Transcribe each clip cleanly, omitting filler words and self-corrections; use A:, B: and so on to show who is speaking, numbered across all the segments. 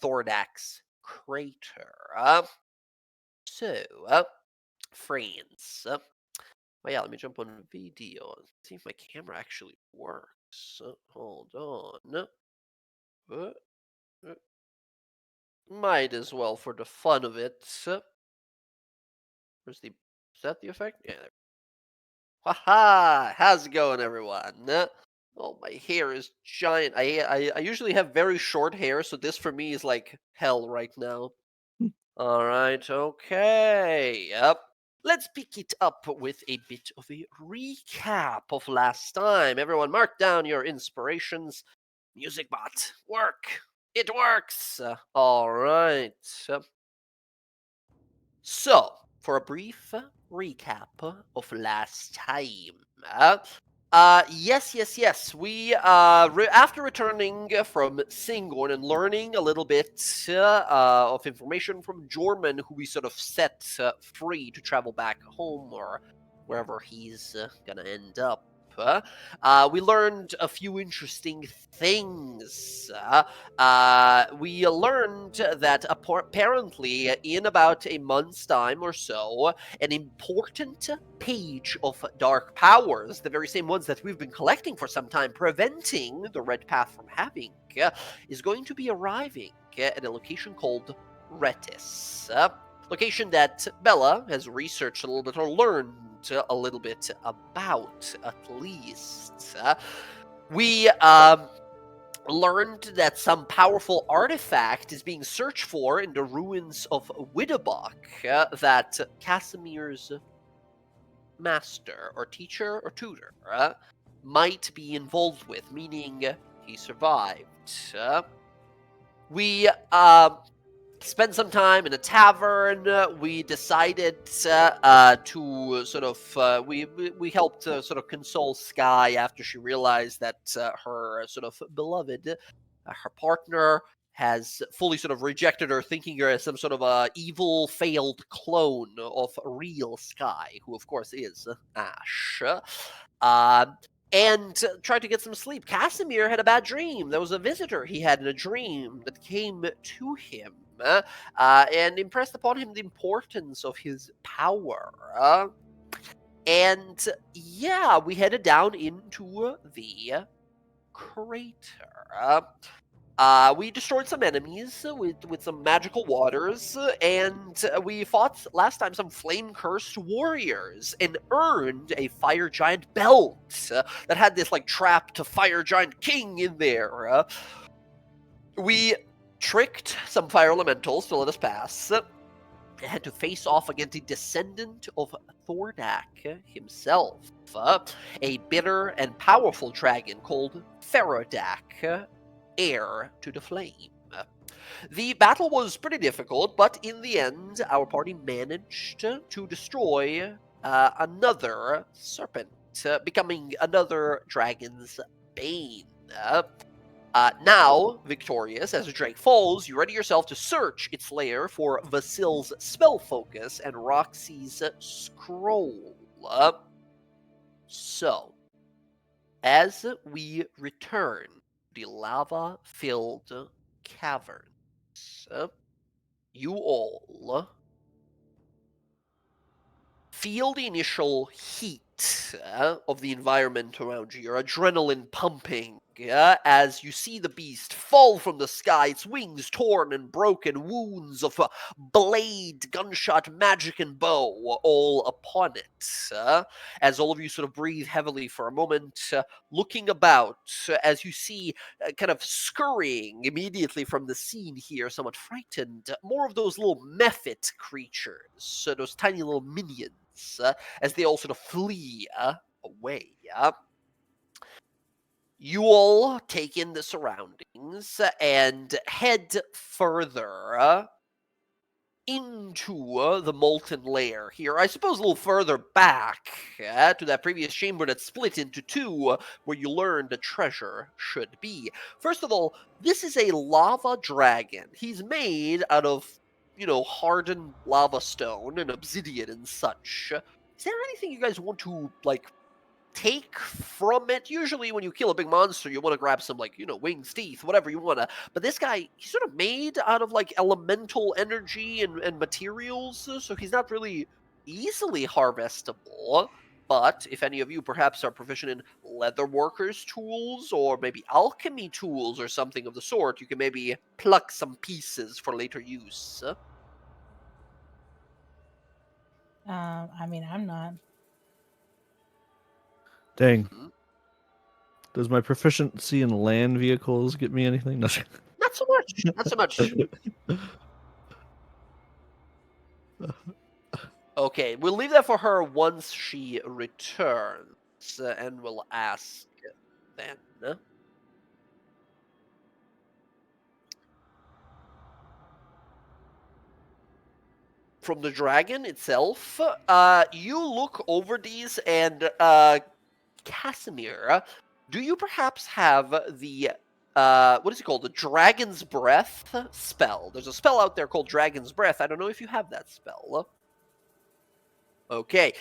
A: Thordak's crater. So, friends. Oh yeah, let me jump on video and see if my camera actually works. Hold on. Uh, uh, Might as well for the fun of it. Where's the? Is that the effect? Yeah. There. Haha! How's it going, everyone? Oh, my hair is giant. I usually have very short hair, so this for me is like hell right now. All right, okay. Yep. Let's pick it up with a bit of a recap of last time. Everyone, mark down your inspirations. Music bot, work. It works. All right. So, for a brief recap of last time. Yes. We, after returning from Singorn and learning a little bit of information from Jorman, who we sort of set free to travel back home or wherever he's gonna end up. We learned a few interesting things. We learned that apparently, in about a month's time or so, an important page of dark powers, the very same ones that we've been collecting for some time, preventing the Red Path from having, is going to be arriving at a location called Retis. Location that Bella has researched a little bit or learned a little bit about, at least. We learned that some powerful artifact is being searched for in the ruins of Widabok that Casimir's master or teacher or tutor might be involved with, meaning he survived. We spent some time in a tavern. We decided to sort of we helped sort of console Sky after she realized that her sort of beloved, her partner, has fully sort of rejected her, thinking her as some sort of evil, failed clone of real Sky, who of course is Ash. Uh, and tried to get some sleep. Casimir had a bad dream. There was a visitor he had in a dream that came to him and impressed upon him the importance of his power. And yeah, we headed down into the crater. We destroyed some enemies with some magical waters, and we fought last time some flame-cursed warriors and earned a fire giant belt that had this like trapped fire giant king in there. We tricked some fire elementals to let us pass. Had to face off against a descendant of Thordak himself, a bitter and powerful dragon called Ferodak, heir to the flame. The battle was pretty difficult, but in the end, our party managed to destroy another serpent, becoming another dragon's bane. Now, victorious, as the Drake falls, you ready yourself to search its lair for Vasil's spell focus and Roxy's scroll. So, as we return to the lava-filled caverns, you all feel the initial heat of the environment around you, your adrenaline pumping, as you see the beast fall from the sky, its wings torn and broken, wounds of blade, gunshot, magic, and bow all upon it. As all of you sort of breathe heavily for a moment, looking about, as you see kind of scurrying immediately from the scene here, somewhat frightened, more of those little mephit creatures, those tiny little minions. As they all sort of flee away. You all take in the surroundings and head further into the molten lair here. I suppose a little further back to that previous chamber that split into two, where you learned the treasure should be. First of all, this is a lava dragon. He's made out of, hardened lava stone and obsidian and such. Is there anything you guys want to, take from it. Usually when you kill a big monster, you want to grab some, like, wings, teeth, whatever you want to. But this guy, he's sort of made out of, like, elemental energy and materials, so he's not really easily harvestable. But if any of you perhaps are proficient in leather workers tools or maybe alchemy tools or something of the sort, you can maybe pluck some pieces for later use.
B: I mean, I'm not.
C: Dang.
A: Mhm.
C: Does my proficiency in land vehicles get me anything? No.
A: Not so much. Not so much. Okay, we'll leave that for her once she returns, and we'll ask then. From the dragon itself, you look over these, and Casimir, do you perhaps have the what is it called? The Dragon's Breath spell. There's a spell out there called Dragon's Breath. I don't know if you have that spell. Okay.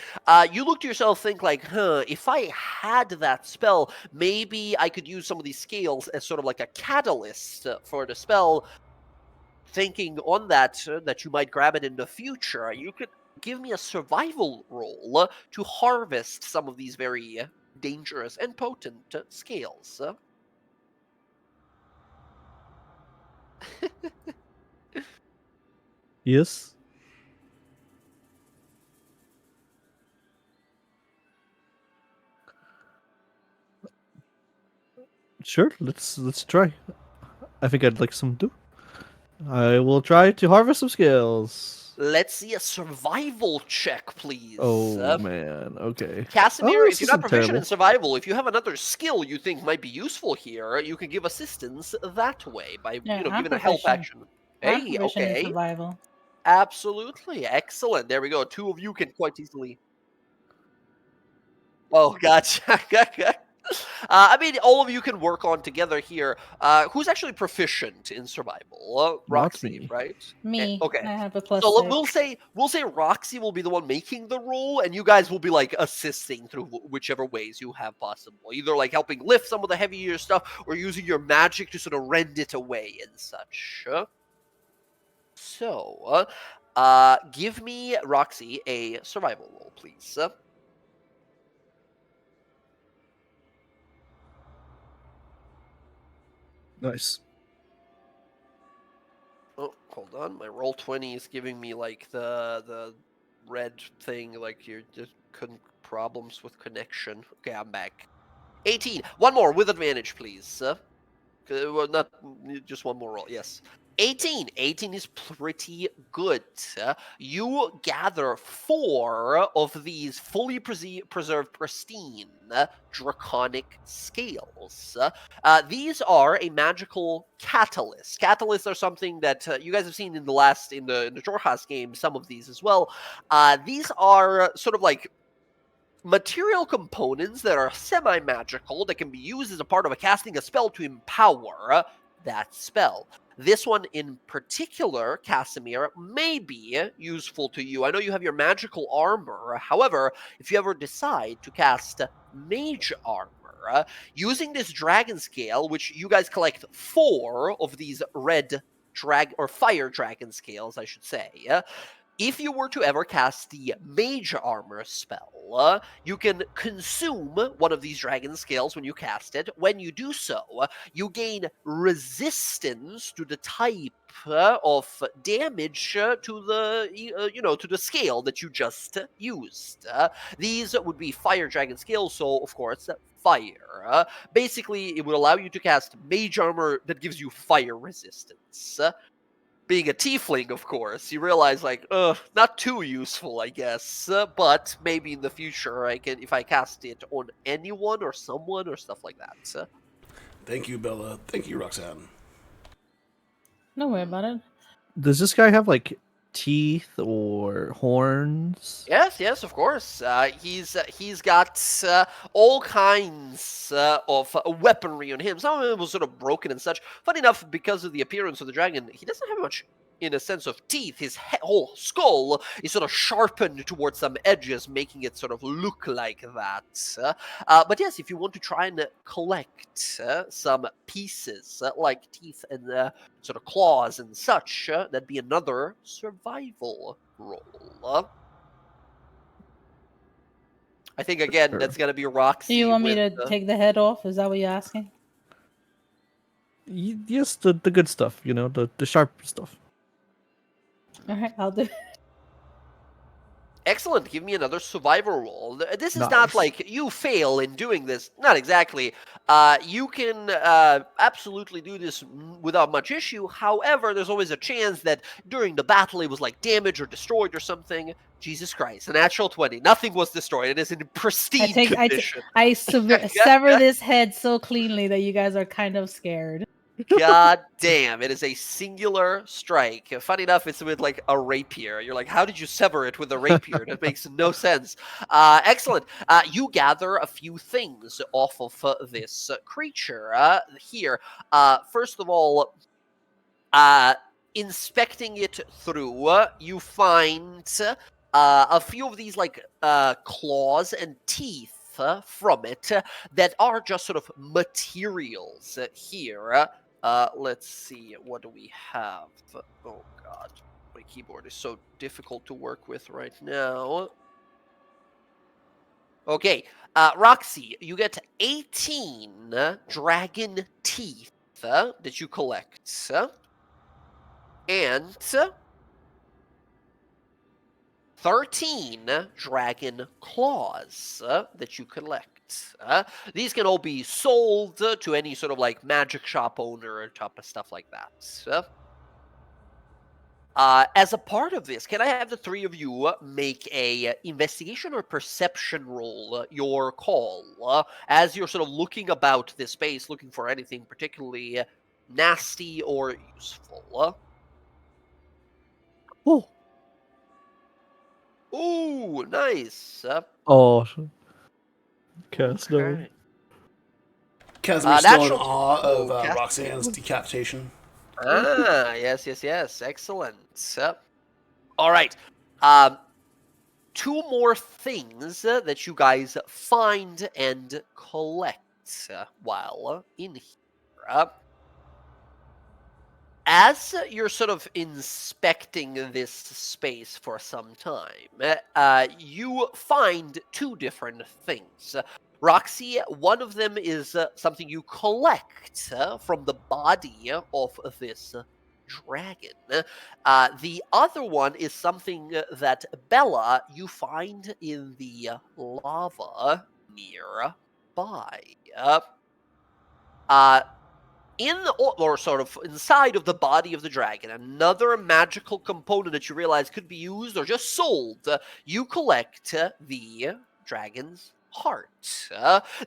A: You look to yourself, think like, if I had that spell, maybe I could use some of these scales as sort of like a catalyst for the spell. Thinking on that, that you might grab it in the future, you could give me a survival roll to harvest some of these very dangerous and potent scales.
C: Yes. Sure. Let's try. I think I'd like some too. I will try to harvest some scales.
A: Let's see a survival check, please.
C: Oh man. Okay.
A: Casimir, if
C: this
A: you're not
C: isn't
A: proficient in
C: terrible.
A: survival, if you have another skill you think might be useful here, you can give assistance that way by
B: Yeah, I'm
A: giving a help
B: proficient.
A: action.
B: I'm
A: Hey,
B: proficient in
A: okay.
B: survival.
A: Absolutely. Excellent. There we go. Two of you can quite easily. Oh, gotcha. I mean, all of you can work on together here. Who's actually proficient in survival?
C: Not
A: Roxy,
C: me.
A: right?
B: Me,
A: Okay.
B: I have a plus
A: So
B: 6.
A: we'll say Roxy will be the one making the roll, and you guys will be like assisting through whichever ways you have possible, either like helping lift some of the heavier stuff or using your magic to sort of rend it away and such. So, give me, Roxy, a survival roll, please.
C: Nice.
A: Oh, hold on. My roll 20 is giving me like the red thing, like you're just couldn't problems with connection. Okay, I'm back. 18. One more with advantage, please. Well, not just one more roll. Yes. 18. 18 is pretty good. You gather 4 of these fully preserved, pristine draconic scales. These are a magical catalyst. Catalysts are something that you guys have seen in the Jorhas game. Some of these as well. These are sort of like material components that are semi-magical that can be used as a part of casting a spell to empower that spell. This one in particular, Casimir, may be useful to you. I know you have your magical armor. However, if you ever decide to cast mage armor, using this dragon scale, which you guys collect 4 of these red fire dragon scales, I should say, if you were to ever cast the Mage Armor spell, you can consume one of these dragon scales when you cast it. When you do so, you gain resistance to the type of damage to the scale that you just used. These would be fire dragon scales, so of course fire. Basically, it would allow you to cast Mage Armor that gives you fire resistance. Being a tiefling, of course, you realize like, not too useful, I guess. But maybe in the future, if I cast it on anyone or someone or stuff like that.
D: Thank you, Bella. Thank you, Roxanne.
B: Don't worry about it.
C: Does this guy have like teeth or horns?
A: Yes, of course. He's got all kinds of weaponry on him. Some of it was sort of broken and such. Funny enough, because of the appearance of the dragon, he doesn't have much in a sense of teeth. His whole skull is sort of sharpened towards some edges, making it sort of look like that. But yes, if you want to try and collect some pieces like teeth and sort of claws and such, that'd be another survival roll. I think again
C: Sure.
A: that's gonna be
B: Do
A: Roxy.
B: you want me
A: with,
B: to take the head off? Is that what you're asking?
C: Yes, the good stuff, you know, the sharp stuff.
B: All right, I'll do.
A: Excellent. Give me another survival roll. This is not
C: Nice.
A: like you fail in doing this. Not exactly. You can absolutely do this without much issue. However, there's always a chance that during the battle it was like damaged or destroyed or something. Jesus Christ, a natural 20. Nothing was destroyed. It is in pristine condition.
B: Sever this head so cleanly that you guys are kind of scared.
A: God damn, it is a singular strike. Funny enough, it's with like a rapier. You're like, how did you sever it with a rapier? That makes no sense. Excellent. You gather a few things off of this creature here. First of all, inspecting it through, you find a few of these like claws and teeth from it that are just sort of materials here. Let's see, what do we have? Oh god, my keyboard is so difficult to work with right now. Okay, Roxy, you get 18 dragon teeth that you collect. And 13 dragon claws that you collect. These can all be sold to any sort of like magic shop owner or type of stuff like that. As a part of this, can I have the three of you make a investigation or perception roll, your call, as you're sort of looking about this space, looking for anything particularly nasty or useful?
C: Oh,
A: Ooh, nice.
C: oh, cast no.
A: Okay.
D: Casimir's still in
A: natural-
D: awe of
A: Oh, Cas-
D: Roxanne's decapitation.
A: Yes. Excellent. All right. Two more things that you guys find and collect while in here. As you're sort of inspecting this space for some time, you find two different things. Roxy, one of them is something you collect from the body of this dragon. The other one is something that Bella, you find in the lava nearby. Or sort of inside of the body of the dragon, another magical component that you realize could be used or just sold. You collect the dragon's heart.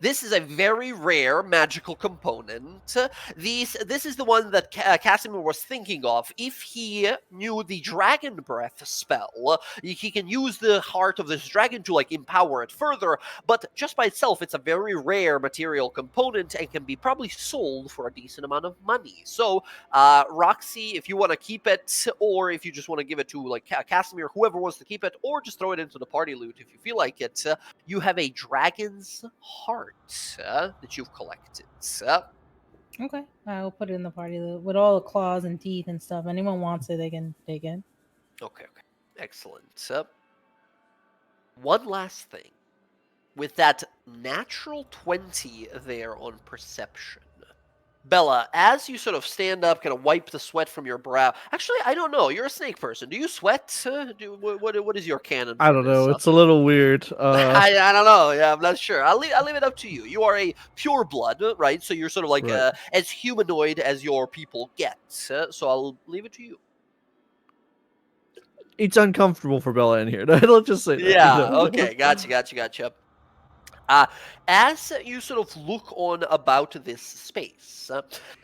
A: This is a very rare magical component. This is the one that Casimir was thinking of. If he knew the dragon breath spell, he can use the heart of this dragon to like empower it further, but just by itself it's a very rare material component and can be probably sold for a decent amount of money. So Roxy, if you want to keep it, or if you just want to give it to like Casimir, whoever wants to keep it, or just throw it into the party loot if you feel like it, you have a dragon's heart that you've collected.
B: Okay, I'll put it in the party with all the claws and teeth and stuff. Anyone wants it, they can take it.
A: Okay. Excellent. One last thing. With that natural 20 there on perception, Bella, as you sort of stand up, kind of wipe the sweat from your brow. Actually, I don't know. You're a snake person. Do you sweat? What is your canon?
C: I don't know. It's a little weird.
A: I don't know. Yeah, I'm not sure. I'll leave it up to you. You are a pure blood, right? So you're sort of like
C: Right.
A: as humanoid as your people get. So I'll leave it to you.
C: It's uncomfortable for Bella in here. Let's just say that.
A: Yeah.
C: you know?
A: Okay. Gotcha. As you sort of look on about this space,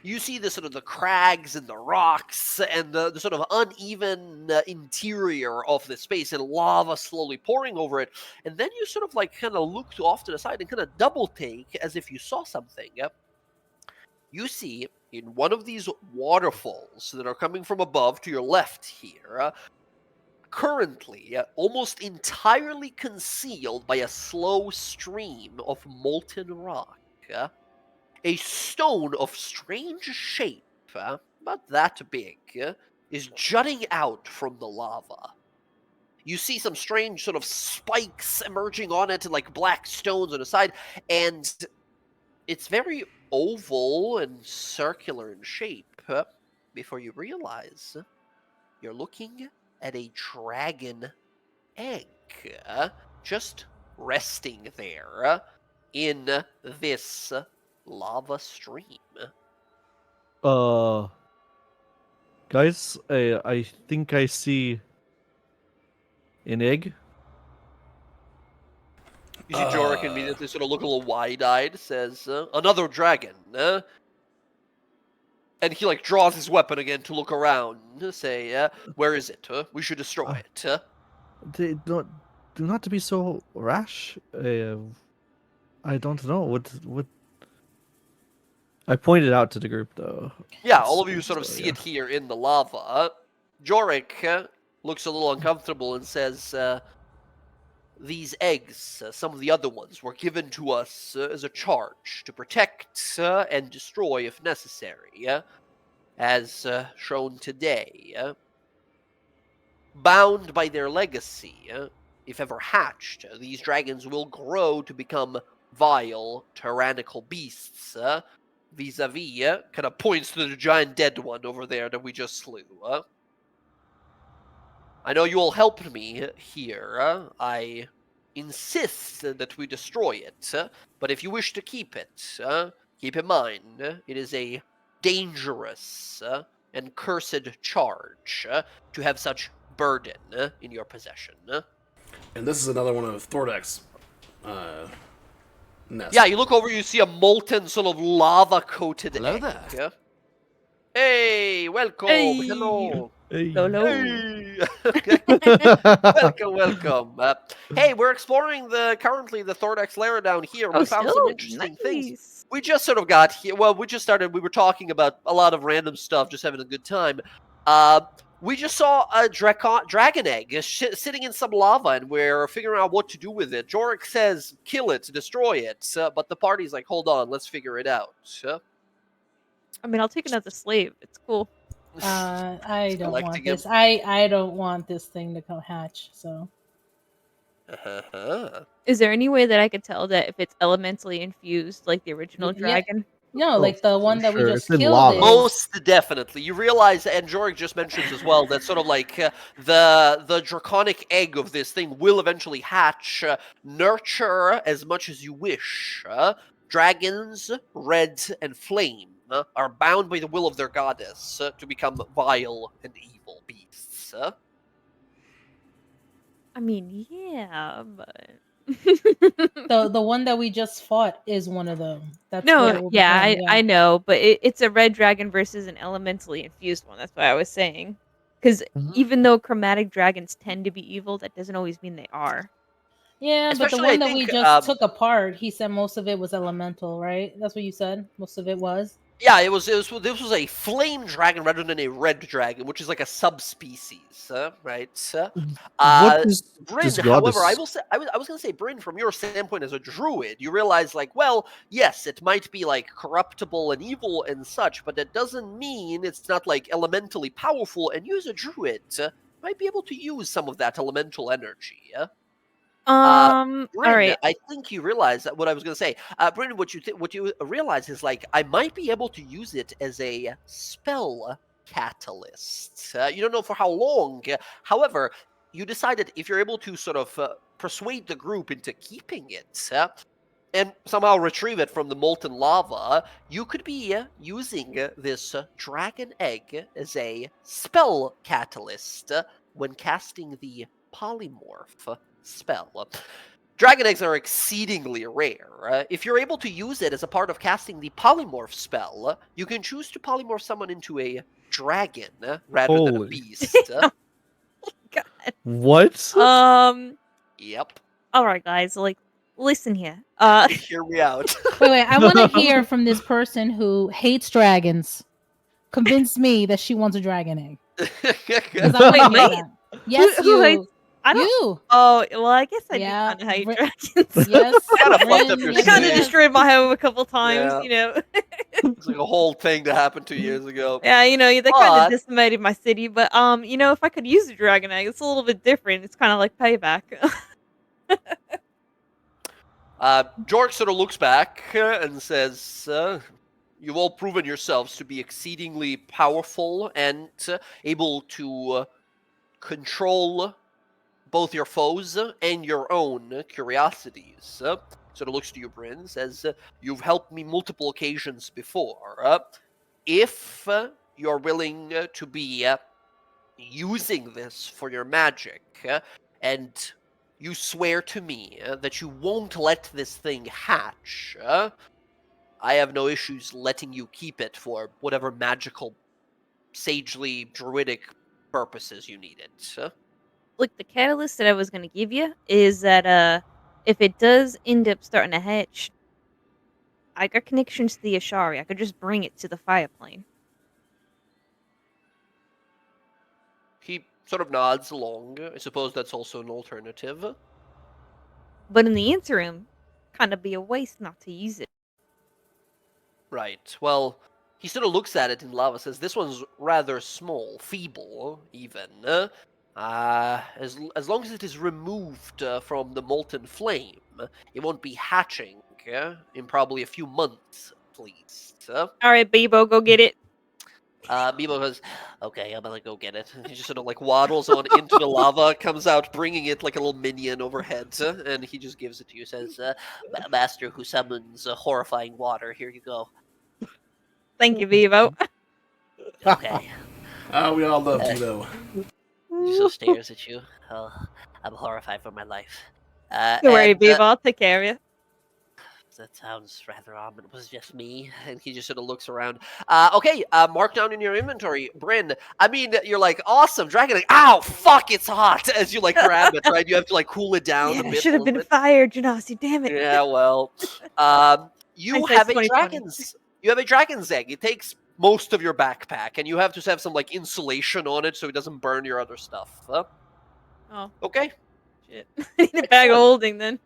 A: you see the sort of the crags and the rocks and the sort of uneven interior of the space and lava slowly pouring over it. And then you sort of like kind of look off to the side and kind of double take as if you saw something. You see in one of these waterfalls that are coming from above to your left here, currently almost entirely concealed by a slow stream of molten rock. A stone of strange shape, about that big, is jutting out from the lava. You see some strange sort of spikes emerging on it, and like black stones on the side, and it's very oval and circular in shape. Before you realize, you're looking at a dragon egg, just resting there in this lava stream.
C: Guys, I think I see an egg.
A: You see Jorik immediately sort of look a little wide-eyed, says, another dragon, And he, like, draws his weapon again to look around, say, where is it? We should destroy it.
C: Do not to be so rash. I don't know what. I pointed out to the group though.
A: Yeah, all of you sort of see it here in the lava. Jorik looks a little uncomfortable and says, these eggs, some of the other ones, were given to us as a charge to protect and destroy if necessary, as shown today. Bound by their legacy, if ever hatched, these dragons will grow to become vile, tyrannical beasts, vis-a-vis, kind of points to the giant dead one over there that we just slew. I know you all helped me here. I insist that we destroy it, but if you wish to keep it, keep in mind, it is a dangerous and cursed charge to have such burden in your possession.
D: And this is another one of Thordek's nests.
A: Yeah, you look over, you see a molten sort of lava-coated
D: Hello
A: egg.
D: there.
A: Hey, welcome.
B: Hey.
A: Hello.
C: Hey.
B: Hello.
A: Hey. welcome. Hey, we're exploring currently the Thordek's lair down here. We found some interesting things. We just sort of got here. Well, we just started. We were talking about a lot of random stuff, just having a good time. We just saw a dragon egg sitting in some lava, and we're figuring out what to do with it. Jorik says, kill it, destroy it. But the party's like, hold on, let's figure it out.
E: I mean, I'll take it as a slave. It's cool.
B: I don't want
A: Collecting 'em.
B: this. I don't want this thing to come hatch. So
E: Is there any way that I could tell that if it's elementally infused, like the original
B: Yeah.
E: dragon?
B: no, like the one that we
C: sure,
B: just
C: it's in
B: killed.
C: lava.
B: Is...
A: Most definitely. You realize, and Jorik just mentions as well, that sort of like the draconic egg of this thing will eventually hatch. Nurture as much as you wish. Dragons, red and flame, are bound by the will of their goddess to become vile and evil beasts.
E: I mean, yeah, but
B: the one that we just fought is one of them. That's what it
E: no,
B: will
E: yeah,
B: become,
E: I know, but it's a red dragon versus an elementally infused one. That's what I was saying. Because even though chromatic dragons tend to be evil, that doesn't always mean they are.
B: Yeah, but the
A: Especially,
B: one
A: I
B: that we
A: think,
B: just took apart, he said most of it was elemental, right? That's what you said. Most of it was.
A: Yeah, this was a flame dragon rather than a red dragon, which is like a subspecies, right?
C: What is
A: Bryn,
C: this
A: however,
C: goddess?
A: I will say, I was going to say, Bryn, from your standpoint as a druid, you realize, like, well, yes, it might be like corruptible and evil and such, but that doesn't mean it's not like elementally powerful. And you, as a druid, might be able to use some of that elemental energy.
E: All
A: Bryn,
E: right.
A: I think you realize what I was going to say. Bryn, what you realize is, like, I might be able to use it as a spell catalyst. You don't know for how long. However, you decided if you're able to sort of persuade the group into keeping it and somehow retrieve it from the molten lava, you could be using this dragon egg as a spell catalyst when casting the polymorph spell. Dragon eggs are exceedingly rare. If you're able to use it as a part of casting the polymorph spell, you can choose to polymorph someone into a dragon rather than a
C: Holy.
A: beast.
E: God.
C: What?
A: Yep.
E: All right, guys. Like, listen here.
A: Hear me out.
B: Wait. I want to hear from this person who hates dragons. convince me that she wants a dragon egg.
A: Because
B: I
E: Wait,
B: wanna hear
E: me?
B: that. Yes,
E: Who
B: you.
E: hates- I don't.
B: You.
E: Oh, well, I guess I
B: Yeah,
E: do kind of hate
B: Ri-
E: dragons.
B: Yes.
A: Kinda fucked
B: Rin,
A: up your
E: They kind of
A: city.
E: destroyed my home a couple times,
A: Yeah.
E: you know.
A: It's like a whole thing that happened 2 years ago.
E: Yeah, you know, they kind
A: But-
E: of decimated my city, but you know, if I could use a dragon egg, it's a little bit different. It's kind of like payback.
A: George sort of looks back and says, "You've all proven yourselves to be exceedingly powerful and able to control both your foes and your own curiosities." Sort of looks to you, Bryn, says, "You've helped me multiple occasions before. If you're willing to be using this for your magic, and you swear to me that you won't let this thing hatch, I have no issues letting you keep it for whatever magical, sagely druidic purposes you need it."
E: Look, the catalyst that I was going to give you is that if it does end up starting to hatch, I got connections to the Ashari. I could just bring it to the fire plane.
A: He sort of nods along. I suppose that's also an alternative.
E: But in the interim, kind of be a waste not to use it.
A: Right. Well, he sort of looks at it in lava, says, "This one's rather small, feeble, even. As long as it is removed from the molten flame, it won't be hatching in probably a few months, at least."
E: All right, Bebo, go get it.
A: Bebo goes, "Okay, I'm gonna go get it." He just sort of like waddles on into the lava, comes out bringing it like a little minion overhead, and he just gives it to you. Says, "Master who summons horrifying water, here you go."
E: Thank you, Bebo.
A: Okay.
D: We all love you, though.
A: He just stares at you. Oh, I'm horrified for my life.
E: Don't worry,
A: And,
E: Bebo. I'll take care of you.
A: that sounds rather ominous. Was it just me? And he just sort of looks around. Okay, mark down in your inventory, Bryn. I mean, you're like, awesome, dragon. Like, ow, fuck, it's hot. As you like grab it, right? You have to like cool it down a
E: Yeah,
A: bit.
E: I should have
A: a little
E: been
A: bit.
E: fired, Genasi. Damn it.
A: Yeah, well, you
E: Hindsight's
A: have a
E: 20/20.
A: dragon's. You have a dragon's egg. It takes most of your backpack, and you have to have some like insulation on it so it doesn't burn your other stuff.
E: Oh,
A: Okay.
E: shit. I need a bag of holding then.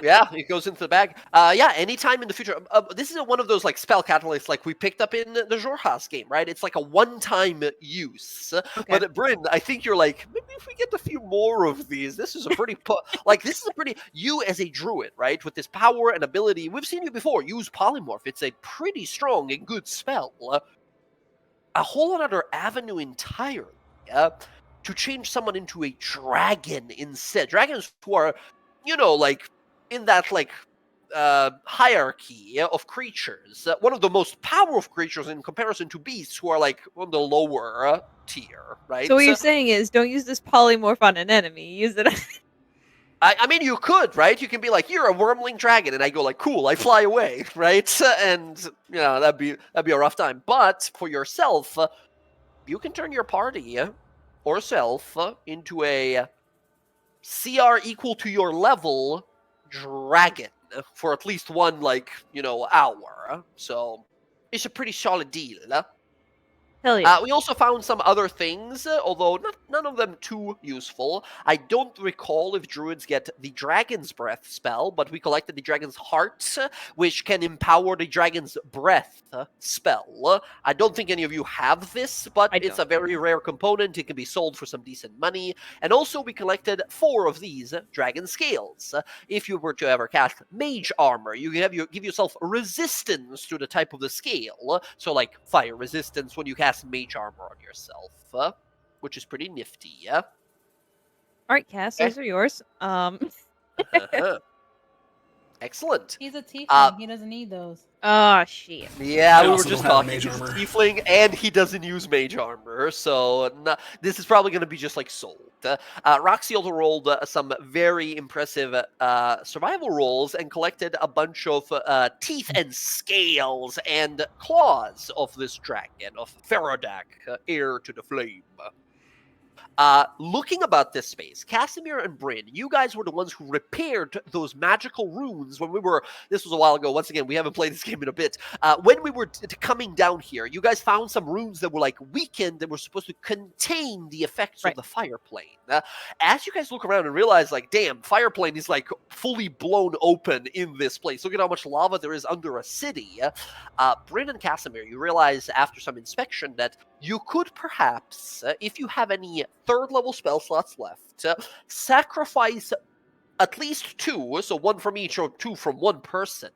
A: Yeah, it goes into the bag. Yeah, anytime in the future. This is one of those like spell catalysts like we picked up in the Jorhas game, right? It's like a one-time use.
E: Okay.
A: But Bryn, I think you're like, maybe if we get a few more of these, this is a pretty you as a druid, right? With this power and ability, we've seen you before. Use polymorph. It's a pretty strong and good spell. A whole other avenue entirely. To change someone into a dragon instead. Dragons who are, like in that like hierarchy of creatures, one of the most powerful creatures in comparison to beasts who are like on the lower tier, right?
E: So what you're saying is, don't use this polymorph on an enemy. Use it.
A: I mean, you could, right? You can be like, "You're a wormling dragon," and I go like, "Cool, I fly away," right? And that'd be a rough time. But for yourself, you can turn your party or self into a CR equal to your level dragon for at least one hour. So it's a pretty solid deal.
E: Hell yeah.
A: We also found some other things, although none of them too useful. I don't recall if druids get the Dragon's Breath spell, but we collected the Dragon's Heart, which can empower the Dragon's Breath spell. I don't think any of you have this, but it's a very rare component. It can be sold for some decent money. And also we collected 4 of these Dragon Scales. If you were to ever cast Mage Armor, you can give yourself resistance to the type of the scale. So like fire resistance when you cast Mage Armor on yourself, which is pretty nifty. Yeah.
E: All right, Cass, those are yours.
A: Excellent.
B: He's a tiefling. He doesn't need those.
E: Oh shit.
A: Yeah,
D: I
A: we were
D: also
A: just
D: don't have
A: talking.
D: mage
A: He's a
D: armor.
A: tiefling, and he doesn't use mage armor, so this is probably going to be just like sold. Roxy also rolled some very impressive survival rolls and collected a bunch of teeth and scales and claws of this dragon, of Ferodak, heir to the flame. Looking about this space, Casimir and Bryn, you guys were the ones who repaired those magical runes when we were. This was a while ago. Once again, we haven't played this game in a bit. When we were coming down here, you guys found some runes that were like weakened that were supposed to contain the effects of the fire plane. As you guys look around and realize, like, damn, fire plane is like fully blown open in this place. Look at how much lava there is under a city. Bryn and Casimir, you realize after some inspection that you could perhaps, if you have any third level spell slots left, sacrifice at least 2, so 1 from each or 2 from one person,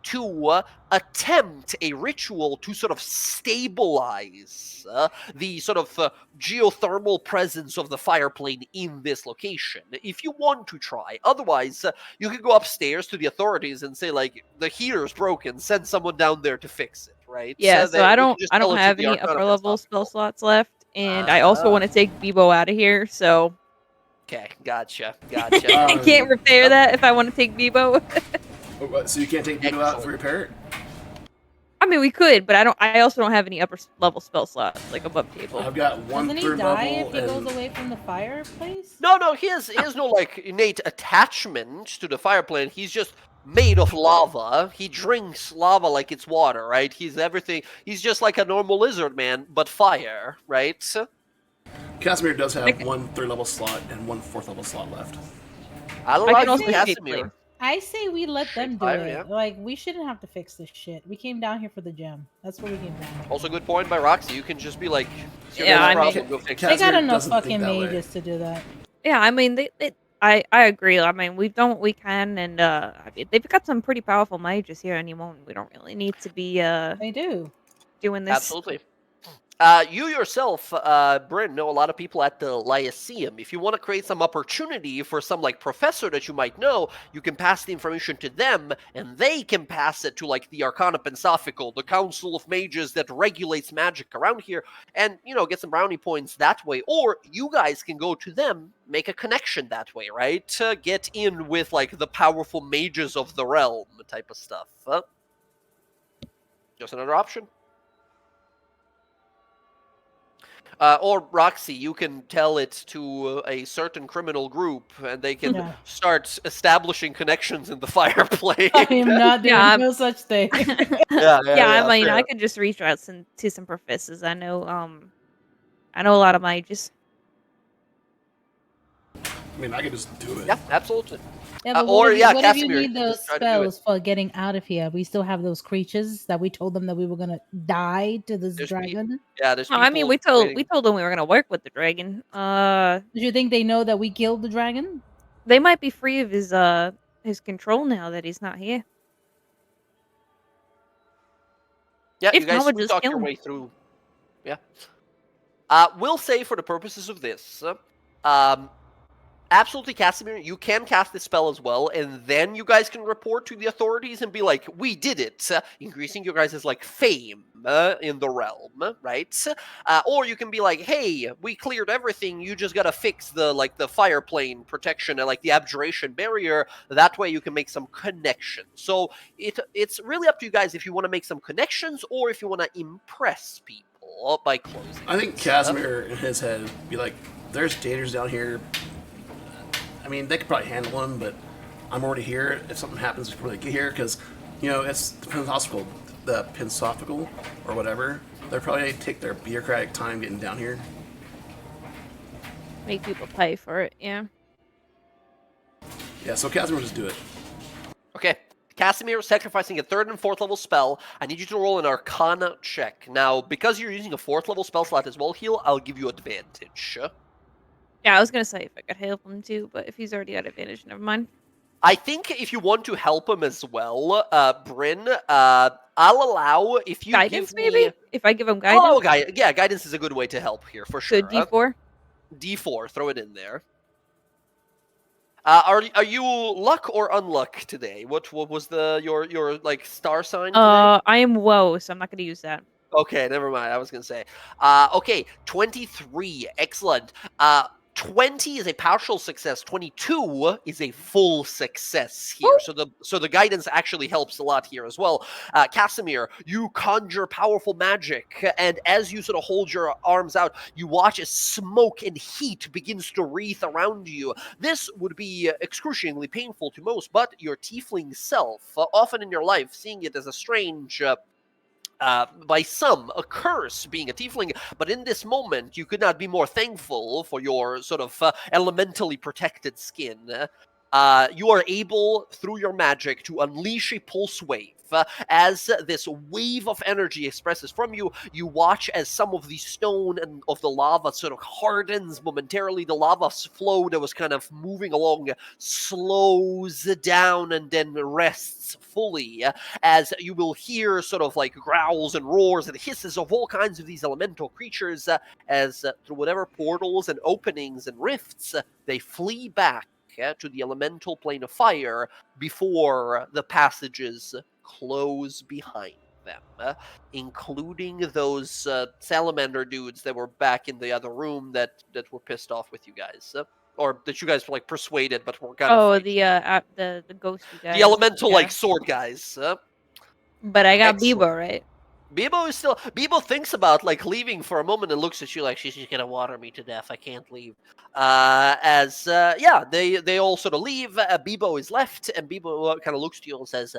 A: to attempt a ritual to sort of stabilize the sort of geothermal presence of the fire plane in this location. If you want to try, otherwise you can go upstairs to the authorities and say, like, the heater's broken, send someone down there to fix it, right?
E: Yeah, so I don't have
A: the
E: any
A: Arcana
E: upper level
A: Principle.
E: spell slots left, and I also want to take Bebo out of here, so
A: Okay, gotcha.
E: I can't repair that if I want to take Bebo.
D: So you can't take people out for repair it?
E: I mean, we could, but I also don't have any upper level spell slots like above table.
D: I've got one
B: Doesn't he
D: third
B: die
D: level
B: if he
D: and
B: goes away from the fireplace?
A: No, he has no like innate attachment to the fire plane. He's just made of lava. He drinks lava like it's water, right? He's everything. He's just like a normal lizard man, but fire, right?
D: Casimir does have one third level slot and one fourth level slot left.
A: I
E: I can
A: love
E: also shape
A: Casimir.
E: flame.
B: I say we let them do
A: fire,
B: it.
A: yeah.
B: Like, we shouldn't have to fix this shit. We came down here for the gem. That's what we came down here.
A: Also, good point by Roxy. You can just be like, it's your
E: Yeah,
A: guys'
E: I mean-
A: problem, go fix
B: They
A: it.
B: got
D: Casimir
B: enough
D: doesn't think
B: fucking
D: that way.
B: mages to do that.
E: Yeah, I mean, I agree. I mean, we've done what we can, and I mean, they've got some pretty powerful mages here anymore. We don't really need to be
B: They do.
E: doing this.
A: Absolutely. You yourself, Bryn, know a lot of people at the Lyceum. If you want to create some opportunity for some like professor that you might know, you can pass the information to them, and they can pass it to like the Arcana Pensophical, the Council of Mages that regulates magic around here, and get some brownie points that way. Or you guys can go to them, make a connection that way, right? To get in with like the powerful mages of the realm type of stuff. Just another option. Or Roxy, you can tell it to a certain criminal group, and they can start establishing connections in the fire plane.
B: I am not doing
E: Yeah,
B: no such thing.
E: Yeah, I mean,
A: fair.
E: I could just reach out to some professors. I know a lot of mages.
D: I mean, I could just do it.
A: Yeah, absolutely.
B: Yeah, but
A: Or,
B: what if,
A: yeah,
B: what if you
A: Casimir,
B: need those
A: just try to do it.
B: spells for getting out of here? We still have those creatures that we told them that we were gonna die to this
A: There's
B: dragon.
A: Yeah, there's
E: Oh, I mean,
A: people
E: we told them we were gonna work with the dragon.
B: Do you think they know that we killed the dragon?
E: They might be free of his control now that he's not here.
A: Yeah,
E: If
A: you guys
E: not, we'll
A: will
E: just
A: talk
E: kill
A: your
E: him.
A: way through. Yeah. We'll say for the purposes of this, absolutely, Casimir, you can cast this spell as well, and then you guys can report to the authorities and be like, "We did it," increasing your guys' like fame in the realm, right? Or you can be like, "Hey, we cleared everything. You just gotta fix the fire plane protection and like the abjuration barrier. That way, you can make some connections." So it's really up to you guys if you want to make some connections or if you want to impress people by closing.
D: I think Casimir in his head would be like, there's dangers down here. I mean, they could probably handle them, but I'm already here. If something happens before they get here, because, it's the Pensophical, or whatever. They'll probably take their bureaucratic time getting down here.
E: Make people pay for it. Yeah.
D: Yeah, so Casimir will just do it.
A: Okay. Casimir, sacrificing a 3rd and 4th level spell. I need you to roll an Arcana check. Now, because you're using a 4th level spell slot as well, Heal, I'll give you advantage.
E: Yeah, I was gonna say if I could help him too, but if he's already got advantage, never mind.
A: I think if you want to help him as well, Bryn, I'll allow if you
E: Guidance,
A: give me...
E: maybe? If I give him guidance?
A: Oh, yeah, guidance is a good way to help here, for sure.
E: So D4?
A: D4, throw it in there. Are you luck or unluck today? What was your like star sign today?
E: I am woe, so I'm not gonna use that.
A: Okay, never mind. I was gonna say. Okay, 23. Excellent. 20 is a partial success. 22 is a full success here. So the guidance actually helps a lot here as well. Casimir, you conjure powerful magic, and as you sort of hold your arms out, you watch as smoke and heat begins to wreath around you. This would be excruciatingly painful to most, but your tiefling self, often in your life, seeing it as a strange by some, a curse being a tiefling, but in this moment, you could not be more thankful for your sort of elementally protected skin. You are able, through your magic, to unleash a pulse wave. As this wave of energy expresses from you, you watch as some of the stone and of the lava sort of hardens momentarily. The lava flow that was kind of moving along slows down and then rests fully, as you will hear sort of like growls and roars and hisses of all kinds of these elemental creatures as through whatever portals and openings and rifts, they flee back to the elemental plane of fire before the passages close behind them, including those salamander dudes that were back in the other room that were pissed off with you guys, or that you guys were like persuaded but were gonna
E: Oh,
A: fight.
E: the ghosty guy.
A: The elemental
E: Yeah.
A: like sword guys.
E: But I got
A: Excellent.
E: Bebo, right?
A: Bebo thinks about like leaving for a moment and looks at you like she's just gonna water me to death. I can't leave. They all sort of leave. Bebo is left, and Bebo kind of looks to you and says,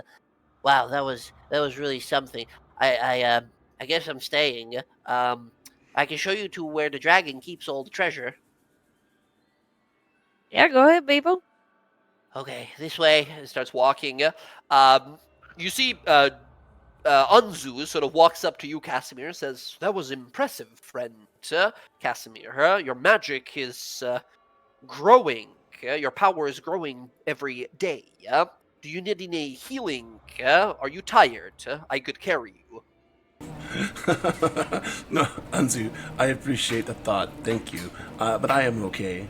A: "Wow, that was really something. I guess I'm staying. I can show you to where the dragon keeps all the treasure.
E: Yeah, go ahead, Bebo.
A: Okay, this way." And starts walking. You see, Unzu sort of walks up to you, Casimir, and says, "That was impressive, friend. Casimir. Your magic is growing. Your power is growing every day. Do you need any healing? Are you tired? I could carry you."
D: No, Anzu, I appreciate the thought. Thank you. But I am okay.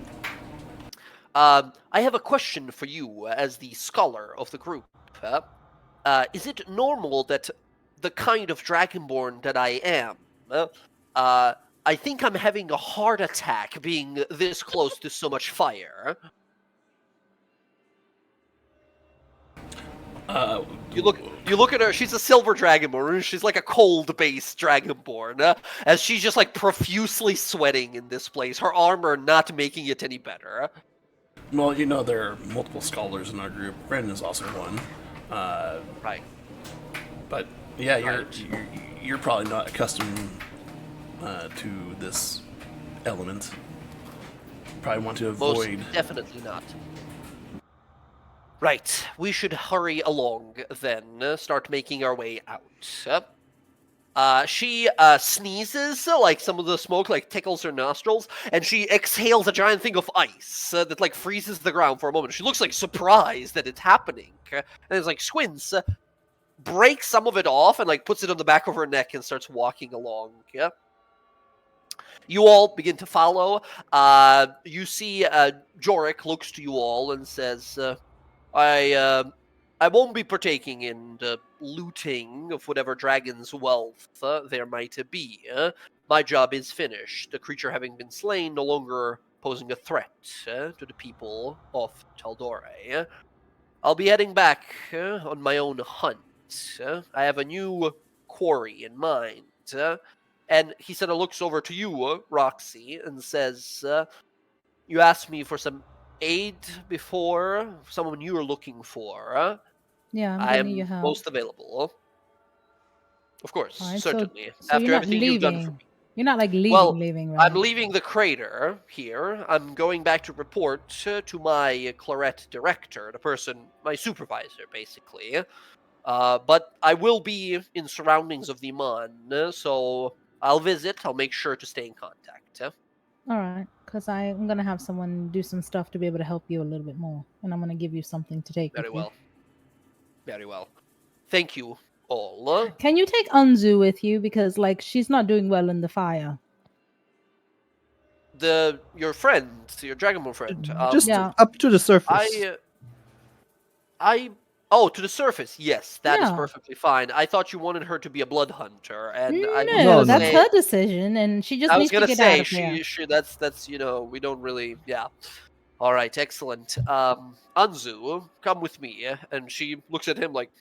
A: I have a question for you as the scholar of the group. Is it normal that the kind of dragonborn that I am, I think I'm having a heart attack being this close to so much fire? You look at her. She's a silver dragonborn. She's like a cold-based dragonborn, as she's just like profusely sweating in this place. Her armor not making it any better.
D: Well, there are multiple scholars in our group. Brandon is also one.
A: Right.
D: But yeah,
A: Right.
D: you're probably not accustomed to this element. Probably want to avoid.
A: Most definitely not. Right, we should hurry along then. Start making our way out. She sneezes, like some of the smoke like tickles her nostrils, and she exhales a giant thing of ice that like freezes the ground for a moment. She looks like surprised that it's happening, and it's like squints, breaks some of it off, and like puts it on the back of her neck and starts walking along. Yeah. You all begin to follow. You see Jorik looks to you all and says, I won't be partaking in the looting of whatever dragon's wealth there might be. My job is finished. The creature having been slain, no longer posing a threat to the people of Taldore. I'll be heading back on my own hunt. I have a new quarry in mind. And he sort of looks over to you, Roxy, and says, "You asked me for some aid before, someone you are looking for.
B: Yeah,
A: I
B: I'm gonna need your
A: am
B: help.
A: most available." Of course,
B: Alright,
A: certainly.
B: so
A: After
B: you're not
A: everything you've done for
B: leaving.
A: me.
B: You're not like
A: Well,
B: leaving, right?
A: I'm leaving the crater here. I'm going back to report to my claret director, the person, my supervisor, basically. But I will be in surroundings of the Mon, so I'll visit. I'll make sure to stay in contact.
B: All right, because I'm gonna have someone do some stuff to be able to help you a little bit more, and I'm gonna give you something to take
A: Very
B: with you.
A: well. Very well. Thank you all.
B: Can you take Unzu with you because like she's not doing well in the fire?
A: Your friend, your Dragonborn friend.
C: Just
B: Yeah.
C: up to the surface.
A: I Oh, to the surface. Yes, that is
B: Yeah.
A: perfectly fine. I thought you wanted her to be a blood hunter, and I was
B: No,
A: gonna
B: that's
A: say,
B: her decision, and she just
A: I was
B: needs to
A: gonna
B: get out
A: say,
B: of there.
A: that's we don't really, yeah. All right, excellent. Anzu, come with me, and she looks at him like,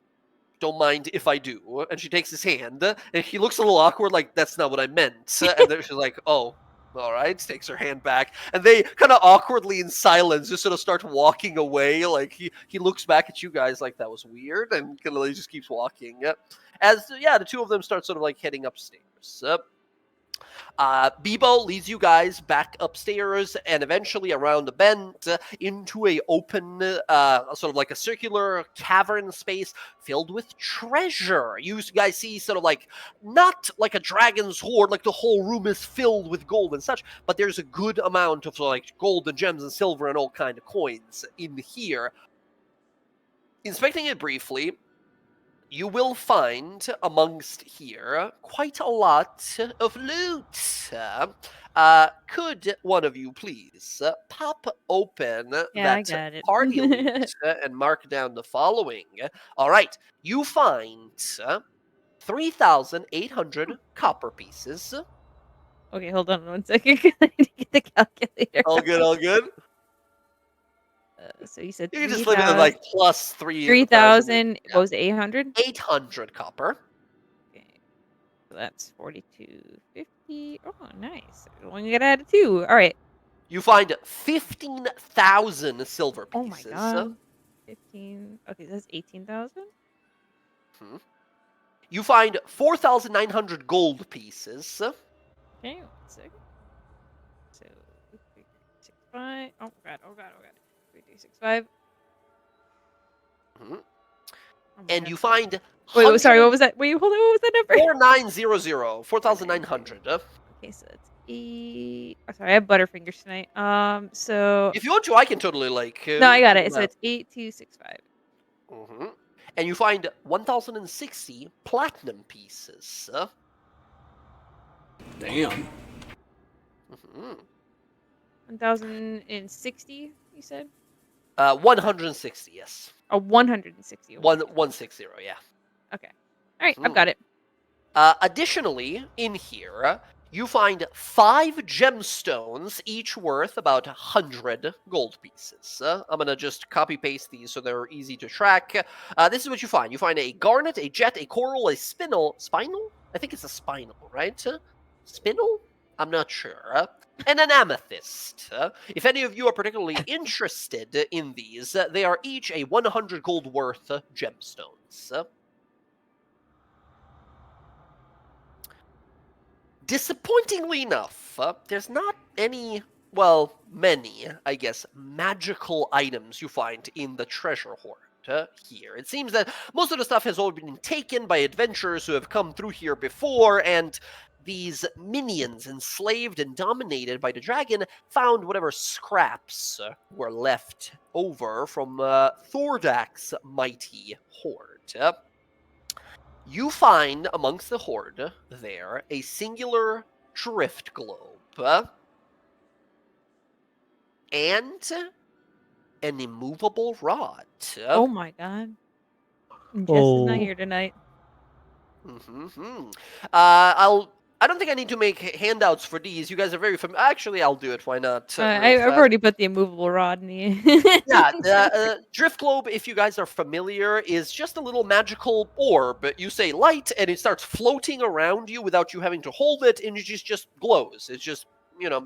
A: don't mind if I do, and she takes his hand, and he looks a little awkward, like that's not what I meant, and then she's like, oh. All right, takes her hand back, and they kind of awkwardly in silence just sort of start walking away. Like he looks back at you guys like that was weird, and kind of just keeps walking. As yeah, the two of them start sort of like heading upstairs. Bebo leads you guys back upstairs and eventually around the bend into a open, sort of like a circular cavern space filled with treasure. You guys see sort of like, not like a dragon's hoard, like the whole room is filled with gold and such, but there's a good amount of sort of like gold and gems and silver and all kind of coins in here. Inspecting it briefly, you will find amongst here quite a lot of loot. Could one of you please pop open
E: Yeah, I
A: that
E: got it.
A: party loot and mark down the following? All right, you find 3,800 copper pieces.
E: Okay, hold on 1 second. I need to get the calculator.
A: All good, all good.
E: So you said
A: You can just leave it at like plus
E: 3,000. What was it, 800?
A: 800 copper.
E: Okay, so that's 4250. Oh, nice. Only got to add a 2. All right.
A: You find 15,000 silver
E: Oh my
A: pieces.
E: god. 15. Okay, that's 18,000.
A: You find 4,900 gold pieces.
E: Okay, 1 second. So 365. Oh god. 3365.
A: Mhm.
E: Oh my
A: And
E: God.
A: you find
E: Wait, sorry, what was that? Wait, hold on, what was that number?
A: 4900, 4,900.
E: Okay, so that's 8. Oh, sorry, I have Butterfingers tonight. So
A: If you want to, I can totally like.
E: no, I got
A: do
E: it. So
A: that.
E: it's 8265.
A: And you find 1,060 platinum pieces.
D: Damn.
E: 1,060. You said?
A: 160, yes.
E: Oh, 160.
A: 160, yeah.
E: Okay. All right, I've got it.
A: Additionally, in here, you find 5 gemstones, each worth about 100 gold pieces. I'm going to just copy-paste these so they're easy to track. This is what you find. You find a garnet, a jet, a coral, a spinel. Spinel? I think it's a spinel, right? Spinel? I'm not sure. And an amethyst. If any of you are particularly interested in these, they are each a 100 gold worth gemstones. Disappointingly enough, there's not any, well, many, I guess, magical items you find in the treasure hoard here. It seems that most of the stuff has already been taken by adventurers who have come through here before, and these minions enslaved and dominated by the dragon found whatever scraps were left over from Thordak's mighty horde. You find amongst the horde there a singular drift globe and an immovable rod.
E: Oh my god. Jess is not here tonight.
A: I don't think I need to make handouts for these. You guys are very familiar. Actually, I'll do it. Why not?
E: I've already put the immovable rod in the.
A: Yeah, the drift globe, if you guys are familiar, is just a little magical orb. You say light, and it starts floating around you without you having to hold it, and it just glows. It just,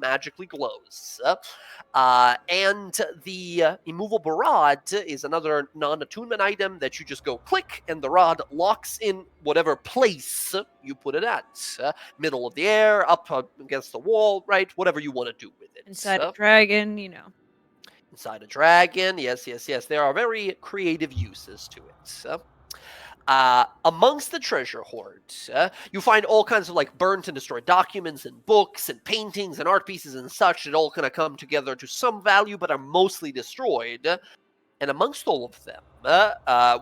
A: magically glows. And the immovable rod is another non-attunement item that you just go click, and the rod locks in whatever place you put it at. Middle of the air, up against the wall, right? Whatever you want to do with it.
E: Inside a dragon,
A: Inside a dragon, yes. There are very creative uses to it. Amongst the treasure hoard, you find all kinds of like burnt and destroyed documents and books and paintings and art pieces and such that all kind of come together to some value but are mostly destroyed. And amongst all of them,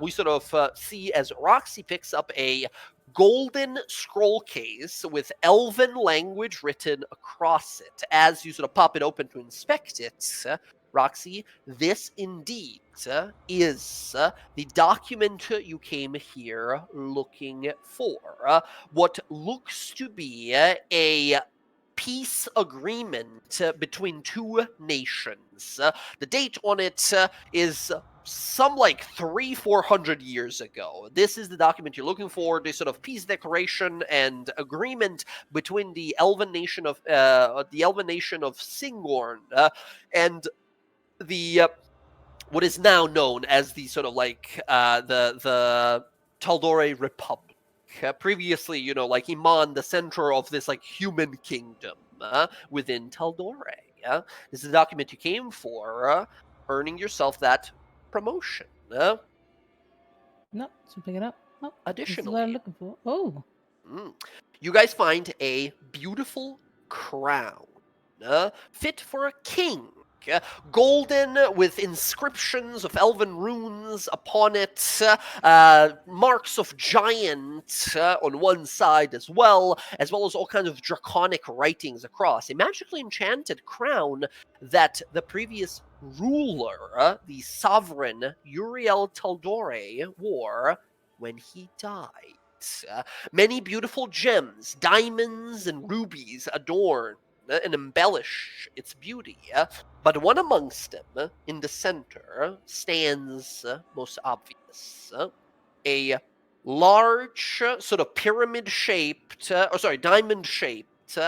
A: we sort of see as Roxy picks up a golden scroll case with elven language written across it. As you sort of pop it open to inspect it, Roxy, this indeed is the document you came here looking for. What looks to be a peace agreement between two nations. The date on it is some like 300-400 years ago. This is the document you're looking for, the sort of peace declaration and agreement between the elven nation of Singorn and the what is now known as the sort of like the Taldore Republic. Previously, like Iman, the center of this like human kingdom within Taldore. This is the document you came for, earning yourself that promotion.
B: Nope. So pick it up. Nope. This is what I'm
A: Additionally,
B: looking for. Oh.
A: You guys find a beautiful crown fit for a king. Golden with inscriptions of elven runes upon it, marks of giant on one side as well as all kinds of draconic writings across. A magically enchanted crown that the previous ruler, the sovereign Uriel Taldore, wore when he died. Many beautiful gems, diamonds, and rubies adorn and embellish its beauty, but one amongst them, in the center, stands most obvious. A large, sort of pyramid-shaped, diamond-shaped,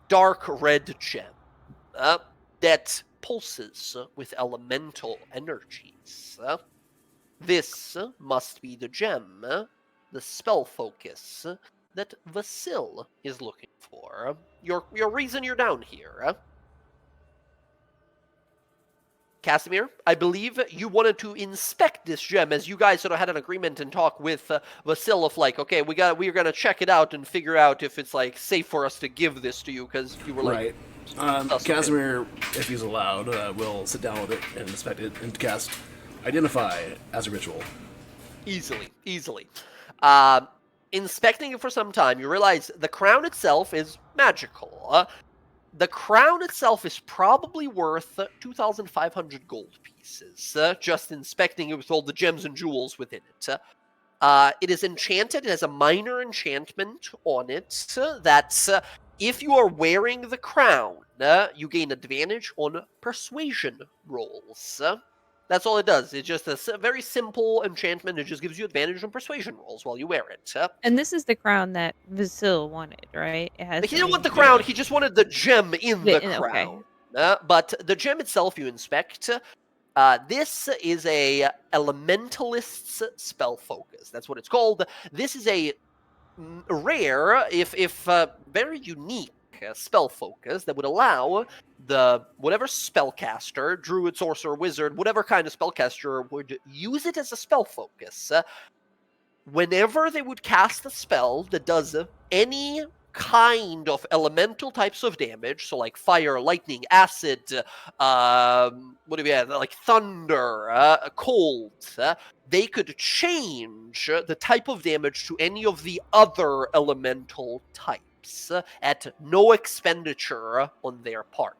A: dark red gem that pulses with elemental energies. This must be the gem, the spell focus that Vasil is looking for. Your reason you're down here. Casimir, I believe you wanted to inspect this gem as you guys sort of had an agreement and talk with Vasil of like, okay, we're gonna check it out and figure out if it's like safe for us to give this to you because you were like,
D: right. Casimir, if he's allowed, will sit down with it and inspect it and cast Identify as a ritual.
A: Easily. Inspecting it for some time, you realize the crown itself is magical. The crown itself is probably worth 2,500 gold pieces, just inspecting it with all the gems and jewels within it. It is enchanted. It has a minor enchantment on it that if you are wearing the crown, you gain advantage on persuasion rolls. That's all it does. It's just a very simple enchantment. It just gives you advantage on persuasion rolls while you wear it.
E: And this is the crown that Vasil wanted, right? It has
A: He didn't want the crown. He just wanted the gem in the crown.
E: Okay.
A: But the gem itself you inspect. This is a elementalist's spell focus. That's what it's called. This is a rare, if very unique spell focus that would allow whatever spellcaster, druid, sorcerer, wizard, whatever kind of spellcaster would use it as a spell focus. Whenever they would cast a spell that does any kind of elemental types of damage, so like fire, lightning, acid, what do we have, like thunder, cold, they could change the type of damage to any of the other elemental types at no expenditure on their part.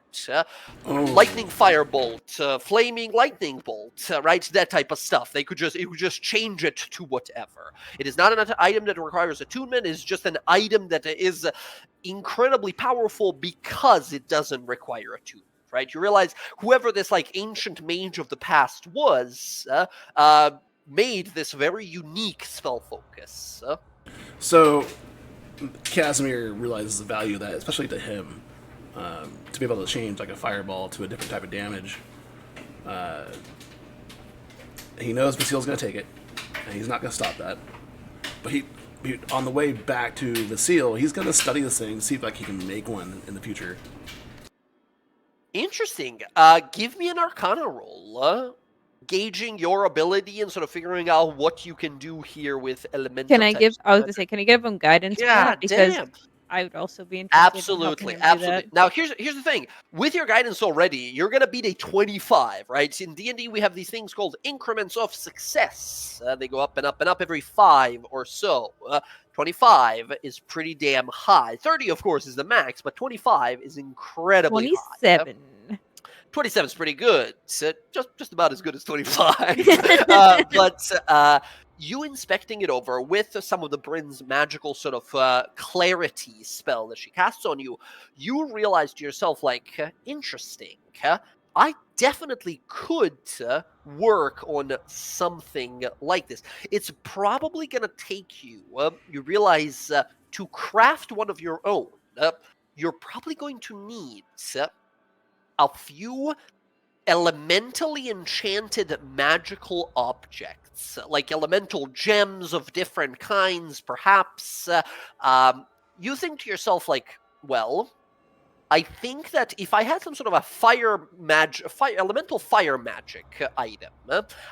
A: Lightning firebolt, flaming lightning bolt, right? That type of stuff. It would just change it to whatever. It is not an item that requires attunement. It is just an item that is incredibly powerful because it doesn't require attunement. Right? You realize whoever this like ancient mage of the past was made this very unique spell focus.
D: So Casimir realizes the value of that, especially to him, to be able to change like a fireball to a different type of damage. He knows Vasil's going to take it, and he's not going to stop that. But he on the way back to Vasil, he's going to study this thing, see if like he can make one in the future.
A: Interesting. Give me an Arcana roll. Gauging your ability and sort of figuring out what you can do here with elemental.
E: Can I give him guidance?
A: Yeah,
E: because
A: damn.
E: I would also be interested.
A: Absolutely.
E: In helping him do that.
A: Now, here's the thing. With your guidance already, you're gonna beat a 25, right? In D&D, we have these things called increments of success. They go up and up and up every 5 or so. 25 is pretty damn high. 30, of course, is the max, but 25 is incredibly high.
E: 27.
A: 27 is pretty good. So just about as good as 25. But you inspecting it over with some of the Bryn's magical sort of clarity spell that she casts on you, you realize to yourself, like, interesting. I definitely could work on something like this. It's probably going to take you, you realize, to craft one of your own, you're probably going to need a few elementally enchanted magical objects, like elemental gems of different kinds, perhaps. You think to yourself, like, well, I think that if I had some sort of a elemental fire magic item,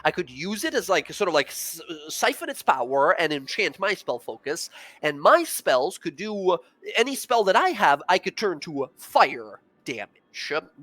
A: I could use it as like sort of like siphon its power and enchant my spell focus, and my spells could do any spell that I have. I could turn to fire damage.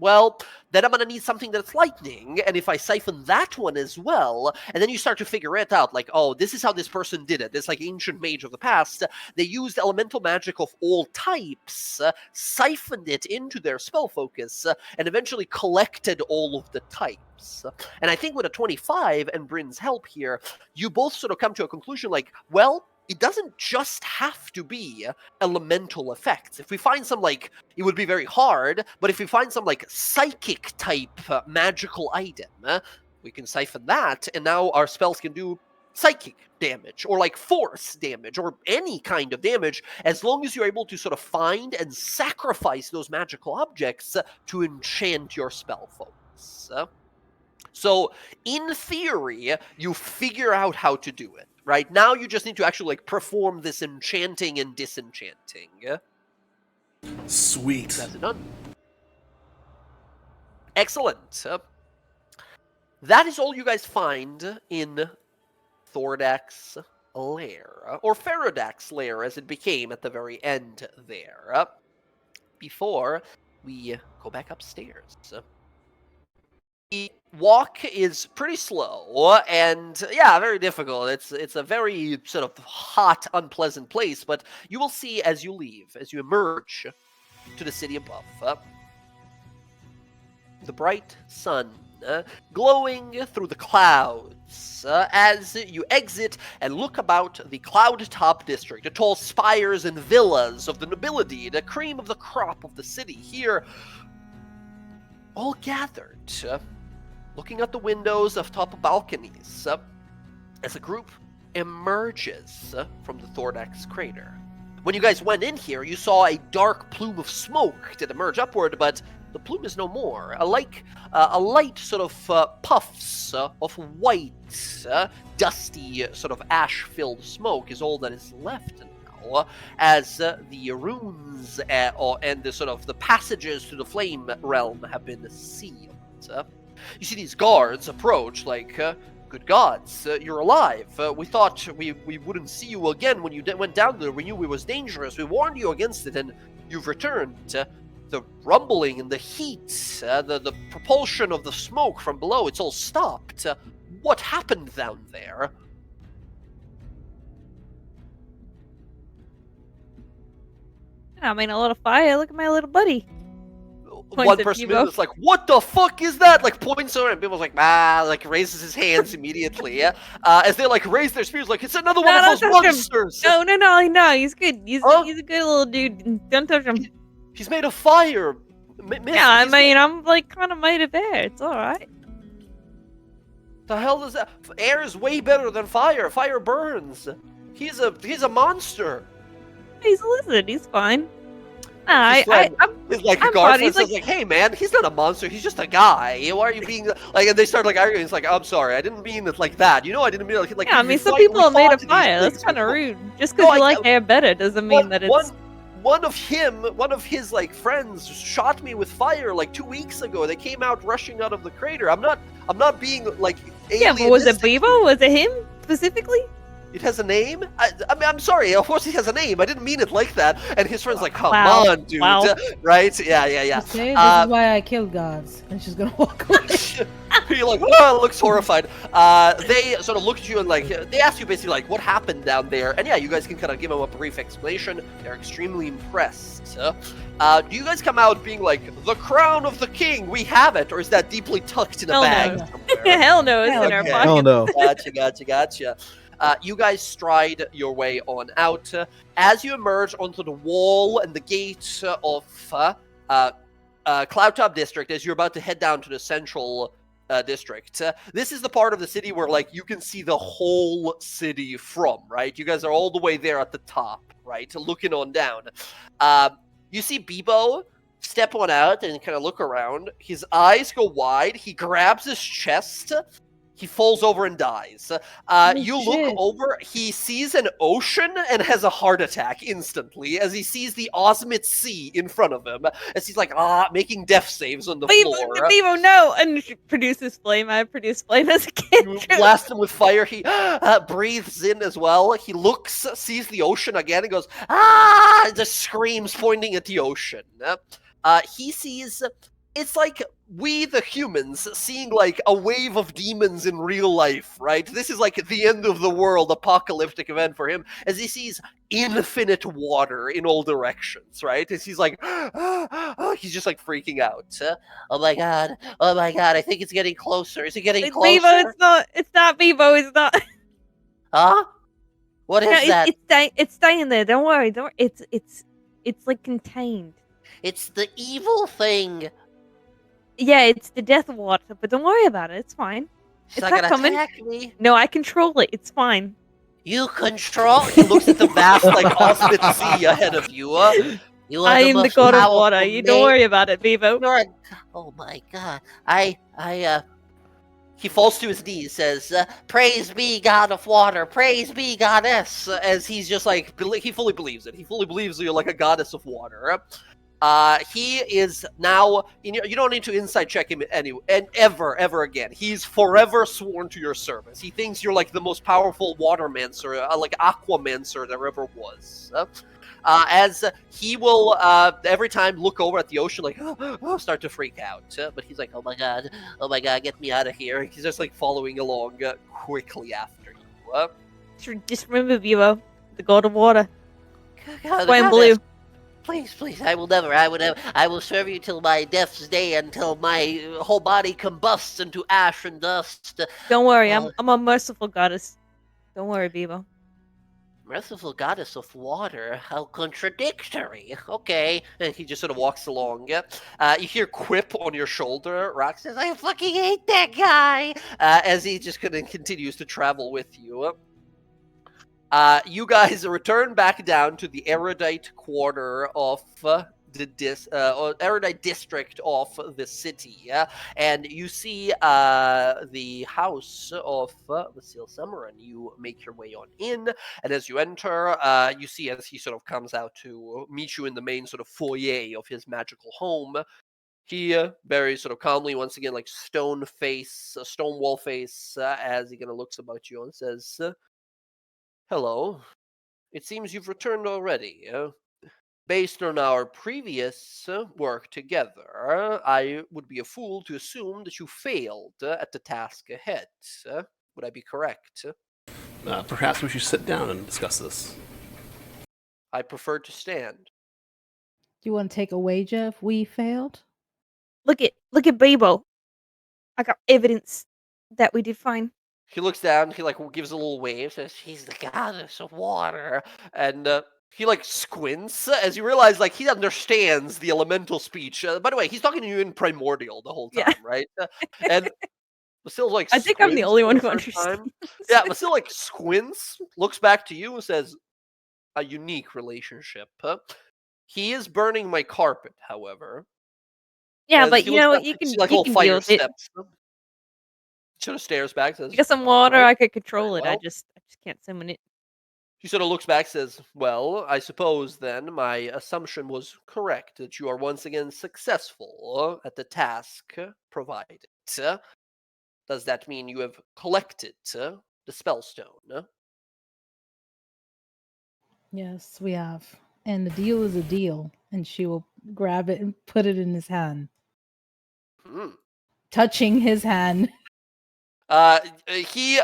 A: Well, then I'm going to need something that's lightning, and if I siphon that one as well, and then you start to figure it out, like, oh, this is how this person did it. This, like, ancient mage of the past, they used elemental magic of all types, siphoned it into their spell focus, and eventually collected all of the types. And I think with a 25 and Bryn's help here, you both sort of come to a conclusion like, well, it doesn't just have to be elemental effects. If we find some, like, it would be very hard, but if we find some, like, psychic type magical item, we can siphon that, and now our spells can do psychic damage, or, like, force damage, or any kind of damage, as long as you're able to sort of find and sacrifice those magical objects to enchant your spell focus. So, in theory, you figure out how to do it. Right now, you just need to actually like perform this enchanting and disenchanting.
D: Sweet.
A: That's it done. Excellent. That is all you guys find in Thordak's lair, or Faradak's lair, as it became at the very end there. Before we go back upstairs. The walk is pretty slow and very difficult. It's a very sort of hot, unpleasant place, but you will see as you leave, as you emerge to the city above, the bright sun glowing through the clouds as you exit and look about the cloud-top district, the tall spires and villas of the nobility, the cream of the crop of the city here, all gathered. Looking out the windows of top balconies, as a group emerges from the Thordak's crater. When you guys went in here, you saw a dark plume of smoke that emerge upward, but the plume is no more. A light sort of puffs of white, dusty, sort of ash-filled smoke is all that is left now, as the runes and the sort of the passages to the flame realm have been sealed. You see these guards approach like, good gods, you're alive. We thought we wouldn't see you again when you went down there. We knew it was dangerous. We warned you against it, and you've returned. The rumbling and the heat, the propulsion of the smoke from below, it's all stopped. What happened down there?
E: I mean, a lot of fire. Look at my little buddy.
A: One person is like, what the fuck is that? Like, points over, and people's like, like, raises his hands immediately. As they, like, raise their spears, like, it's another one of those monsters!
E: No, he's good. He's a good little dude. Don't touch him.
A: He's made of fire!
E: I'm, like, kind of made of air. It's alright.
A: The hell does that? Air is way better than fire. Fire burns. He's a monster.
E: He's a lizard. He's fine.
A: I'm
E: Garfield
A: says like, hey man, he's not a monster, he's just a guy. Why are you being like? And they start like arguing. It's like, I'm sorry, I didn't mean it like that. You know, I didn't mean it like.
E: Yeah, I mean, some people are made of fire. That's kind of rude. Just because you like air better doesn't mean that it's.
A: One of his like friends shot me with fire like 2 weeks ago. They came out rushing out of the crater. I'm not being like.
E: Yeah, but was it Bevo? Was it him specifically?
A: It has a name? I mean, I'm sorry, of course he has a name. I didn't mean it like that. And his friend's like, come on, dude. Wow. Right? Yeah.
B: Okay, this is why I killed gods. And she's gonna walk away.
A: He like looks horrified. They sort of look at you and like they ask you basically like what happened down there, and yeah, you guys can kind of give them a brief explanation. They're extremely impressed. Do you guys come out being like the crown of the king? We have it, or is that deeply tucked in a
E: Hell
A: bag
B: no.
A: somewhere?
E: Hell no, it's
B: Hell
E: in our
A: okay.
E: pocket.
C: Oh no.
A: Gotcha. You guys stride your way on out. As you emerge onto the wall and the gate of Cloudtop District, as you're about to head down to the central district, this is the part of the city where like you can see the whole city from, right? You guys are all the way there at the top, right? Looking on down. You see Bebo step on out and kind of look around. His eyes go wide. He grabs his chest. He falls over and dies. You look
B: shit.
A: over, he sees an ocean and has a heart attack instantly as he sees the Osmit Sea in front of him, as he's like, making death saves on the floor.
E: Bevo, no! And she produces flame. I produce flame as a kid.
A: You blast him with fire, he breathes in as well. He looks, sees the ocean again, and goes, and just screams, pointing at the ocean. He sees, it's like we, the humans, seeing like a wave of demons in real life, right? This is like the end of the world, apocalyptic event for him, as he sees infinite water in all directions, right? As he's like, he's just like freaking out. Oh my god, I think it's getting closer. Is it getting
E: It's
A: closer?
E: Bevo, it's not Bevo, it's not.
A: Huh? What is
E: No,
A: that?
E: It's staying there. Don't worry. It's like contained.
A: It's the evil thing.
E: Yeah, it's the death water, but don't worry about it. It's fine.
A: It's
E: It's
A: not
E: not
A: gonna
E: coming.
A: attack me.
E: No, I control it. It's fine.
A: You control. He looks at the vast, like, Osmit Sea ahead of you. You are
E: I am the
A: most
E: god of
A: powerful
E: water. You don't
A: mage.
E: worry about it, Bevo.
A: You're a... Oh my god. He falls to his knees, says, "Praise be, God of water. Praise be, goddess." As he's just like, he fully believes it. He fully believes you're like a goddess of water. He is now. You don't need to insight check him ever again. He's forever sworn to your service. He thinks you're like the most powerful watermancer, like aquamancer there ever was. As he will every time look over at the ocean, like start to freak out. But he's like, oh my god, get me out of here. He's just like following along quickly after you.
E: Just remember, Bevo, the god of water.
A: God,
E: Why in blue?
A: Please, I will serve you till my death's day, until my whole body combusts into ash and dust.
E: Don't worry, I'm a merciful goddess. Don't worry, Bevo.
A: Merciful goddess of water, how contradictory. Okay, and he just sort of walks along. You hear Quip on your shoulder. Rock says, I fucking hate that guy, as he just kind of continues to travel with you. You guys return back down to the erudite quarter of erudite district of the city, and you see the house of Vasil Summer, and you make your way on in. And as you enter, you see as he sort of comes out to meet you in the main sort of foyer of his magical home. He very sort of calmly, once again, like stone wall face, as he kind of looks about you and says, hello. It seems you've returned already. Based on our previous work together, I would be a fool to assume that you failed at the task ahead. Would I be correct?
D: Perhaps we should sit down and discuss this.
A: I prefer to stand.
B: Do you want to take a wager if we failed?
E: Look at Bevo. I got evidence that we did fine.
A: He looks down, he like gives a little wave, says, she's the goddess of water, and he like squints as you realize like he understands the elemental speech. By the way, he's talking to you in primordial the whole time, right? And Vasil's like,
E: I think I'm the
A: squints
E: only
A: for
E: one
A: the
E: who
A: first
E: understands.
A: time. Yeah, Vasil like squints, looks back to you and says, a unique relationship. He is burning my carpet, however.
E: Yeah,
A: As
E: but
A: he
E: you know
A: looks
E: what? You
A: back,
E: can
A: see, like
E: you
A: little
E: can
A: fire
E: deal with it.
A: steps. Sort of stares back, says,
E: You got some
A: "All
E: water.
A: right."
E: I could control it. I
A: well.
E: just can't summon it.
A: He sort of looks back, says, well, I suppose then my assumption was correct, that you are once again successful at the task provided. Does that mean you have collected the spellstone?
B: Yes, we have. And the deal is a deal. And she will grab it and put it in his hand.
A: Hmm.
B: Touching his hand.
A: He he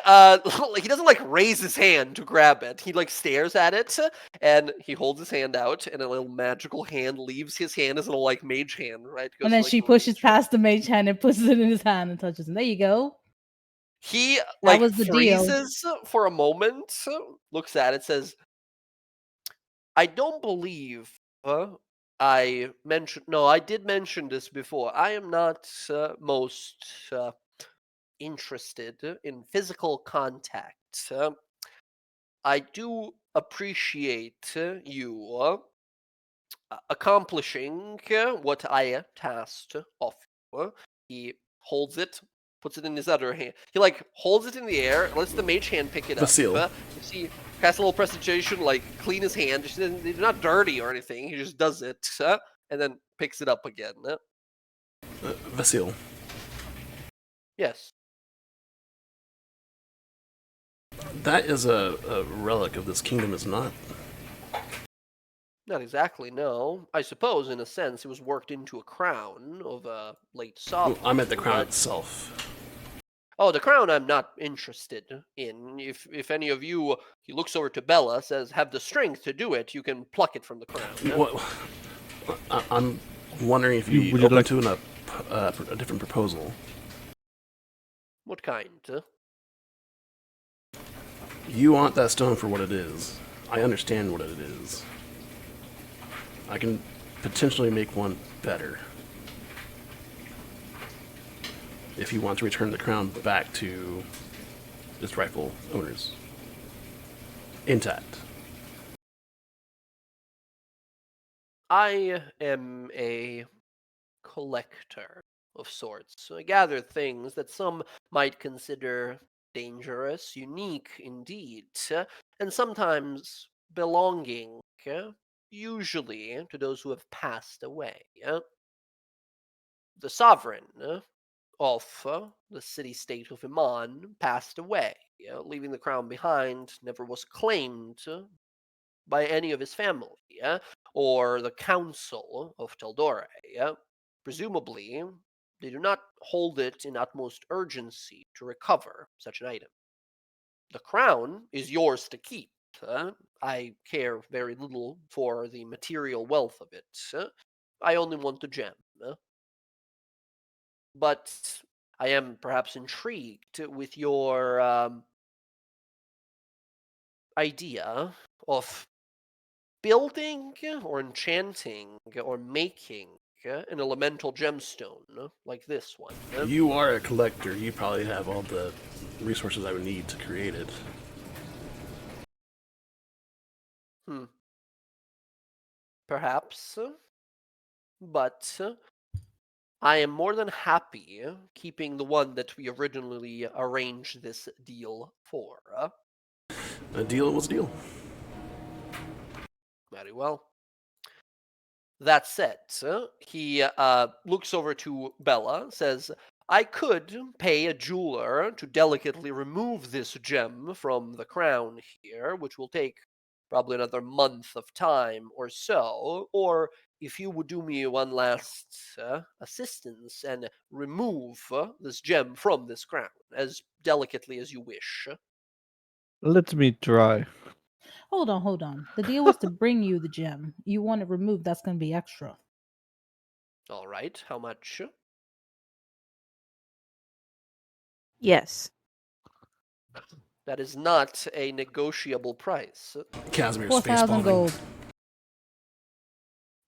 A: doesn't like raise his hand to grab it. He like stares at it, and he holds his hand out, and a little magical hand leaves his hand as a little like mage hand, right? Goes
B: And then
A: like,
B: she pushes past the mage hand and puts it in his hand and touches him. There you go.
A: He like
B: was the deal.
A: freezes for a moment, looks at it, says, "I don't believe I mentioned. No, I did mention this before. I am not most interested in physical contact. I do appreciate you accomplishing what I tasked of you." He holds it, puts it in his other hand. He like holds it in the air, lets the mage hand pick it up.
D: Vasil.
A: You see, casts a little prestidigitation, like clean his hand. It's not dirty or anything. He just does it, and then picks it up again.
D: Vasil,
A: Yes.
D: that is a relic of this kingdom, is not.
A: Not exactly, no. I suppose, in a sense, it was worked into a crown of a late
D: Well,
A: sovereign.
D: I meant the crown
A: but-
D: itself.
A: Oh, the crown I'm not interested in. If any of you, he looks over to Bella, says, have the strength to do it, you can pluck it from the crown.
D: What? I'm wondering if
C: You-
D: you
C: would you
D: open
C: like-
D: to a different proposal.
A: What kind?
D: You want that stone for what it is. I understand what it is. I can potentially make one better. If you want to return the crown back to its rightful owners. Intact.
A: I am a collector of sorts. I gather things that some might consider dangerous, unique indeed, and sometimes belonging, usually to those who have passed away. The sovereign of the city-state of Iman passed away, leaving the crown behind, never was claimed by any of his family, or the council of Teldore. Presumably, they do not hold it in utmost urgency to recover such an item. The crown is yours to keep. I care very little for the material wealth of it. I only want the gem. But I am perhaps intrigued with your idea of building or enchanting or making an elemental gemstone like this one.
D: You are a collector. You probably have all the resources I would need to create it.
A: Perhaps. But I am more than happy keeping the one that we originally arranged this deal for.
D: A deal was a deal.
A: Very well. That said, he looks over to Bella, says, I could pay a jeweler to delicately remove this gem from the crown here, which will take probably another month of time or so, or if you would do me one last assistance and remove this gem from this crown as delicately as you wish.
C: Let me try.
B: Hold on. The deal was to bring you the gem. You want it removed, that's going to be extra.
A: All right, how much?
E: Yes.
A: That is not a negotiable price.
D: Casimir's
B: 4,000
D: facepalming.
B: gold.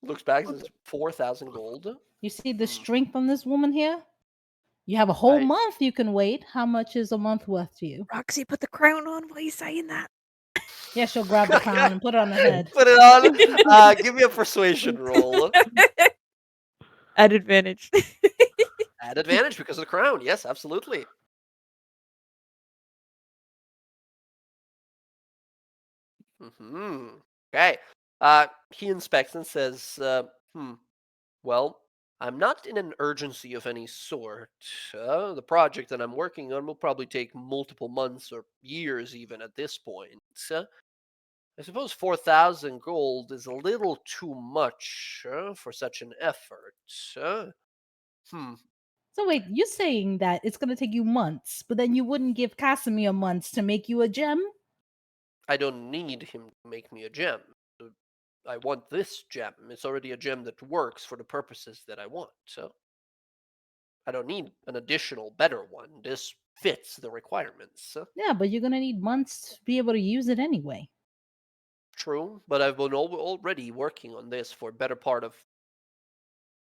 A: Looks back, says 4,000 gold.
B: You see the strength on this woman here? You have a whole
A: I-
B: month you can wait. How much is a month worth to you?
E: Roxy, put the crown on. Why are you saying that?
B: Yeah, she'll grab the crown and put it on her head.
A: Put it on. Give me a persuasion roll.
E: At advantage.
A: At advantage because of the crown. Yes, absolutely. Okay. He inspects and says, well, I'm not in an urgency of any sort. The project that I'm working on will probably take multiple months or years even at this point. I suppose 4,000 gold is a little too much for such an effort.
B: So wait, you're saying that it's gonna take you months, but then you wouldn't give Casimir months to make you a gem?
A: I don't need him to make me a gem. I want this gem. It's already a gem that works for the purposes that I want. So I don't need an additional better one. This fits the requirements.
B: Yeah, but you're gonna need months to be able to use it anyway.
A: True, but I've been already working on this for a better part of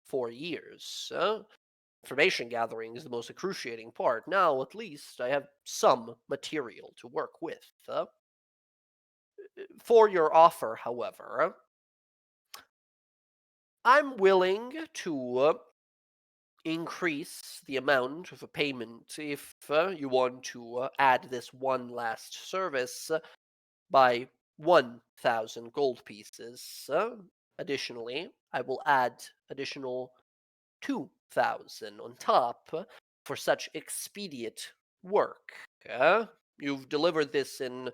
A: 4 years. Information gathering is the most excruciating part. Now, at least, I have some material to work with. For your offer, however, I'm willing to increase the amount of a payment if you want to add this one last service by 1,000 gold pieces. Additionally, I will add additional 2,000 on top for such expedient work. You've delivered this in.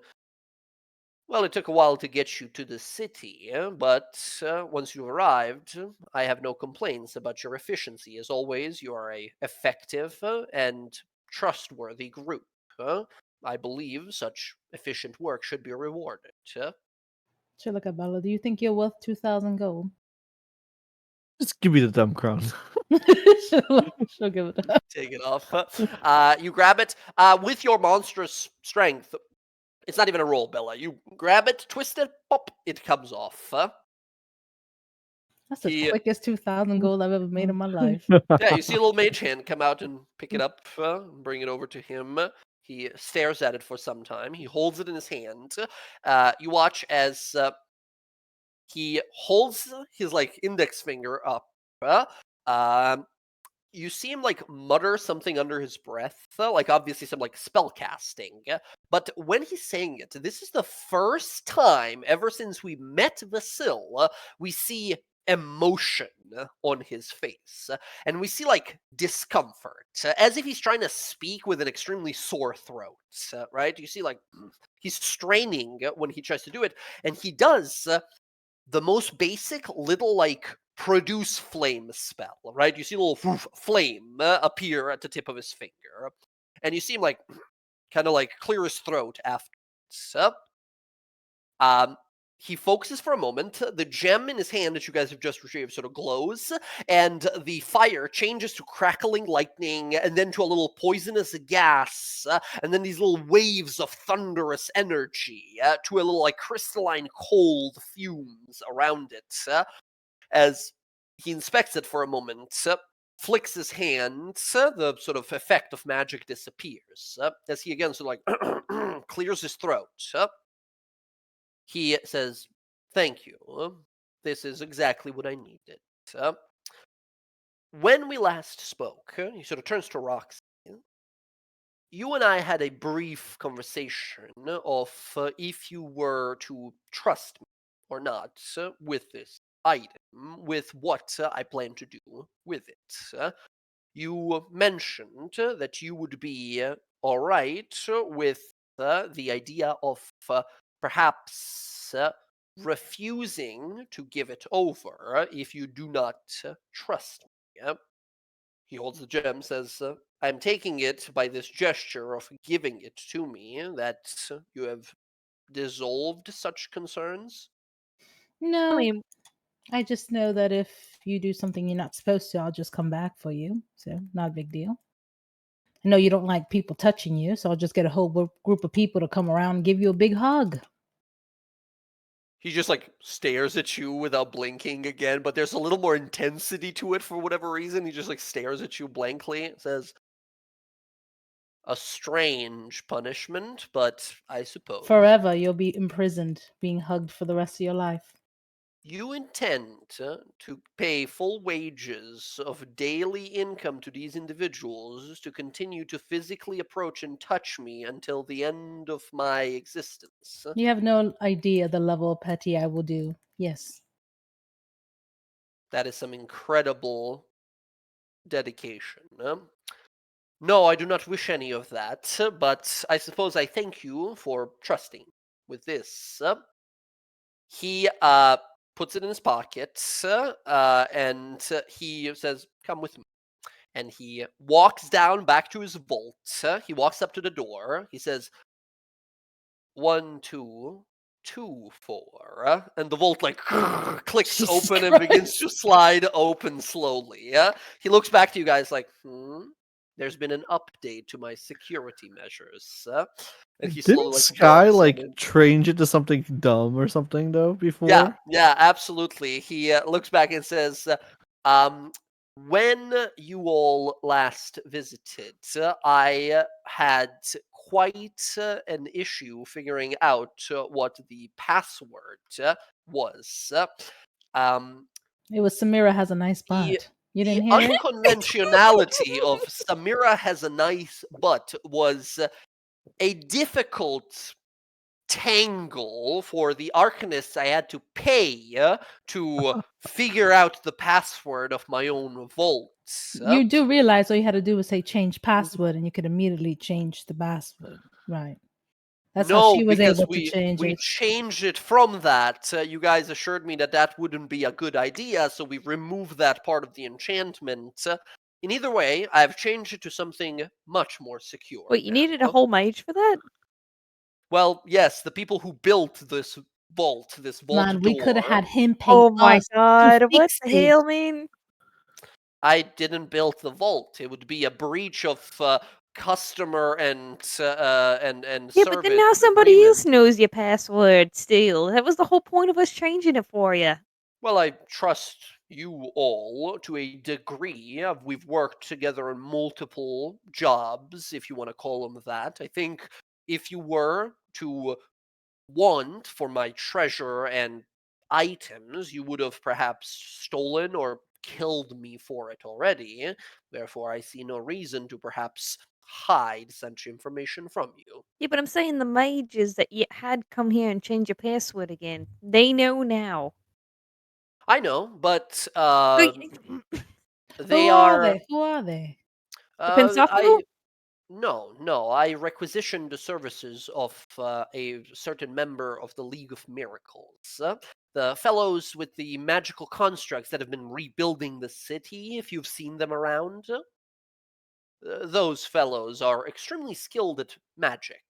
A: Well, it took a while to get you to the city, but once you arrived, I have no complaints about your efficiency. As always, you are a effective and trustworthy group. I believe such efficient work should be rewarded.
B: Sure, look at Bella. Do you think you're worth 2,000 gold?
C: Just give me the dumb crown.
B: She'll give it up.
A: Take it off. You grab it with your monstrous strength. It's not even a roll, Bella. You grab it, twist it, pop, it comes off.
B: That's the
A: He-
B: quickest 2,000 gold I've ever made in my life.
A: Yeah, you see a little mage hand come out and pick it up, and bring it over to him. He stares at it for some time. He holds it in his hand. You watch as he holds his index finger up. You see him mutter something under his breath, obviously some spell casting. But when he's saying it, this is the first time ever since we met Vasil, we see emotion on his face, and we see discomfort, as if he's trying to speak with an extremely sore throat. Right? You see he's straining when he tries to do it, and he does the most basic little produce flame spell, right? You see a little flame appear at the tip of his finger, and you see him kind of clear his throat afterwards. He focuses for a moment. The gem in his hand that you guys have just retrieved sort of glows, and the fire changes to crackling lightning, and then to a little poisonous gas, and then these little waves of thunderous energy, to a little crystalline cold fumes around it. As he inspects it for a moment, flicks his hand, the sort of effect of magic disappears. As he again sort of clears his throat. He says, "Thank you. This is exactly what I needed." When we last spoke, he sort of turns to Roxy. You and I had a brief conversation of if you were to trust me or not with this item, with what I plan to do with it. You mentioned that you would be all right with the idea of perhaps refusing to give it over if you do not trust me. He holds the gem, says, "I'm taking it by this gesture of giving it to me that you have dissolved such concerns."
B: No,
E: I mean,
B: I just know that if you do something you're not supposed to, I'll just come back for you. So, not a big deal. I know you don't like people touching you, so I'll just get a whole group of people to come around and give you a big hug.
A: He just stares at you without blinking again, but there's a little more intensity to it for whatever reason. He just stares at you blankly. Says, "A strange punishment, but I suppose."
B: Forever, you'll be imprisoned, being hugged for the rest of your life.
A: You intend to pay full wages of daily income to these individuals to continue to physically approach and touch me until the end of my existence.
B: You have no idea the level of petty I will do. Yes.
A: That is some incredible dedication. No, I do not wish any of that, but I suppose I thank you for trusting with this. He puts it in his pocket, and he says, "Come with me." And he walks down back to his vault. He walks up to the door. He says, 1, 2, 2, 4. And the vault like clicks
B: Jesus
A: open and begins
B: Christ.
A: to slide open slowly. He looks back to you guys like, there's been an update to my security measures. And he slowly
C: Didn't
A: like
C: Sky
A: walks on
C: like
A: in.
C: change it to something dumb or something though before?
A: Yeah, absolutely. He looks back and says, when you all last visited, I had quite an issue figuring out what the password was. Um,
B: It was Samira has a nice
A: the
B: butt. You
A: the
B: didn't hear it?
A: unconventionality of Samira has a nice butt was a difficult tangle for the arcanists I had to pay to figure out the password of my own vaults.
B: You do realize all you had to do was say change password and you could immediately change the password. Right. That's how
A: No,
B: she was
A: because
B: able to
A: we
B: change it.
A: changed it from that. You guys assured me that that wouldn't be a good idea, so we removed that part of the enchantment. In either way, I've changed it to something much more secure.
E: Wait, you needed a
A: now.
E: whole mage for that?
A: Well, yes, the people who built this vault
B: Man, we could have
A: door.
B: had him pay
E: Oh my
B: us to
E: god, what
B: fix
E: the
B: it.
E: hell, man?
A: I didn't build the vault. It would be a breach of customer and
E: Yeah, but then now
A: service
E: somebody
A: agreement.
E: else knows your password still. That was the whole point of us changing it for you.
A: Well, I trust you all to a degree. We've worked together on multiple jobs, if you want to call them that. I think if you were to want for my treasure and items, you would have perhaps stolen or killed me for it already. Therefore, I see no reason to perhaps hide such information from you.
E: Yeah, but I'm saying the mages that you had come here and change your password again. They know now.
A: I know, but
E: So
A: they
B: Who are
A: are.
B: they? Who are they?
E: the
A: I
E: Pensacolo?
A: No. I requisitioned the services of a certain member of the League of Miracles. The fellows with the magical constructs that have been rebuilding the city, if you've seen them around. Those fellows are extremely skilled at magic.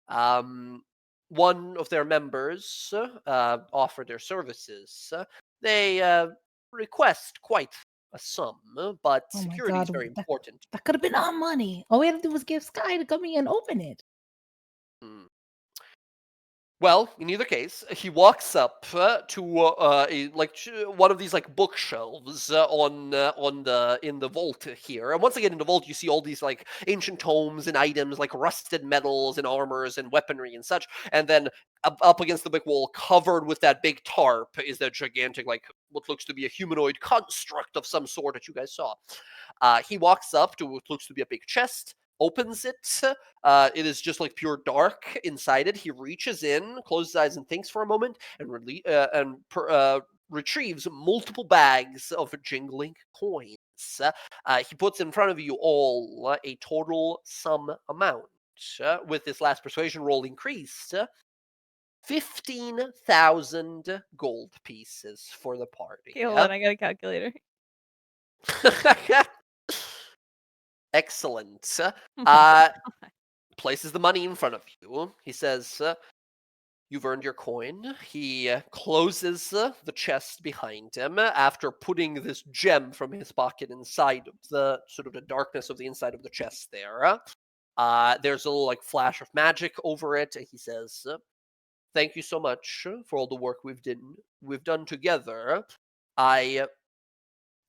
A: Um, One of their members offered their services. They request quite a sum, but
B: Oh my
A: security is
B: god,
A: very
B: that,
A: important.
B: that could have been our money. All we had to do was give Sky to come here and open it.
A: Mm. Well, in either case, he walks up to one of these like bookshelves on the in the vault here. And once again, in the vault, you see all these like ancient tomes and items like rusted metals and armors and weaponry and such. And then up against the big wall, covered with that big tarp, is that gigantic like what looks to be a humanoid construct of some sort that you guys saw. He walks up to what looks to be a big chest, opens it. It is just like pure dark inside it. He reaches in, closes his eyes, and thinks for a moment, and retrieves multiple bags of jingling coins. He puts in front of you all a total sum amount. With this last persuasion roll increased, 15,000 gold pieces for the party.
E: Okay, hold on, I got a calculator.
A: Excellent.
E: Oh my
A: Places the money in front of you. He says, you've earned your coin. He closes the chest behind him after putting this gem from his pocket inside of the sort of the darkness of the inside of the chest there. There's a little like flash of magic over it. And he says, thank you so much for all the work we've done together. I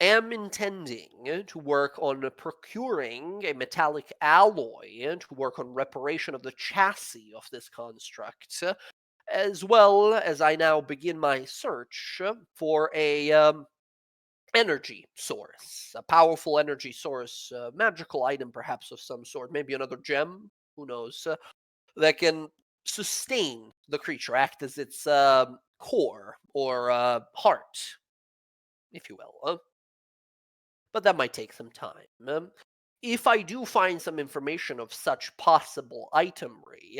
A: am intending to work on procuring a metallic alloy to work on reparation of the chassis of this construct, as well as I now begin my search for a energy source, a powerful energy source, a magical item perhaps of some sort, maybe another gem, who knows, that can sustain the creature, act as its core or heart, if you will. But that might take some time. If I do find some information of such possible itemry,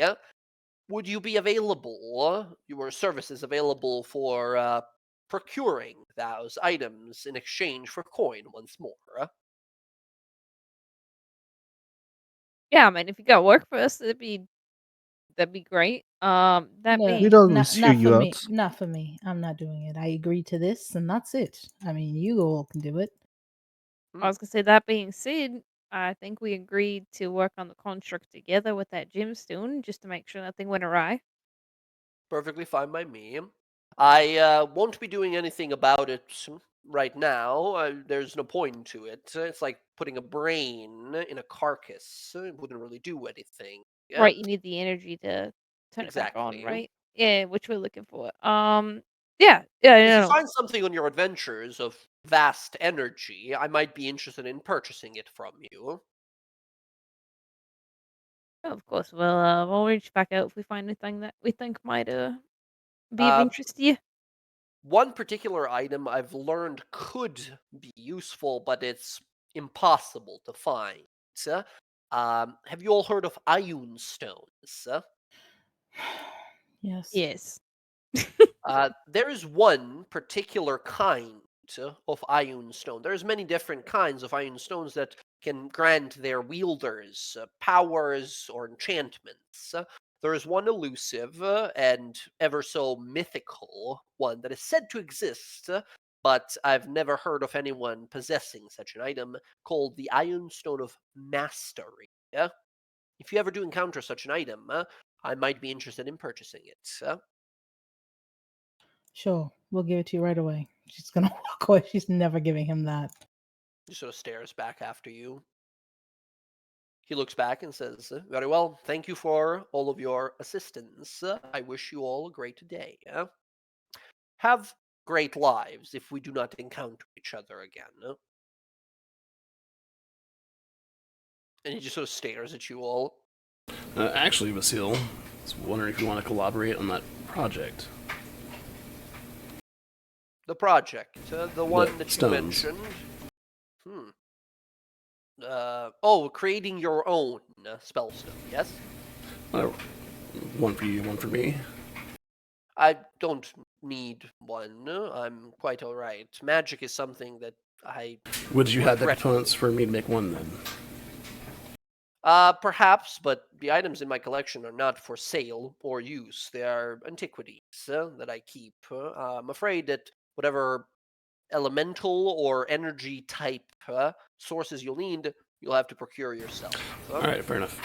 A: would you be available, your services available for procuring those items in exchange for coin once more?
E: Yeah, I mean, if you got work for us, that'd be great. That
B: No,
C: He
E: being
C: doesn't
B: not
C: stew you
B: for
C: out.
B: me. Not for me. I'm not doing it. I agree to this, and that's it. I mean, you all can do it.
E: I was gonna say that being said, I think we agreed to work on the construct together with that gemstone just to make sure nothing went awry.
A: Perfectly fine by me. I won't be doing anything about it right now. There's no point to it. It's like putting a brain in a carcass. It wouldn't really do anything. Yeah,
E: Right, you need the energy to turn it back on,
A: exactly.
E: right? Yeah, which we're looking for. Yeah,
A: If
E: no,
A: you
E: no.
A: find something on your adventures of vast energy, I might be interested in purchasing it from you.
E: No, of course, we'll reach back out if we find anything that we think might be of
A: Uh,
E: interest to you.
A: One particular item I've learned could be useful, but it's impossible to find. Have you all heard of Ioun stones?
B: Yes.
E: Yes.
A: There is one particular kind of Ioun stone. There's many different kinds of Ioun stones that can grant their wielders powers or enchantments. There is one elusive and ever so mythical one that is said to exist, but I've never heard of anyone possessing such an item, called the Ioun Stone of Mastery. If you ever do encounter such an item, I might be interested in purchasing it.
B: Sure, we'll give it to you right away. She's gonna walk away. She's never giving him that.
A: He sort of stares back after you. He looks back and says, "Very well, thank you for all of your assistance. I wish you all a great day. Have great lives if we do not encounter each other again." And he just sort of stares at you all.
D: Actually, Vasil, I was wondering if you want to collaborate on that project.
A: The project, the one that you
D: stones.
A: mentioned. Oh, creating your own spell stone, yes?
D: Uh, one for you, one for me.
A: I don't need one. I'm quite alright. Magic is something that I
D: Would you have the
A: regret.
D: components for me to make one then?
A: Perhaps, but the items in my collection are not for sale or use. They are antiquities that I keep. I'm afraid that whatever elemental or energy type sources you'll need, you'll have to procure yourself.
D: All right, fair enough.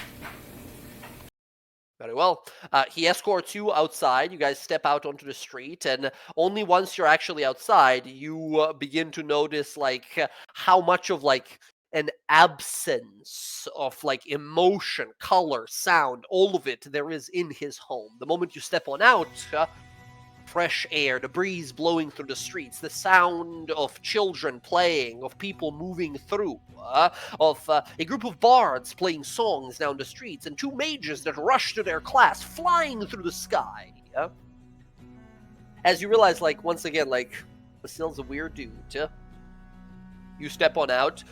A: Very well. He escorts you outside. You guys step out onto the street, and only once you're actually outside, you begin to notice how much of an absence of emotion, color, sound, all of it there is in his home. The moment you step on out, fresh air, the breeze blowing through the streets, the sound of children playing, of people moving through, of a group of bards playing songs down the streets, and two mages that rush to their class flying through the sky. As you realize, once again, Basil's a weird dude. You step on out.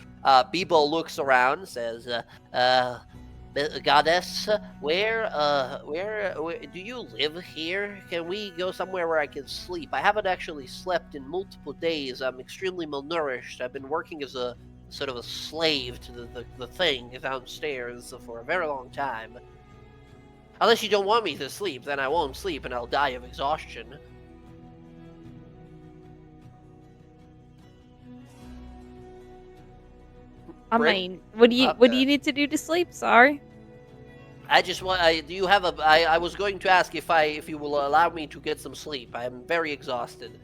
A: Bibo looks around, says, "Goddess, where do you live here? Can we go somewhere where I can sleep? I haven't actually slept in multiple days. I'm extremely malnourished. I've been working as a sort of a slave to the thing downstairs for a very long time. Unless you don't want me to sleep, then I won't sleep and I'll die of exhaustion."
E: I
A: Bryn?
E: mean, what do you need to do to sleep? Sorry.
A: I just want. Do you have a? I was going to ask if you will allow me to get some sleep. I am very exhausted.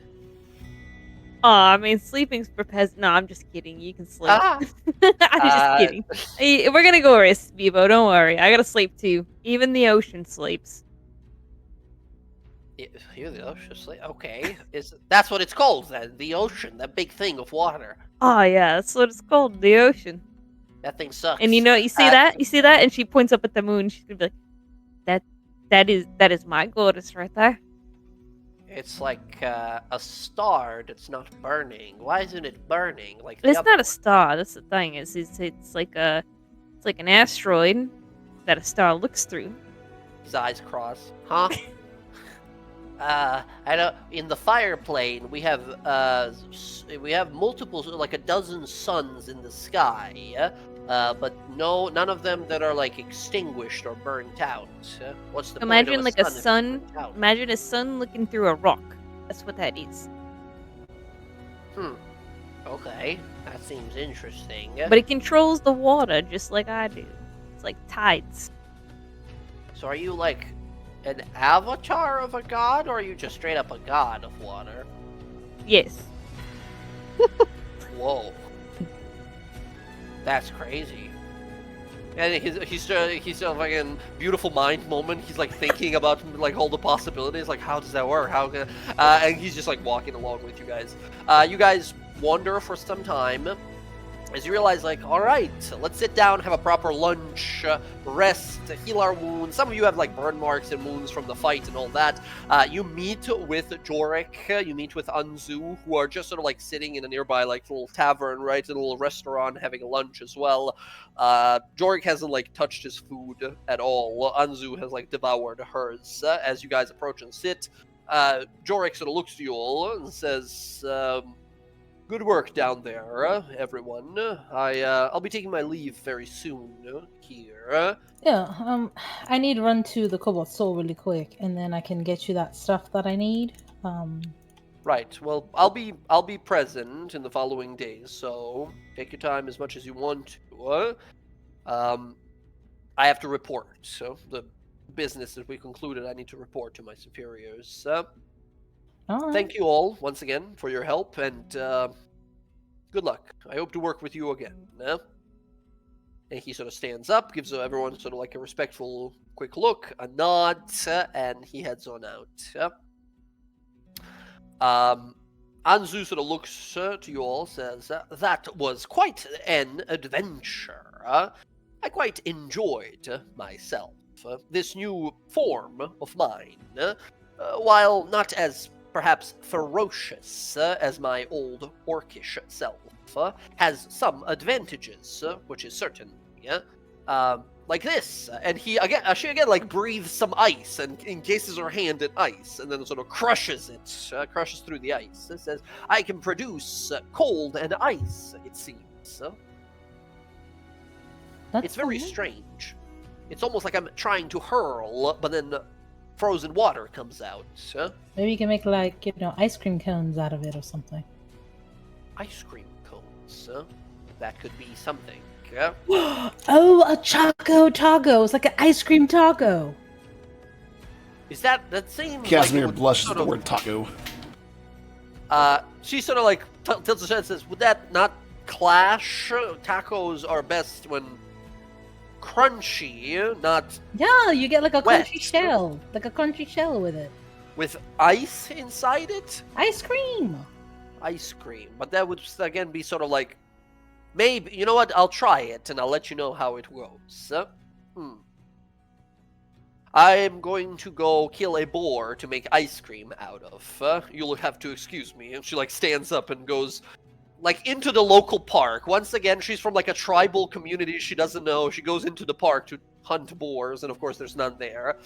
E: Oh, I mean, sleeping's for pets. No, I'm just kidding. You can sleep.
A: Ah.
E: I'm just kidding. Hey, we're gonna go rest, Bebo. Don't worry. I gotta sleep too. Even the ocean sleeps.
A: Here the ocean sleep. Okay, that's what it's called then? The ocean, that big thing of water.
E: Oh yeah, that's what it's called, the ocean.
A: That thing sucks.
E: And you see that? You see that? And she points up at the moon. She's gonna be like, that is my goddess right there.
A: It's like a star that's not burning. Why isn't it burning? Like the
E: It's
A: other
E: not a
A: one?
E: star. That's the thing. It's like an asteroid that a star looks through.
A: His eyes cross. Huh? I don't. In the fire plane, we have multiple, like a dozen suns in the sky, But no, none of them that are like extinguished or burnt out. What's the point
E: Imagine
A: of
E: like a
A: sun if it's
E: sun.
A: burnt out?
E: Imagine a sun looking through a rock. That's what that is.
A: Okay, that seems interesting.
E: But it controls the water just like I do. It's like tides.
A: So are you like an avatar of a god, or are you just straight up a god of water?
E: Yes.
A: Whoa. That's crazy. And he's still fucking beautiful mind moment. He's like thinking about like all the possibilities, like how does that work? How can and he's just like walking along with you guys. You guys wander for some time as you realize, like, all right, let's sit down, have a proper lunch, rest, heal our wounds. Some of you have like burn marks and wounds from the fight and all that. You meet with Jorik, you meet with Anzu, who are just sort of like sitting in a nearby like little tavern, right, a little restaurant, having a lunch as well. Jorik hasn't like touched his food at all. Anzu has like devoured hers. As you guys approach and sit, Jorik sort of looks to you all and says, good work down there, everyone. I'll be taking my leave very soon here.
B: Yeah, I need to run to the Cobalt Soul really quick, and then I can get you that stuff that I need.
A: Right. Well, I'll be present in the following days, so take your time as much as you want to. I have to report. So the business that we concluded, I need to report to my superiors.
B: All right.
A: Thank you all once again for your help, and good luck. I hope to work with you again. And he sort of stands up, gives everyone sort of like a respectful quick look, a nod, and he heads on out. Anzu sort of looks to you all, says, that was quite an adventure. I quite enjoyed myself. This new form of mine, while not as perhaps ferocious as my old orcish self, has some advantages, which is certain. Like this, and she again like breathes some ice and encases her hand in ice, and then sort of crushes through the ice. It says, "I can produce cold and ice." It seems. It's very
B: cool.
A: strange. It's almost like I'm trying to hurl, but then frozen water comes out.
B: Maybe you can make like ice cream cones out of it or something.
A: Ice cream cones. That could be something.
B: Oh, a choco taco! It's like an ice cream taco.
A: Is that seems
D: Casimir
A: like it would
D: blushes
A: sort
D: at the
A: of-
D: word taco.
A: She sort of like tilts her head and says, would that not clash? Tacos are best when crunchy, not
B: Yeah, you get like a
A: Wet.
B: crunchy shell, with it.
A: with ice inside it.
B: Ice cream.
A: Ice cream. But that would again be sort of like, maybe, you know what, I'll try it and I'll let you know how it goes. I'm going to go kill a boar to make ice cream out of. You'll have to excuse me. And she like stands up and goes like into the local park. Once again, she's from like a tribal community she doesn't know. She goes into the park to hunt boars, and of course there's none there.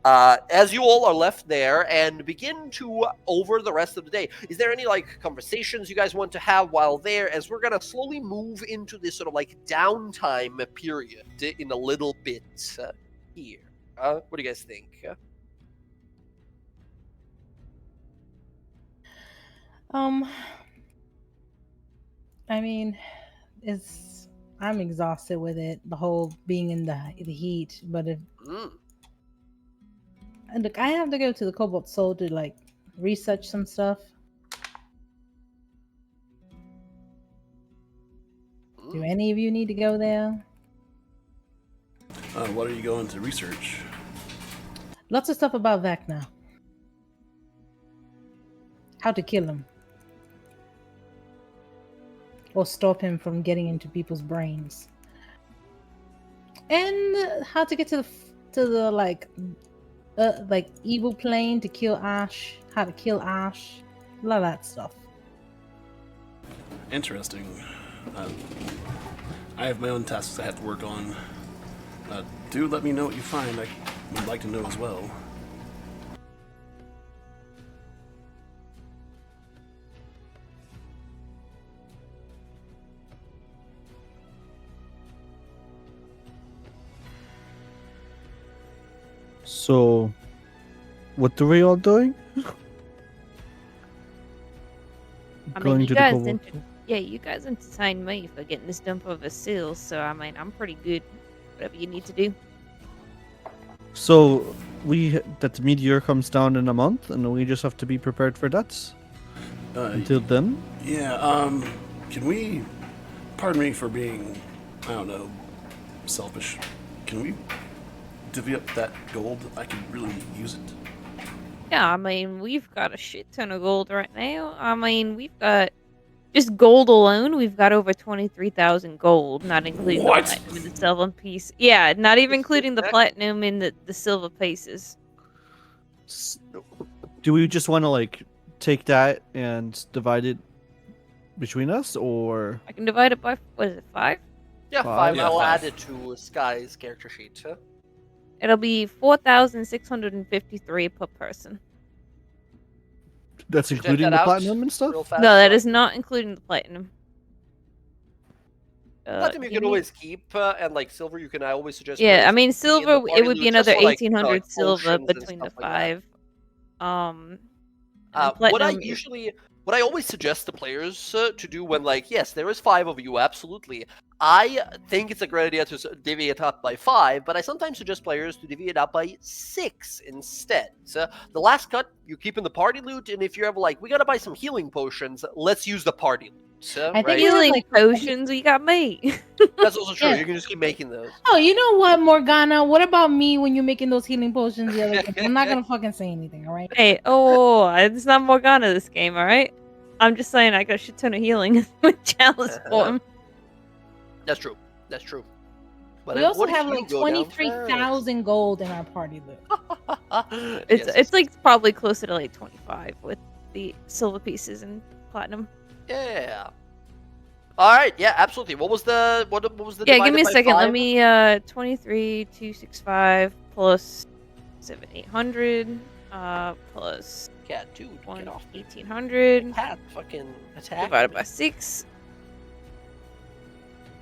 A: As you all are left there and begin to over the rest of the day, is there any like conversations you guys want to have while there, as we're gonna slowly move into this sort of like downtime period in a little bit here? What do you guys think?
B: I mean, I'm exhausted with it, the whole being in the heat. But if and look, I have to go to the Cobalt Soul to like research some stuff. Do any of you need to go there?
D: What are you going to research?
B: Lots of stuff about Vecna. How to kill him. Or stop him from getting into people's brains. And how to get to the like evil plane to kill Ash. How to kill Ash. A lot of that stuff.
D: Interesting. I have my own tasks I have to work on. Do let me know what you find. I would like to know as well.
C: So, what are we all doing?
E: I mean,
C: Going
E: you
C: to the
E: guys
C: Cobalt.
E: yeah, you guys entertained me for getting this dump over seals, so I mean, I'm pretty good. Whatever you need to do.
C: So, that meteor comes down in a month, and we just have to be prepared for that. Until then,
D: Yeah, can we, pardon me for being, I don't know, selfish. Can we divvy up that gold? I could really use it.
E: Yeah, I mean, we've got a shit ton of gold right now. I mean, we've got just gold alone. We've got over 23,000 gold, not including
D: What?
E: the platinum and the silver piece. Yeah, not even including the platinum and the silver pieces.
C: do we just want to like take that and divide it between us, or
E: I can divide it by what is it, 5?
A: Yeah, 5.
D: Yeah,
A: I'll
D: 5.
A: add it to Sky's character sheet.
E: It'll be 4,653 per person.
C: that's
A: Did you check
C: including
A: that
C: the
A: out
C: platinum and stuff?
A: real fast?
E: No, that
A: So
E: is not including the platinum.
A: platinum you
E: give
A: can
E: me-
A: always keep, and like silver you can. I always suggest.
E: Yeah,
A: players
E: I mean
A: keep in the
E: silver. It
A: party
E: would be
A: loot just
E: another
A: for, like,
E: 1,800 silver
A: potions and
E: between the
A: stuff like that.
E: 5. And then
A: What I
E: platinum.
A: what I always suggest to players to do when, like, yes, there is 5 of you, absolutely. I think it's a great idea to divvy it up by 5, but I sometimes suggest players to divvy it up by 6 instead. The last cut you keep in the party loot, and if you're ever like, we gotta buy some healing potions, let's use the party loot.
B: I think
A: right?
B: you have,
E: Healing
B: like,
E: potions. You got me.
A: That's also true.
B: Yeah.
A: You can just keep making those.
B: Oh, you know what, Morgana? What about me when you're making those healing potions the other day? I'm not gonna fucking say anything, all right?
E: Hey, it's not Morgana this game, all right? I'm just saying I got a shit ton of healing with Chalice form.
A: That's true. That's true. But
B: We also
A: what if
B: have
A: you
B: like
A: go down
B: 23,000 gold in our party loot.
A: first?
E: It's
A: Yes.
E: it's like probably closer to like 25 with the silver pieces and platinum.
A: Yeah. All right. Yeah. Absolutely. What was the what was the?
E: Yeah, give me a
A: divided by
E: second. Let
A: 5?
E: me 23,265 plus 7,800 plus
A: Cat, dude, get off.
E: 1,800
A: Cat, fucking attack.
E: divided
A: me.
E: by 6.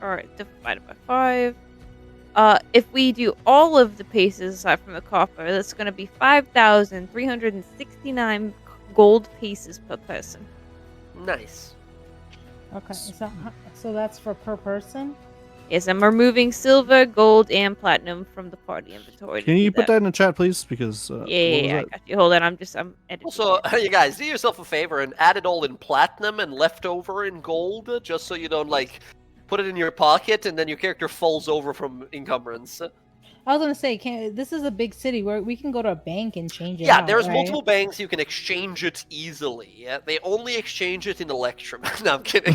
E: Alright, divided by 5. If we do all of the pieces aside from the copper, that's going to be 5,369 gold pieces per person.
A: Nice.
B: Okay, so that's for per person.
E: Yes, I'm removing silver, gold, and platinum from the party inventory.
C: Can you put that in the chat, please? Because
E: Yeah,
C: what was
E: I
C: that?
E: got you. Hold on, I'm editing.
A: Also,
E: it.
A: you guys, do yourself a favor and add it all in platinum and leftover in gold, just so you don't like put it in your pocket and then your character falls over from encumbrance.
B: I was gonna say, this is a big city where we can go to a bank and change it.
A: Yeah,
B: out,
A: there's
B: right?
A: multiple banks you can exchange it easily. Yeah, they only exchange it in Electrum. No, I'm kidding.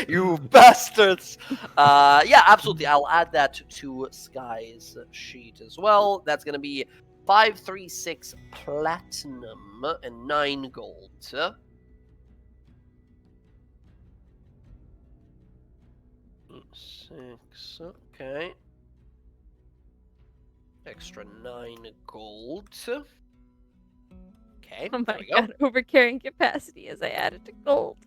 A: You bastards! Yeah, absolutely. I'll add that to Sky's sheet as well. That's gonna be 536 platinum and 9 gold. 6. Okay. Extra 9 gold. Okay.
E: Oh
A: there
E: my
A: we go.
E: god, overcarrying capacity as I added to gold.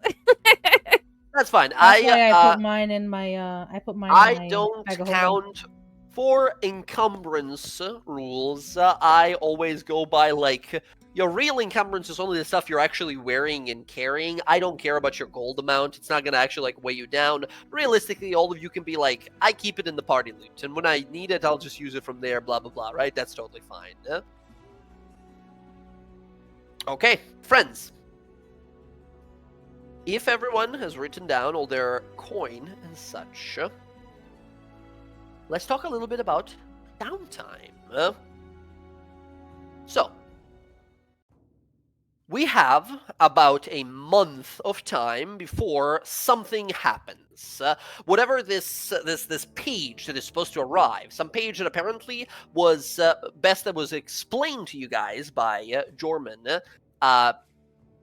A: That's fine.
B: That's why I put mine in my. I put mine. In
A: I
B: my
A: don't
B: bag of holding.
A: count for encumbrance rules. I always go by like your real encumbrance is only the stuff you're actually wearing and carrying. I don't care about your gold amount. It's not gonna actually like weigh you down. Realistically, all of you can be like, I keep it in the party loot, and when I need it, I'll just use it from there. Blah blah blah. Right? That's totally fine. Okay, friends. If everyone has written down all their coin and such, let's talk a little bit about downtime. So, we have about a month of time before something happens. Whatever this page that is supposed to arrive, some page that apparently was best that was explained to you guys by Jorman,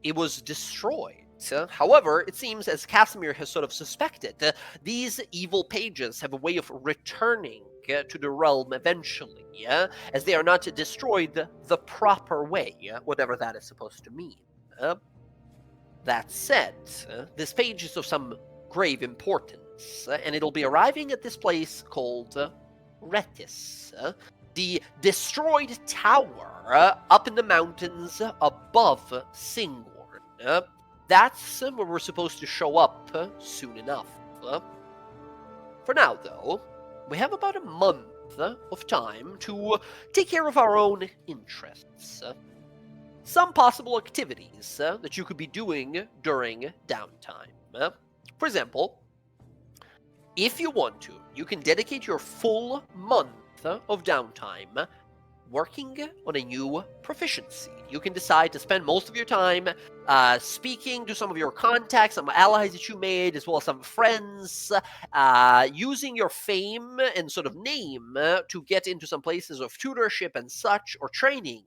A: it was destroyed. However, it seems, as Casimir has sort of suspected, these evil pages have a way of returning to the realm eventually, as they are not destroyed the proper way, whatever that is supposed to mean. That said, this page is of some grave importance, and it'll be arriving at this place called Retis, the destroyed tower up in the mountains above Singorn. That's where we're supposed to show up soon enough. For now, though, we have about a month of time to take care of our own interests. Some possible activities that you could be doing during downtime. For example, if you want to, you can dedicate your full month of downtime working on a new proficiency. You can decide to spend most of your time speaking to some of your contacts, some allies that you made, as well as some friends, using your fame and sort of name to get into some places of tutorship and such, or training,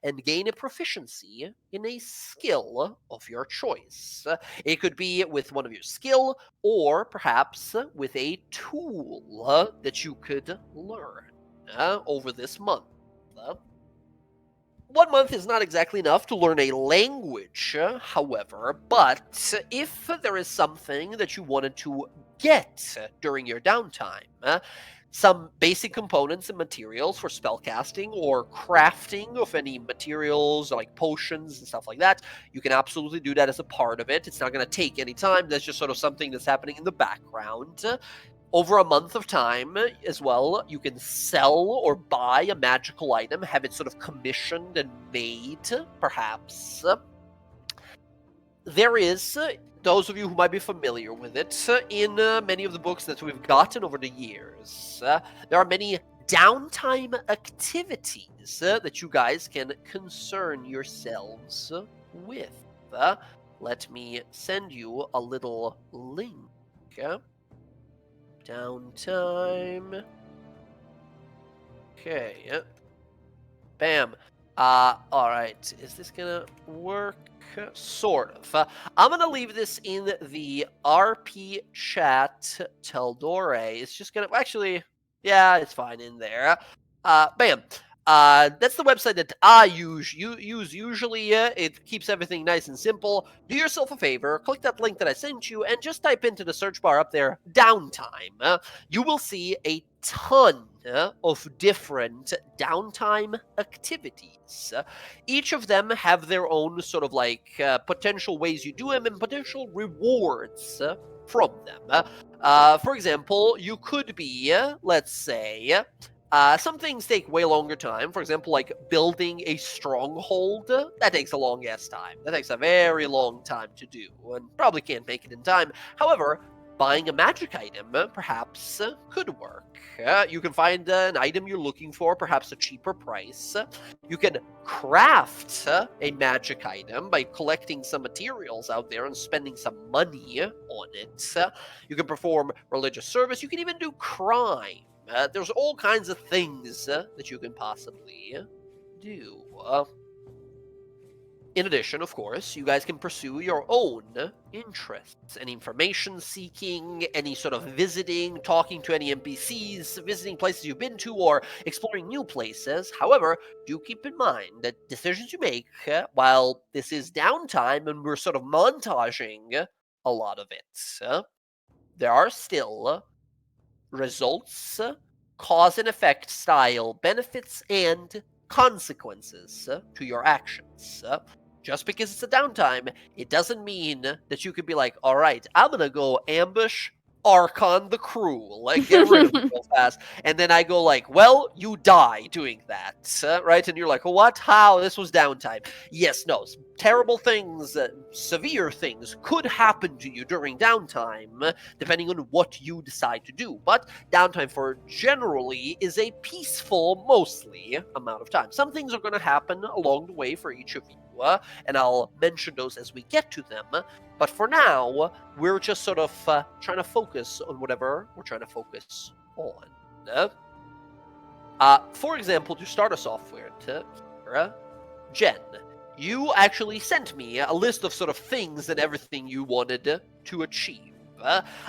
A: and gain a proficiency in a skill of your choice. It could be with one of your skill, or perhaps with a tool that you could learn over this month. 1 month is not exactly enough to learn a language, however, but if there is something that you wanted to get during your downtime, some basic components and materials for spellcasting or crafting of any materials like potions and stuff like that, you can absolutely do that as a part of it. It's not going to take any time. That's just sort of something that's happening in the background. Over a month of time as well, you can sell or buy a magical item, have it sort of commissioned and made, perhaps. There is, those of you who might be familiar with it, in many of the books that we've gotten over the years, there are many downtime activities that you guys can concern yourselves with. Let me send you a little link. Downtime. Okay. Bam. Alright. Is this gonna work? Sort of. I'm gonna leave this in the RP chat. Teldore is just gonna... Actually, yeah, it's fine in there. Bam. That's the website that I use usually. It keeps everything nice and simple. Do yourself a favor, click that link that I sent you, and just type into the search bar up there, downtime. You will see a ton of different downtime activities. Each of them have their own sort of like potential ways you do them and potential rewards from them. For example, you could be, let's say... some things take way longer time. For example, like building a stronghold. That takes a long-ass time. That takes a very long time to do, and probably can't make it in time. However, buying a magic item perhaps could work. You can find an item you're looking for, perhaps a cheaper price. You can craft a magic item by collecting some materials out there and spending some money on it. You can perform religious service. You can even do crime. There's all kinds of things that you can possibly do. In addition, of course, you guys can pursue your own interests and information seeking, any sort of visiting, talking to any NPCs, visiting places you've been to, or exploring new places. However, do keep in mind that decisions you make while this is downtime and we're sort of montaging a lot of it, there are still results, cause and effect style benefits, and consequences to your actions. Just because it's a downtime, it doesn't mean that you could be like, all right, I'm gonna go ambush Archon the Cruel, like get rid of him real fast, and then I go like, well, you die doing that, right? And you're like, what? How? This was downtime. Yes, no, terrible things, severe things could happen to you during downtime, depending on what you decide to do. But downtime for generally is a peaceful, mostly, amount of time. Some things are going to happen along the way for each of you, and I'll mention those as we get to them. But for now, we're just sort of trying to focus on whatever we're trying to focus on. For example, to start us off with, Jen, you actually sent me a list of sort of things and everything you wanted to achieve.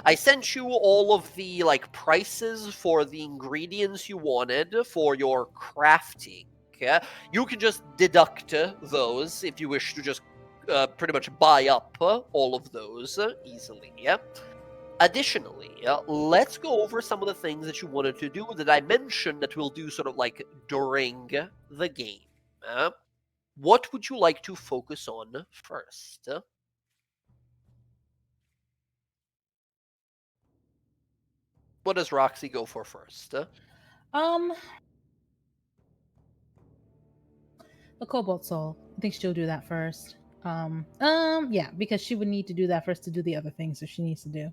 A: I sent you all of the like prices for the ingredients you wanted for your crafting. You can just deduct those if you wish to just pretty much buy up all of those easily. Additionally, let's go over some of the things that you wanted to do that I mentioned that we'll do sort of like during the game. What would you like to focus on first? What does Roxy go for first?
B: Um, the Cobalt Soul. I think she'll do that first. Yeah, because she would need to do that first to do the other things that she needs to do.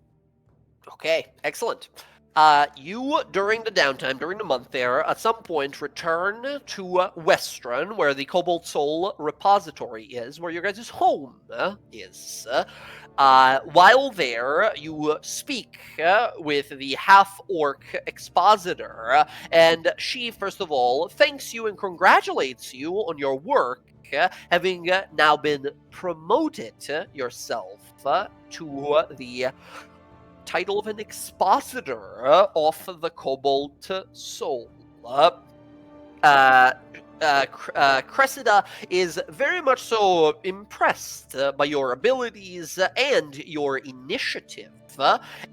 A: Okay, excellent. You, during the downtime, during the month there, at some point return to Westron, where the Cobalt Soul repository is, where your guys' home is. While there, you speak with the half-orc expositor, and she, first of all, thanks you and congratulates you on your work, having now been promoted yourself to the title of an expositor of the Cobalt Soul. Cressida is very much so impressed by your abilities and your initiative.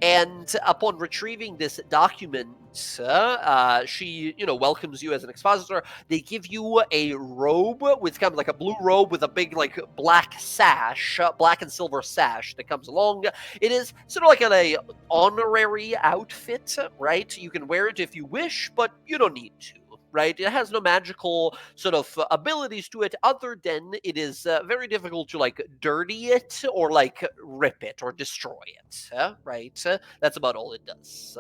A: And upon retrieving this document, she, welcomes you as an expositor. They give you a robe with kind of like a blue robe with a big, like, black sash, black and silver sash that comes along. It is sort of like an honorary outfit, right? You can wear it if you wish, but you don't need to. Right? It has no magical sort of abilities to it other than it is very difficult to, like, dirty it or, like, rip it or destroy it, right? That's about all it does.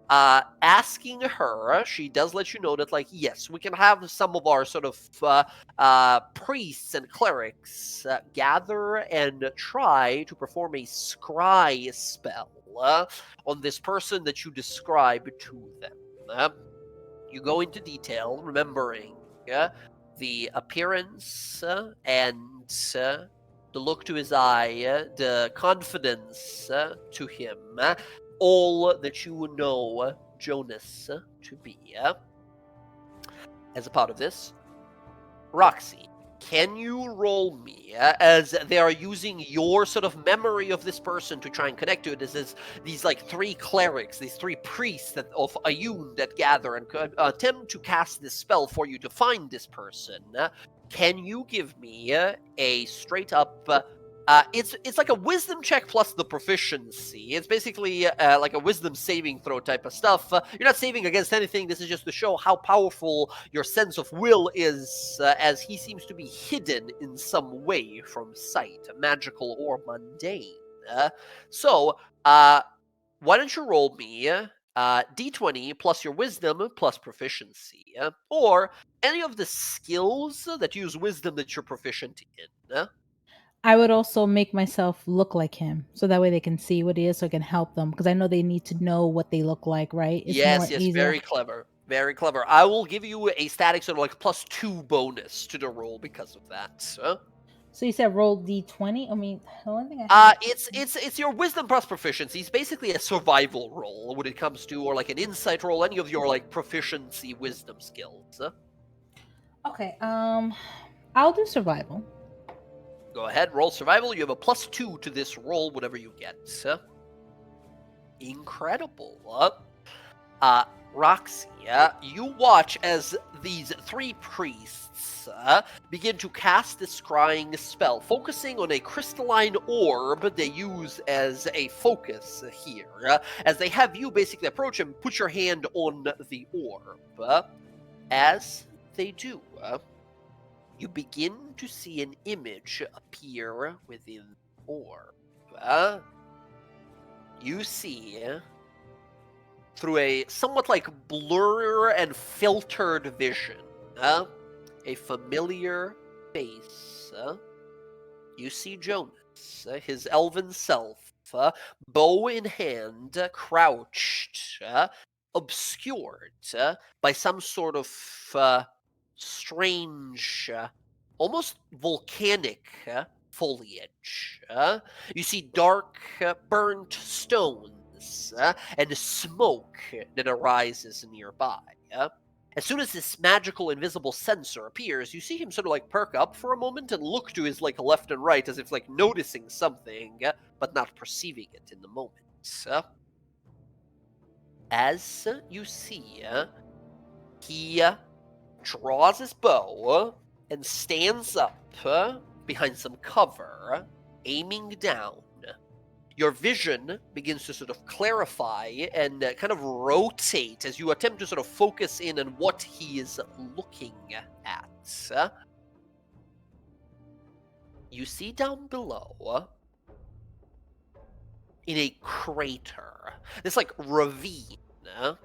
A: Asking her, she does let you know that, like, yes, we can have some of our sort of priests and clerics gather and try to perform a scry spell on this person that you describe to them. You go into detail, remembering the appearance and the look to his eye, the confidence to him, all that you know Jonas to be. As a part of this, Roxy, can you roll me as they are using your sort of memory of this person to try and connect to it? This is these, like, three clerics, these three priests of Ayun that gather and attempt to cast this spell for you to find this person. Can you give me a straight up? It's like a wisdom check plus the proficiency. It's basically like a wisdom saving throw type of stuff. You're not saving against anything. This is just to show how powerful your sense of will is, as he seems to be hidden in some way from sight, magical or mundane. So, why don't you roll me d20 plus your wisdom plus proficiency, or any of the skills that use wisdom that you're proficient in.
B: I would also make myself look like him, so that way they can see what he is, so I can help them, because I know they need to know what they look like, right? It's
A: Yes,
B: more easier.
A: very clever. Very clever. I will give you a static sort of like +2 bonus to the roll because of that.
B: So you said roll d20? I mean, the only thing I have...
A: It's your wisdom plus proficiency. It's basically a survival roll when it comes to, or like an insight roll, any of your, like, proficiency wisdom skills.
B: Okay, I'll do survival.
A: Go ahead, roll survival. You have a +2 to this roll, whatever you get. Incredible. Roxy, you watch as these three priests begin to cast this scrying spell, focusing on a crystalline orb they use as a focus here, as they have you basically approach and put your hand on the orb. As they do, you begin to see an image appear within the orb. You see, through a somewhat like blur and filtered vision, a familiar face. You see Jonas, his elven self, bow in hand, crouched, obscured by some sort of strange, almost volcanic foliage. You see dark, burnt stones and smoke that arises nearby. As soon as this magical invisible sensor appears, you see him sort of like perk up for a moment and look to his like left and right as if like noticing something, but not perceiving it in the moment. As you see, he draws his bow and stands up behind some cover, aiming down. Your vision begins to sort of clarify and kind of rotate as you attempt to sort of focus in on what he is looking at. You see down below, in a crater, this like ravine, a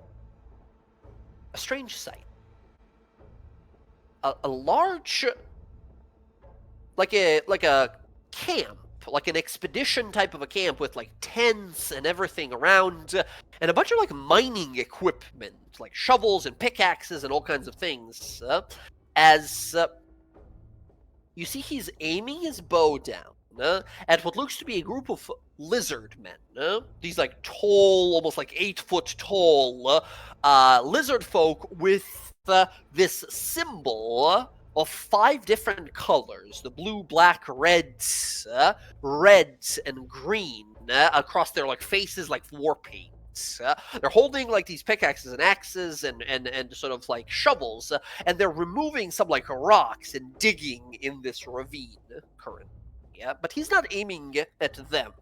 A: strange sight. A large, like a camp, like an expedition type of a camp with like tents and everything around, and a bunch of like mining equipment, like shovels and pickaxes and all kinds of things. As you see, he's aiming his bow down at what looks to be a group of lizard men. These like tall, almost like 8-foot tall lizard folk with this symbol of 5 different colors: the blue, black, red, and green across their like faces, like war paint. They're holding like these pickaxes and axes and sort of like shovels, and they're removing some like rocks and digging in this ravine currently. Yeah, but he's not aiming at them.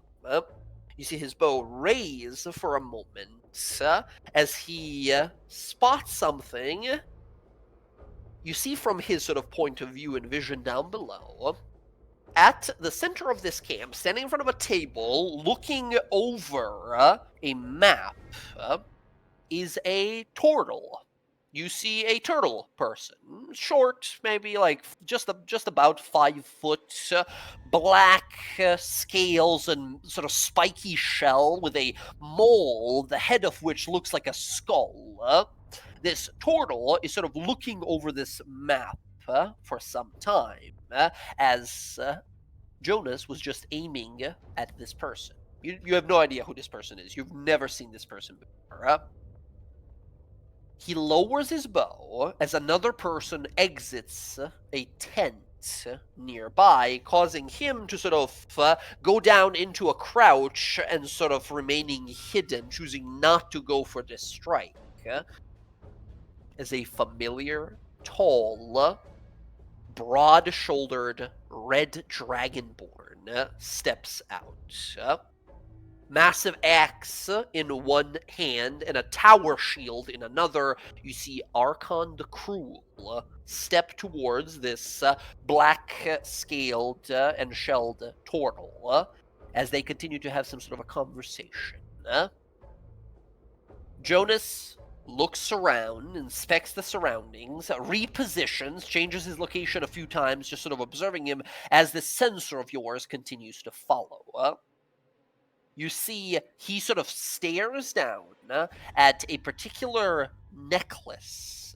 A: You see his bow raise for a moment as he spots something. You see from his sort of point of view and vision down below, at the center of this camp, standing in front of a table, looking over a map, is a turtle. You see a turtle person, short, maybe like just about 5 foot, black scales and sort of spiky shell with a mole, the head of which looks like a skull. This turtle is sort of looking over this map for some time, as Jonas was just aiming at this person. You have no idea who this person is. You've never seen this person before. He lowers his bow as another person exits a tent nearby, causing him to sort of go down into a crouch and sort of remaining hidden, choosing not to go for this strike. As a familiar, tall, broad-shouldered, red dragonborn steps out. Massive axe in one hand and a tower shield in another. You see Archon the Cruel step towards this black-scaled and shelled turtle as they continue to have some sort of a conversation. Jonas looks around, inspects the surroundings, repositions, changes his location a few times, just sort of observing him as the sensor of yours continues to follow. You see he sort of stares down at a particular necklace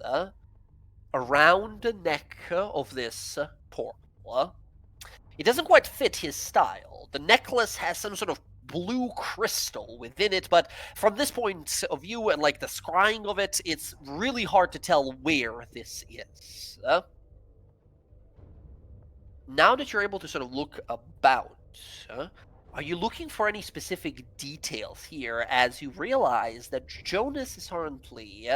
A: around the neck of this turtle. It doesn't quite fit his style. The necklace has some sort of blue crystal within it, but from this point of view and like the scrying of it, it's really hard to tell where this is. Now that you're able to sort of look about, are you looking for any specific details here as you realize that Jonas is currently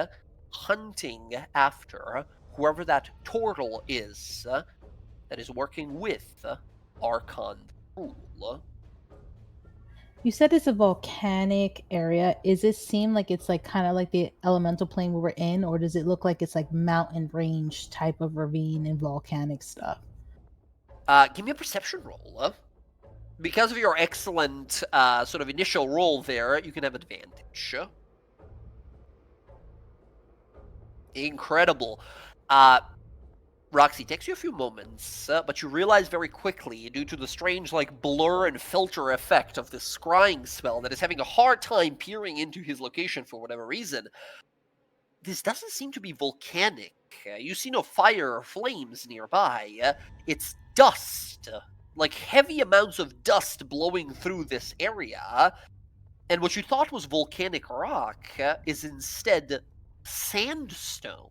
A: hunting after whoever that turtle is that is working with Archon Cruel?
B: You said it's a volcanic area. Does it seem like it's like kind of like the elemental plane we were in, or does it look like it's like mountain range type of ravine and volcanic stuff?
A: Give me a perception roll. Because of your excellent sort of initial roll there, you can have advantage. Incredible. Roxy, takes you a few moments, but you realize very quickly, due to the strange like blur and filter effect of this scrying spell that is having a hard time peering into his location for whatever reason, this doesn't seem to be volcanic. You see no fire or flames nearby. It's dust. Like heavy amounts of dust blowing through this area. And what you thought was volcanic rock is instead sandstone.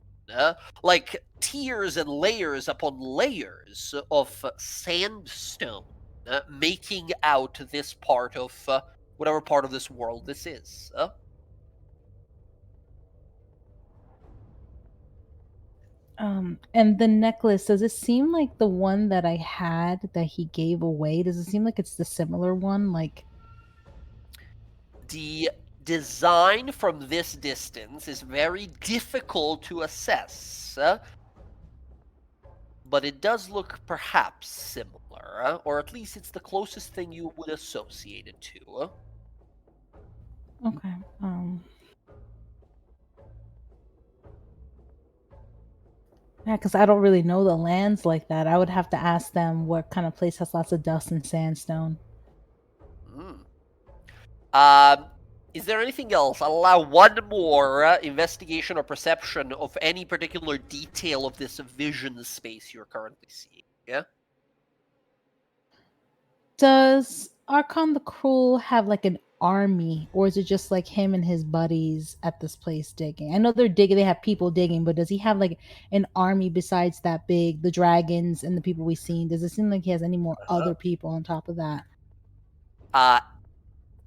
A: Like tiers and layers upon layers of sandstone making out this part of whatever part of this world this is.
B: And the necklace, does it seem like the one that I had that he gave away? Does it seem like it's the similar one? Like,
A: The design from this distance is very difficult to assess, but it does look perhaps similar, or at least it's the closest thing you would associate it to.
B: okay. Yeah, because I don't really know the lands like that. I would have to ask them what kind of place has lots of dust and sandstone.
A: Mm. Is there anything else? I'll allow one more investigation or perception of any particular detail of this vision space you're currently seeing. Yeah.
B: Does Archon the Cruel have like an army, or is it just like him and his buddies at this place digging? I know they're digging, they have people digging, but does he have like an army besides that big, the dragons and the people we've seen? Does it seem like he has any more other people on top of that?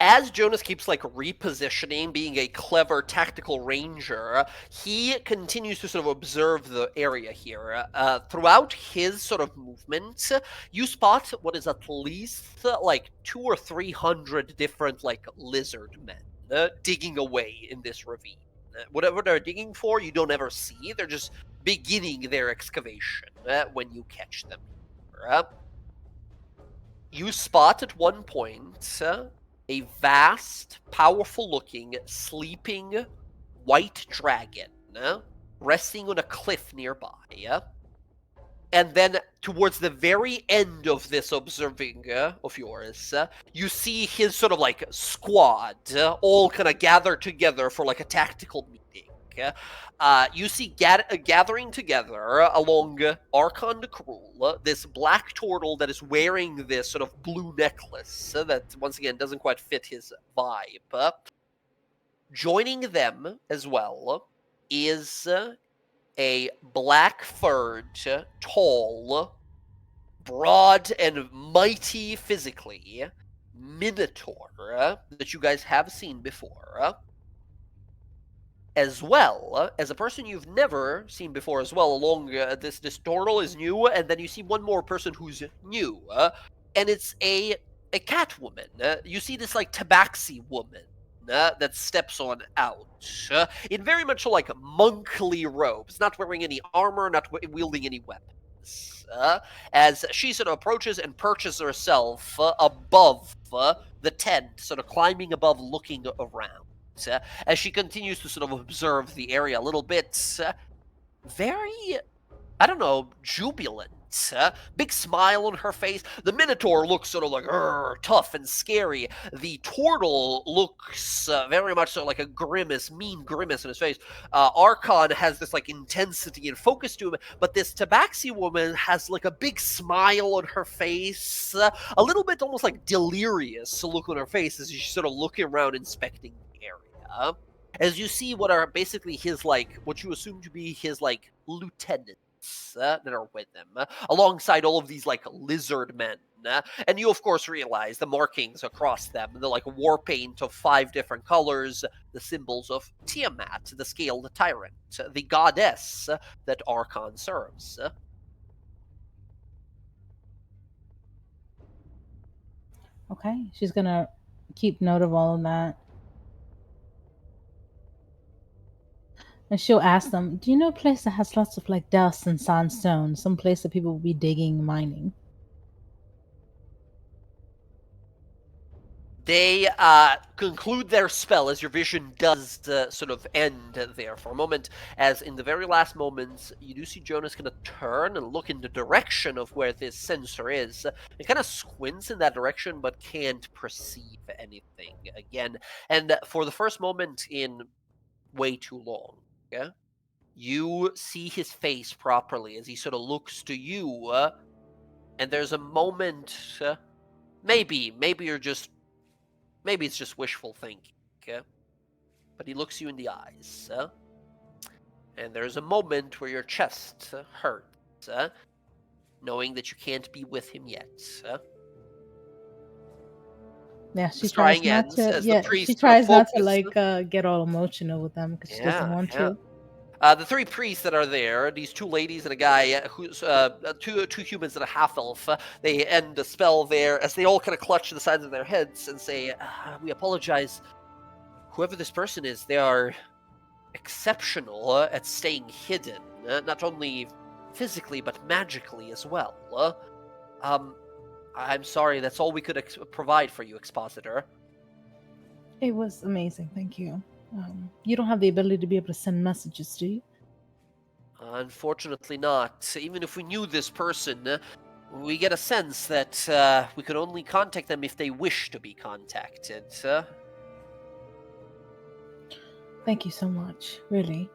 A: As Jonas keeps like repositioning, being a clever tactical ranger, he continues to sort of observe the area here. Throughout his sort of movement, you spot what is at least like 200 or 300 different like lizard men digging away in this ravine. Whatever they're digging for, you don't ever see. They're just beginning their excavation when you catch them. You spot at one point a vast, powerful-looking, sleeping white dragon resting on a cliff nearby. And then, towards the very end of this observing of yours, you see his sort of like squad all kind of gather together for like a tactical meeting. You see gathering together along Archon the Cruel, this black turtle that is wearing this sort of blue necklace that, once again, doesn't quite fit his vibe. Joining them as well is a black-furred, tall, broad, and mighty physically minotaur that you guys have seen before. As well as a person you've never seen before as well along this turtle is new, and then you see one more person who's new, and it's a cat woman. You see this like tabaxi woman that steps on out in very much like monkly robes, not wearing any armor, not wielding any weapons, as she sort of approaches and perches herself above the tent, sort of climbing above, looking around. As she continues to sort of observe the area a little bit, very, I don't know, jubilant. Big smile on her face. The Minotaur looks sort of like tough and scary. The turtle looks very much so like a grimace, mean grimace in his face. Archon has this like intensity and focus to him, but this Tabaxi woman has like a big smile on her face, a little bit almost like delirious look on her face as she's sort of looking around inspecting the area. As you see what are basically his, like, what you assume to be his, like, lieutenants that are with him, alongside all of these, like, lizard men. And you, of course, realize the markings across them, the, like, war paint of 5 different colors, the symbols of Tiamat, the scaled tyrant, the goddess that Archon serves.
B: Okay, she's gonna keep note of all of that. And she'll ask them, do you know a place that has lots of like dust and sandstone? Some place that people will be digging, mining.
A: They conclude their spell as your vision does sort of end there for a moment, as in the very last moments, you do see Jonas kind of turn and look in the direction of where this sensor is. It kind of squints in that direction, but can't perceive anything again. And for the first moment in way too long, yeah, you see his face properly as he sort of looks to you, and there's a moment, maybe you're just, maybe it's just wishful thinking, but he looks you in the eyes, and there's a moment where your chest hurts, knowing that you can't be with him yet.
B: Yeah, she
A: scrying
B: tries not
A: ends
B: to.
A: as the
B: Yeah, she
A: priests
B: tries not to
A: focus.
B: get all emotional with them because she doesn't
A: Yeah,
B: want
A: yeah.
B: to.
A: The three priests that are there, these two ladies and a guy who's two humans and a half elf, they end the spell there as they all kind of clutch the sides of their heads and say, "We apologize. Whoever this person is, they are exceptional at staying hidden, not only physically but magically as well. I'm sorry. That's all we could provide for you, Expositor."
B: It was amazing. Thank you. You don't have the ability to be able to send messages, do you?
A: Unfortunately not. Even if we knew this person, we get a sense that we could only contact them if they wish to be contacted.
B: Thank you so much. Really.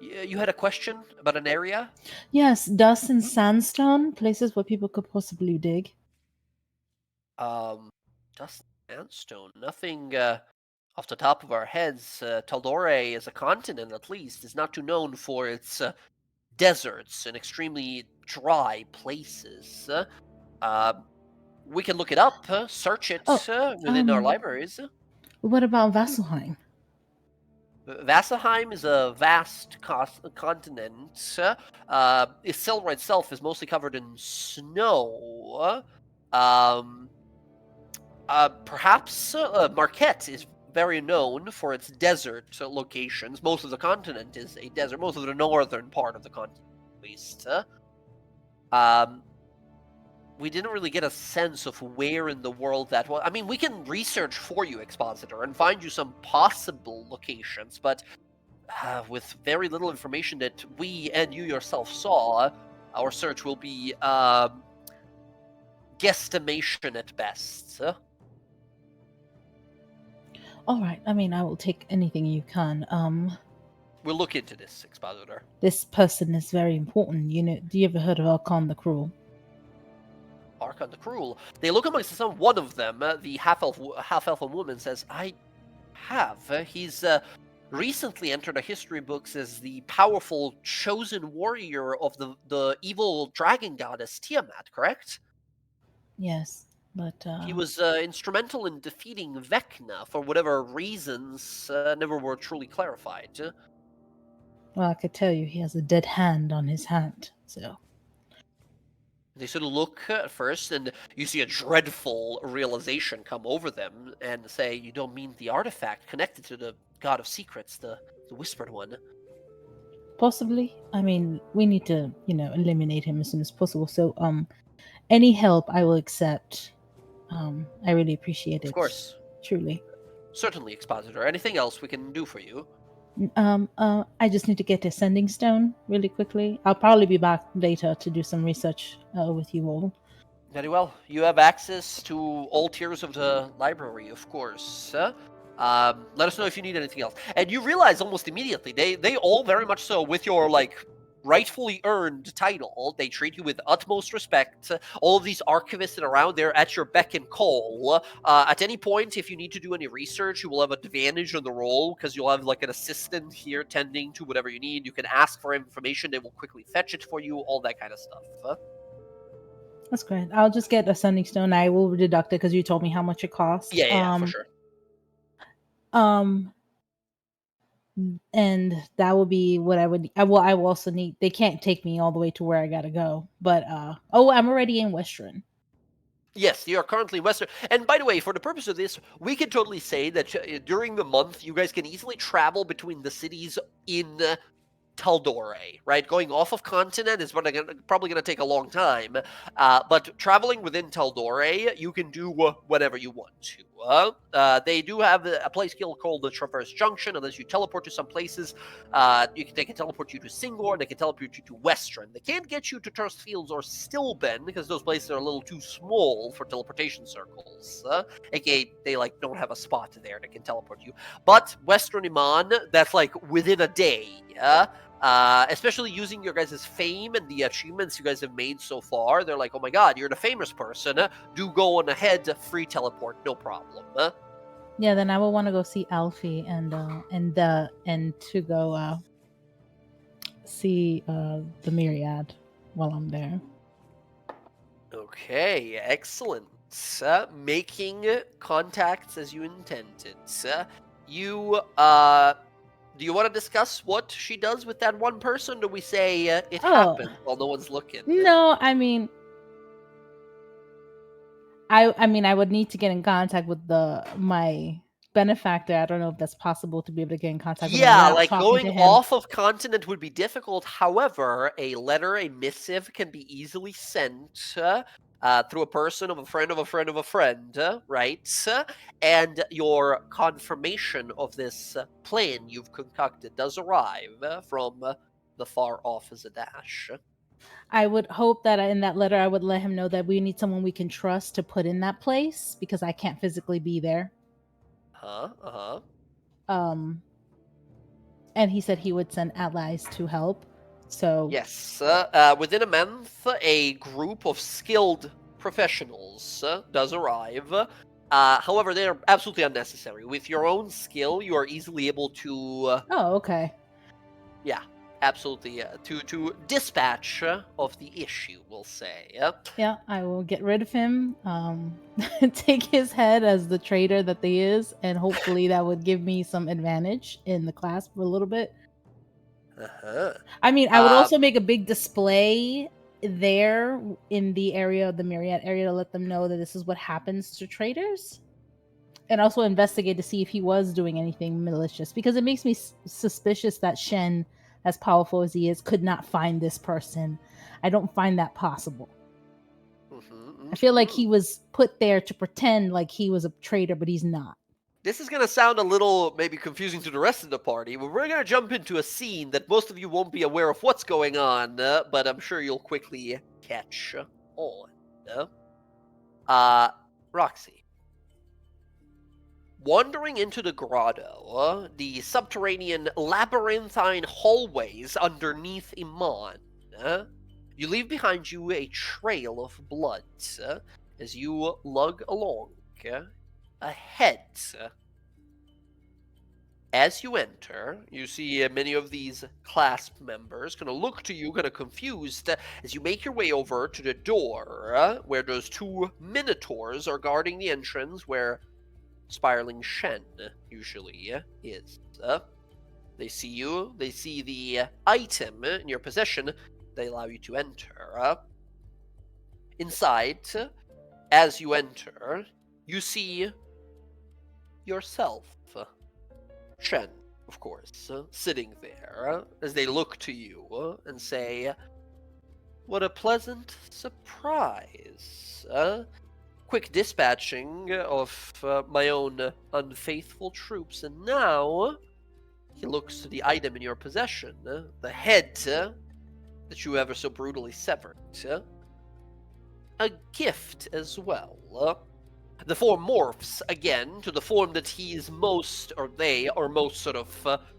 A: You had a question about an area?
B: Yes, dust and sandstone, places where people could possibly dig.
A: Dust and sandstone. Nothing off the top of our heads. Taldore, as a continent at least, is not too known for its deserts and extremely dry places. We can look it up, search it
B: Oh,
A: within our libraries.
B: what about Vasselheim?
A: Vasselheim is a vast continent. Isilra itself is mostly covered in snow. Perhaps Marquette is very known for its desert locations. Most of the continent is a desert. Most of the northern part of the continent, at least. We didn't really get a sense of where in the world that was. I mean, we can research for you, Expositor, and find you some possible locations, but with very little information that we and you yourself saw, our search will be guesstimation at best.
B: All right. I mean, I will take anything you can.
A: We'll look into this, Expositor.
B: This person is very important. You know, do you ever heard of Archon the Cruel?
A: Archon the Cruel. They look amongst them. One of them, the half-elf woman, says, "I have. He's recently entered the history books as the powerful chosen warrior of the evil dragon goddess Tiamat, correct?
B: Yes, but
A: He was instrumental in defeating Vecna for whatever reasons never were truly clarified."
B: well, I could tell you he has a dead hand on his hand. So
A: They sort of look at first, and you see a dreadful realization come over them and say, "You don't mean the artifact connected to the God of Secrets, the Whispered One?"
B: possibly. I mean, we need to, eliminate him as soon as possible. So, any help I will accept. I really appreciate it.
A: Of course.
B: Truly.
A: Certainly, Expositor. Anything else we can do for you?
B: I just need to get a sending stone really quickly. I'll probably be back later to do some research with you all.
A: Very well. You have access to all tiers of the library, of course. Let us know if you need anything else. And you realize almost immediately, they all very much so, with your, rightfully earned title, they treat you with utmost respect. All of these archivists that are around there at your beck and call. At any point, if you need to do any research, you will have advantage on the roll because you'll have an assistant here tending to whatever you need. You can ask for information; they will quickly fetch it for you. All that kind of stuff.
B: That's great. I'll just get a sending stone. I will deduct it because you told me how much it costs.
A: Yeah, for sure.
B: And that will be what I would. I will also need. They can't take me all the way to where I gotta go. But I'm already in Western.
A: Yes, you are currently in Western. And by the way, for the purpose of this, we can totally say that during the month, you guys can easily travel between the cities in Taldore, right? Going off of continent is probably going to take a long time, but traveling within Taldore, you can do whatever you want to. They do have a place called the Traverse Junction. Unless you teleport to some places, they can teleport you to Singor, they can teleport you to Western. They can't get you to Turst Fields or Stillben because those places are a little too small for teleportation circles. AKA, they don't have a spot there that can teleport you. But Western Iman, that's within a day. Especially using your guys' fame and the achievements you guys have made so far. They're like, "Oh my god, you're the famous person. Do go on ahead, free teleport, no problem."
B: Yeah, then I will want to go see Alfie and to go see the Myriad while I'm there.
A: Okay, excellent. making contacts as you intended. You do you want to discuss what she does with that one person? Or do we say it
B: Oh.
A: happened while no one's looking?
B: No, I mean, I would need to get in contact with my benefactor. I don't know if that's possible to be able to get in contact with him
A: Yeah,
B: without
A: like
B: talking
A: going
B: to him.
A: off of continent would be difficult. However, a letter, a missive can be easily sent through a person of a friend of a friend of a friend, right? And your confirmation of this plan you've concocted does arrive from the far off Zadash.
B: I would hope that in that letter I would let him know that we need someone we can trust to put in that place because I can't physically be there. And he said he would send allies to help. So
A: Yes, within a month, a group of skilled professionals does arrive. However, they are absolutely unnecessary. With your own skill, you are easily able to,
B: oh, okay.
A: absolutely, to dispatch of the issue, we'll say.
B: Yeah, I will get rid of him, take his head as the traitor that he is, and hopefully that would give me some advantage in the class for a little bit.
A: Uh-huh.
B: I mean, I would also make a big display there in the area, the Myriad area, to let them know that this is what happens to traitors. And also investigate to see if he was doing anything malicious, because it makes me suspicious that Shen, as powerful as he is, could not find this person. I don't find that possible. I feel like he was put there to pretend like he was a traitor, but he's not.
A: This is going to sound a little maybe confusing to the rest of the party, but we're going to jump into a scene that most of you won't be aware of what's going on, but I'm sure you'll quickly catch on. Roxy. Wandering into the grotto, the subterranean labyrinthine hallways underneath Iman, you leave behind you a trail of blood as you lug along ahead. As you enter, you see many of these clasp members kind of look to you kind of confused as you make your way over to the door where those two minotaurs are guarding the entrance where Spiraling Shen usually is. They see you, they see the item in your possession, they allow you to enter. Inside, as you enter, you see yourself. Shen, of course, sitting there as they look to you and say, "What a pleasant surprise. Quick dispatching of my own unfaithful troops, and now," he looks to the item in your possession, the head that you ever so brutally severed. A gift as well. The form morphs again to the form that he's most, or they are most sort of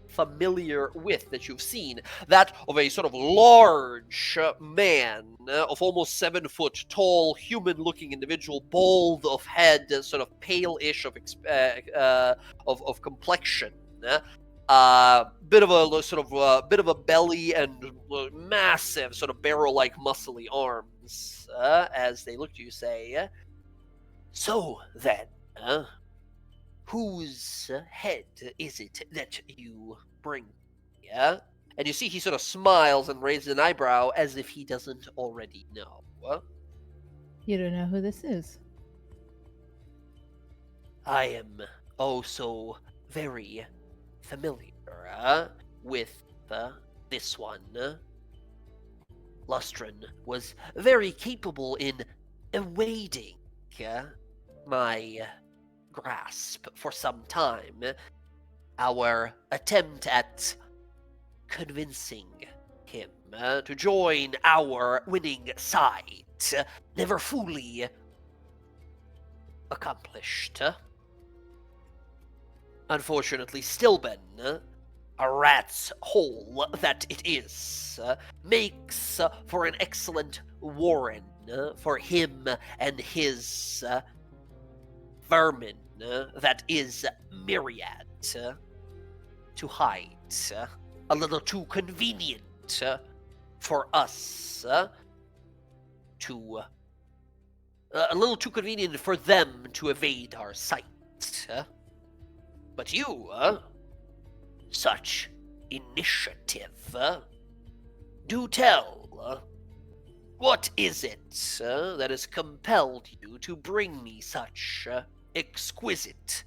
A: familiar with that you've seen. That of a sort of large man of almost 7 foot tall, human-looking individual, bald of head, sort of pale-ish of complexion. Bit of a sort of bit of a belly and massive sort of barrel-like muscly arms. As they look to you, say, "So then, whose head is it that you bring?" Yeah, and you see he sort of smiles and raises an eyebrow as if he doesn't already know.
B: You don't know who this is?
A: I am oh so very familiar with this one. Lustron was very capable in evading my grasp for some time. Our attempt at convincing him to join our winning side never fully accomplished. Unfortunately, Stilben, a rat's hole that it is, makes for an excellent warren for him and his vermin that is Myriad to hide. A little too convenient for us to A little too convenient for them to evade our sight. But you, such initiative. Do tell, what is it that has compelled you to bring me such exquisite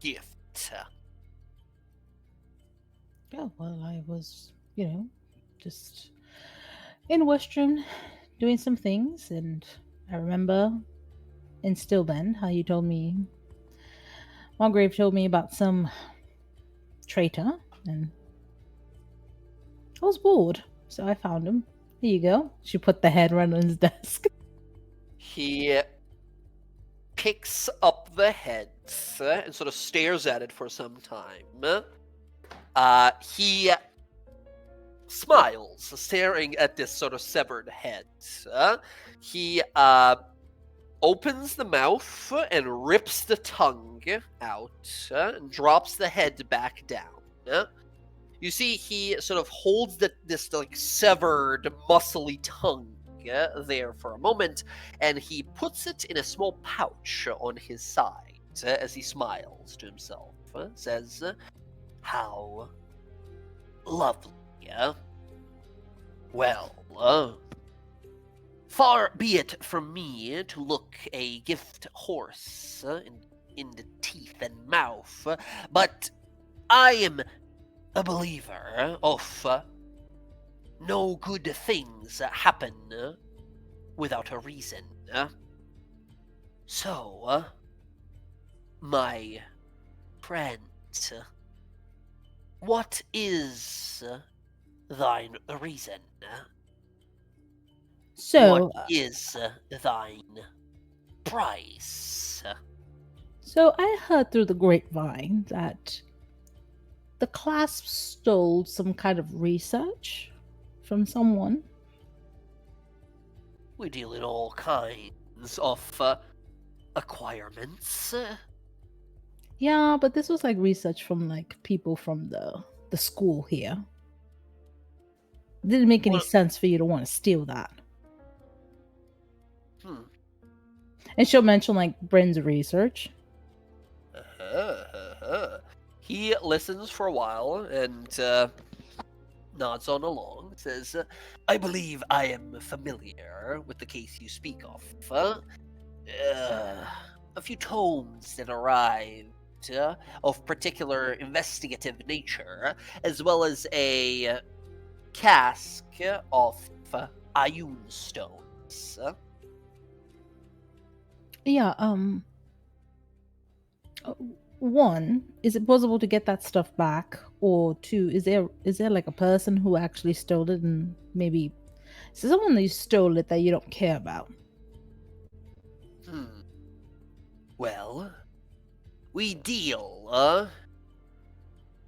A: gift?
B: Yeah, well, I was, just in Western doing some things, and I remember in Still Then how you told me, Margrave told me about some traitor, and I was bored, so I found him. Here you go. She put the head right on his desk.
A: He picks up the head and sort of stares at it for some time. He smiles, staring at this sort of severed head. He opens the mouth and rips the tongue out and drops the head back down. You see, he sort of holds this like severed, muscly tongue there for a moment, and he puts it in a small pouch on his side as he smiles to himself. Says, "How lovely. Well, far be it from me to look a gift horse in the teeth and mouth, but I am a believer of no good things happen without a reason. So, my friend, what is thine reason?
B: So,
A: What is thine price?"
B: so I heard through the grapevine that the clasp stole some kind of research from someone.
A: We deal in all kinds of acquirements.
B: Yeah, but this was like research from like people from the school here. Didn't make any
A: Well-
B: sense for you to want to steal that.
A: Hmm.
B: And she'll mention like Bryn's research.
A: He listens for a while and nods on along. Says, "I believe I am familiar with the case you speak of. A few tomes that arrived of particular investigative nature, as well as a cask of Ioun stones."
B: Yeah, one, is it possible to get that stuff back? Or two, is there like a person who actually stole it, and maybe is there someone who stole it that you don't care about?
A: Well, we deal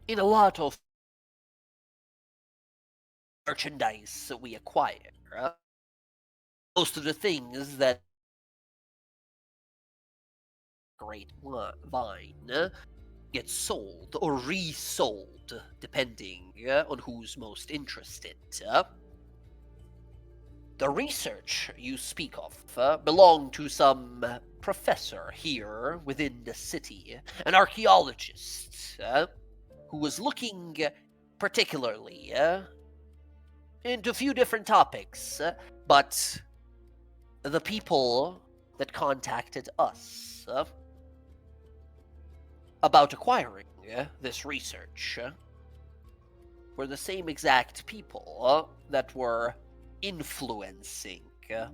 A: in a lot of merchandise that we acquire. Most of the things that great vine gets sold or resold, depending on who's most interested. The research you speak of belonged to some professor here within the city, an archaeologist who was looking particularly into a few different topics, but the people that contacted us about acquiring this research were the same exact people that were influencing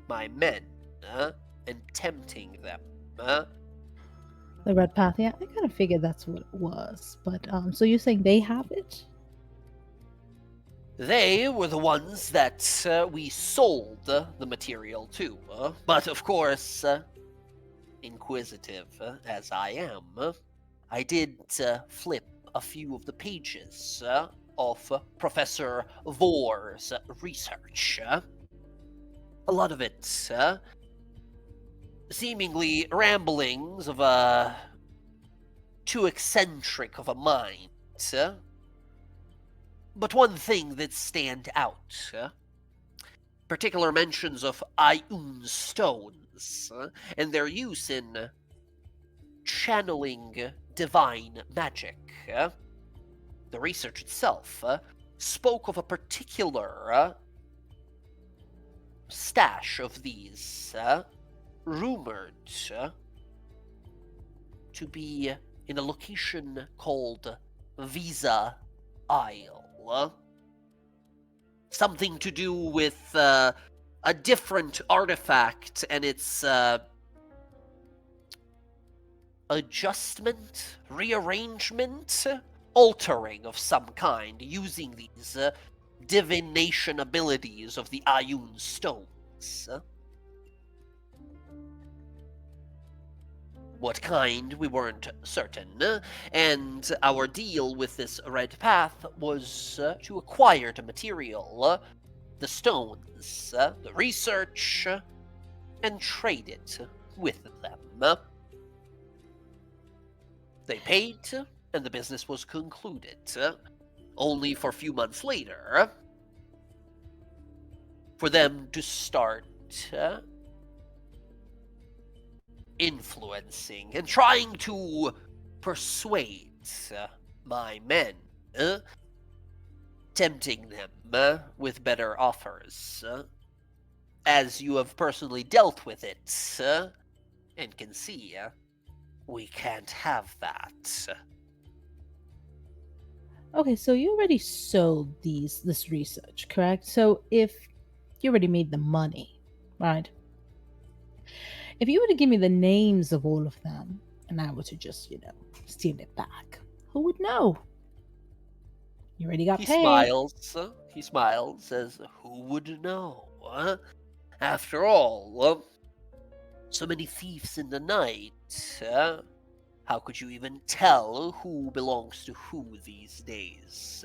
A: my men and tempting them.
B: The Red Path, yeah, I kind of figured that's what it was. But so you're saying they have it?
A: They were the ones that we sold the material to. But of course, inquisitive as I am, I did flip a few of the pages of Professor Vor's research. A lot of it seemingly ramblings of a too eccentric of a mind. But one thing that stand out, particular mentions of Ioun stones stones and their use in channeling divine magic. The research itself spoke of a particular stash of these rumored to be in a location called Visa Isle. Something to do with a different artifact and its adjustment, rearrangement, altering of some kind, using these divination abilities of the Ayun stones. What kind, we weren't certain, and our deal with this Red Path was to acquire the material, the stones, the research, and trade it with them. They paid, and the business was concluded, only for a few months later for them to start influencing and trying to persuade my men, tempting them with better offers. As you have personally dealt with it and can see, we can't have that.
B: Okay, so you already sold this research, correct? So if you already made the money, right? If you were to give me the names of all of them, and I were to just, steal it back, who would know? You already got
A: He
B: paid.
A: smiles, says, who would know? After all, so many thieves in the night, how could you even tell who belongs to who these days?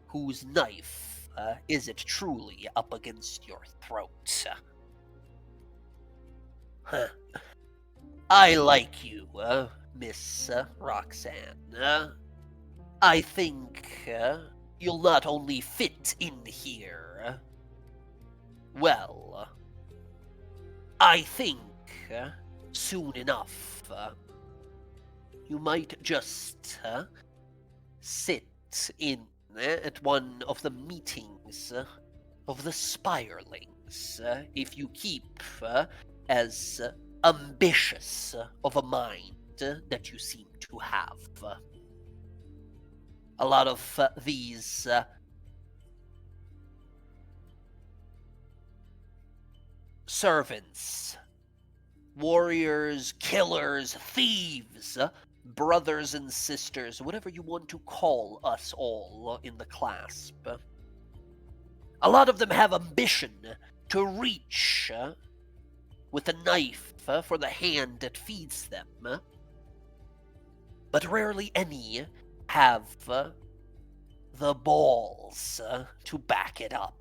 A: Whose knife is it truly up against your throat? I like you, Miss Roxanne. I think you'll not only fit in here. Well, I think soon enough you might just sit in at one of the meetings of the Spirelings if you keep as ambitious of a mind that you seem to have. A lot of these servants, warriors, killers, thieves, brothers and sisters, whatever you want to call us all in the clasp. A lot of them have ambition to reach with a knife for the hand that feeds them. But rarely any have the balls to back it up.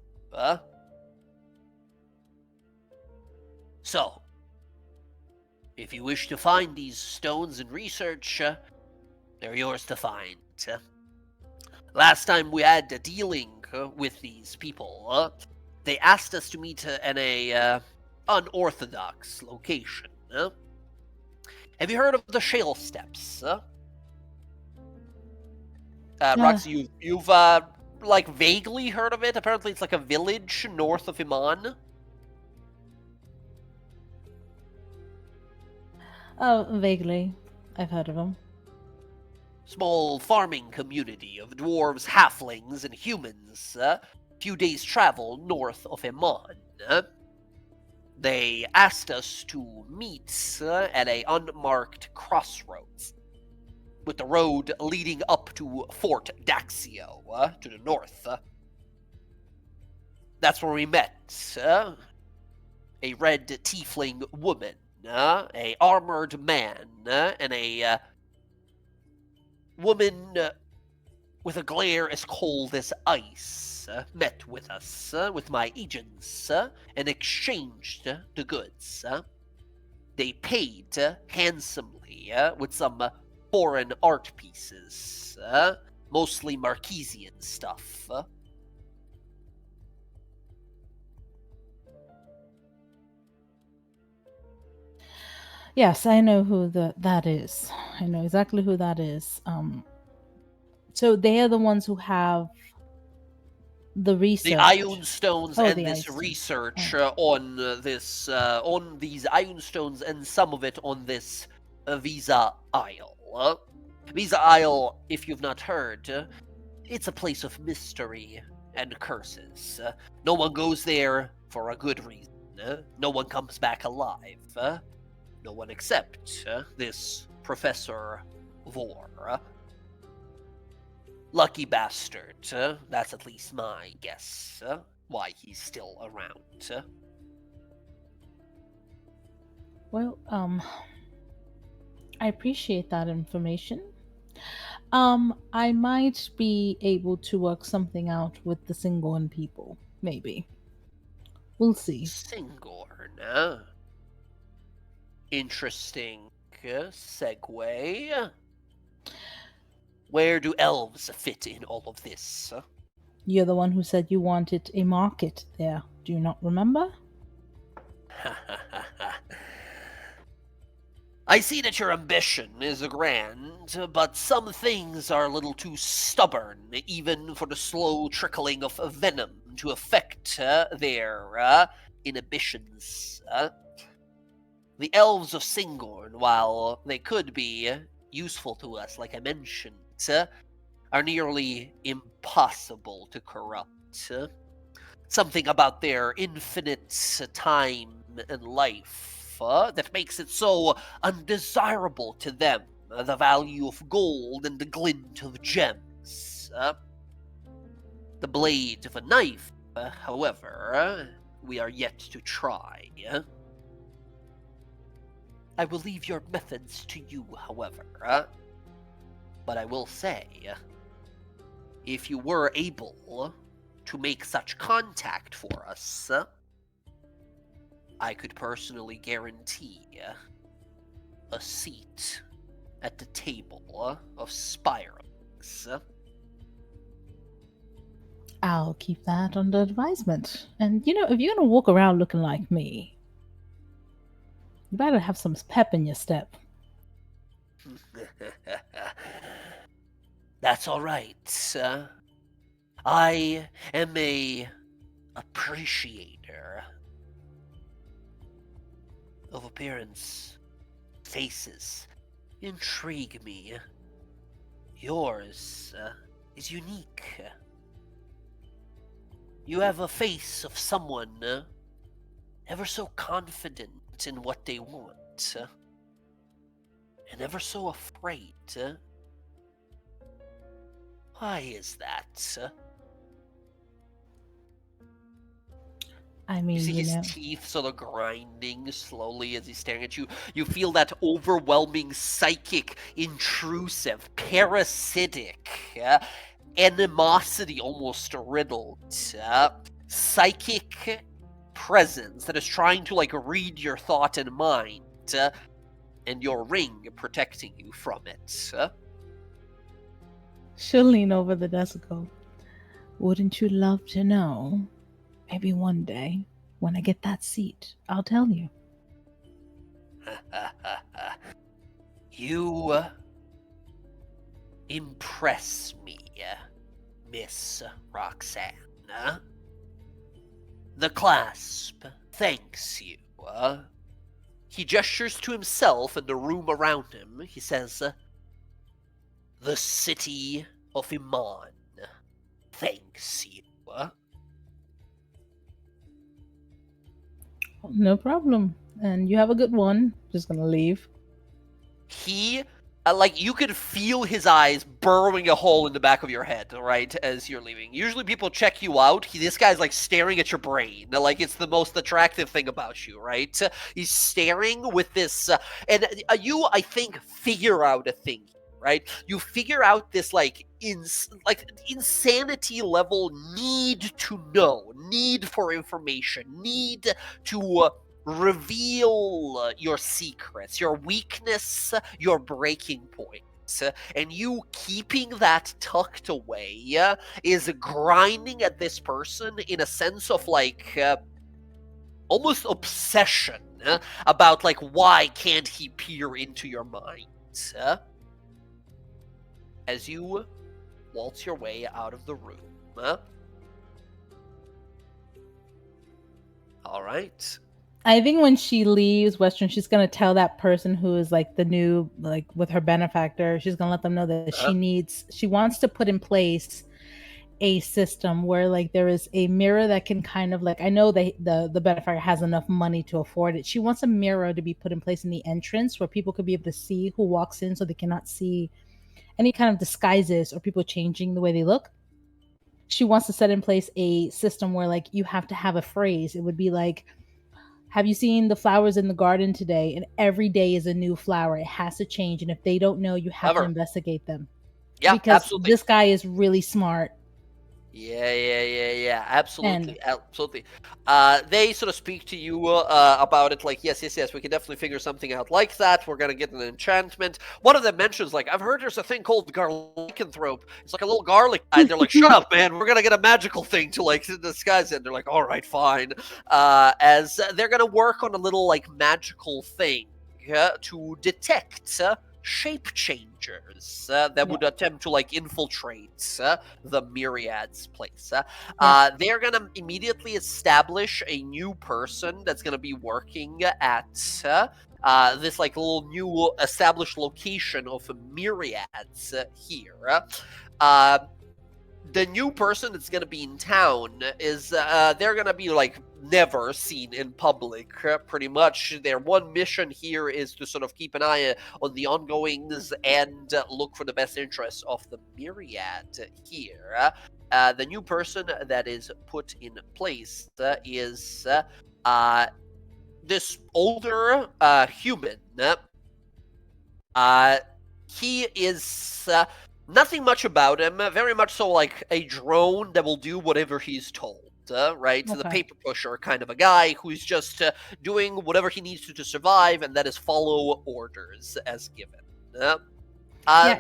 A: So, if you wish to find these stones and research, they're yours to find. Last time we had a dealing with these people, they asked us to meet in a unorthodox location. Have you heard of the Shale Steps? Roxy, you've like vaguely heard of it? Apparently it's like a village north of Iman.
B: Oh, vaguely. I've heard of them.
A: Small farming community of dwarves, halflings, and humans. Few days' travel north of Iman. They asked us to meet at a unmarked crossroads, with the road leading up to Fort Daxio to the north. That's where we met. A red tiefling woman, a armored man, and a woman with a glare as cold as ice met with us, with my agents, and exchanged the goods. They paid handsomely with some foreign art pieces, mostly Marquesian stuff.
B: Yes, I know who that is. I know exactly who that is. So they are the ones who have the
A: The
B: research.
A: ion stones
B: Oh,
A: and
B: the
A: this
B: ice.
A: research
B: Oh.
A: on these ion stones and some of it on this Visa Isle. Visa Isle, if you've not heard, it's a place of mystery and curses. No one goes there for a good reason. No one comes back alive. No one except this Professor Vor. Lucky bastard. That's at least my guess. Why he's still around.
B: Well, I appreciate that information. I might be able to work something out with the Singoan people. Maybe. We'll see.
A: Singorn. Interesting segue. Where do elves fit in all of this?
B: You're the one who said you wanted a market there. Do you not remember?
A: I see that your ambition is grand, but some things are a little too stubborn, even for the slow trickling of venom to affect their inhibitions. The elves of Singorn, while they could be useful to us, like I mentioned, are nearly impossible to corrupt. Something about their infinite time and life that makes it so undesirable to them, the value of gold and the glint of gems. The blade of a knife, however, we are yet to try. I will leave your methods to you, however. But I will say, if you were able to make such contact for us, I could personally guarantee a seat at the table of spiralings.
B: I'll keep that under advisement. And if you're gonna walk around looking like me, you better have some pep in your step.
A: That's all right. I am a appreciator of appearance. Faces intrigue me. Yours is unique. You have a face of someone ever so confident in what they want, and ever so afraid. Why is that?
B: I mean,
A: You see his teeth sort of grinding slowly as he's staring at you. You feel that overwhelming, psychic, intrusive, parasitic, animosity almost riddled, psychic presence that is trying to read your thought and mind, and your ring protecting you from it.
B: She'll lean over the desk and go, "Wouldn't you love to know? Maybe one day, when I get that seat, I'll tell you."
A: You impress me, Miss Roxanne. The clasp thanks you. He gestures to himself and the room around him. He says, "The city of Iman thanks you."
B: No problem. And you have a good one. Just gonna leave.
A: He, you could feel his eyes burrowing a hole in the back of your head, right, as you're leaving. Usually people check you out. This guy's, staring at your brain. It's the most attractive thing about you, right? He's staring with this, and you, I think, figure out a thing, right? You figure out this, insanity level need to know, need for information, need to reveal your secrets, your weakness, your breaking point. And you keeping that tucked away is grinding at this person in a sense of almost obsession about like why can't he peer into your mind as you waltz your way out of the room. All right.
B: I think when she leaves Western, she's gonna tell that person who is like the new, like with her benefactor, she's gonna let them know that she wants to put in place a system where like there is a mirror that can kind of like, I know the benefactor has enough money to afford it. She wants a mirror to be put in place in the entrance where people could be able to see who walks in, so they cannot see any kind of disguises or people changing the way they look. She wants to set in place a system where like you have to have a phrase. It would be like, have you seen the flowers in the garden today? And every day is a new flower. It has to change. And if they don't know, you have to investigate them.
A: Yeah,
B: because
A: absolutely.
B: This guy is really smart.
A: Yeah. Absolutely. They sort of speak to you about it like, yes, we can definitely figure something out like that. We're going to get an enchantment. One of them mentions, like, I've heard there's a thing called garlicanthrope. It's like a little garlic guy. They're like, shut up, man. We're going to get a magical thing to, like, disguise it. And they're like, all right, fine. As they're going to work on a little, like, magical thing to detect shape changers that would attempt to like infiltrate the Myriad's place. They're gonna immediately establish a new person that's gonna be working at this like little new established location of Myriads here. The new person that's going to be in town is they're going to be like never seen in public pretty much. Their one mission here is to sort of keep an eye on the ongoings and look for the best interests of the Myriad here. The new person that is put in place is this older human. He is nothing much about him, very much so like a drone that will do whatever he's told, right? Okay. The paper pusher kind of a guy who's just doing whatever he needs to survive, and that is follow orders as given.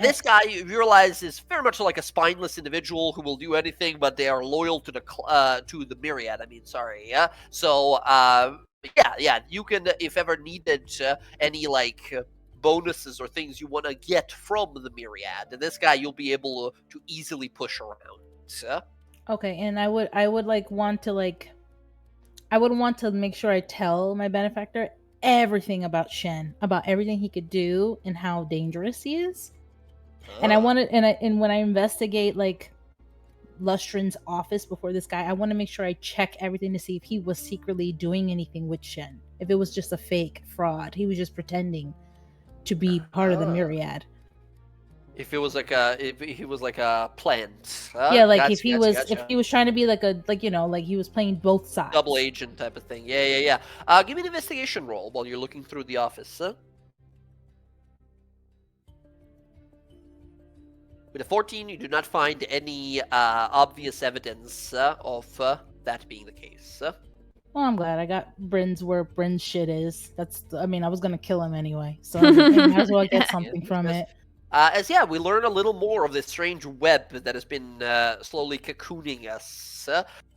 A: This guy, you realize, is very much like a spineless individual who will do anything, but they are loyal to the Myriad. So, you can, if ever needed, any like bonuses or things you want to get from the Myriad, and this guy you'll be able to easily push around.
B: Okay, and I would like want to like, I would want to make sure I tell my benefactor everything about Shen, about everything he could do and how dangerous he is. And I wanted, and when I investigate like Lustrin's office before this guy, I want to make sure I check everything to see if he was secretly doing anything with Shen. If it was just a fake fraud, he was just pretending to be part of the Myriad.
A: If he was like a plant.
B: If he was trying to be like he was playing both sides.
A: Double agent type of thing. Yeah. Give me an investigation roll while you're looking through the office. With a 14, you do not find any obvious evidence of that being the case.
B: Well, I'm glad I got Bryn's where Bryn's shit is. I was gonna kill him anyway, so I might as well get something from it.
A: We learn a little more of this strange web that has been slowly cocooning us.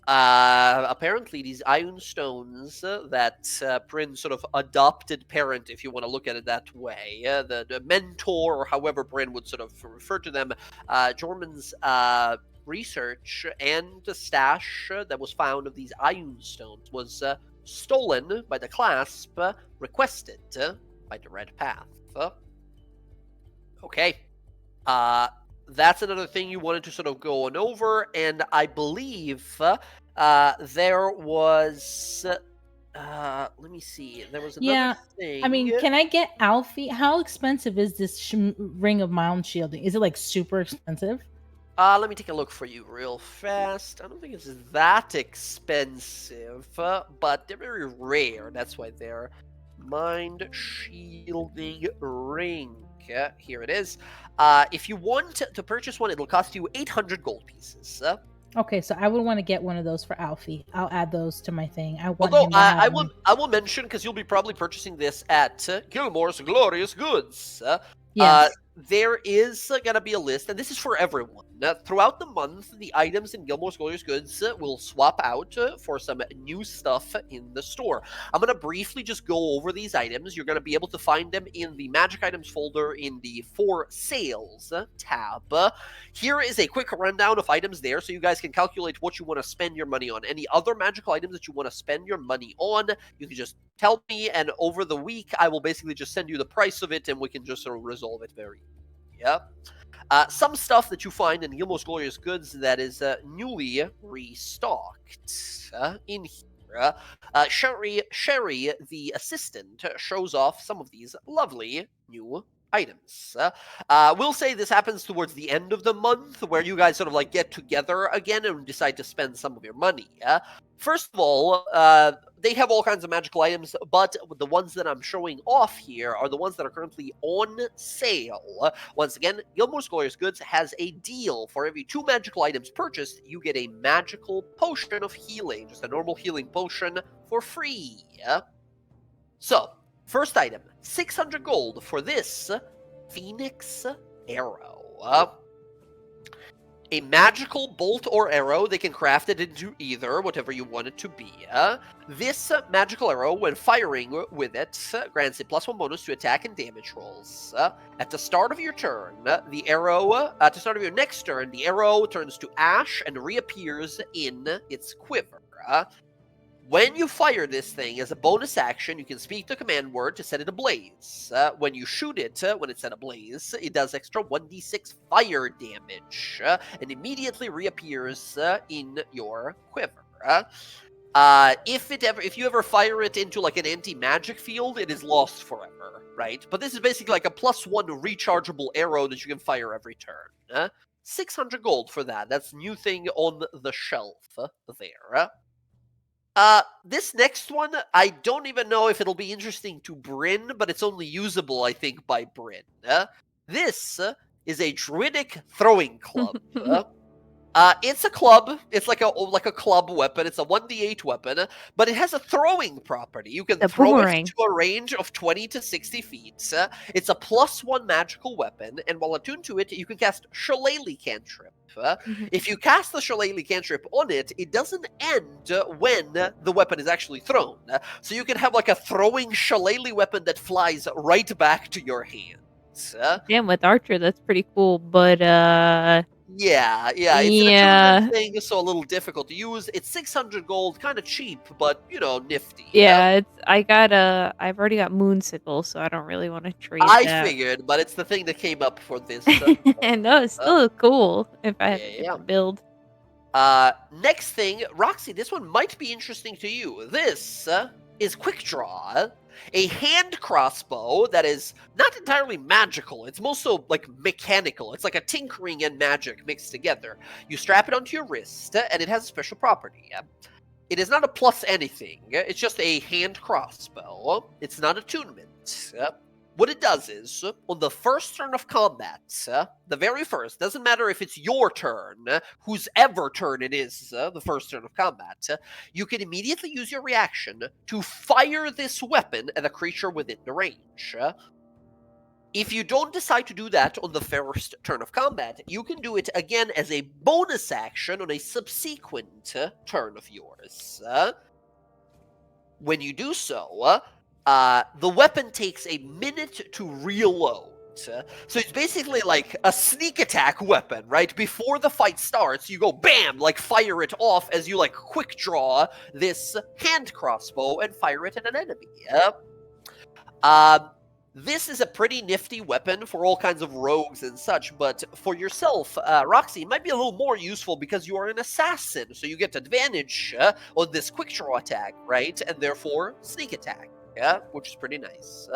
A: Apparently, these iron stones that Bryn's sort of adopted parent, if you want to look at it that way, the mentor, or however Bryn would sort of refer to them, Jorman's research and the stash that was found of these iron stones was stolen by the clasp requested by the Red Path. Okay. That's another thing you wanted to sort of go on over, and I believe there was let me see, there was another thing.
B: Can I get Alfie? How expensive is this ring of mound shielding? Is it like super expensive?
A: Let me take a look for you real fast. I don't think it's that expensive, but they're very rare. That's why they're mind shielding ring. Here it is. If you want to purchase one, it'll cost you 800 gold pieces.
B: Okay, so I would want to get one of those for Alfie. I'll add those to my thing. I
A: will mention, because you'll be probably purchasing this at Gilmore's Glorious Goods.
B: Yes.
A: There is gonna be a list, and this is for everyone. throughout the month, the items in Gilmore Scholar's Goods will swap out for some new stuff in the store. I'm going to briefly just go over these items. You're going to be able to find them in the Magic Items folder in the For Sales tab. Here is a quick rundown of items there, so you guys can calculate what you want to spend your money on. Any other magical items that you want to spend your money on, you can just tell me, and over the week, I will basically just send you the price of it, and we can just sort of resolve it very easily. Yeah. Some stuff that you find in Gilmore's Glorious Goods that is newly restocked in here. Sherry, the assistant, shows off some of these lovely new items. We'll say this happens towards the end of the month, where you guys sort of like get together again and decide to spend some of your money. First of all, they have all kinds of magical items, but the ones that I'm showing off here are the ones that are currently on sale. Once again, Gilmore's Glorious Goods has a deal. For every 2 magical items purchased, you get a magical potion of healing, just a normal healing potion for free. So, first item, 600 gold for this Phoenix Arrow. A magical bolt or arrow, they can craft it into either, whatever you want it to be. This magical arrow, when firing with it, grants a +1 bonus to attack and damage rolls. At the start of your turn, the arrow, at the start of your next turn, the arrow turns to ash and reappears in its quiver. When you fire this thing as a bonus action, you can speak the command word to set it ablaze. When you shoot it, when it's set ablaze, it does extra 1d6 fire damage and immediately reappears in your quiver. If you ever fire it into like an anti-magic field, it is lost forever, right? But this is basically like a +1 rechargeable arrow that you can fire every turn. 600 gold for that. That's new thing on the shelf there. This next one, I don't even know if it'll be interesting to Bryn, but it's only usable, I think, by Bryn. This is a druidic throwing club. It's a club. It's like a club weapon. It's a 1d8 weapon, but it has a throwing property. You can throw
E: boomerang.
A: it to a range of 20 to 60 feet. It's a +1 magical weapon, and while attuned to it, you can cast Shillelagh Cantrip. If you cast the Shillelagh Cantrip on it, it doesn't end when the weapon is actually thrown. So you can have like a throwing Shillelagh weapon that flies right back to your hands.
E: Damn, with Archer, that's pretty cool, but
A: Yeah, it's an attunement thing, so a little difficult to use. It's 600 gold, kind of cheap, but, nifty.
E: yeah, I've already got Moonsicle, so I don't really want to trade
A: I
E: that.
A: figured, but it's the thing that came up for this.
E: And no, it's still cool if I have
A: Yeah.
E: to build.
A: Next thing, Roxy, this one might be interesting to you. This is Quick Draw. A hand crossbow that is not entirely magical. It's more so like mechanical. It's like a tinkering and magic mixed together. You strap it onto your wrist, and it has a special property. It is not a plus anything. It's just a hand crossbow. It's not attunement. What it does is, on the first turn of combat, the very first, doesn't matter if it's your turn, whose ever turn it is, the first turn of combat, you can immediately use your reaction to fire this weapon at a creature within the range. If you don't decide to do that on the first turn of combat, you can do it again as a bonus action on a subsequent turn of yours. When you do so, the weapon takes a minute to reload. So it's basically like a sneak attack weapon, right? Before the fight starts, you go bam, like fire it off as you like quick draw this hand crossbow and fire it at an enemy. This is a pretty nifty weapon for all kinds of rogues and such, but for yourself, Roxy, it might be a little more useful because you are an assassin, so you get advantage on this quick draw attack, right? And therefore, sneak attack. Yeah, which is pretty nice.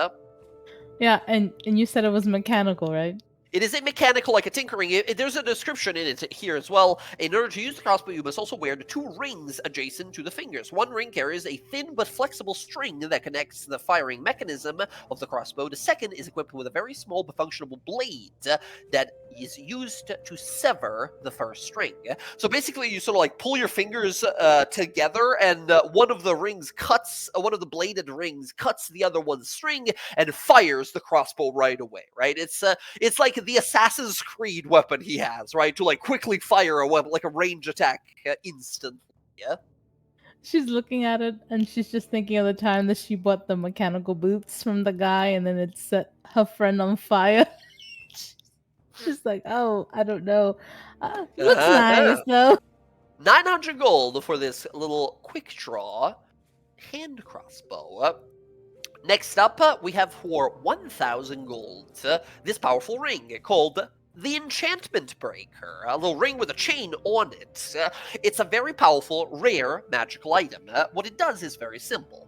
B: Yeah, and you said it was mechanical, right?
A: It is a mechanical, like a tinkering. There's a description in it here as well. In order to use the crossbow, you must also wear the 2 rings adjacent to the fingers. One ring carries a thin but flexible string that connects the firing mechanism of the crossbow. The second is equipped with a very small but functional blade that is used to sever the first string. So basically, you sort of like pull your fingers together, and one of the bladed rings cuts the other one's string and fires the crossbow right away. Right? It's like the Assassin's Creed weapon he has, right? To like quickly fire a weapon, like a range attack instantly. Yeah.
B: She's looking at it and she's just thinking of the time that she bought the mechanical boots from the guy and then it set her friend on fire. She's like, oh, I don't know. Looks nice though.
A: 900 gold for this little quick draw hand crossbow. Next up, we have for 1,000 gold this powerful ring called the Enchantment Breaker, a little ring with a chain on it. It's a very powerful, rare magical item. What it does is very simple.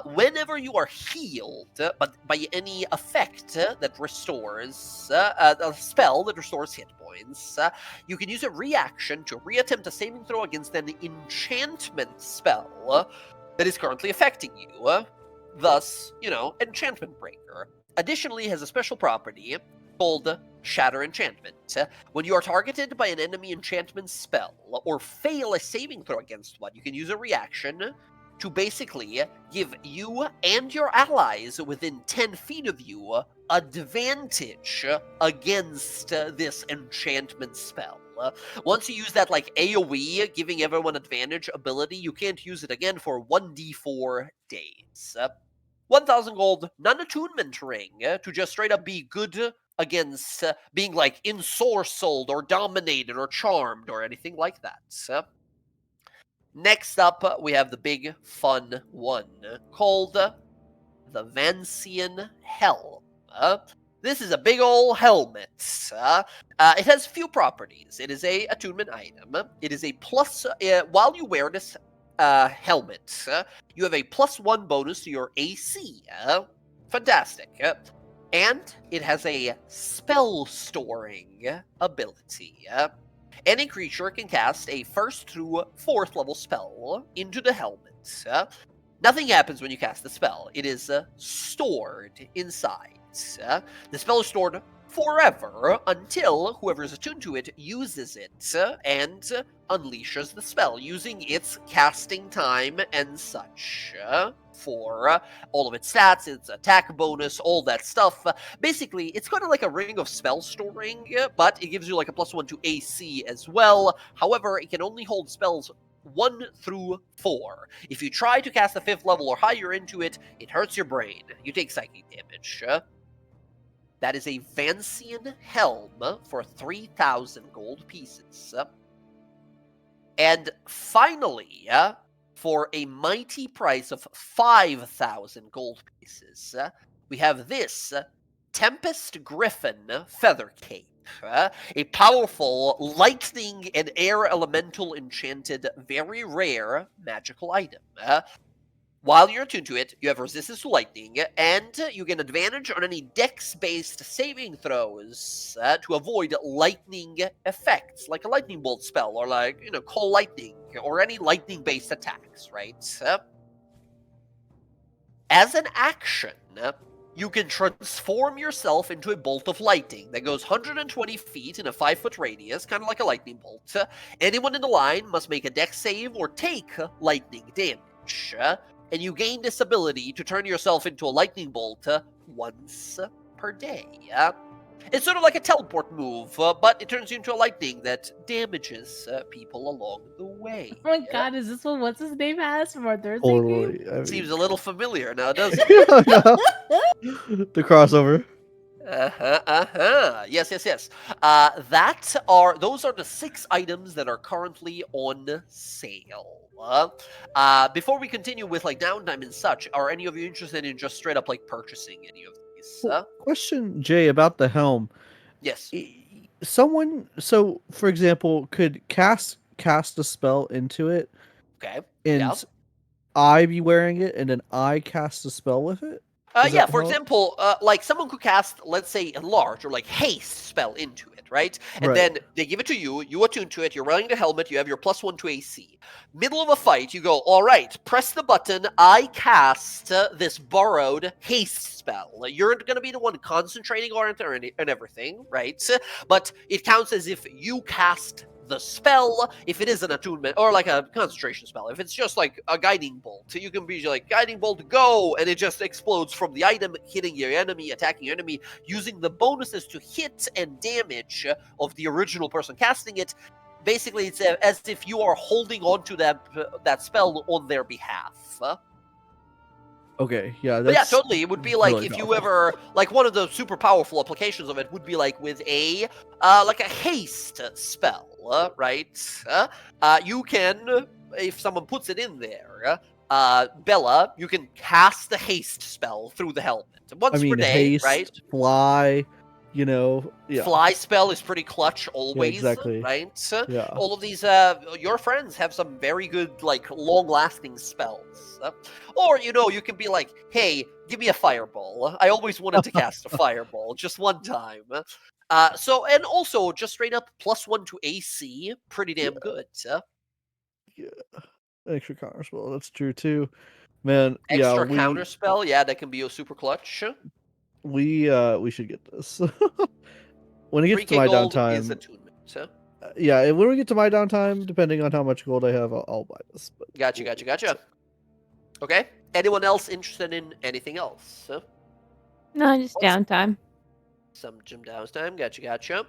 A: Whenever you are healed but by any effect that restores, a spell that restores hit points, you can use a reaction to reattempt a saving throw against an enchantment spell that is currently affecting you. Thus, Enchantment Breaker. Additionally, has a special property called Shatter Enchantment. When you are targeted by an enemy enchantment spell or fail a saving throw against one, you can use a reaction to basically give you and your allies within 10 feet of you advantage against this enchantment spell. Once you use that like AoE, giving everyone advantage ability, you can't use it again for 1d4 days. 1,000 gold, non-attunement ring to just straight up be good against being like ensorcelled or dominated or charmed or anything like that. Next up, we have the big fun one called the Vancian Helm. This is a big old helmet. It has few properties. It is a attunement item. It is a plus, while you wear this helmet, you have a +1 bonus to your AC. Fantastic. And it has a spell storing ability. Any creature can cast a 1st through 4th level spell into the helmet. Nothing happens when you cast the spell. It is stored inside. The spell is stored forever until whoever is attuned to it uses it and unleashes the spell using its casting time and such for all of its stats, its attack bonus, all that stuff. Basically, it's kind of like a ring of spell storing, but it gives you like a +1 to AC as well. However, it can only hold spells 1 through 4. If you try to cast a 5th level or higher into it, it hurts your brain. You take psychic damage. That is a Vancian Helm for 3,000 gold pieces. And finally, for a mighty price of 5,000 gold pieces, we have this Tempest Griffin Feather Cape. A powerful lightning and air elemental enchanted, very rare magical item. While you're attuned to it, you have resistance to lightning, and you gain advantage on any dex-based saving throws to avoid lightning effects, like a lightning bolt spell, or like, call lightning, or any lightning-based attacks, right? As an action, you can transform yourself into a bolt of lightning that goes 120 feet in a 5-foot radius, kind of like a lightning bolt. Anyone in the line must make a dex save or take lightning damage. And you gain this ability to turn yourself into a lightning bolt once per day. It's sort of like a teleport move, but it turns you into a lightning that damages people along the way.
B: Oh my god, is this what what's his name has from our Thursday game?
C: Totally. I mean,
A: Seems a little familiar now, doesn't it?
C: the crossover.
A: Yes. Those are the 6 items that are currently on sale. Before we continue with like downtime and such, are any of you interested in just straight up like purchasing any of these?
C: Question, Jay, about the helm.
A: Yes.
C: Someone, so for example, could cast a spell into it,
A: Okay.
C: and
A: Yeah.
C: I be wearing it, and then I cast a spell with it? Is
A: Yeah,
C: that
A: for
C: how-
A: example, like someone could cast, let's say, enlarge or like haste spell into it, right? And
C: Right.
A: then they give it to you, you attune to it, you're wearing the helmet, you have your +1 to AC. Middle of a fight, you go, all right, press the button, I cast this borrowed haste spell. You're going to be the one concentrating on it and everything, right? But it counts as if you cast the spell, if it is an attunement or like a concentration spell. If it's just like a guiding bolt, you can be like guiding bolt go, and it just explodes from the item, hitting your enemy, attacking your enemy, using the bonuses to hit and damage of the original person casting it. Basically, it's as if you are holding on to that spell on their behalf.
C: Okay, yeah,
A: But yeah,
C: that's
A: totally. It would be like
C: really
A: if you
C: powerful.
A: ever like one of the super powerful applications of it would be like with a like a haste spell, right? You can, if someone puts it in there, Bella, you can cast the haste spell through the helmet
C: I
A: once per
C: mean,
A: day,
C: haste,
A: right?
C: fly, yeah,
A: Fly spell is pretty clutch always,
C: exactly.
A: right?
C: yeah.
A: All of these, your friends have some very good, like, long-lasting spells. Or, you can be like, hey, give me a fireball. I always wanted to cast a fireball, just one time. And also, just straight up +1 to AC, pretty damn good.
C: Extra counter spell. That's true too, man. Yeah,
A: Extra counter spell, yeah, that can be a super clutch.
C: we should get this. When it gets to
A: 3k
C: my
A: gold is
C: downtime,
A: attunement.
C: yeah, when we get to my downtime, depending on how much gold I have, I'll buy this. But
A: Gotcha. Okay. Anyone else interested in anything else?
E: No, just
A: What's-
E: downtime.
A: Some gym downtime. Gotcha.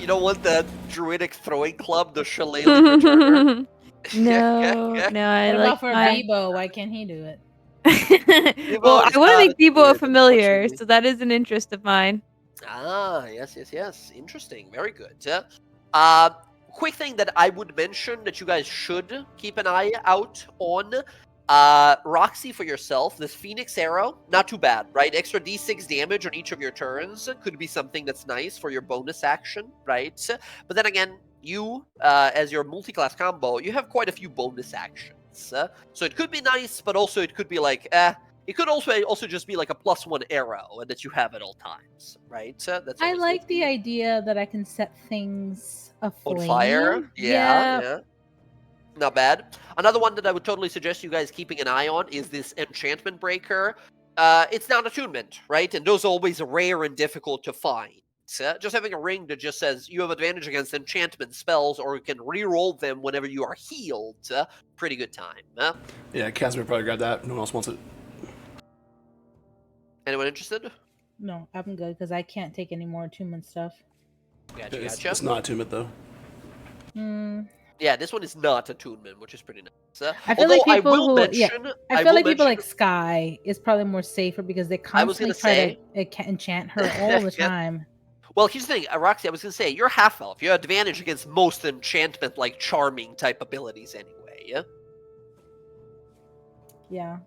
A: You don't want that druidic throwing club, the shillelagh returner?
E: No, I
B: What
E: like
B: about for
E: my.
B: Bebo? Why can't he do it?
E: Well, I
A: is
E: want to
A: not
E: make
A: a
E: people a
A: druid,
E: familiar,
A: unfortunately.
E: so that is an interest of mine.
A: Ah, yes. Interesting. Very good. Quick thing that I would mention that you guys should keep an eye out on. Roxy, for yourself, this Phoenix Arrow, not too bad, right? Extra d6 damage on each of your turns could be something that's nice for your bonus action, right? But then again, you, as your multi-class combo, you have quite a few bonus actions. So it could be nice, but also it could be like, it could also just be like a +1 arrow and that you have at all times, right? That's
B: I
A: always
B: like
A: good.
B: the idea that I can set things aflame.
A: On fire. Yeah. Not bad. Another one that I would totally suggest you guys keeping an eye on is this enchantment breaker. It's not attunement, right? And those are always rare and difficult to find. Just having a ring that just says you have advantage against enchantment spells or you can re-roll them whenever you are healed. Pretty good time.
D: Yeah, Casimir probably grabbed that. No one else wants it.
A: Anyone interested?
B: No, I'm good because I can't take any more attunement stuff.
A: Gotcha.
D: It's not attunement though.
A: Yeah, this one is not attunement, which is pretty nice.
B: I feel like people
A: I will
B: who,
A: mention,
B: I feel like people like Sky is probably more safer because they
A: I was
B: constantly
A: gonna
B: try to enchant her all the
A: Yeah.
B: time.
A: Well, here's the thing, Roxy, I was going to say, you're half-elf. You have advantage against most enchantment, like charming type abilities anyway, yeah?
B: Yeah.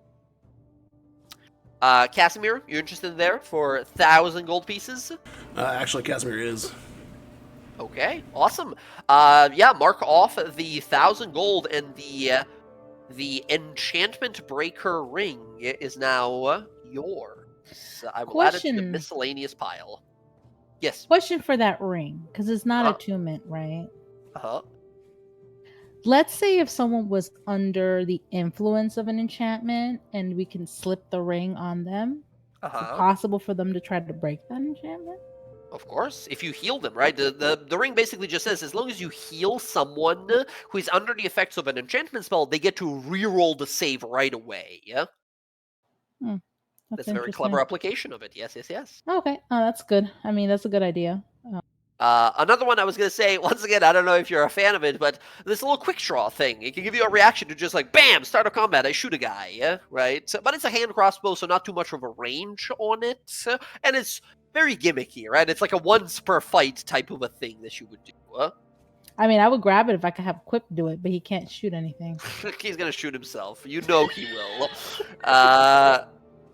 A: Casimir, you're interested in there for 1,000 gold pieces?
D: Actually, Casimir is.
A: Okay, awesome. Yeah, mark off the 1,000 gold, and the enchantment breaker ring is now yours. I will add it to the
B: Question.
A: miscellaneous pile. Yes.
B: Question for that ring because it's not
A: Uh-huh.
B: attunement, right?
A: Uh-huh.
B: Let's say if someone was under the influence of an enchantment and we can slip the ring on them, is it
A: Uh-huh.
B: possible for them to try to break that enchantment?
A: Of course, if you heal them, right? The ring basically just says as long as you heal someone who is under the effects of an enchantment spell, they get to re-roll the save right away. Yeah, that's a very clever application of it. Yes.
B: Okay, that's good. I mean, that's a good idea.
A: Another one I was gonna say once again. I don't know if you're a fan of it, but this little quick draw thing. It can give you a reaction to just like bam, start a combat. I shoot a guy. Yeah, right. But it's a hand crossbow, so not too much of a range on it, and it's very gimmicky, right? It's like a once per fight type of a thing that you would do.
B: I mean, I would grab it if I could have Quip do it, but he can't shoot anything.
A: He's gonna shoot himself. You know he will.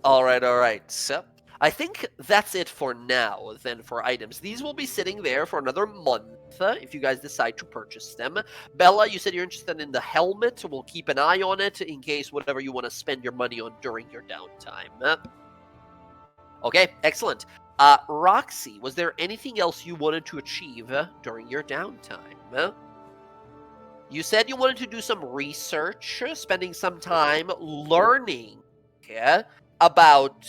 A: All right. So I think that's it for now. Then for items, these will be sitting there for another month if you guys decide to purchase them. Bella, you said you're interested in the helmet. We'll keep an eye on it in case whatever you want to spend your money on during your downtime. Okay, excellent. Roxy, was there anything else you wanted to achieve during your downtime? You said you wanted to do some research, spending some time learning about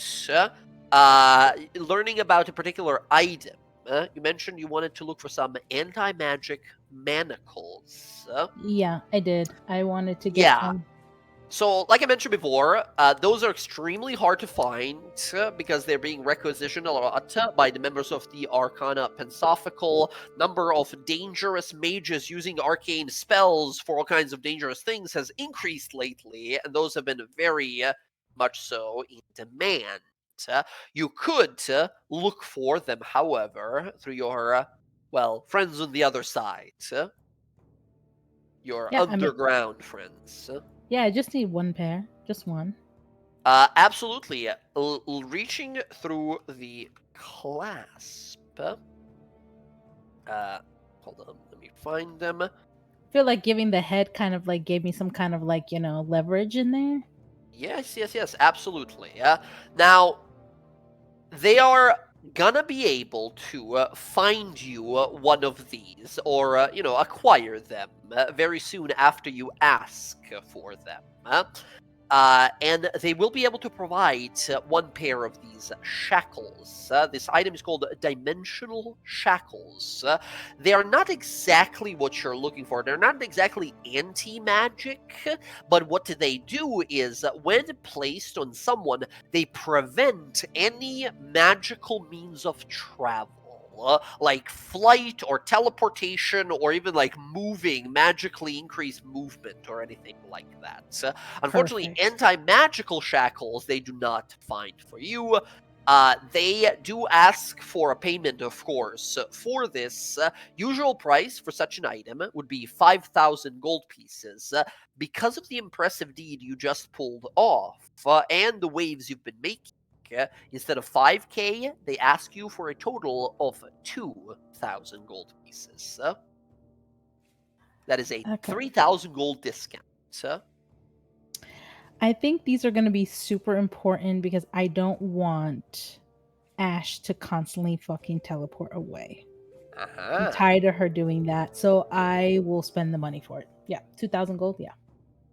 A: learning about a particular item. You mentioned you wanted to look for some anti-magic manacles.
B: Yeah, I did. I wanted to get
A: Yeah.
B: some.
A: So, like I mentioned before, those are extremely hard to find because they're being requisitioned a lot by the members of the Arcana Pensophical. Number of dangerous mages using arcane spells for all kinds of dangerous things has increased lately, and those have been very much so in demand. You could look for them, however, through your, friends on the other side. Your
B: Yeah, I mean,
A: underground friends.
B: yeah, I just need one pair, just one.
A: Absolutely. Reaching through the clasp. Hold on, let me find them.
B: I feel like giving the head kind of like gave me some kind of like, leverage in there.
A: Yes, absolutely. Now, they are gonna be able to find you one of these, or, acquire them very soon after you ask for them. And they will be able to provide one pair of these shackles. This item is called Dimensional Shackles. They are not exactly what you're looking for. They're not exactly anti-magic, but what they do is, when placed on someone, they prevent any magical means of travel. Like flight or teleportation or even like moving, magically increased movement or anything like that. Unfortunately,
B: Perfect.
A: anti-magical shackles they do not find for you. They do ask for a payment, of course, for this. Usual price for such an item would be 5,000 gold pieces. Because of the impressive deed you just pulled off and the waves you've been making, instead of 5k, they ask you for a total of 2,000 gold pieces. That is a
B: Okay.
A: 3,000 gold discount.
B: I think these are going to be super important because I don't want Ash to constantly fucking teleport away. I'm tired of her doing that, so I will spend the money for it. Yeah, 2,000 gold. Yeah.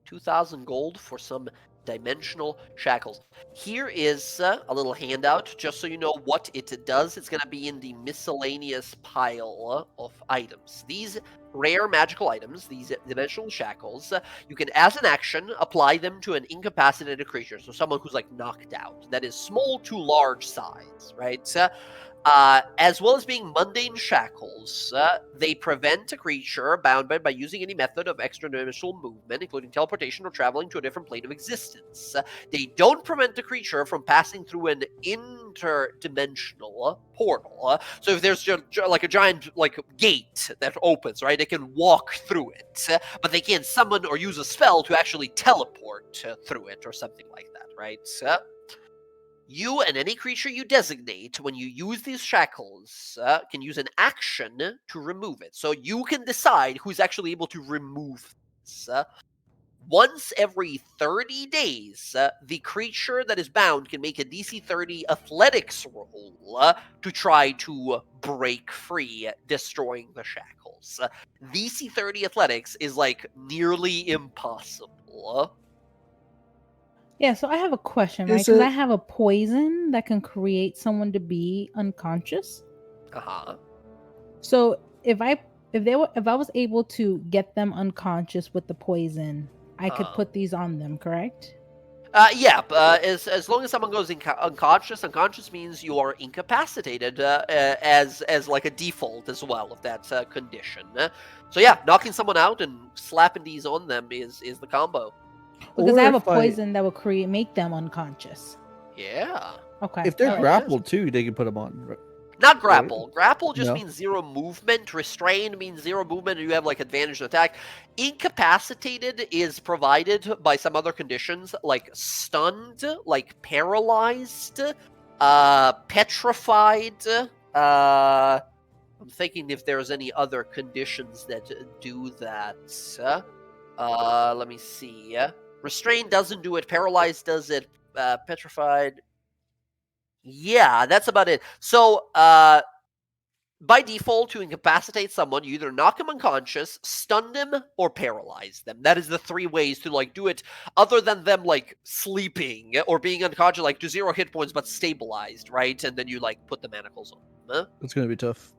A: 2,000 gold for some dimensional shackles. Here is a little handout just so you know what it does. It's going to be in the miscellaneous pile of items. These rare magical items, these dimensional shackles, you can, as an action, apply them to an incapacitated creature. So someone who's like knocked out. That is small to large size, right? As well as being mundane shackles, they prevent a creature bound by using any method of extra-dimensional movement, including teleportation or traveling to a different plane of existence. They don't prevent the creature from passing through an interdimensional portal. So if there's like a giant gate that opens, right, they can walk through it, but they can't summon or use a spell to actually teleport through it or something like that, right? You and any creature you designate when you use these shackles can use an action to remove it. So you can decide who's actually able to remove this. Once every 30 days, the creature that is bound can make a DC 30 athletics roll to try to break free, destroying the shackles. DC 30 athletics is like nearly impossible.
B: Yeah, so I have a question, right?
C: Is
B: Because I
C: it-
B: have a poison that can create someone to be unconscious.
A: Uh-huh.
B: So if I was able to get them unconscious with the poison, I could put these on them, correct?
A: Yeah, as long as someone goes unconscious, unconscious means you are incapacitated as like a default as well of that condition. So yeah, knocking someone out and slapping these on them is the combo.
B: Because
C: Or
B: I have a
C: if I-
B: poison that will make them unconscious.
A: Yeah.
B: Okay.
C: If they're
B: all right.
C: grappled too, they can put them on. Right?
A: Not grapple. Grapple just
C: No.
A: means 0 movement. Restrained means 0 movement, and you have like advantage in attack. Incapacitated is provided by some other conditions, like stunned, like paralyzed, petrified. I'm thinking if there's any other conditions that do that. Let me see. Restrained doesn't do it. Paralyzed does it. Petrified. Yeah, that's about it. So, by default, to incapacitate someone, you either knock them unconscious, stun them, or paralyze them. That is the three ways to like do it, other than them like sleeping or being unconscious, like to 0 hit points but stabilized, right? And then you like put the manacles on them.
C: It's gonna be tough.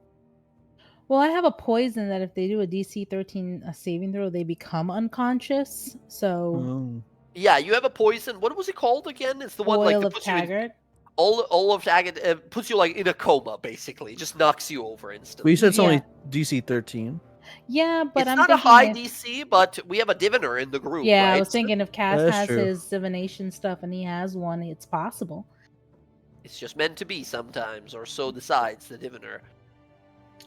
B: Well, I have a poison that if they do a DC 13 saving throw, they become unconscious. So
C: Oh.
A: Yeah, you have a poison. What was it called again? It's the one like
B: Oil
A: that
B: of
A: puts you in
B: Taggart.
A: all of Taggart, puts you like in a coma, basically. Just knocks you over
C: But
A: instantly.
C: you said it's
B: Yeah.
C: only DC 13.
B: Yeah, but
A: It's
B: I'm
A: not a
B: thinking
A: high
B: if,
A: DC, but we have a diviner in the group,
B: yeah,
A: right?
B: I was thinking if Cass
C: That's
B: has
C: true.
B: his divination stuff and he has one, it's possible.
A: It's just meant to be sometimes, or so decides the diviner.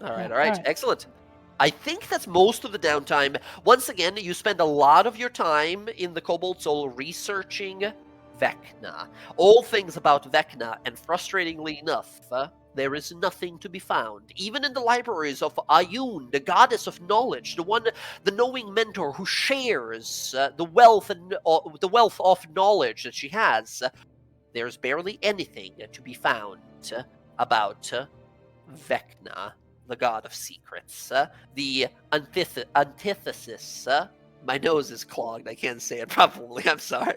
A: All right,
B: Yeah,
A: all right,
B: alright.
A: excellent. I think that's most of the downtime. Once again, you spend a lot of your time in the Cobalt Soul researching Vecna. All things about Vecna, and frustratingly enough, there is nothing to be found. Even in the libraries of Ayun, the goddess of knowledge, the knowing mentor who shares the wealth of knowledge that she has, there's barely anything to be found about Vecna, the god of secrets. The antithesis. My nose is clogged. I can't say it properly. I'm sorry.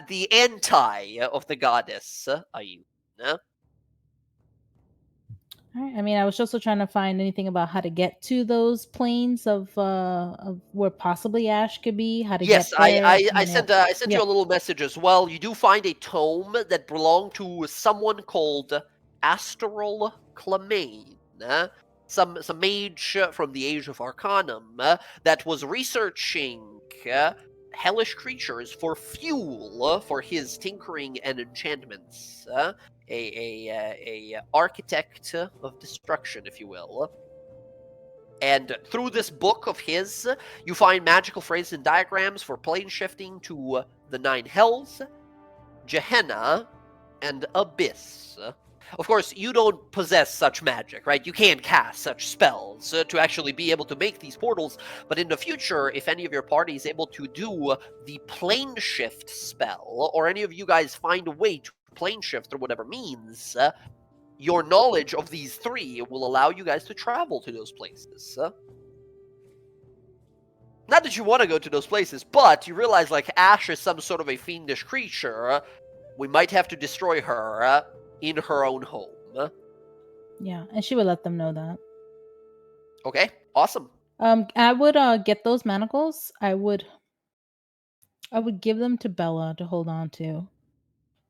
A: The anti of the goddess, Ayun.
B: Alright, I mean, I was also trying to find anything about how to get to those planes of where possibly Ash could be, how to
A: Yes,
B: get there.
A: I sent you
B: Yep.
A: a little message as well. You do find a tome that belonged to someone called Astral Clemaine, some mage from the Age of Arcanum that was researching hellish creatures for fuel for his tinkering and enchantments. A architect of destruction, if you will. And through this book of his, you find magical phrases and diagrams for plane shifting to the 9 Hells, Gehenna, and Abyss. Of course, you don't possess such magic, right? You can't cast such spells to actually be able to make these portals, but in the future, if any of your party is able to do the plane shift spell, or any of you guys find a way to plane shift through whatever means, your knowledge of these three will allow you guys to travel to those places. Not that you want to go to those places, but you realize like Ash is some sort of a fiendish creature. We might have to destroy her in her own home.
B: Yeah, and she would let them know that.
A: Okay, awesome.
B: I would get those manacles. I would give them to Bella to hold on to.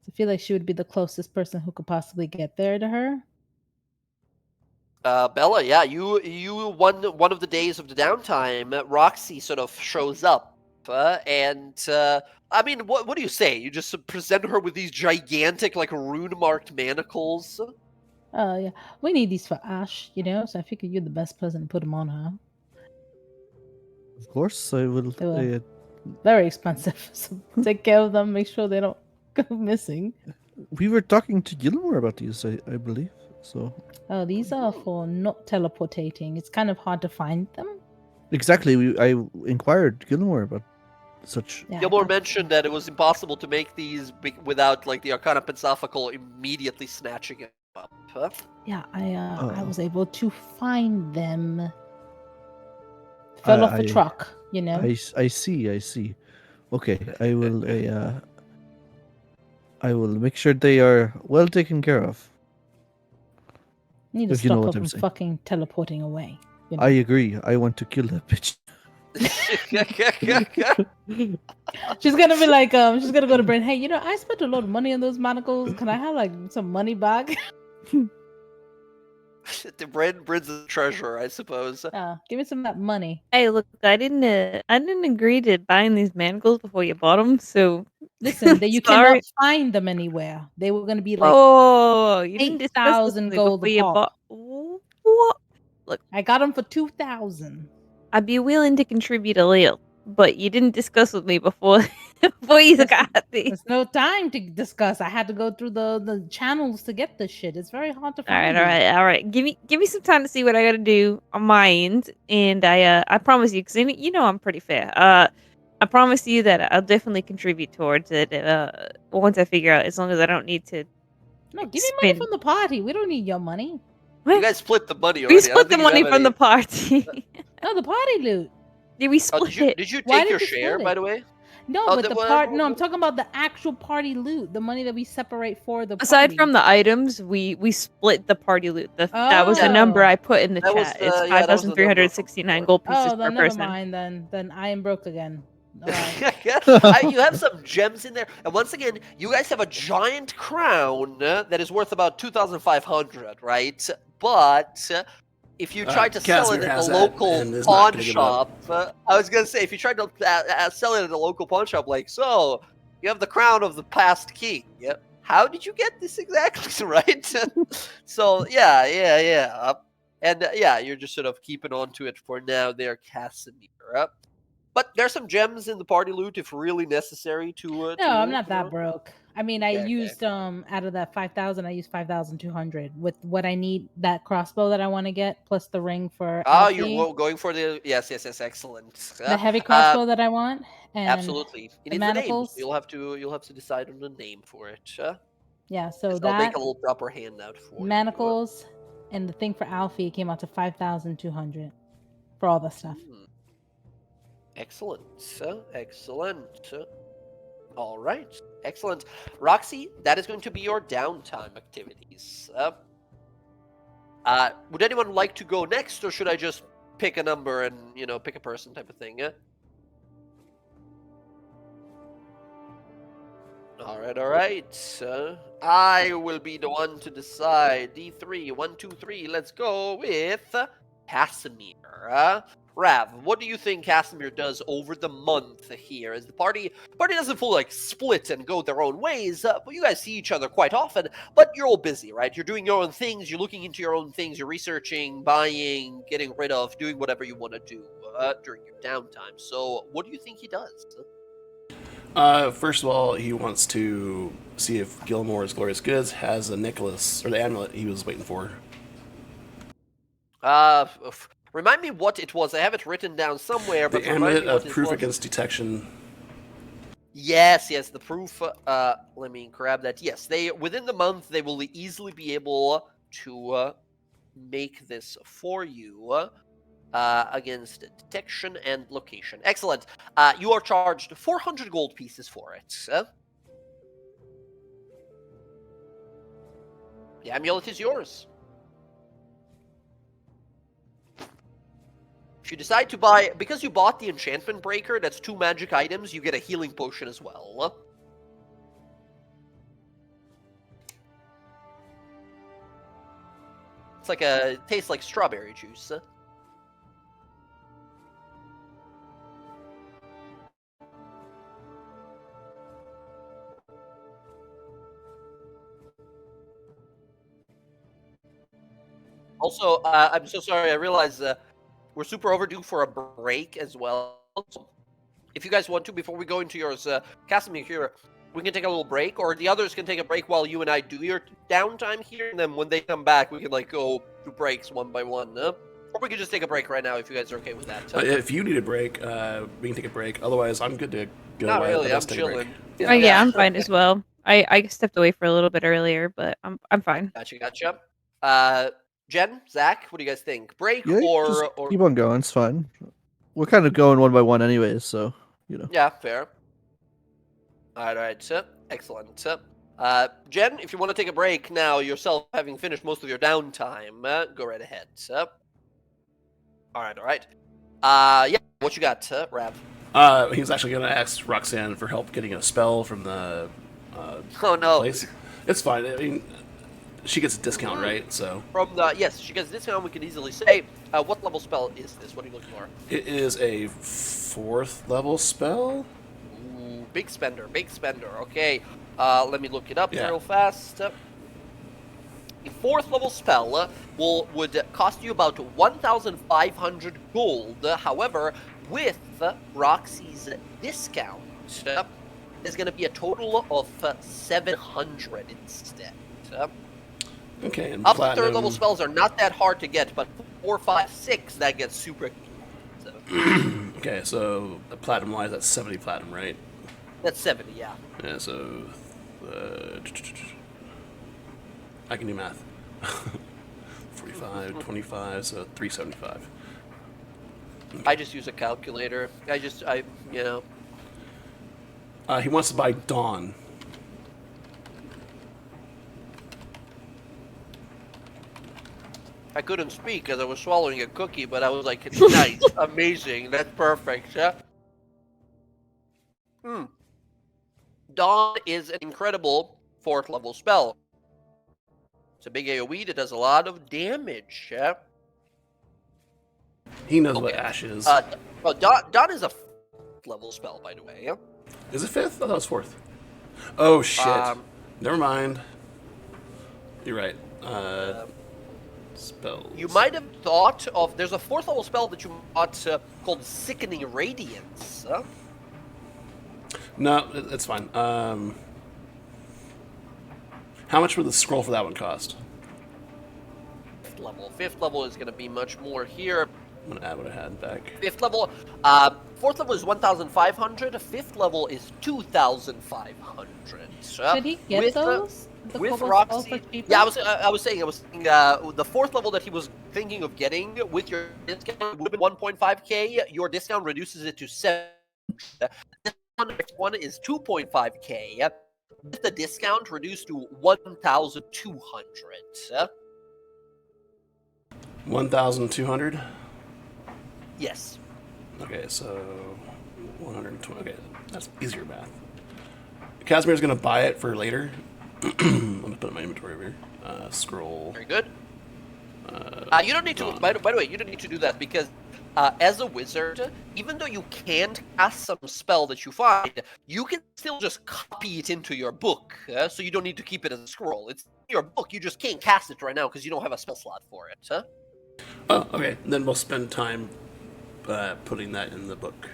B: I feel like she would be the closest person who could possibly get there to her.
A: Bella, yeah, you one of the days of the downtime, Roxy sort of shows up, and I mean, what do you say? You just present her with these gigantic, like rune-marked manacles.
B: Yeah, we need these for Ash, you know. So I figure you're the best person to put them on her.
C: Of course, I will.
B: They were very expensive, so take care of them. Make sure they don't go missing.
C: We were talking to Gilmore about these, I believe. So
B: Oh, these are for not teleportating. It's kind of hard to find them.
C: exactly, I inquired Gilmore about such.
B: Yeah, I
A: Gilmore
B: thought-
A: mentioned that it was impossible to make these without like the Arcana Pensophical immediately snatching it up.
B: Yeah, I
C: Oh.
B: was able to find them. Fell off a
C: I-
B: truck, you know.
C: I see. Okay, I will. I will make sure they are well taken care of.
B: Need to
C: if you know
B: stop her
C: what I'm
B: from
C: saying.
B: fucking teleporting away. You know?
C: I agree. I want to kill that bitch.
B: She's gonna be like, she's gonna go to Brent. Hey, you know, I spent a lot of money on those manacles. Can I have like some money back?
A: The Bryn's a treasure, I suppose.
B: Give me some of that money.
E: Hey, look, I didn't agree to buying these manacles before you bought them. So
B: Listen, that you
E: Sorry.
B: cannot find them anywhere. They were gonna be like,
E: oh, you didn't discuss this
B: 8,000
E: with me
B: gold
E: before you
B: a
E: bought.
B: pop.
E: What?
B: I got them for 2,000.
E: I'd be willing to contribute a little, but you didn't discuss with me before before you got these.
B: There's no time to discuss. I had to go through the channels to get this shit. It's very hard to
E: All
B: find.
E: all right. Give me some time to see what I got to do on my end, and I promise you, because you know I'm pretty fair. I promise you that I'll definitely contribute towards it. Once I figure out, as long as I don't need to
B: No, give me money
E: Spin.
B: from the party. We don't need your money.
A: You guys split the money already.
E: We
A: I don't
E: split the
A: think you
E: money
A: have
E: from the
A: any-
E: party.
B: No, the party loot.
E: Yeah, we
A: Oh,
E: split it.
A: did you
B: Why
A: take
B: did
A: your
B: you
A: share,
B: split
A: by
B: it?
A: the way?
B: No,
A: Oh,
B: but
A: the
B: the
A: what-
B: part. No, I'm
A: what-
B: talking about the actual party loot, the money that we separate for the.
E: Aside
B: party.
E: from the items, we split the party loot. That was the number
B: Oh.
E: I put in the
A: That was
E: chat. It's
A: the- yeah, that was the number from
E: 5,369
A: before.
E: gold pieces
B: Oh,
E: per
B: then never
E: person.
B: mind. Then I am broke again. All right.
A: You have some gems in there, and once again, you guys have a giant crown that is worth about 2,500, right? But if you tried to sell it
D: Casimir
A: at
D: has
A: the
D: that
A: local
D: and is not
A: pawn
D: gonna give it up.
A: shop, I was gonna say if you tried to sell it at a local pawn shop, like so, you have the crown of the past king. Yep. How did you get this exactly, right? So yeah. And yeah, you're just sort of keeping on to it for now there, Casimir. But there's some gems in the party loot if really necessary to.
B: No,
A: to,
B: I'm not
A: you
B: that
A: know.
B: broke. I mean, I
A: Okay.
B: used out of that 5,000, I used 5,200 with what I need, that crossbow that I want to get, plus the ring for
A: Ah,
B: Alfie,
A: you're going for the yes, excellent.
B: the heavy crossbow that I want, and
A: Absolutely, it
B: the
A: needs a name.
B: manacles.
A: You'll have to decide on the name for it.
B: Yeah, so
A: I'll
B: that
A: make a little proper handout for you.
B: manacles and the thing for Alfie came out to 5,200 for all the stuff.
A: Excellent. All right. Excellent. Roxy, that is going to be your downtime activities. Would anyone like to go next, or should I just pick a number and, pick a person type of thing? All right. I will be the one to decide. D3, 1, 2, 3. Let's go with Casimir. Rav, what do you think Casimir does over the month here? As the party doesn't fully split and go their own ways, but you guys see each other quite often. But you're all busy, right? You're doing your own things. You're looking into your own things. You're researching, buying, getting rid of, doing whatever you want to do during your downtime. So, what do you think he does?
D: First of all, he wants to see if Gilmore's Glorious Goods has a necklace or the amulet he was waiting for.
A: Remind me what it was. I have it written down somewhere.
D: The
A: But remind
D: amulet
A: me what
D: of
A: it
D: proof
A: was.
D: against detection.
A: Yes, the proof. Let me grab that. Yes, within the month they will easily be able to make this for you against detection and location. Excellent. You are charged 400 gold pieces for it. The amulet is yours. If you decide to buy, because you bought the enchantment breaker, that's 2 magic items, you get a healing potion as well. It tastes like strawberry juice. Also, I'm so sorry, I realize we're super overdue for a break as well. So if you guys want to, before we go into yours, Casimir here, we can take a little break, or the others can take a break while you and I do your downtime here, and then when they come back, we can go do breaks one by one. Or we can just take a break right now if you guys are okay with that.
D: If you need a break, we can take a break. Otherwise, I'm good to go.
A: Not really,
D: Let's
A: I'm
D: take a break.
A: chilling.
E: Oh yeah, I'm fine as well. I stepped away for a little bit earlier, but I'm fine.
A: Gotcha. Jen, Zach, what do you guys think? Break
C: Yeah,
A: or
C: keep on going. It's fine. We're kind of going one by one anyways, so
A: Yeah, fair. All right, excellent. Jen, if you want to take a break now yourself, having finished most of your downtime, go right ahead. All right. Yeah, what you got, Rav?
D: He's actually going to ask Roxanne for help getting a spell from the
A: Oh no.
D: place. It's fine. I mean, she gets a discount, right? So
A: Yes, she gets a discount. We can easily say. What level spell is this? What are you looking for?
D: it is a 4th level spell.
A: Ooh, big spender. Okay, let me look it up
D: Yeah.
A: real fast. A 4th level spell would cost you about 1,500 gold. However, with Roxy's discount, it's going to be a total of 700 instead.
D: Okay, and
A: Up to
D: platinum.
A: 3rd level spells are not that hard to get, but 4, 5, 6 that gets super. So,
D: Okay, so the platinum wise, that's 70 platinum, right?
A: that's 70, yeah.
D: Yeah, so I can do math. 45, 25, so 375.
A: I just use a calculator. You know.
D: He wants to buy Dawn.
A: I couldn't speak because I was swallowing a cookie, but I was like, it's nice, amazing, that's perfect. Yeah. Dawn is an incredible 4th level spell. It's a big AoE that does a lot of damage. Yeah.
D: He knows what Ash is.
A: Well, Dawn is a 5th level spell, by the way. Yeah.
D: Is it 5th? I thought it was 4th. Oh, shit. Never mind. You're right. Spells.
A: You might have thought of... There's a 4th level spell that you thought called Sickening Radiance. Huh?
D: No, it's fine. How much would the scroll for that one cost?
A: 5th level. 5th level is going to be much more here.
D: I'm going to add what I had back.
A: 5th level... 4th level is 1,500. 5th level is 2,500.
B: Did he get those? The
A: with
B: Cobalt
A: Roxy,
B: spells for cheaper?
A: yeah, I was saying, the 4th level that he was thinking of getting with your discount would have been 1.5k. Your discount reduces it to 7. This one is 2.5k. With the discount reduced to 1,200.
D: 1,200?
A: Yes.
D: Okay, so 120. Okay, that's easier math. Casimir's gonna buy it for later. Let me put it in my inventory over here. Scroll.
A: Very good. You don't need to. By the way, you don't need to do that because as a wizard, even though you can't cast some spell that you find, you can still just copy it into your book. So you don't need to keep it as a scroll. It's in your book. You just can't cast it right now because you don't have a spell slot for it. Huh?
D: Oh, okay. Then we'll spend time putting that in the book.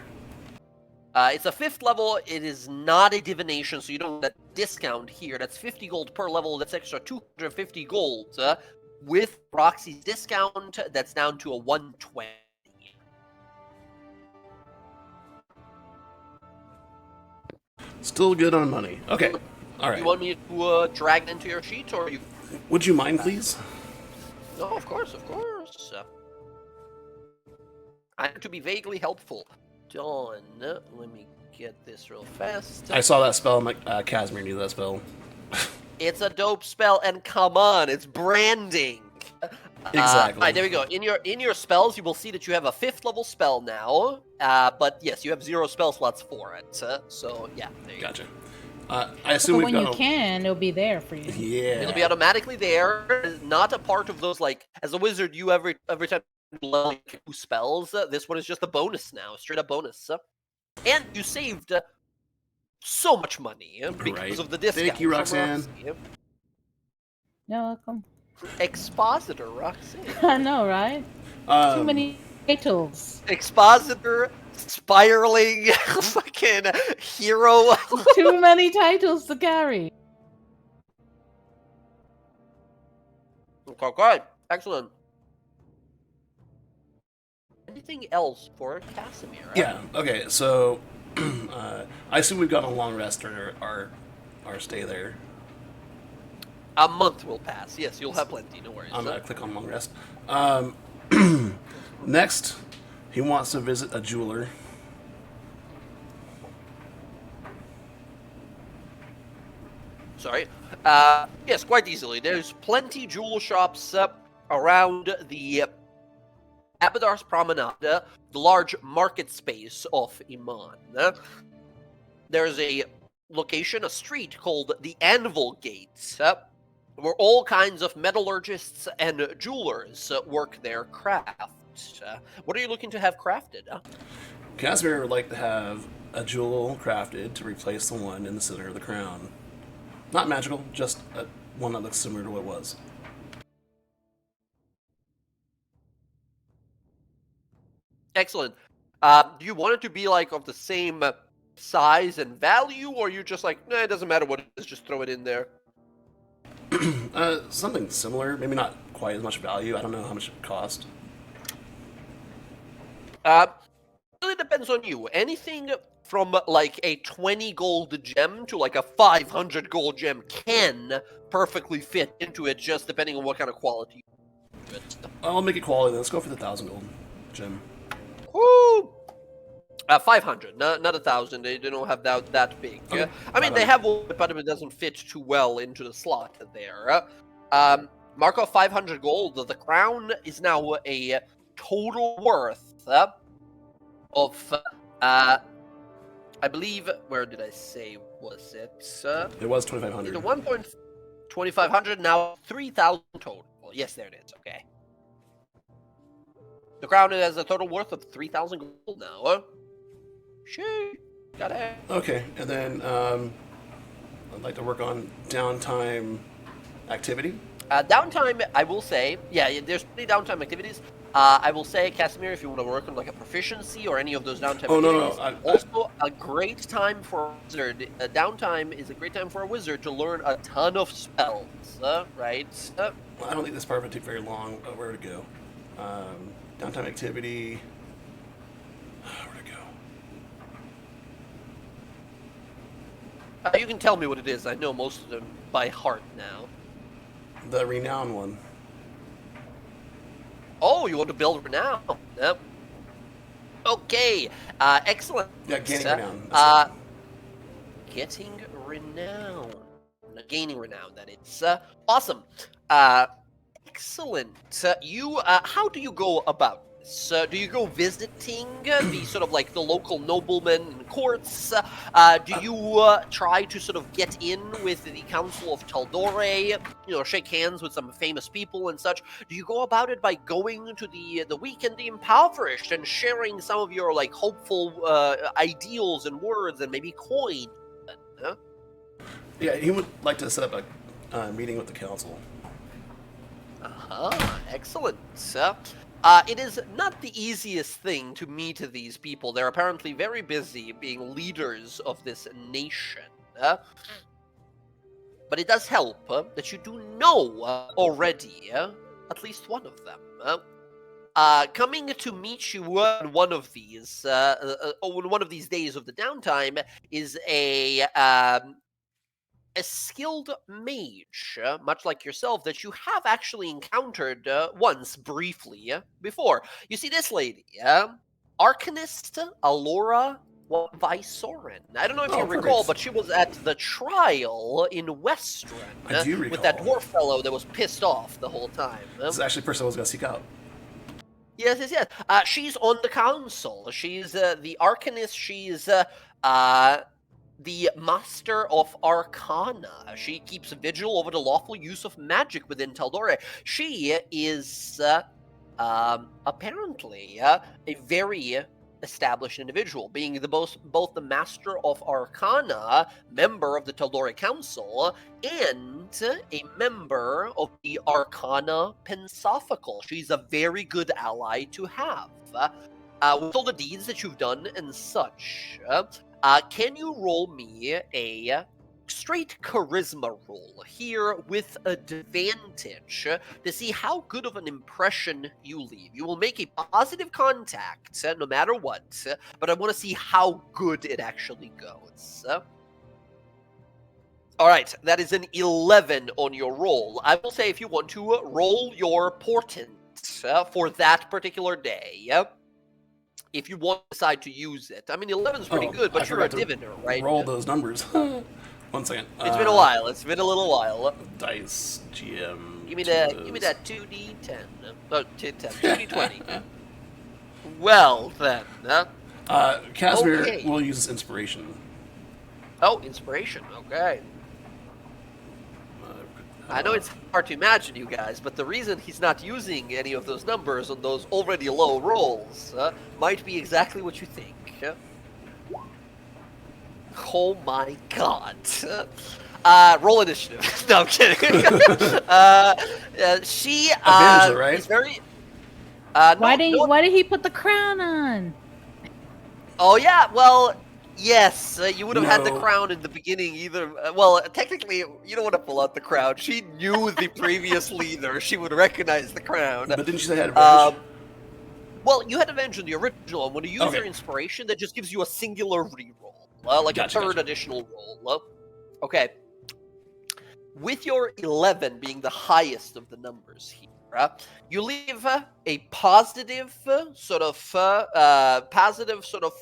A: It's a 5th level. It is not a divination, so you don't get that discount here. That's 50 gold per level. That's extra 250 gold. With Roxy's discount, that's down to a 120.
D: Still good on money. Okay. All right.
A: You want me to drag it into your sheet, or you?
D: Would you mind, please?
A: No, of course, of course. I have to be vaguely helpful. Dawn, let me get this real fast.
D: I saw that spell. I'm like, Casimir knew that spell.
A: It's a dope spell, and come on, it's branding.
D: Exactly.
A: Alright, there we go. In your spells, you will see that you have a 5th level spell now. But yes, you have 0 spell slots for it. So yeah, there you
D: Gotcha. I assume
B: But
D: we've
B: when
D: got.
B: you can, it'll be there for you.
D: Yeah.
A: It'll be automatically there. Not a part of those, like, as a wizard, you every time you level 2 spells. This one is just a bonus now, straight up bonus. And you saved so much money because of the discount.
D: Thank you, Roxanne.
A: Roxy.
B: You're welcome.
A: Expositor, Roxanne.
B: I know, right? Too many titles.
A: Expositor, spiraling, fucking hero.
B: Too many titles to carry.
A: Okay, excellent. Anything else for Casimir?
D: Yeah. Okay. So, I assume we've got a long rest or our stay there.
A: A month will pass. Yes, you'll have plenty. No worries.
D: I'm gonna click on long rest. Next, he wants to visit a jeweler.
A: Sorry. Yes, quite easily. There's plenty jewel shops around the Abadar's Promenade, the large market space of Iman. There's a location, a street called the Anvil Gate, where all kinds of metallurgists and jewelers work their craft. What are you looking to have crafted?
D: Casimir would like to have a jewel crafted to replace the one in the center of the crown. Not magical, just one that looks similar to what it was.
A: Excellent. Do you want it to be like of the same size and value, or are you just like, nah, it doesn't matter what it is, just throw it in there?
D: Something similar, maybe not quite as much value. I don't know how much it would cost.
A: Really depends on you. Anything from like a 20 gold gem to like a 500 gold gem can perfectly fit into it, just depending on what kind of quality.
D: I'll make it quality. Then. Let's go for the 1,000 gold gem.
A: Woo! 500, not 1,000. They don't have that big.
D: Okay.
A: I mean, they have one, but it doesn't fit too well into the slot there. Mark off 500 gold. The crown is now a total worth of, I believe, where did I say was it?
D: It was 2,500.
A: Either 1.2500, now 3,000 total. Yes, there it is. Okay. The crown has a total worth of 3,000 gold now. Shoo! Got it.
D: Okay, and then I'd like to work on downtime activity.
A: Downtime, I will say, yeah, there's many downtime activities. I will say, Casimir, if you want to work on like a proficiency or any of those downtime activities, also a great time for a wizard. Downtime is a great time for a wizard to learn a ton of spells, right?
D: Well, I don't think this part would take very long. Where to go? Downtime activity. Where to go?
A: You can tell me what it is. I know most of them by heart now.
D: The renown one.
A: Oh, you want to build renown? Yep. Okay. Excellent.
D: Yeah, gaining renown.
A: Getting renown. Gaining renown, that is. Awesome. Excellent. How do you go about this? Do you go visiting the sort of like the local noblemen and courts? Do you try to sort of get in with the Council of Taldore? You know, shake hands with some famous people and such? Do you go about it by going to the weak and the impoverished and sharing some of your like hopeful ideals and words and maybe coin? Huh?
D: Yeah, he would like to set up a meeting with the council.
A: Excellent. It is not the easiest thing to meet these people. They're apparently very busy being leaders of this nation. But it does help that you do know already at least one of them. Coming to meet you on one of these days of the downtime is a skilled mage, much like yourself, that you have actually encountered once briefly before. You see this lady, Arcanist Alora Visoren. I don't know if you recall, but she was at the trial in Westren
D: I do recall.
A: with that dwarf fellow that was pissed off the whole time.
D: This is actually the person I was going to seek out.
A: Yes. She's on the council. She's the Arcanist. She's the Master of Arcana. She keeps vigil over the lawful use of magic within Taldore. She is apparently a very established individual, being both the Master of Arcana, member of the Taldore Council, and a member of the Arcana Pensophical. She's a very good ally to have. With all the deeds that you've done and such, can you roll me a straight charisma roll here with advantage to see how good of an impression you leave? You will make a positive contact no matter what, but I want to see how good it actually goes. Alright, that is an 11 on your roll. I will say if you want to roll your portent for that particular day, if you want to decide to use it. I mean, 11 is pretty good, but you're a diviner, right?
D: Roll those numbers. 1 second.
A: It's been a while. It's been a little while.
D: Dice GM.
A: Give me that 2d10. No, 2d20. Well then.
D: Casimir
A: Okay.
D: will use his inspiration.
A: Oh, inspiration. Okay. I know it's hard to imagine, you guys, but the reason he's not using any of those numbers on those already low rolls might be exactly what you think. Oh my god. Roll initiative. No, I'm kidding. She
D: right?
A: is very...
B: Why did he put the crown on?
A: Oh yeah, well... Yes, you would have had the
D: No.
A: crown in the beginning either. Well, technically, you don't want to pull out the crown. She knew the previous leader. She would recognize the crown.
D: But didn't you say I had advantage?
A: Well, you had to mention the original one. When you use
D: Okay.
A: your inspiration, that just gives you a singular reroll, like
D: Gotcha,
A: a third
D: gotcha.
A: additional roll. Okay. With your 11 being the highest of the numbers here, you leave a positive sort of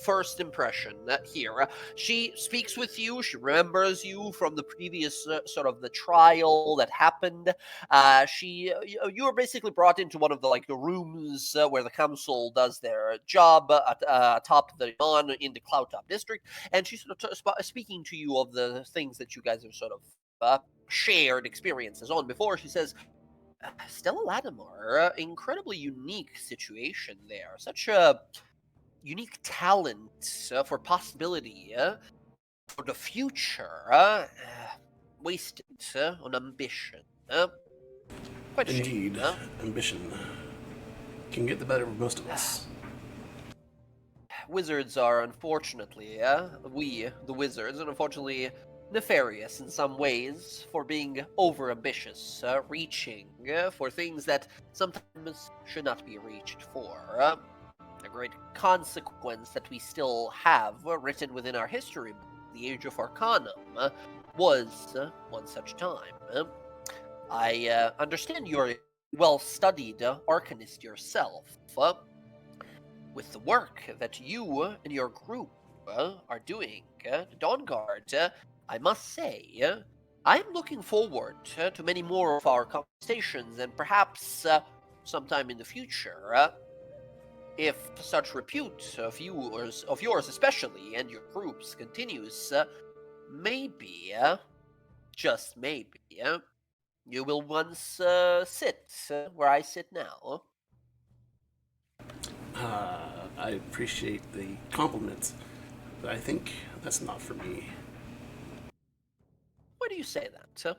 A: first impression here. She speaks with you. She remembers you from the previous sort of the trial that happened. You were basically brought into one of the rooms where the council does their job atop the dawn in the Cloudtop district, and she's sort of speaking to you of the things that you guys have sort of shared experiences on before. She says, Stella Latimer, incredibly unique situation there. Such a unique talent for possibility for the future. Wasted on ambition. Quite a shame,
D: Indeed, ambition can get the better of most of us.
A: Wizards are unfortunately, we, the wizards, are unfortunately nefarious in some ways for being over-ambitious, reaching for things that sometimes should not be reached for. A great consequence that we still have written within our history book, the Age of Arcanum, was one such time. I understand you're a well-studied arcanist yourself. With the work that you and your group are doing, DawnGuard, I must say, I'm looking forward to many more of our conversations, and perhaps sometime in the future, if such repute of yours especially, and your groups continues, maybe, just maybe, you will once sit where I sit now.
D: I appreciate the compliment, but I think that's not for me.
A: Why do you say that?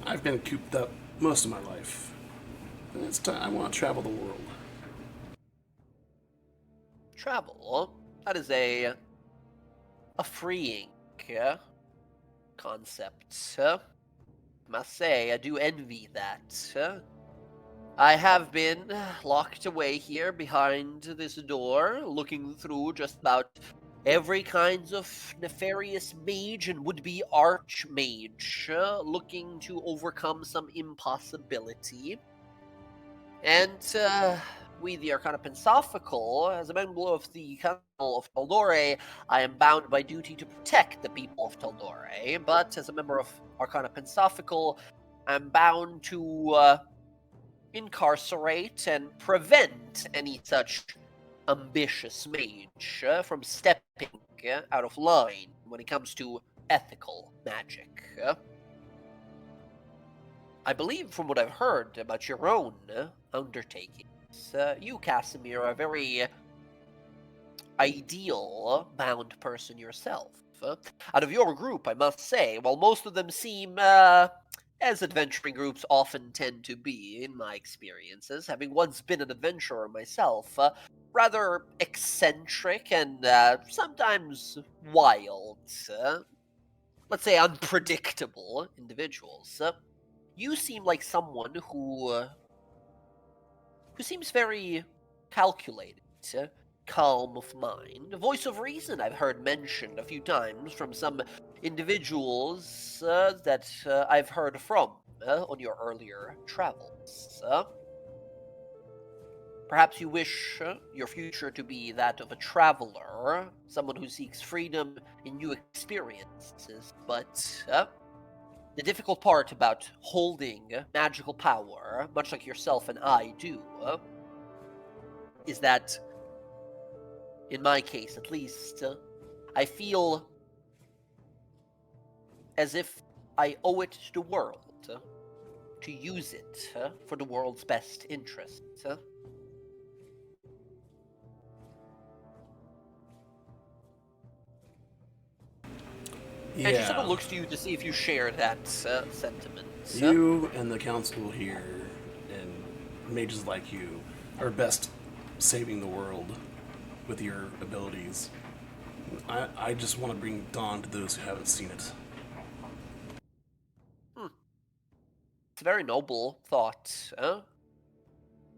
D: I've been cooped up most of my life. And it's time I want to travel the world.
A: Travel? That is a freeing concept. Must say, I do envy that. I have been locked away here behind this door, looking through just about every kind of nefarious mage and would-be archmage, looking to overcome some impossibility. And we, the Arcana Pensophical, as a member of the Council of Taldore, I am bound by duty to protect the people of Taldore, but as a member of Arcana Pensophical, I'm bound to incarcerate and prevent any such ambitious mage from stepping out of line when it comes to ethical magic. I believe from what I've heard about your own undertakings, you, Casimir, are a very ideal bound person yourself. Out of your group, I must say, while most of them seem as adventuring groups often tend to be, in my experiences, having once been an adventurer myself, rather eccentric and sometimes wild, let's say unpredictable individuals. You seem like someone who seems very calculated, calm of mind, a voice of reason I've heard mentioned a few times from some individuals that I've heard from on your earlier travels. Perhaps you wish your future to be that of a traveler, someone who seeks freedom in new experiences, but the difficult part about holding magical power, much like yourself and I do, is that, in my case at least, I feel as if I owe it to the world to use it for the world's best interest.
D: Yeah.
A: And she sort of looks to you to see if you share that sentiment.
D: You and the council here, and mages like you, are best saving the world with your abilities. I just want to bring dawn to those who haven't seen it.
A: It's a very noble thought.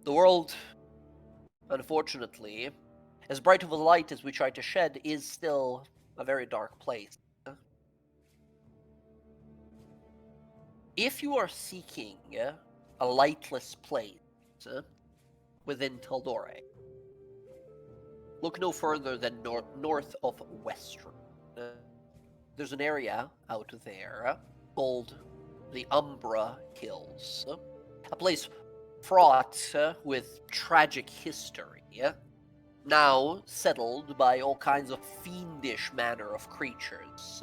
A: The world, unfortunately, as bright of a light as we try to shed, is still a very dark place. If you are seeking a lightless place within Taldore, look no further than north of Western. There's an area out there called the Umbra Hills, a place fraught with tragic history, now settled by all kinds of fiendish manner of creatures.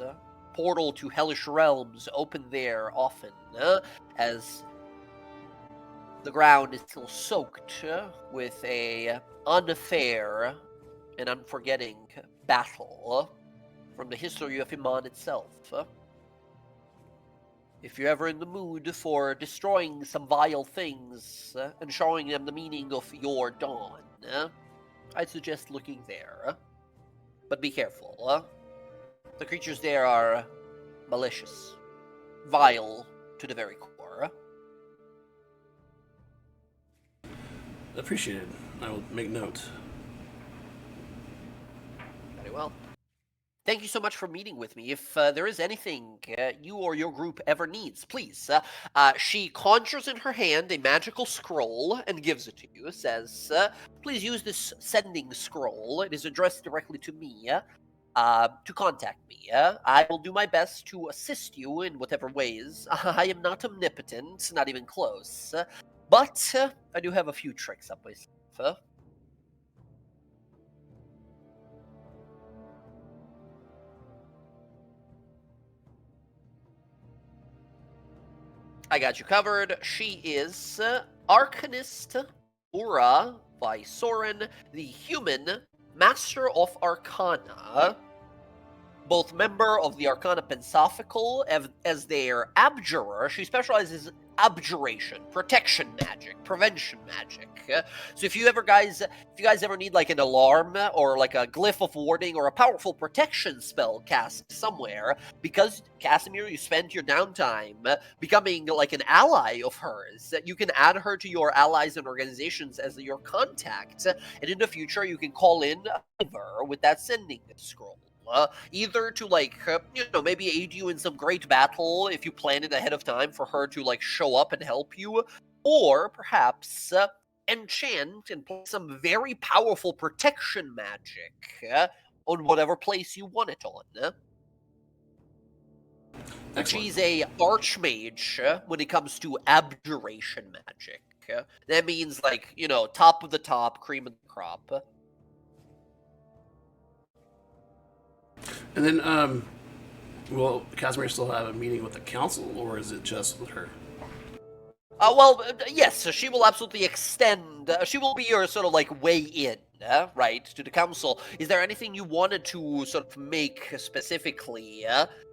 A: Portal to hellish realms open there often, as the ground is still soaked with a unfair and unforgetting battle from the history of Iman itself. If you're ever in the mood for destroying some vile things and showing them the meaning of your dawn, I'd suggest looking there. But be careful. The creatures there are malicious, vile to the very core.
D: Appreciated. I will make note.
A: Very well. Thank you so much for meeting with me. If there is anything you or your group ever needs, please. She conjures in her hand a magical scroll and gives it to you. Says, please use this sending scroll. It is addressed directly to me to contact me. I will do my best to assist you in whatever ways. I am not omnipotent, not even close. But I do have a few tricks up my sleeve. I got you covered. She is Arcanist Ura Visoren, the human Master of Arcana, both member of the Arcana Pensophical as their abjurer. She specializes in abjuration, protection magic, prevention magic. So if you guys ever need like an alarm or like a glyph of warding or a powerful protection spell cast somewhere, because Casimir, you spent your downtime becoming like an ally of hers, you can add her to your allies and organizations as your contact, and in the future you can call in a favor with that sending scroll. Either to maybe aid you in some great battle if you plan it ahead of time for her to show up and help you, or perhaps enchant and play some very powerful protection magic on whatever place you want it on.
D: Excellent.
A: She's a archmage when it comes to abjuration magic. That means top of the top, cream of the crop.
D: And then, will Casimir still have a meeting with the council, or is it just with her?
A: Yes, she will absolutely extend. She will be your sort of way in, right, to the council. Is there anything you wanted to sort of make specifically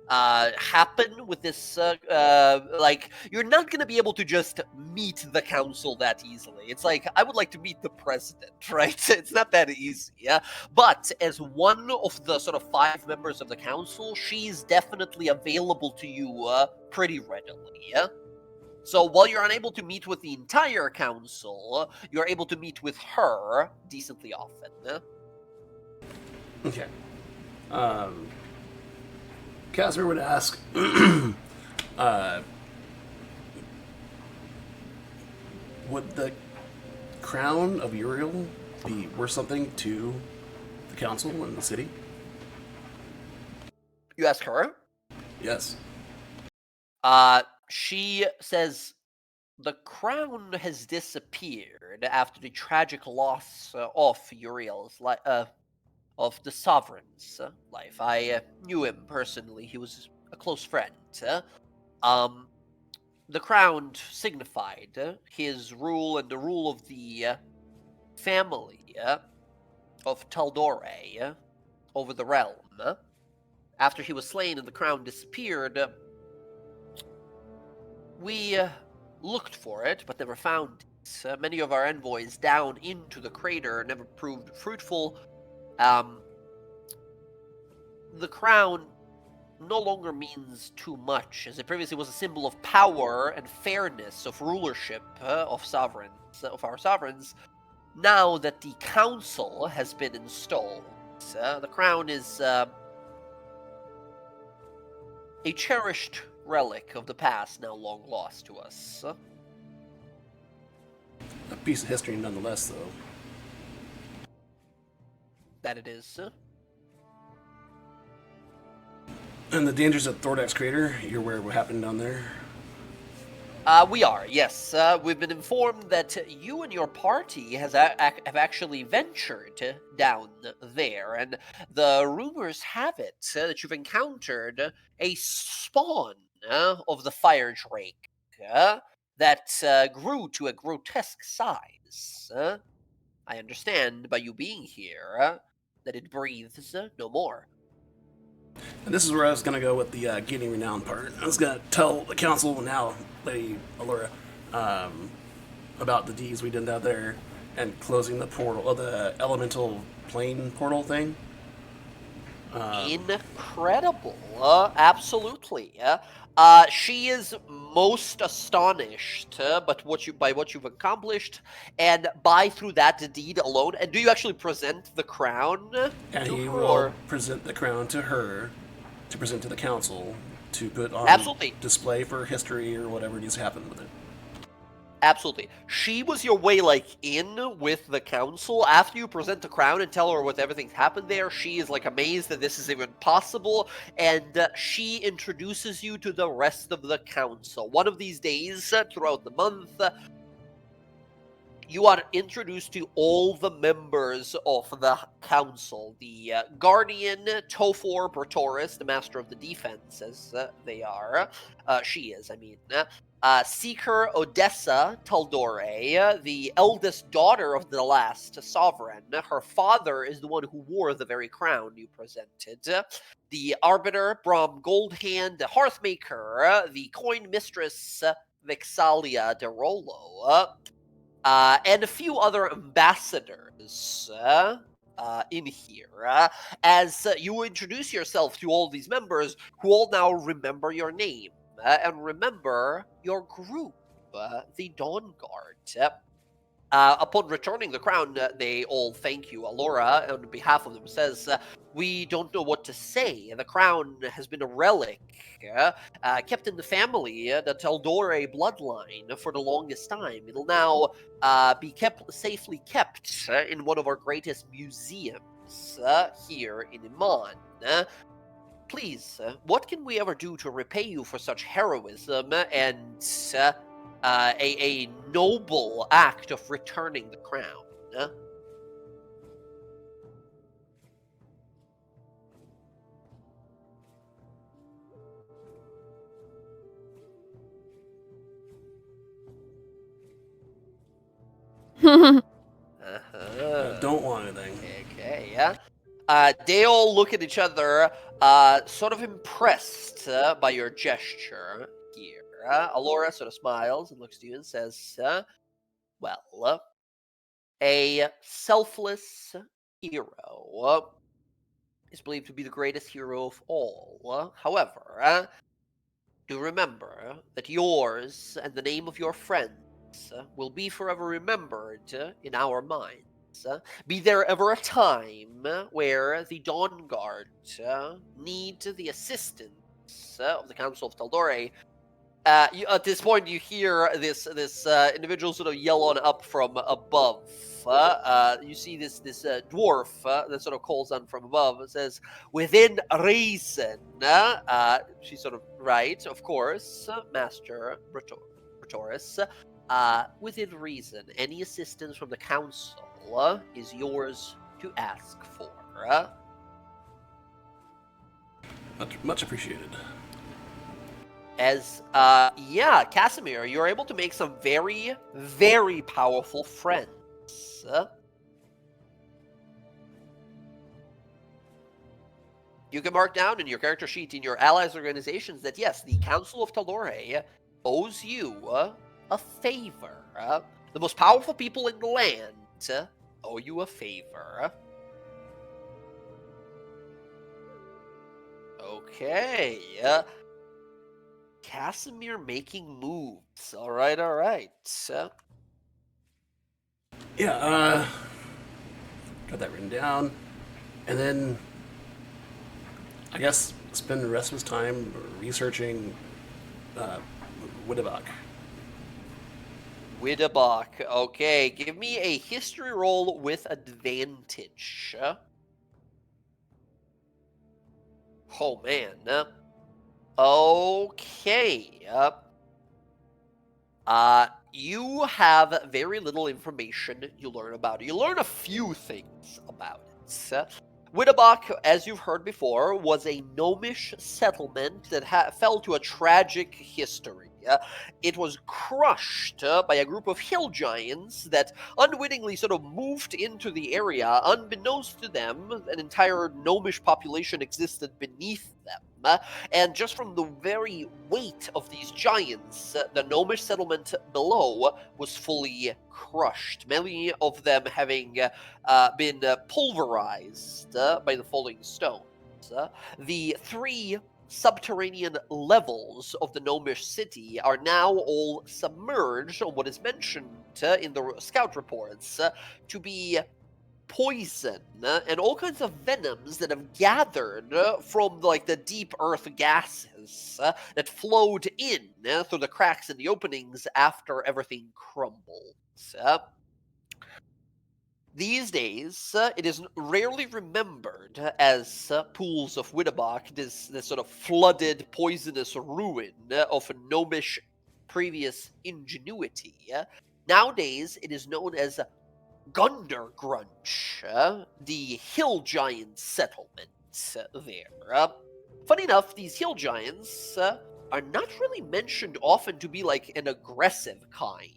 A: happen with this? You're not going to be able to just meet the council that easily. It's I would like to meet the president, right? It's not that easy. But as one of the sort of 5 members of the council, she's definitely available to you pretty readily. So while you're unable to meet with the entire council, you're able to meet with her decently often.
D: Okay. Casimir would ask, would the crown of Uriel be worth something to the council and the city?
A: You ask her?
D: Yes.
A: She says the crown has disappeared after the tragic loss of Uriel's of the sovereign's life. I knew him personally. He was a close friend. The crown signified his rule and the rule of the family of Taldore over the realm. After he was slain and the crown disappeared, we looked for it, but never found it. Many of our envoys down into the crater never proved fruitful. The crown no longer means too much, as it previously was a symbol of power and fairness, of rulership of our sovereigns. Now that the council has been installed, the crown is a cherished relic of the past, now long lost to us.
D: A piece of history nonetheless, though.
A: That it is.
D: And the dangers of Thordax Crater, you're aware of what happened down there?
A: We are, yes. We've been informed that you and your party have actually ventured down there, and the rumors have it that you've encountered a spawn of the fire drake that grew to a grotesque size. I understand by you being here that it breathes no more.
D: And this is where I was going to go with the gaining renown part. I was going to tell the council now, Lady Allura, about the deeds we did out there and closing the portal, the elemental plane portal thing.
A: Incredible. Absolutely. She is most astonished by what you've accomplished, and by through that deed alone. And do you actually present the crown?
D: And
A: to
D: he
A: her,
D: will
A: or-
D: present the crown to her to present to the council to put on
A: Absolutely.
D: display for history or whatever needs to happen with it.
A: Absolutely. She was your way, in with the council. After you present the crown and tell her what everything's happened there, she is, amazed that this is even possible, and she introduces you to the rest of the council. One of these days, throughout the month, you are introduced to all the members of the council. The Guardian, Tofor Bratoris, the Master of the Defense, as they are. She is, I mean. Seeker Odessa Taldore, the eldest daughter of the last sovereign. Her father is the one who wore the very crown you presented. The Arbiter, Brom Goldhand, the Hearthmaker, the Coin Mistress, Vexalia de Rolo, and a few other ambassadors in here. As you introduce yourself to all these members, who all now remember your name. And remember your group, the DawnGuard. Upon returning the crown, they all thank you. Allura, on behalf of them, says, we don't know what to say. The crown has been a relic, kept in the family, the Taldore bloodline, for the longest time. It'll now be safely kept in one of our greatest museums here in Iman. Please, what can we ever do to repay you for such heroism and a noble act of returning the crown?
D: I don't want anything.
A: Okay, yeah. They all look at each other, sort of impressed by your gesture here. Allura sort of smiles and looks to you and says, well, a selfless hero is believed to be the greatest hero of all. However, do remember that yours and the name of your friends will be forever remembered in our minds. Be there ever a time where the DawnGuard need the assistance of the Council of Taldore, at this point you hear this individual sort of yell on up from above. You see this dwarf that sort of calls on from above and says, "Within reason." She's sort of right, of course, Master Bratoris. Within reason, any assistance from the council is yours to ask for.
D: Much appreciated.
A: As, Casimir, you're able to make some very, very powerful friends. You can mark down in your character sheet in your allies' organizations that, yes, the Council of Taldore owes you a favor. The most powerful people in the land owe you a favor. Okay. Casimir making moves. All right, all right.
D: Yeah, got that written down. And then, I guess, spend the rest of his time researching Widabak.
A: Widabach. Okay, give me a history roll with advantage. Oh man. Okay. You have very little information you learn about it. You learn a few things about it. Widabach, as you've heard before, was a gnomish settlement that fell to a tragic history. It was crushed by a group of hill giants that unwittingly sort of moved into the area. Unbeknownst to them, an entire gnomish population existed beneath them. And just from the very weight of these giants, the gnomish settlement below was fully crushed, many of them having been pulverized by the falling stones. The three subterranean levels of the gnomish city are now all submerged on what is mentioned in the scout reports to be poison and all kinds of venoms that have gathered from like the deep earth gases that flowed in through the cracks in the openings after everything crumbled. These days, it is rarely remembered as pools of Widabach, this sort of flooded, poisonous ruin of gnomish previous ingenuity. Nowadays, it is known as Gundergrunch, the hill giant settlement there. Funny enough, these hill giants are not really mentioned often to be like an aggressive kind.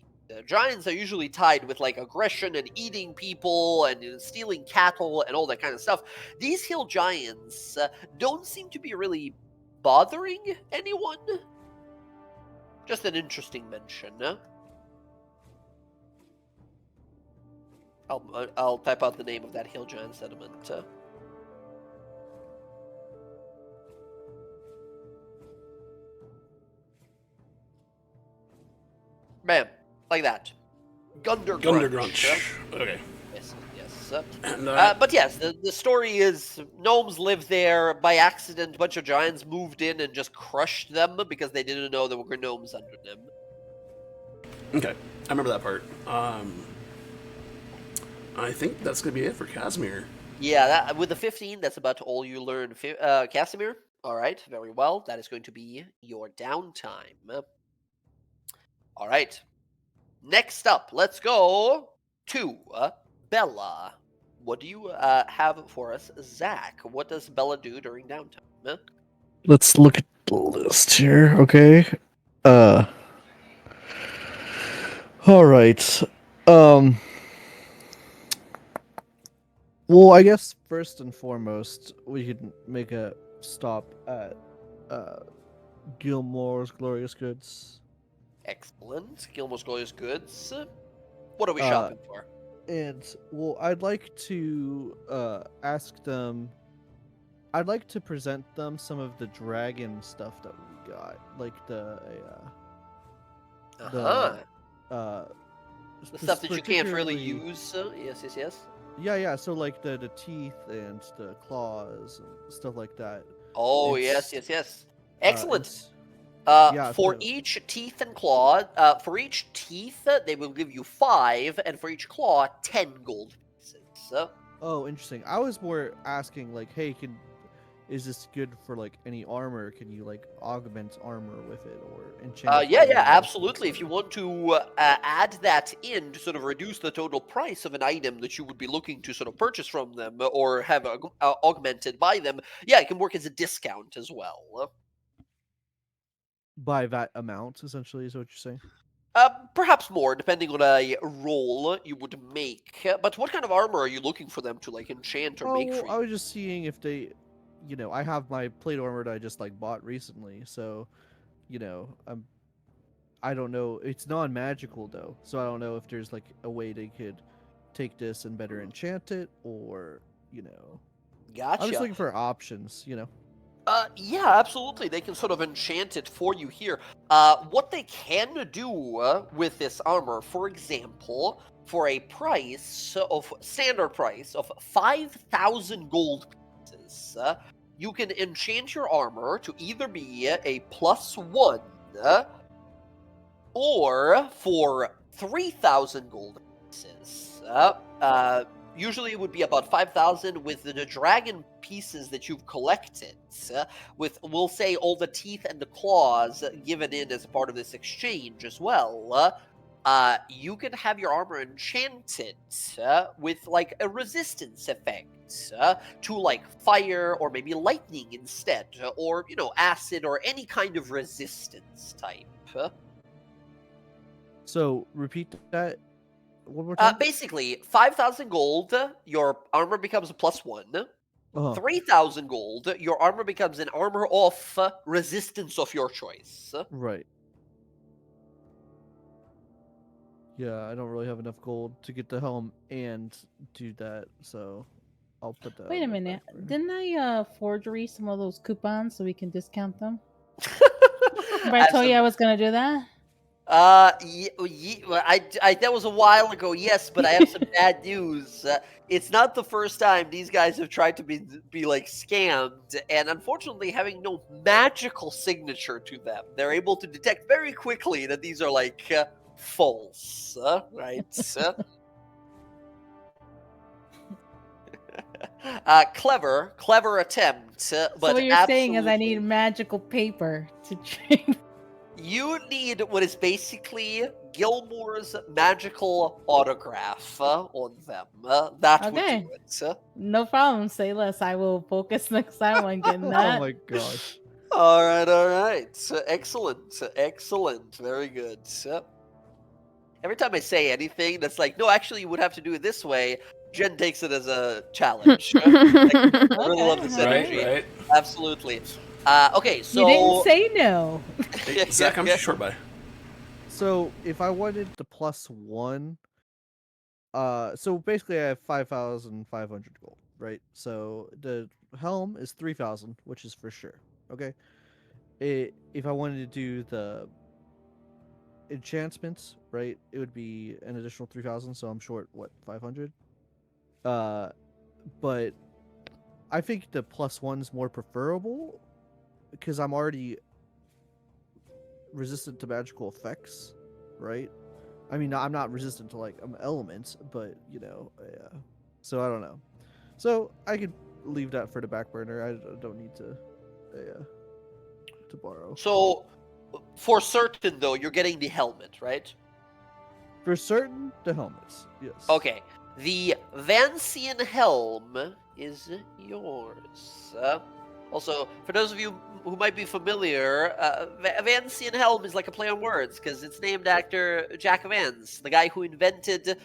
A: Giants are usually tied with like aggression and eating people and stealing cattle and all that kind of stuff. These hill giants don't seem to be really bothering anyone. Just an interesting mention. I'll type out the name of that hill giant settlement. Bam, like that. Gundergrunch.
D: Gundergrunch. Okay.
A: Yes, yes.
D: And,
A: But yes, the story is gnomes lived there by accident. A bunch of giants moved in and just crushed them because they didn't know there were gnomes under them.
D: okay, I remember that part. I think that's gonna be it for Casimir.
A: Yeah, with the 15, that's about all you learn. Casimir, all right, very well. That is going to be your downtime. All right. Next up, let's go to Bella. What do you have for us, Zach? What does Bella do during downtime?
C: Let's look at the list here. Okay. All right. Well, I guess first and foremost, we could make a stop at Gilmore's Glorious Goods.
A: Excellent. Gilmore's Glorious Goods. What are we
C: Uh,
A: shopping for?
C: And well, I'd like to ask them. I'd like to present them some of the dragon stuff that we got, like the
A: Uh-huh.
C: uh,
A: The stuff that you can't really
C: particularly-
A: use. Yes, yes, yes.
C: Yeah. So like the teeth and the claws and stuff like that.
A: Oh,
C: It's,
A: yes, yes, yes.
C: uh,
A: Excellent.
C: it's- yeah,
A: For
C: so-
A: each teeth and claw, for each teeth, they will give you 5, and for each claw, 10 gold pieces.
C: Oh, interesting. I was more asking like, hey, is this good for like any armor? Can you like augment armor with it or enchant?
A: Yeah,
C: armor with it,
A: absolutely. If you
C: etc.?
A: want to add that in to sort of reduce the total price of an item that you would be looking to sort of purchase from them or have augmented by them, yeah, it can work as a discount as well.
C: By that amount, essentially, is what you're saying.
A: Perhaps more, depending on a roll you would make. But what kind of armor are you looking for them to like enchant or make for
C: I
A: you?
C: was just seeing if they, I have my plate armor that I just like bought recently, so, I don't know. It's non-magical though, so I don't know if there's like a way they could take this and better enchant it, or, I'm
A: Gotcha.
C: just looking for options.
A: Yeah, absolutely. They can sort of enchant it for you here. What they can do with this armor, for example, for a price of standard price of 5,000 gold pieces, you can enchant your armor to either be a +1, or for 3,000 gold pieces. Usually it would be about 5,000 with the dragon pieces that you've collected, with, we'll say, all the teeth and the claws given in as a part of this exchange as well. You can have your armor enchanted with like a resistance effect to like fire or maybe lightning instead, or acid or any kind of resistance type.
C: So repeat that one more time.
A: Basically, 5,000 gold, your armor becomes a +1.
C: Uh-huh.
A: 3,000 gold, your armor becomes an armor off resistance of your choice.
C: Right. Yeah, I don't really have enough gold to get the helm and do that, so I'll put that.
B: Wait a
C: on the
B: minute.
C: back burner.
B: Didn't I forgery some of those coupons so we can discount them? Remember I told you I was gonna do that?
A: That was a while ago, yes, but I have some bad news. It's not the first time these guys have tried to be like scammed, and unfortunately, having no magical signature to them, they're able to detect very quickly that these are like false, right? Clever attempt, but
B: So what you're saying is I need
A: absolutely-
B: magical paper to drink.
A: You need what is basically Gilmore's magical autograph on them. That would
B: Okay.
A: do it.
B: No problem. Say less. I will focus next time on getting that.
C: Oh my gosh.
A: All right. Excellent. Very good. Every time I say anything that's like, no, actually, you would have to do it this way, Jen takes it as a challenge. I really love this
B: Okay,
A: energy.
D: Right.
A: Absolutely. Okay, so
B: You didn't say no.
D: Hey, Zach, I'm short by.
C: So if I wanted the +1, so basically I have 5,500 gold, right? So the helm is 3,000, which is for sure. Okay. If I wanted to do the enchantments, right, it would be an additional 3,000. So I'm short 500. But I think the +1's more preferable because I'm already resistant to magical effects, right? I mean, I'm not resistant to like elements, but so I don't know. So I could leave that for the back burner. I don't need to borrow.
A: So, for certain though, you're getting the helmet, right?
C: For certain, the helmets. Yes.
A: Okay. The Vancian helm is yours. Also, for those of you who might be familiar, Vancian helm is like a play on words because it's named after Jack Vance, the guy who invented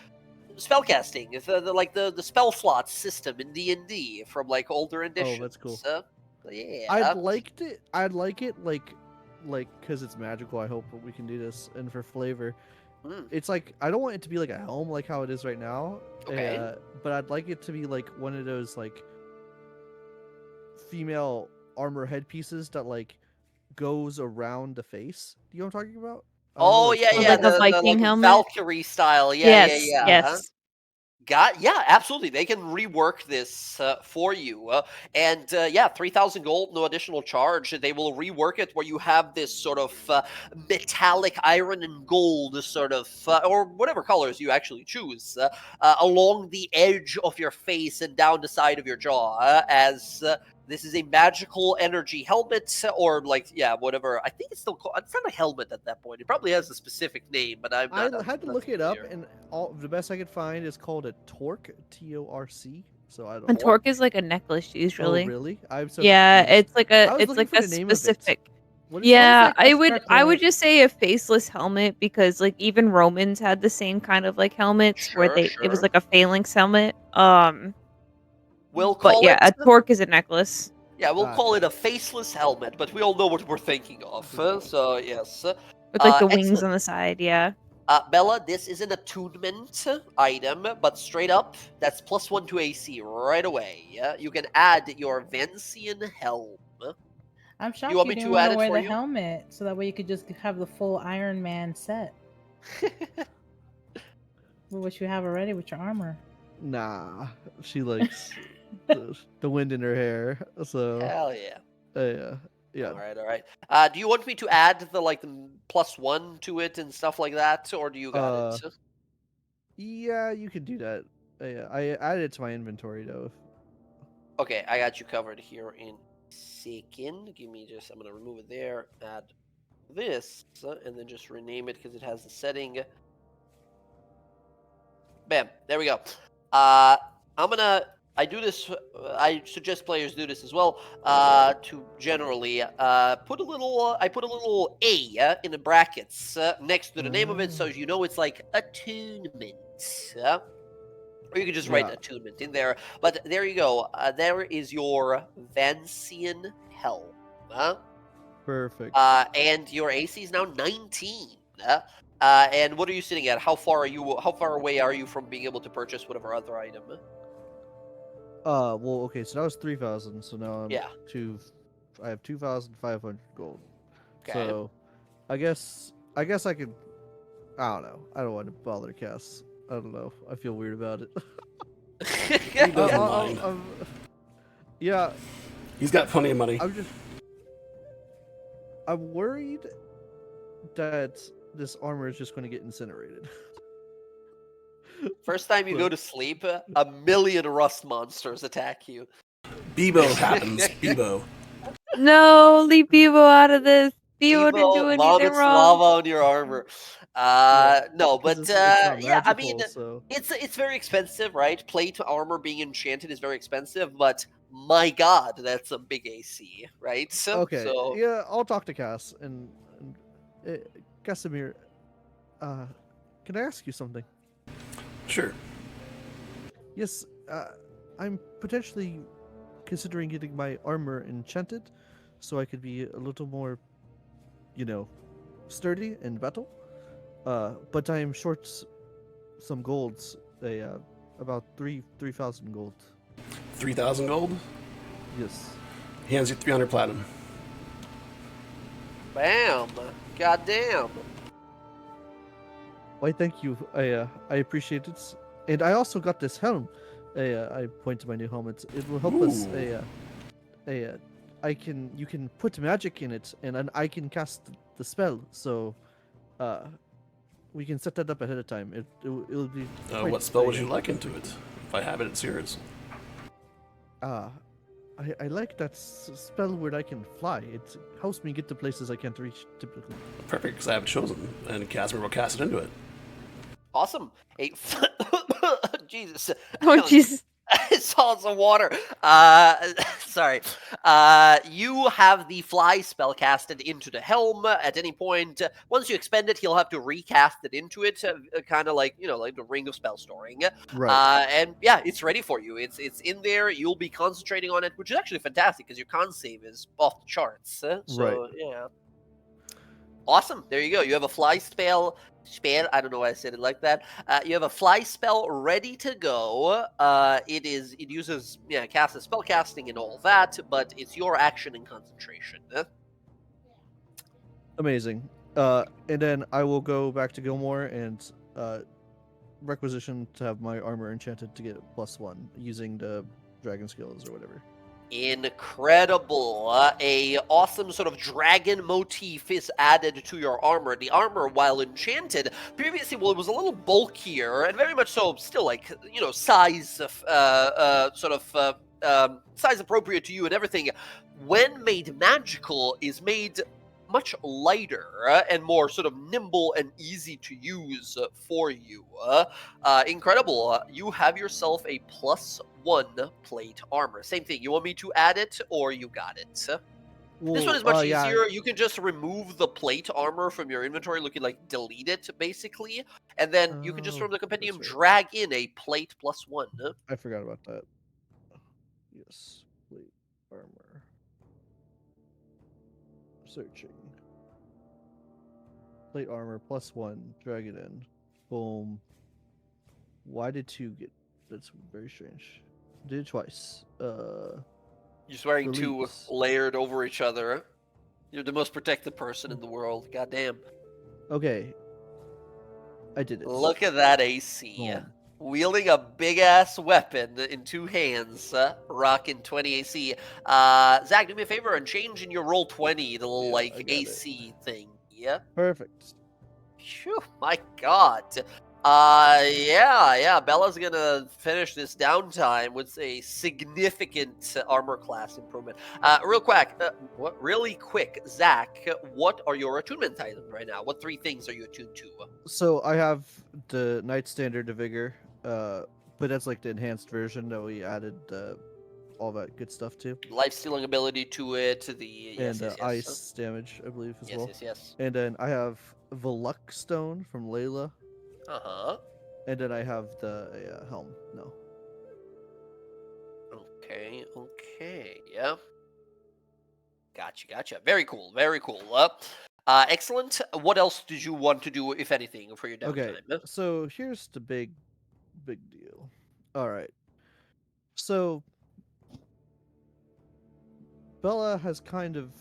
A: spellcasting, the spell slot system in D&D from like older editions.
C: Oh, that's cool.
A: Yeah.
C: I'd like it like because it's magical. I hope we can do this, and for flavor, it's like I don't want it to be like a helm like how it is right now.
A: Okay.
C: But I'd like it to be like one of those like female armor headpieces that like goes around the face. Do you know what I'm talking about? I don't know
A: Oh
C: what it's
A: yeah,
C: called.
A: yeah,
E: Like a
A: the
E: Viking helmet?
A: Valkyrie style. Yeah,
E: yes,
A: yeah.
E: yes.
A: Yeah, absolutely. They can rework this for you. And 3,000 gold, no additional charge. They will rework it where you have this sort of metallic iron and gold sort of, or whatever colors you actually choose, along the edge of your face and down the side of your jaw as this is a magical energy helmet, or whatever. I think it's still called. It's not a helmet at that point. It probably has a specific name, but I'm not.
C: I had to
A: not
C: look it up,
A: familiar.
C: and the best I could find is called a torque, Torc. So I don't.
E: And torque is like a necklace
C: Oh,
E: usually.
C: really? I'm so
E: Yeah,
C: confused.
E: it's like
C: I
E: a
C: was
E: it's
C: looking
E: like
C: for
E: a
C: the name of it.
E: specific.
C: What is
E: Yeah,
B: like
E: I would
B: abstract
E: just say a faceless helmet because like even Romans had the same kind of like helmets where
A: Sure,
E: it was
A: sure.
E: like a phalanx helmet.
A: We'll
E: But
A: call
E: yeah,
A: it.
E: a torque is a necklace
A: Yeah, we'll call
C: Gotcha.
A: it a faceless helmet, but we all know what we're thinking of. So yes.
E: with like the wings
A: Excellent.
E: on the side. Yeah.
A: Bella, this is an attunement item, but straight up, that's +1 to AC right away. You can add your Vancian helm.
B: I'm shocked
A: want
B: you
A: me
B: didn't
A: to
B: want
A: add
B: to
A: it
B: wear
A: for
B: the
A: you?
B: helmet, so that way you could just have the full Iron Man set, which you have already with your armor.
C: Nah, she likes the wind in her hair. So
A: Hell yeah.
C: yeah.
A: All right, all right. Do you want me to add the +1 to it and stuff like that, or do you got
C: Uh,
A: it?
C: Yeah, you could do that. Yeah, I added it to my inventory though.
A: Okay, I got you covered here in a second. Give me just, I'm gonna remove it there, add this, and then just rename it because it has the setting. Bam, there we go. I'm gonna, I do this, I suggest players do this as well, to generally put a little, I put a little A in the brackets next to the name of it so you know it's like attunement. Or you can just write
C: Yeah,
A: attunement in there. But there you go. There is your Vancian Helm.
C: perfect.
A: And your AC is now 19. And what are you sitting at? How far are you? How far away are you from being able to purchase whatever other item?
C: Well, okay, so that was 3,000. So now I'm
A: Yeah.
C: I have 2,500 gold.
A: Okay.
C: So I guess I could. I don't know. I don't want to bother Cass. I don't know. I feel weird about it.
D: He doesn't mind.
C: Yeah,
D: He's got plenty of money.
C: I'm worried that this armor is just going to get incinerated.
A: First time you go to sleep, a million rust monsters attack you.
D: Bebo happens. Bebo.
E: No, leave Bevo out of this. Bevo didn't do anything
A: vomits
E: wrong.
A: lava on your armor. No,
C: 'Cause
A: but
C: it's not
A: yeah, I mean,
C: magical, so
A: it's very expensive, right? Plate armor being enchanted is very expensive, but my god, that's a big AC, right?
C: okay.
A: So
C: Yeah, I'll talk to Cass and Casimir. Can I ask you something?
D: Sure.
C: Yes, I'm potentially considering getting my armor enchanted, so I could be a little more, sturdy in battle. But I am short some golds, about 3,000 gold.
D: 3,000 gold.
C: Yes.
D: He hands you 300 platinum.
A: bam, goddamn.
C: Why, thank you. I appreciate it. And I also got this helm. I point to my new helmet. It will help us.
D: Ooh.
C: You can put magic in it, and then I can cast the spell. So, we can set that up ahead of time. It'll be.
D: What spell would you like into it? If I have it, it's yours.
C: I like that spell where I can fly. It helps me get to places I can't reach typically.
D: Perfect, because I have it chosen, and Casimir will cast it into it.
A: Awesome. Hey, Jesus.
E: Oh, Jesus.
A: It's all some water. Sorry. You have the fly spell casted into the helm at any point. Once you expend it, he'll have to recast it into it, kind of like like the ring of spell storing.
C: Right.
A: And yeah, it's ready for you. It's in there. You'll be concentrating on it, which is actually fantastic because your con save is off the charts.
C: Right.
A: Yeah. Awesome. There you go. You have a fly spell. I don't know why I said it like that. You have a fly spell ready to go. It uses cast a spell casting and all that, but it's your action and concentration.
C: Amazing. And then I will go back to Gilmore and requisition to have my armor enchanted to get +1 using the dragon skills or whatever.
A: Incredible. A awesome sort of dragon motif is added to your armor. The armor, while enchanted, previously, well, it was a little bulkier and very much so still like, size size appropriate to you and everything. When made magical, is made much lighter and more sort of nimble and easy to use for you. Incredible. You have yourself a +1 plate armor. Same thing. You want me to add it or you got it? This one is much
C: yeah.
A: easier. You can just remove the plate armor from your inventory. You can delete it basically. And then you can just from the compendium
C: that's right.
A: drag in a plate +1.
C: I forgot about that. Yes, plate armor. Searching. Plate armor +1. Drag it in. Boom. Why did 2 get? That's very strange. Did it twice.
A: You're wearing two
C: Release.
A: layered over each other. You're the most protected person in the world. Goddamn.
C: Okay. I did it.
A: Look at that AC.
C: Boom.
A: Wielding a big ass weapon in 2 hands, rocking 20 AC. Zach, do me a favor and change in your roll 20, the little
C: Yeah, I got it.
A: AC thing. Yeah.
C: Perfect.
A: Phew, my God. Yeah. Bella's gonna finish this downtime with a significant armor class improvement. Really quick, Zach, what are your attunement items right now? What 3 things are you attuned to?
C: So I have the Knight Standard of Vigor, but that's like the enhanced version that we added all that good stuff to.
A: Life stealing ability to it, yes,
C: And ice damage, I believe, as well.
A: Yes.
C: And then I have Voluk Stone from Layla.
A: Uh-huh.
C: And then I have the helm. No.
A: Okay, yeah. Gotcha. Very cool. Excellent. What else did you want to do, if anything, for your downtime?
C: Okay, so here's the big deal. All right. So Bella has kind of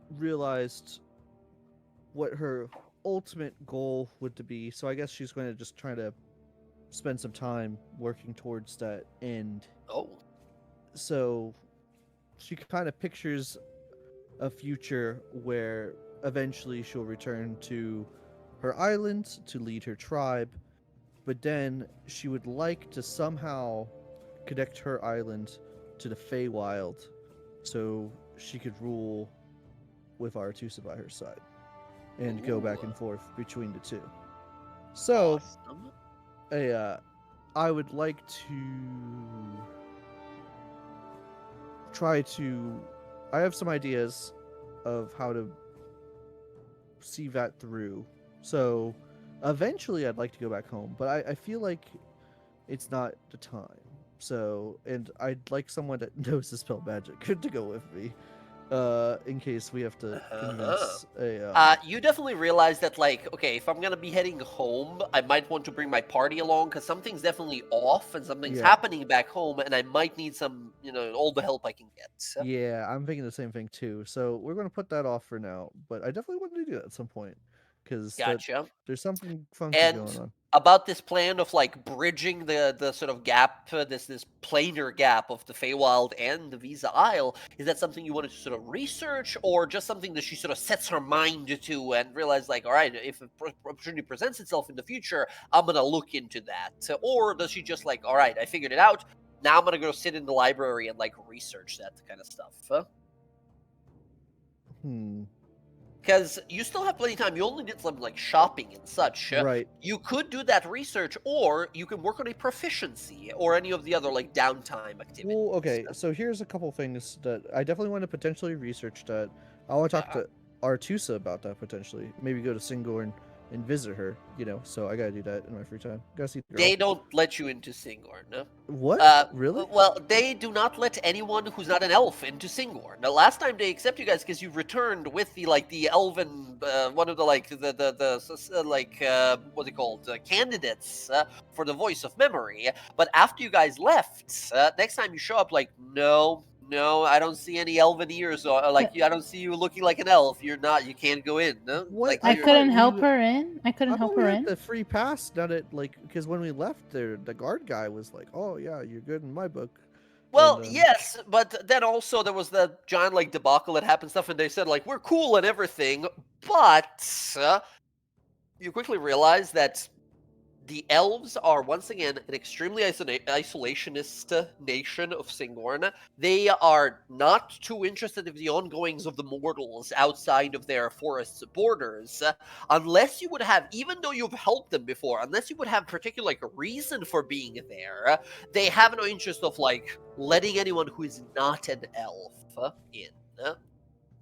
C: realized what her ultimate goal would be. So I guess she's going to just try to spend some time working towards that end.
A: Oh.
C: So she kind of pictures a future where eventually she'll return to her island to lead her tribe, but then she would like to somehow connect her island to the Feywild so she could rule with Aretusa by her side and go back and forth between the two. So,
A: Awesome.
C: I would like to try to. I have some ideas of how to see that through. So, eventually, I'd like to go back home, but I feel like it's not the time. So, and I'd like someone that knows the spell magic to go with me, in case we have to convince
A: you definitely realize that, like, okay, if I'm gonna be heading home, I might want to bring my party along because something's definitely off and something's
C: Yeah.
A: happening back home, and I might need some, all the help I can get.
C: Yeah, I'm thinking the same thing too. So we're going to put that off for now, but I definitely want to do that at some point because
A: Gotcha.
C: there's something funky
A: And
C: going on.
A: about this plan of like bridging the sort of gap, this planar gap of the Feywild and the Visa Isle, is that something you wanted to sort of research, or just something that she sort of sets her mind to and realize, like, all right, if an opportunity presents itself in the future, I'm gonna look into that? Or does she just like, all right, I figured it out, now I'm gonna go sit in the library and like research that kind of stuff? Because you still have plenty of time. You only did some like shopping and such.
C: Right.
A: You could do that research, or you can work on a proficiency or any of the other like downtime activities.
C: Well, okay. So here's a couple things that I definitely want to potentially research. That I want to talk to Aretusa about that potentially. Maybe go to Singorn and visit her. So I gotta do that in my free time. Gotta see the girl.
A: They don't let you into Singorn. No?
C: What? Really?
A: Well, they do not let anyone who's not an elf into Singorn. The last time they accept you guys because you returned with the elven one of the what's it called, candidates for the voice of memory. But after you guys left, next time you show up, like, no, I don't see any elven ears, or like I don't see you looking like an elf. You can't go in. No?
C: What?
A: Like,
B: I
A: you're-
B: couldn't help her in. I couldn't
C: I
B: help
C: thought we
B: her
C: had
B: in.
C: the free pass. Now that because when we left there, the guard guy was like, "Oh yeah, you're good in my book."
A: Well,
C: And,
A: yes, but then also there was the giant like debacle that happened stuff, and they said like we're cool and everything, but you quickly realize that the elves are once again an extremely isolationist nation of Singorn. They are not too interested in the ongoings of the mortals outside of their forest's borders, unless you would have, even though you've helped them before, unless you would have particular like a reason for being there. They have no interest of like letting anyone who is not an elf in.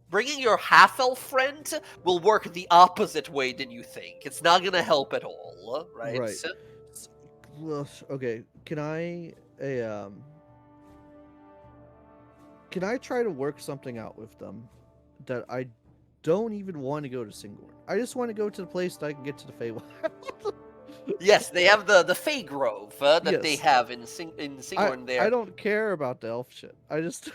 A: Bringing your half-elf friend will work the opposite way than you think. It's not gonna help at all, right?
C: Right. Well, okay. Can I try to work something out with them that I don't even want to go to Singorn? I just want to go to the place that I can get to the Feywild.
A: Yes, they have the Fey Grove that they
C: Yes.
A: have in Singorn
C: I
A: there.
C: don't care about the elf shit. I just,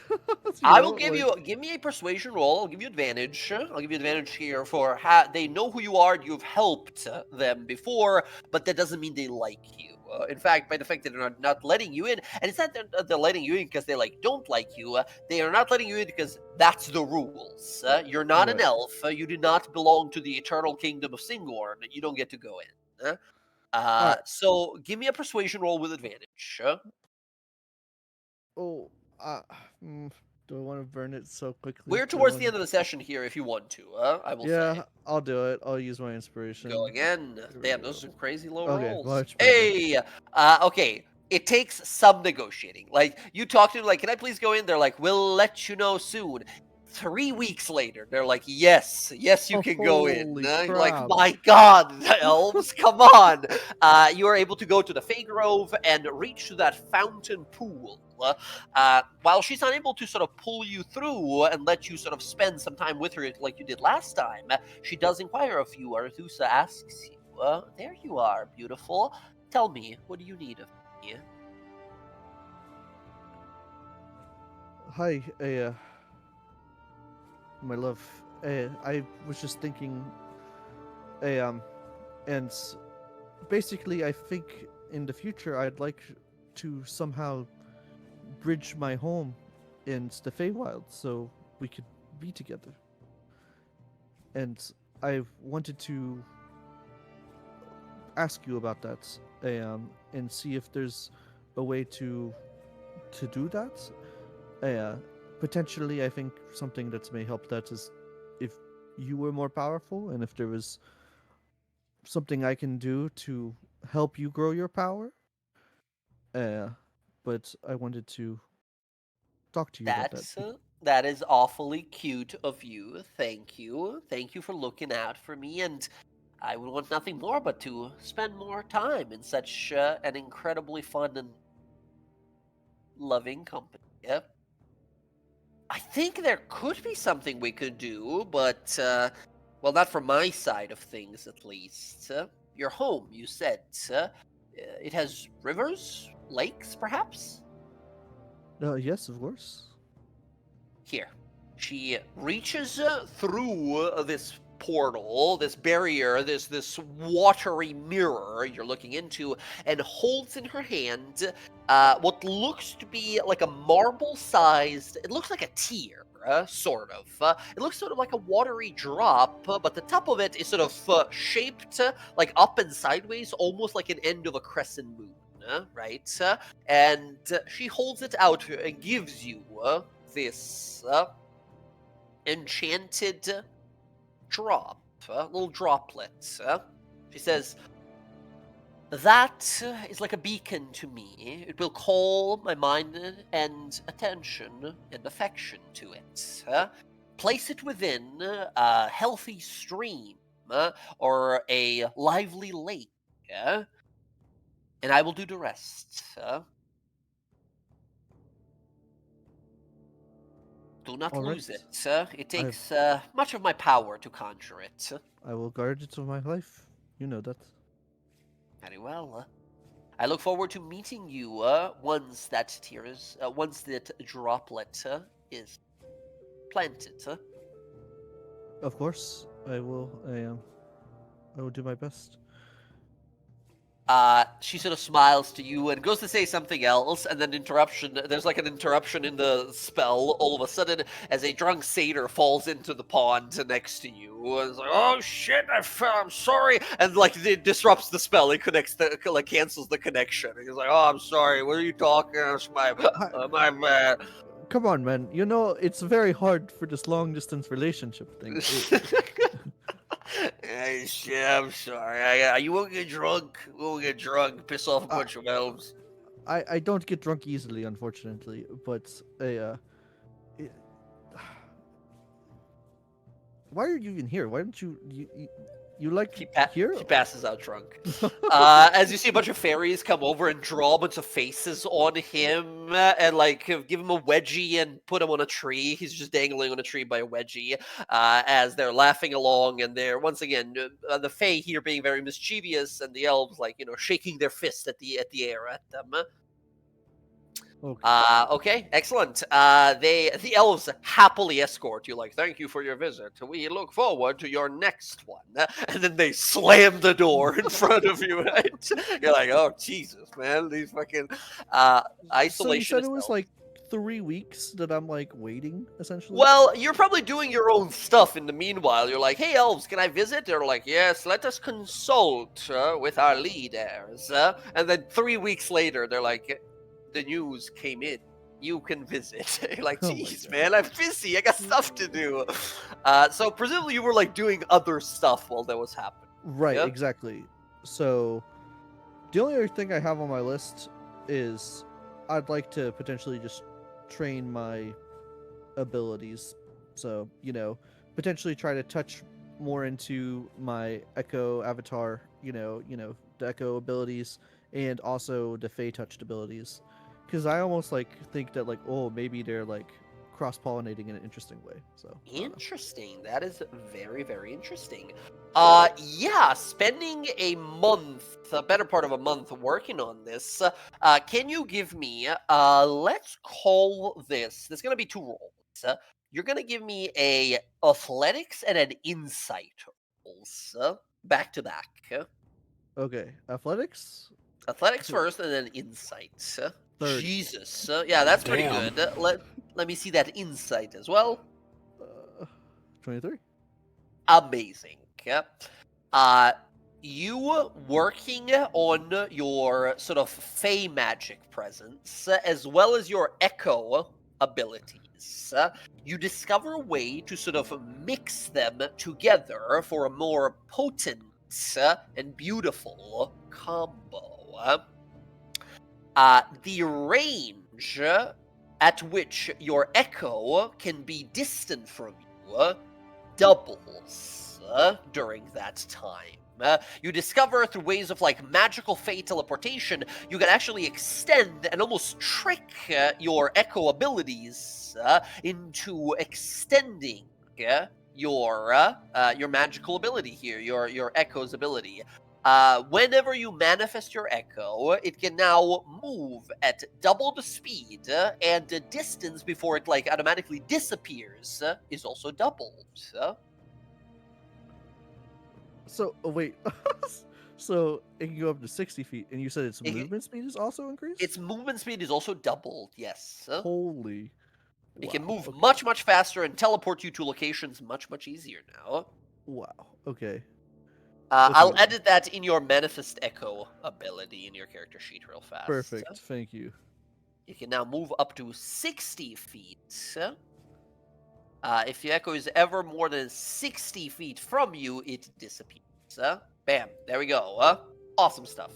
A: I will give me a persuasion roll. I'll give you advantage. I'll give you advantage here for they know who you are. You've helped them before, but that doesn't mean they like you. In fact, by the fact that they're not letting you in, and it's not that they're letting you in because they don't like you. They are not letting you in because that's the rules. You're not an
C: Right.
A: elf. You do not belong to the eternal kingdom of Singorn. You don't get to go in.
C: Alright.
A: So give me a persuasion roll with advantage.
C: Oh, uh, mm, do I want to burn it so quickly?
A: We're
C: Do I
A: towards the
C: wanna-
A: end of the session here if you want to, I will say.
C: Yeah, I'll do it. I'll use my inspiration.
A: Go again.
C: Here we
A: Damn, those are
C: go.
A: crazy low
C: Okay,
A: rolls.
C: much better.
A: Hey! Okay. It takes some negotiating. Like, you talk to them, like, can I please go in? They're like, we'll let you know soon. 3 weeks later, they're like, yes, you
C: Oh,
A: can go in.
C: holy
A: You're like,
C: crap.
A: my God, elves, come on. You are able to go to the Fey Grove and reach to that fountain pool. While she's unable to sort of pull you through and let you sort of spend some time with her like you did last time, she does inquire of you. Arethusa asks you, there you are, beautiful. Tell me, what do you need of me?
C: Hi, my love. I was just thinking, and basically, I think in the future I'd like to somehow bridge my home and the Feywild so we could be together. And I wanted to ask you about that, and see if there's a way to do that. Potentially, I think something that may help that is if you were more powerful, and if there was something I can do to help you grow your power. But I wanted to talk to you about that.
A: That is awfully cute of you. Thank you. Thank you for looking out for me, and I would want nothing more but to spend more time in such an incredibly fun and loving company. Yep. I think there could be something we could do, but, well, not from my side of things, at least. Your home, you said. It has rivers? Lakes, perhaps?
C: Yes, of course.
A: Here. She reaches through this portal, this barrier, this watery mirror you're looking into, and holds in her hand what looks to be like a marble-sized. It looks like a tear, sort of. It looks sort of like a watery drop, but the top of it is sort of shaped like up and sideways, almost like an end of a crescent moon. Right? And she holds it out and gives you this enchanted drop, little droplet. She says, that is like a beacon to me. It will call my mind and attention and affection to it. Place it within a healthy stream or a lively lake, and I will do the rest. Do not
C: All right.
A: lose it. It takes much of my power to conjure it.
C: I will guard it of my life. You know that.
A: Very well. I look forward to meeting you once that once that droplet is planted.
C: Of course, I will. I will do my best.
A: She sort of smiles to you and goes to say something else, and then interruption. There's like an interruption in the spell all of a sudden as a drunk satyr falls into the pond next to you. And it's like, oh shit, I'm sorry, and like it disrupts the spell. It cancels the connection. And he's like, oh, I'm sorry. What are you talking? It's my bad.
C: Come on, man. You know it's very hard for this long distance relationship thing.
A: Hey, shit, I'm sorry. You won't get drunk. We won't get drunk. Piss off a bunch of elves.
C: I don't get drunk easily, unfortunately. But why are you even here? Why don't you You like
A: He
C: hero?
A: passes out drunk. As you see a bunch of fairies come over and draw a bunch of faces on him and like give him a wedgie and put him on a tree. He's just dangling on a tree by a wedgie as they're laughing along, and they're once again the Fae here being very mischievous, and the elves like shaking their fist at the air at them.
C: Okay.
A: Okay, excellent. The elves happily escort you, like, thank you for your visit. We look forward to your next one. And then they slam the door in front of you, right? You're like, oh Jesus, man, these fucking
C: So you
A: isolationist
C: said it was
A: elves.
C: like 3 weeks that I'm like waiting essentially.
A: Well, you're probably doing your own stuff in the meanwhile. You're like, hey, elves, can I visit? They're like, yes, let us consult with our leaders. And then 3 weeks later, they're like, the news came in. You can visit. You're like,
C: Oh my
A: jeez,
C: God.
A: man, I'm busy. I got stuff to do. So presumably you were like doing other stuff while that was happening.
C: Right,
A: Yeah?
C: exactly. So the only other thing I have on my list is I'd like to potentially just train my abilities. So, potentially try to touch more into my Echo avatar, the Echo abilities and also the Fey touched abilities. Because I almost like think that like, oh, maybe they're like cross-pollinating in an interesting way. So I don't know.
A: Interesting. That is very, very interesting. Yeah, spending a month, a better part of a month working on this. Can you give me, let's call this, there's going to be 2 rolls. You're going to give me a athletics and an insight rolls, back to back.
C: Okay, athletics.
A: Athletics
C: Cool.
A: first and then insight.
C: 30.
A: Jesus. Yeah, that's pretty
D: Damn.
A: good. Let me see that insight as well.
C: 23.
A: Amazing. You working on your sort of Fey magic presence, as well as your Echo abilities, you discover a way to sort of mix them together for a more potent and beautiful combo. The range at which your Echo can be distant from you doubles during that time. You discover through ways of like magical Fey teleportation, you can actually extend and almost trick your Echo abilities into extending your magical ability here, your Echo's ability. Whenever you manifest your Echo, it can now move at double the speed, and the distance before it like automatically disappears is also doubled.
C: So, oh, wait. So it can go up to 60 feet, and you said its
A: It can-
C: movement speed is also increased?
A: Its movement speed is also doubled. Yes,
C: Holy.
A: it can
C: Wow,
A: move
C: okay.
A: much faster and teleport you to locations much easier now.
C: Wow. Okay.
A: I'll
C: Okay.
A: edit that in your manifest Echo ability in your character sheet real fast.
C: Perfect. Thank you.
A: You can now move up to 60 feet. If your Echo is ever more than 60 feet from you, it disappears. Bam. There we go. Awesome stuff.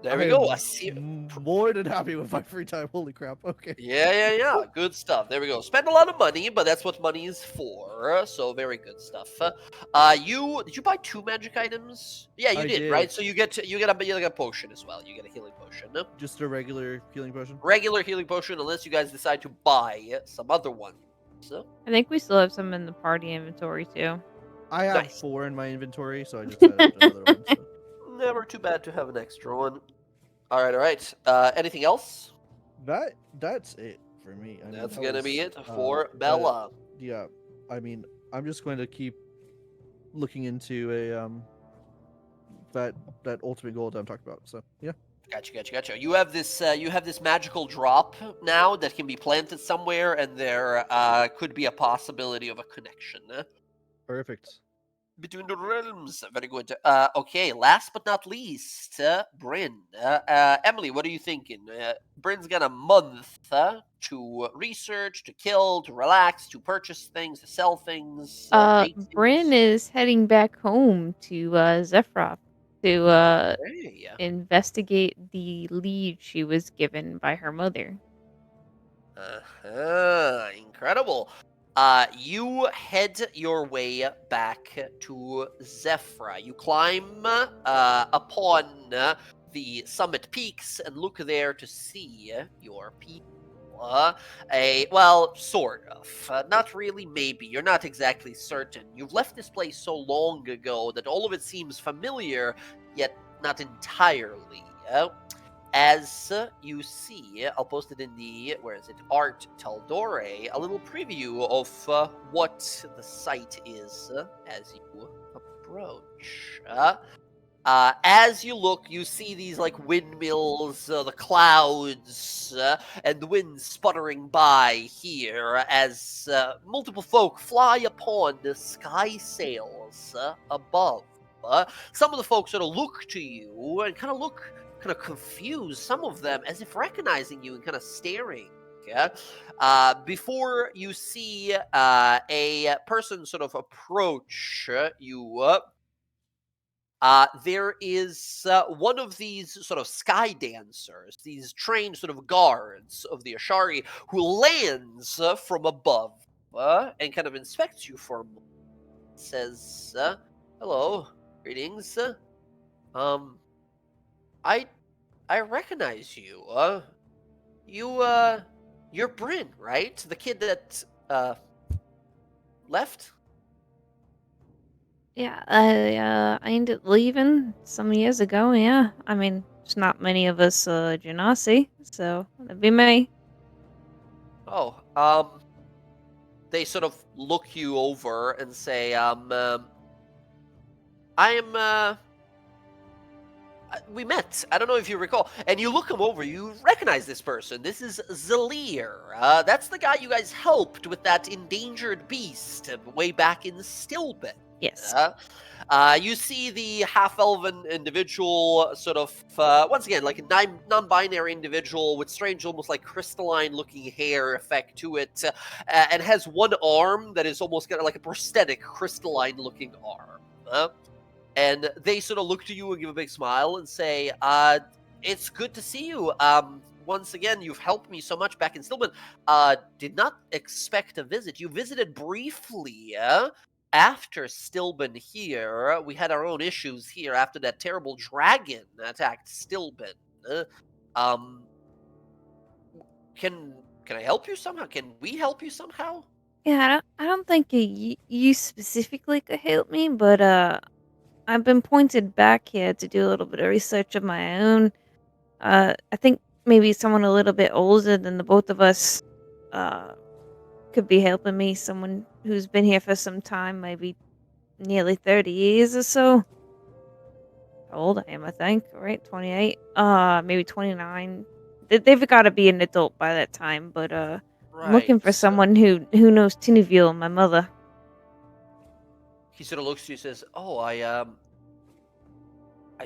A: There we
C: I
A: go.
C: am more than happy with my free time. Holy crap. Okay.
A: Yeah. Good stuff. There we go. Spend a lot of money, but that's what money is for. So very good stuff. Did you buy 2 magic items? Yeah, you
C: I
A: did, right?
C: did.
A: So you get a potion as well. You get a healing potion.
C: Just a regular healing potion?
A: Regular healing potion, unless you guys decide to buy some other one. So
E: I think we still have some in the party inventory too.
C: I have
A: Nice.
C: 4 in my inventory, so I just added another one. So.
A: never too bad to have an extra one. All right. Anything else?
C: That's it for me. I mean,
A: That's
C: that
A: gonna be
C: was,
A: it for Bella.
C: Yeah, I mean, I'm just going to keep looking into a that ultimate goal that I'm talking about. So yeah.
A: Gotcha. You have this magical drop now that can be planted somewhere, and there could be a possibility of a connection
C: Perfect.
A: between the realms. Very good. Okay, last but not least, Bryn. Emily, what are you thinking? Bryn's got a month to research, to kill, to relax, to purchase things, to sell things.
E: Bryn is heading back home to Zephrop to
A: Hey.
E: investigate the lead she was given by her mother.
A: Incredible. You head your way back to Zephyra. You climb upon the summit peaks and look there to see your people. Well, sort of. Not really, maybe. You're not exactly certain. You've left this place so long ago that all of it seems familiar, yet not entirely. As you see, I'll post it in the, where is it, Art Taldore, a little preview of what the site is as you approach. As you look, you see these like windmills, the clouds, and the wind sputtering by here as multiple folk fly upon the sky sails above. Some of the folks sort of look to you and kind of confused, some of them as if recognizing you and kind of staring. Before you see a person sort of approach you, there is one of these sort of sky dancers, these trained sort of guards of the Ashari, who lands from above and kind of inspects you for a moment. Says, "Hello, greetings. I recognize you. You're Bryn, right? The kid that left."
E: Yeah, I ended up leaving some years ago, yeah. I mean, there's not many of us Genasi, so that'd be me.
A: Oh, they sort of look you over and say, I am, we met. I don't know if you recall. And you look him over, you recognize this person. This is Zalir. That's the guy you guys helped with that endangered beast way back in Stillben.
E: Yes.
A: You see the half-elven individual, sort of, once again, like a non-binary individual with strange, almost like crystalline-looking hair effect to it, and has one arm that is almost kind of like a prosthetic, crystalline-looking arm. And they sort of look to you and give a big smile and say, it's good to see you. Once again, you've helped me so much back in Stillman. Did not expect a visit. You visited briefly after Stillman here. We had our own issues here after that terrible dragon attacked Stillman. Can I help you somehow? Can we help you somehow?
E: Yeah, I don't think you specifically could help me, but I've been pointed back here to do a little bit of research of my own. I think maybe someone a little bit older than the both of us could be helping me. Someone who's been here for some time, maybe nearly 30 years or so. How old I am, I think, right? 28? Maybe 29. They've got to be an adult by that time, but I'm looking for
A: Right.
E: someone who knows Tineville and my mother.
A: He sort of looks at you and says, "Oh, I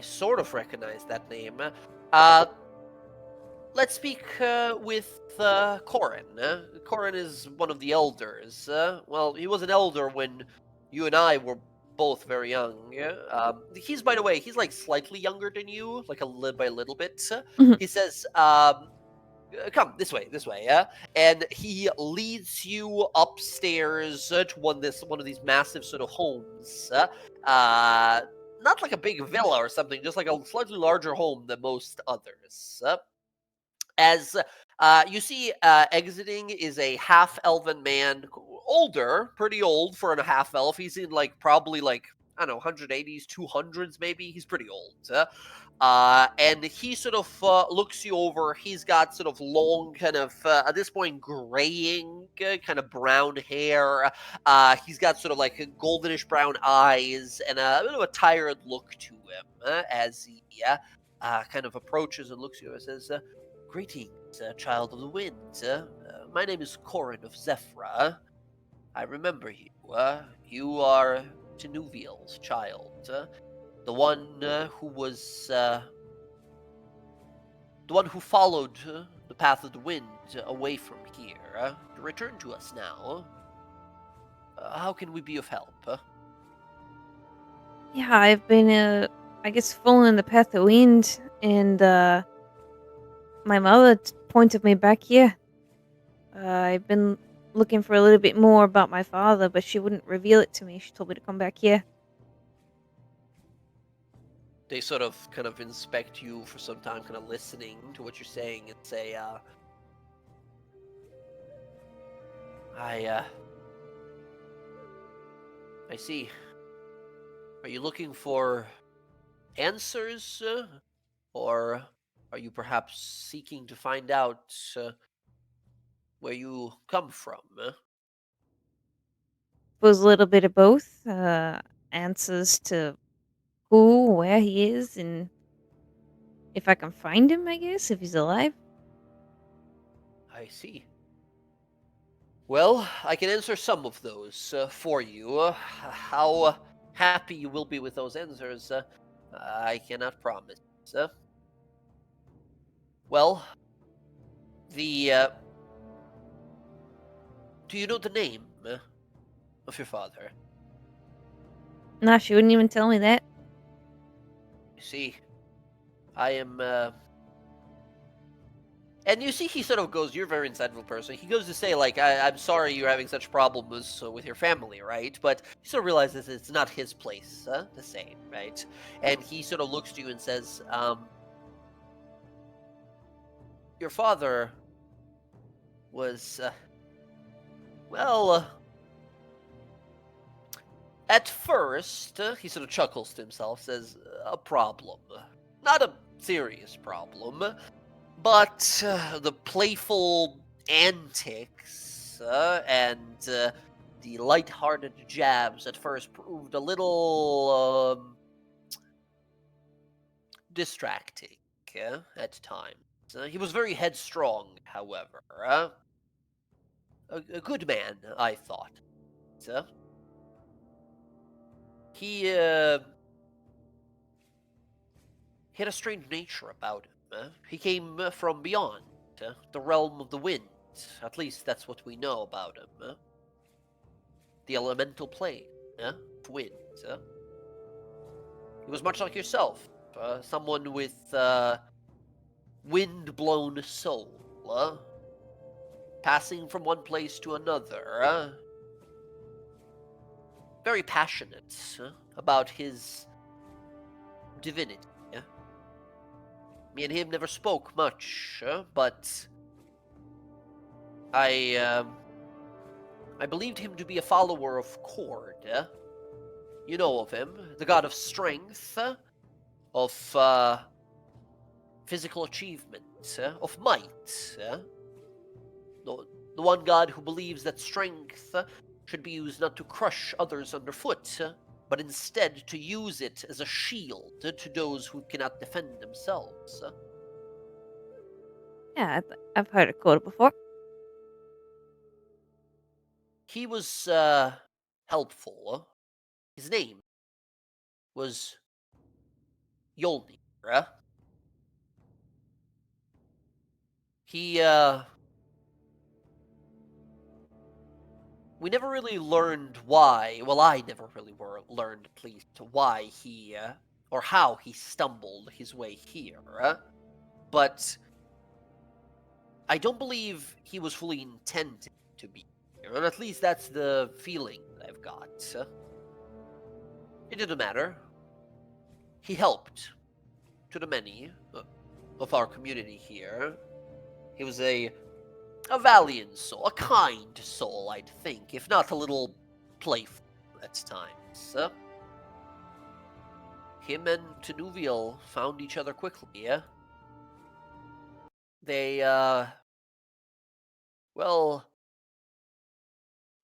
A: sort of recognize that name. Let's speak with Corin. Corin is one of the elders. Well, he was an elder when you and I were both very young. He's, by the way, he's like slightly younger than you, like by a little bit.
E: Mhm.
A: He says, come this way, and he leads you upstairs to one of these massive sort of homes. Not like a big villa or something, just like a slightly larger home than most others. As you see, exiting is a half-elven man, older, pretty old for a half-elf. He's in like probably like, I don't know, 180s, 200s maybe. He's pretty old. And he sort of looks you over. He's got sort of long, kind of, at this point, graying, kind of brown hair. He's got sort of like goldenish brown eyes and a bit of a tired look to him as he kind of approaches and looks at you and says, "Greetings, child of the wind. My name is Corin of Zephyra. I remember you. You are Tinuviel's child. The one who was the one who followed the path of the wind away from here. Return to us now. How can we be of help?"
E: Yeah, I've been, I guess, following the path of wind, and my mother pointed me back here. I've been looking for a little bit more about my father, but she wouldn't reveal it to me. She told me to come back here.
A: They sort of kind of inspect you for some time, kind of listening to what you're saying, and say, I see. Are you looking for answers, or are you perhaps seeking to find out where you come from?
E: Was a little bit of both. Answers to who, where he is, and if I can find him, I guess, if he's alive.
A: I see. Well, I can answer some of those for you. How happy you will be with those answers, I cannot promise. Well, the do you know the name of your father?
E: Nah, she wouldn't even tell me that.
A: You see, I am. And you see, he sort of goes, "You're a very insightful person." He goes to say, like, I'm sorry you're having such problems with your family, right? But he sort of realizes it's not his place to say, right? And he sort of looks to you and says, your father was, well, at first, he sort of chuckles to himself, says, a problem. Not a serious problem, but the playful antics and the light-hearted jabs at first proved a little distracting at times. He was very headstrong, however. A good man, I thought. He had a strange nature about him. He came from beyond, the realm of the wind. At least that's what we know about him. The elemental plane of wind. He was much like yourself, someone with wind-blown soul, passing from one place to another. Very passionate about his divinity. Me and him never spoke much, but I believed him to be a follower of Cord. You know of him, the god of strength, of physical achievement, of might. The one god who believes that strength should be used not to crush others underfoot, but instead to use it as a shield to those who cannot defend themselves.
E: Yeah, I've heard of Coda before.
A: He was helpful. His name was Yolnir. He we never really learned why. Well, I never really learned, at least, why he or how he stumbled his way here. But I don't believe he was fully intended to be here, and at least that's the feeling that I've got. It didn't matter. He helped to the many of our community here. He was a valiant soul, a kind soul, I'd think, if not a little playful at times. Him and Tenuvial found each other quickly. They, well,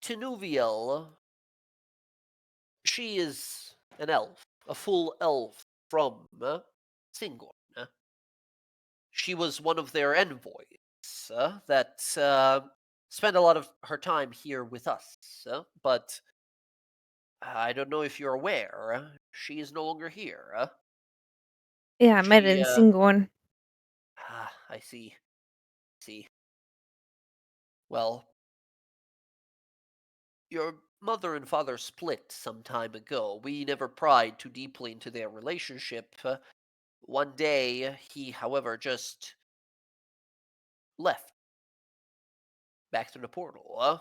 A: Tenuvial, she is an elf, a full elf from Singorn. She was one of their envoys that spent a lot of her time here with us. But I don't know if you're aware, she is no longer here.
E: Yeah, I met it
A: She,
E: in Singorn.
A: I see. See. Well, your mother and father split some time ago. We never pried too deeply into their relationship. One day, he, however, just left back through the portal.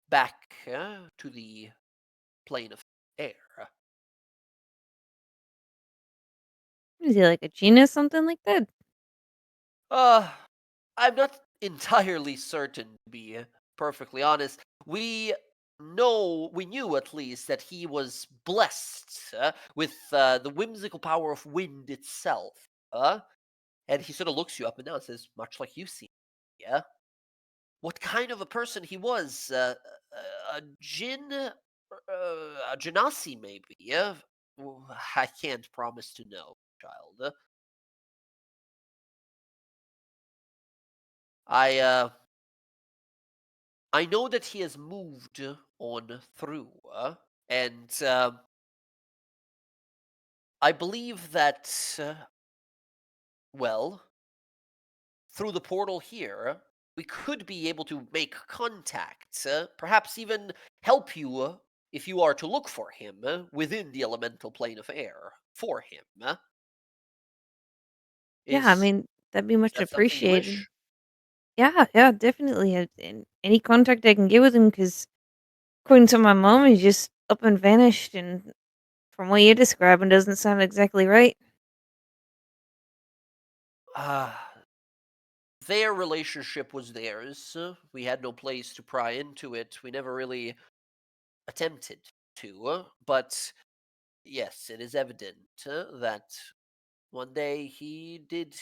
A: back to the plane of air.
E: Is he like a genius, something like that?
A: Uh, I'm not entirely certain, to be perfectly honest. We knew at least that he was blessed with the whimsical power of wind itself. And he sort of looks you up and down and says, much like you see. Yeah. What kind of a person he was? A jinn? A genasi, maybe? Yeah. I can't promise to know, child. I know that he has moved on through, and I believe that, well, through the portal here, we could be able to make contact, perhaps even help you if you are to look for him within the elemental plane of air for him.
E: Yeah, I
A: Is,
E: mean, that'd be
A: is
E: much
A: that something you
E: appreciated.
A: wish?
E: Yeah, yeah, definitely. And any contact I can get with him, because according to my mom, he's just up and vanished. And from what you're describing, doesn't sound exactly right.
A: Ah, their relationship was theirs. We had no place to pry into it. We never really attempted to, but yes, it is evident that one day he did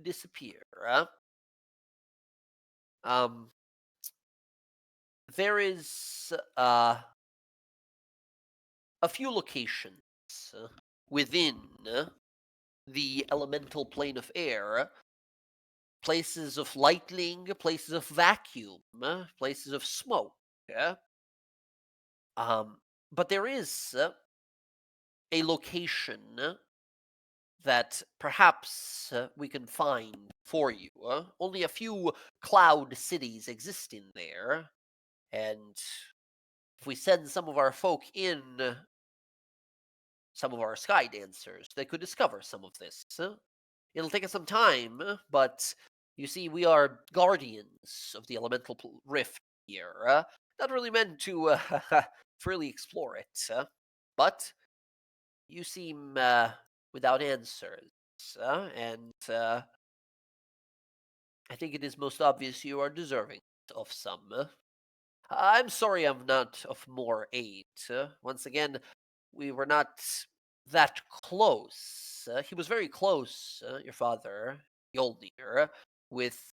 A: disappear. Um, there is a few locations uh, within the elemental plane of air, places of lightning, places of vacuum, places of smoke. Yeah? But there is a location that perhaps we can find for you. Only a few cloud cities exist in there, and if we send some of our folk in, some of our sky dancers, they could discover some of this. It'll take us some time, but you see, we are guardians of the elemental rift here. Not really meant to freely explore it, but you seem without answers, and I think it is most obvious you are deserving of some. I'm sorry I'm not of more aid. Once again, we were not that close. He was very close, your father, Yolnir, with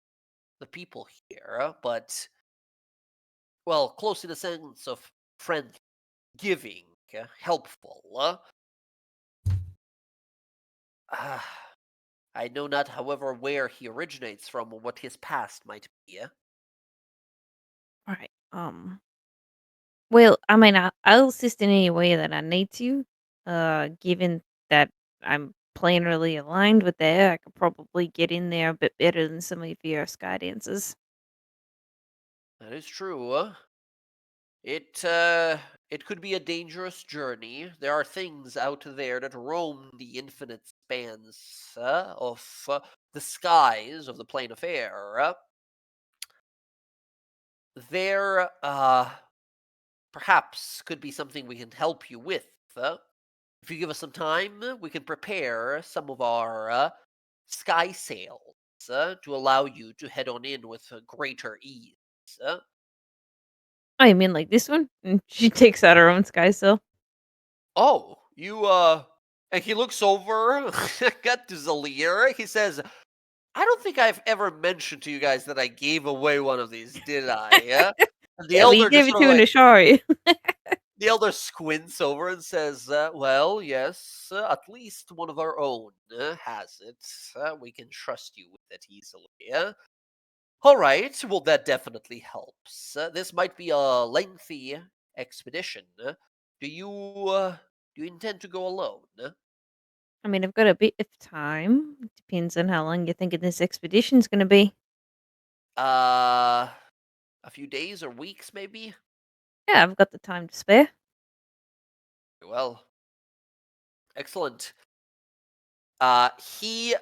A: the people here, but, well, close in the sense of friendly, giving, helpful. Uh, I know not, however, where he originates from or what his past might be.
E: All right. Well, I mean, I'll assist in any way that I need to. Given that I'm planarly aligned with that, I could probably get in there a bit better than some of your sky dancers.
A: That is true. It it could be a dangerous journey. There are things out there that roam the infinite spans of the skies of the plane of air. There perhaps could be something we can help you with. If you give us some time, we can prepare some of our sky sails to allow you to head on in with greater ease.
E: Oh, you mean like this one? And she takes out her own sky sail.
A: Oh, you and he looks over got to Zalir. He says, I don't think I've ever mentioned to you guys that I gave away one of these, did I? Yeah. And the
E: Yeah, but you
A: elder just
E: gave it
A: sort
E: to
A: of
E: him
A: like
E: to show you.
A: the elder squints over and says, well, yes, at least one of our own has it. We can trust you with it easily. All right, well, that definitely helps. This might be a lengthy expedition. Do you do you intend to go alone?
E: I mean, I've got a bit of time. Depends on how long you're thinking this expedition's going to be.
A: Uh, a few days or weeks, maybe.
E: Yeah, I've got the time to spare.
A: Well, excellent. He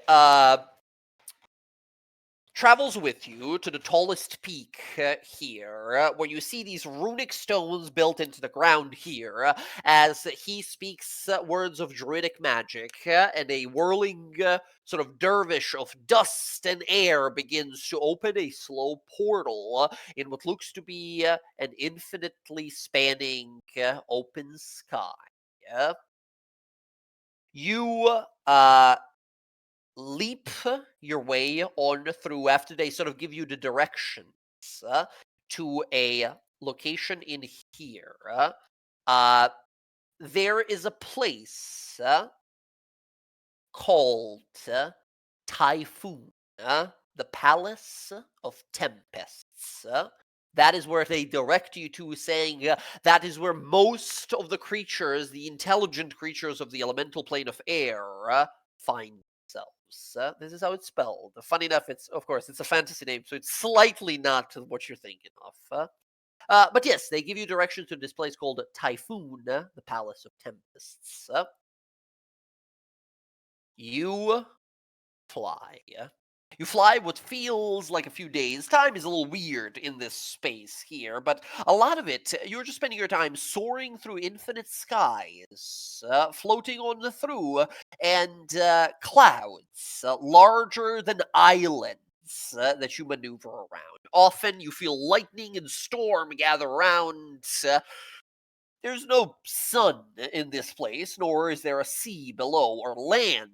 A: travels with you to the tallest peak here, where you see these runic stones built into the ground here, as he speaks words of druidic magic, and a whirling sort of dervish of dust and air begins to open a slow portal in what looks to be an infinitely spanning open sky. You leap your way on through after they sort of give you the directions to a location in here. There is a place called Typhoon, the Palace of Tempests. That is where they direct you to, saying that is where most of the creatures, the intelligent creatures of the elemental plane of air, find themselves. This is how it's spelled. Funny enough, it's of course it's a fantasy name, so it's slightly not what you're thinking of. But yes, they give you directions to this place called Typhoon, the Palace of Tempests. You fly. You fly what feels like a few days. Time is a little weird in this space here, but a lot of it, you're just spending your time soaring through infinite skies, floating on through, and clouds larger than islands that you maneuver around. Often you feel lightning and storm gather around. There's no sun in this place, nor is there a sea below or land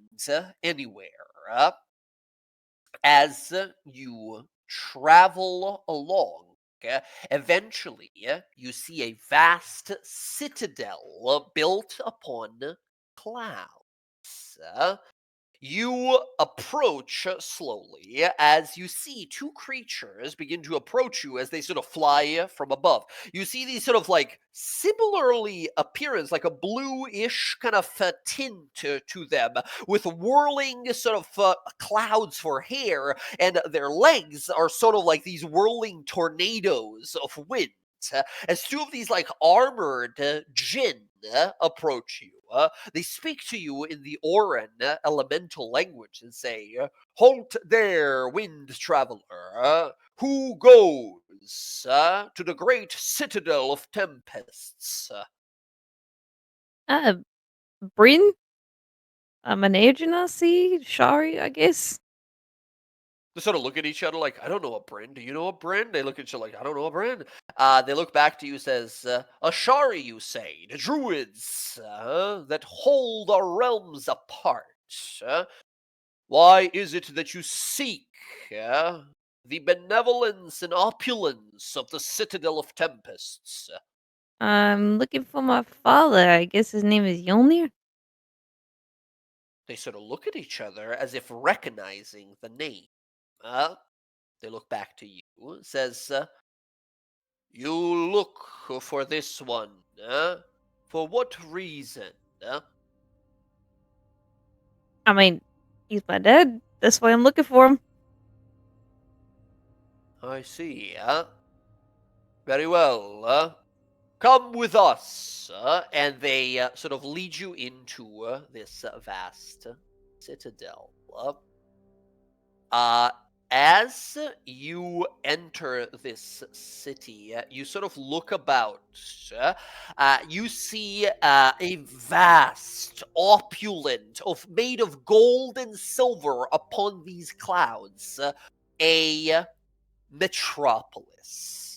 A: anywhere. As you travel along, eventually you see a vast citadel built upon clouds. You approach slowly as you see two creatures begin to approach you as they sort of fly from above. You see these sort of like similarly appearance, like a bluish kind of tint to them, with whirling sort of clouds for hair, and their legs are sort of like these whirling tornadoes of wind. As two of these like armored jinn approach you, they speak to you in the Oran elemental language and say, "Halt there, wind traveler. Who goes to the great citadel of tempests?"
E: Uh, Bryn? Managing Shari, I guess.
A: They sort of look at each other like, "I don't know a Bryn. Do you know a Bryn?" They look at each other like, "I don't know a Bryn." They look back to you, says, "Ashari, you say, the druids that hold our realms apart. Why is it that you seek the benevolence and opulence of the citadel of tempests?"
E: I'm looking for my father. I guess his name is Yolnir.
A: They sort of look at each other as if recognizing the name. Uh, they look back to you, says, "You look for this one, for what reason?"
E: I mean, he's my dad. That's why I'm looking for him.
A: "I see, very well, come with us," and they sort of lead you into this vast citadel. As you enter this city, you sort of look about. You see a vast, opulent, made of gold and silver upon these clouds, a metropolis.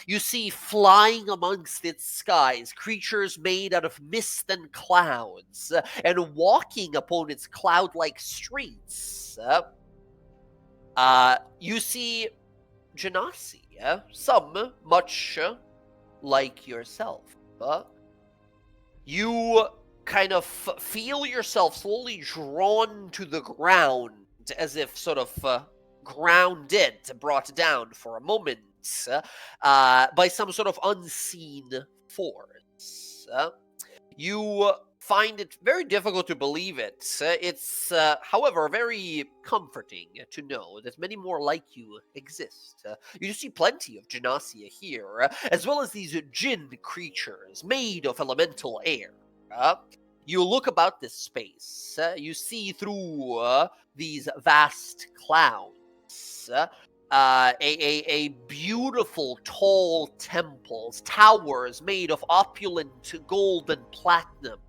A: You see flying amongst its skies creatures made out of mist and clouds, and walking upon its cloud-like streets. You see Genasi, some much like yourself. You kind of feel yourself slowly drawn to the ground, as if sort of grounded, brought down for a moment by some sort of unseen force. You find it very difficult to believe it. It's, however, very comforting to know that many more like you exist. You see plenty of Genasia here, as well as these Jinn creatures made of elemental air. You look about this space, you see through these vast clouds a beautiful, tall temples, towers made of opulent gold and platinum,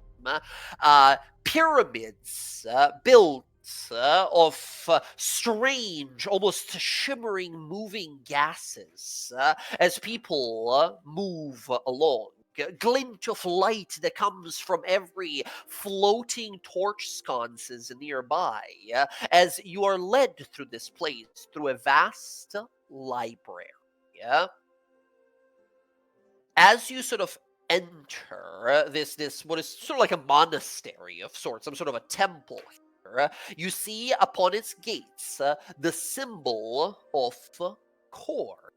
A: pyramids built of strange, almost shimmering, moving gases as people move along. A glint of light that comes from every floating torch sconces nearby as you are led through this place, through a vast library. As you sort of enter this what is sort of like a monastery of sorts, some sort of a temple here, you see upon its gates the symbol of court.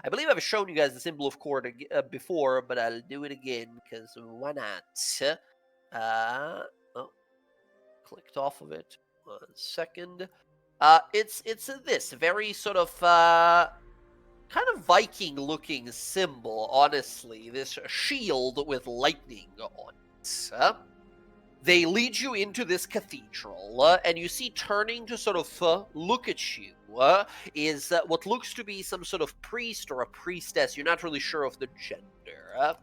A: I believe I've shown you guys the symbol of court before, but I'll do it again because why not? Oh, clicked off of it. 1 second. It's this very sort of kind of Viking-looking symbol. Honestly, this shield with lightning on it. They lead you into this cathedral, and you see turning to sort of look at you is what looks to be some sort of priest or a priestess. You're not really sure of the gender.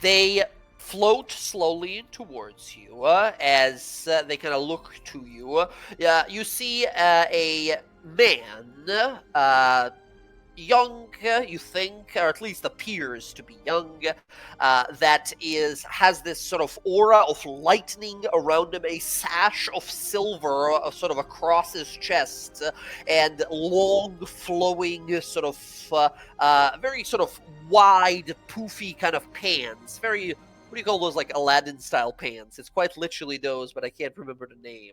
A: They float slowly towards you as they kind of look to you. You see a man, young, you think, or at least appears to be young, that has this sort of aura of lightning around him, a sash of silver sort of across his chest, and long flowing sort of very sort of wide, poofy kind of pants. Very, what do you call those, like Aladdin style pants? It's quite literally those, but I can't remember the name.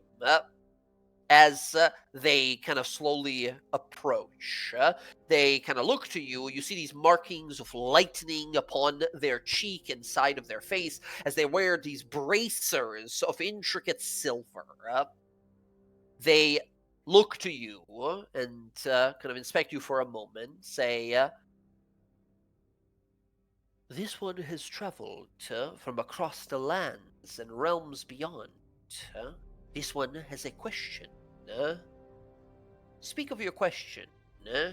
A: As they kind of slowly approach, they kind of look to you. You see these markings of lightning upon their cheek and side of their face as they wear these bracers of intricate silver. They look to you and kind of inspect you for a moment, say, "This one has traveled from across the lands and realms beyond. This one has a question. Speak of your question,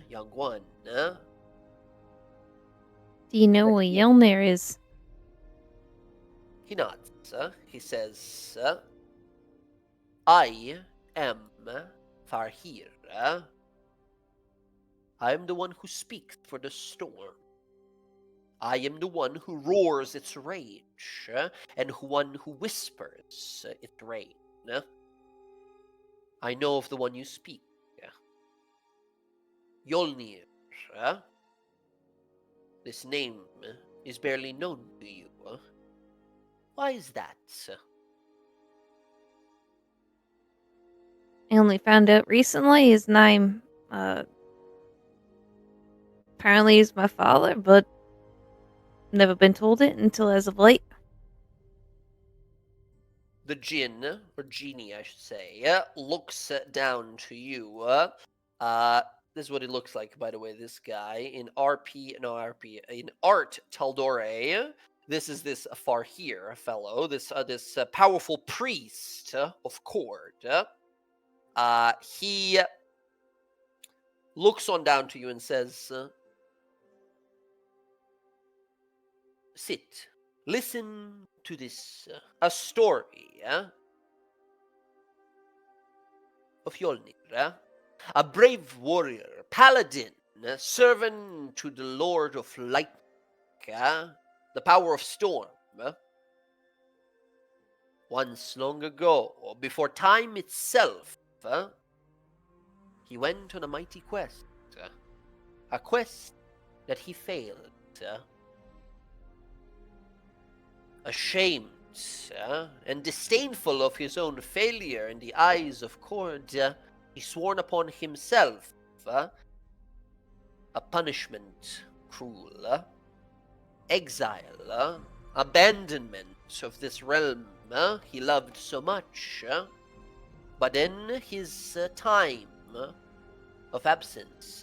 A: young one."
E: Do you know what Yelnir is?
A: He nods. He says, "I am Farhir. I am the one who speaks for the storm. I am the one who roars its rage, and one who whispers its rain. I know of the one you speak. Yolnir. This name is barely known to you. Why is that?"
E: I only found out recently his name, apparently is my father, but never been told it until as of late.
A: The Jinn, or genie I should say, looks down to you. This is what he looks like, by the way, this guy. In in Art Taldore, this is this Farhir fellow, this powerful priest of court. He looks on down to you and says, "Sit. Listen to this, a story of Yolnir, a brave warrior, paladin, servant to the Lord of Light, the power of storm. Once long ago, before time itself, he went on a mighty quest, a quest that he failed. Ashamed and disdainful of his own failure in the eyes of Cord, he sworn upon himself a punishment cruel, exile, abandonment of this realm he loved so much. But in his time of absence,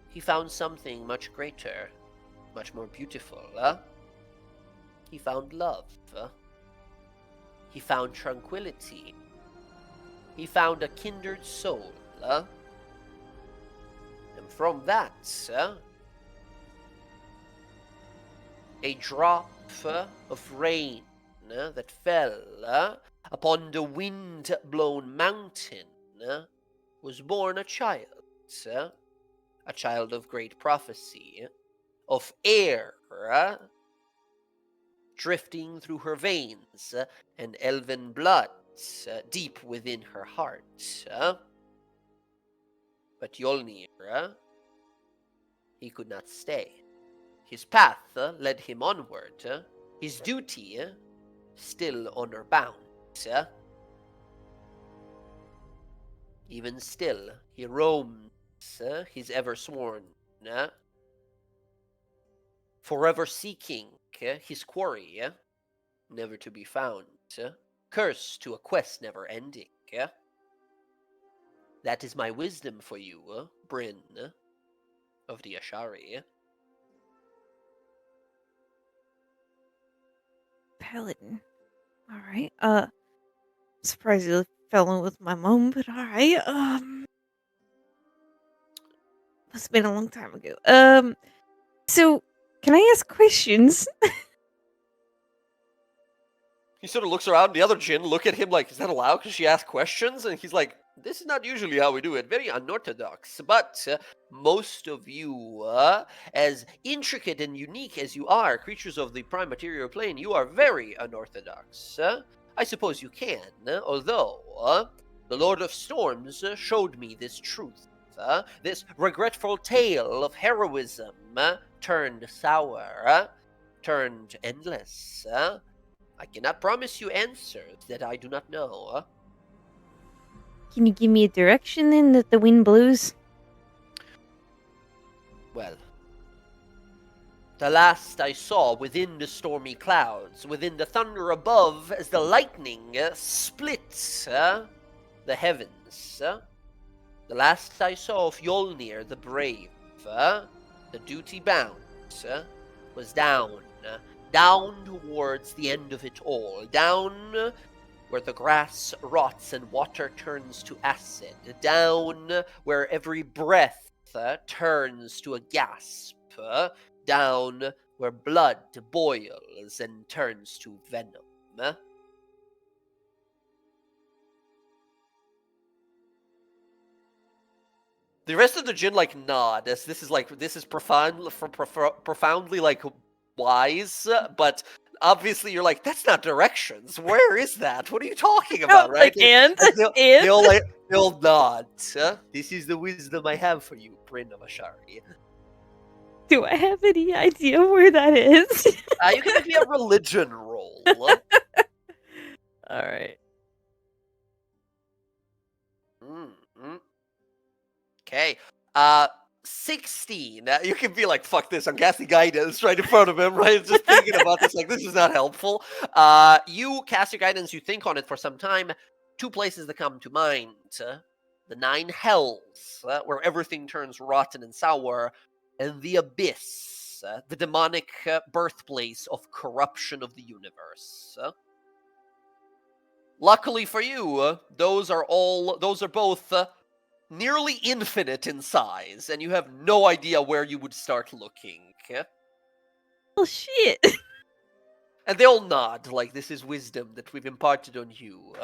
A: he found something much greater, much more beautiful. He found love. He found tranquility. he found a kindred soul. And from that, a drop of rain that fell upon the wind-blown mountain was born a child of great prophecy, of air drifting through her veins and elven blood deep within her heart. But Yolnir, he could not stay. His path led him onward, his duty still honor-bound. Even still, he roams his ever-sworn, forever seeking his quarry, never to be found, cursed to a quest never-ending. That is my wisdom for you, Bryn of the Ashari.
E: Paladin. Alright, surprised you fell in with my mom, but alright, must have been a long time ago. So, can I ask questions?
A: He sort of looks around, the other Jinn look at him like, is that allowed? Because she asked questions? And he's like, this is not usually how we do it. Very unorthodox. But most of you, as intricate and unique as you are, creatures of the prime material plane, you are very unorthodox. I suppose you can, although the Lord of Storms showed me this truth. This regretful tale of heroism turned sour, turned endless. I cannot promise you answers that I do not know.
E: Can you give me a direction then that the wind blows?
A: Well, the last I saw within the stormy clouds, within the thunder above, as the lightning splits the heavens. The last I saw of Yolnir the brave, the duty-bound, was down towards the end of it all, down where the grass rots and water turns to acid, down where every breath turns to a gasp, down where blood boils and turns to venom. The rest of the Jinn nod as this is profoundly wise, but obviously you're like, that's not directions. Where is that? What are you talking about, right? They'll nod. This is the wisdom I have for you, Bryn of Ashari.
E: Do I have any idea where that is?
A: You can give me a religion roll.
E: Alright.
A: Okay. 16. You can be like, fuck this, I'm casting guidance right in front of him, right? Just thinking about this, this is not helpful. You cast your guidance, you think on it for some time. Two places that come to mind. The 9 hells, where everything turns rotten and sour, and the abyss, the demonic birthplace of corruption of the universe. Luckily for you, those are both nearly infinite in size, and you have no idea where you would start looking.
E: Oh shit.
A: And they all nod, like this is wisdom that we've imparted on you.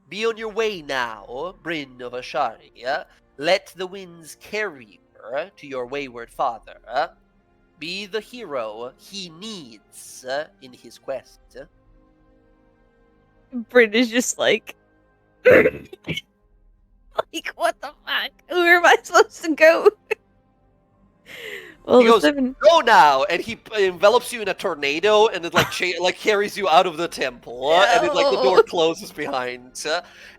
A: Be on your way now, Bryn of Ashari. Let the winds carry you to your wayward father. Be the hero he needs in his quest.
E: Bryn is just like... what the fuck? Where am I supposed to go? Well,
A: he goes,
E: 7...
A: go now, and he envelops you in a tornado, and it carries you out of the temple, and it the door closes behind.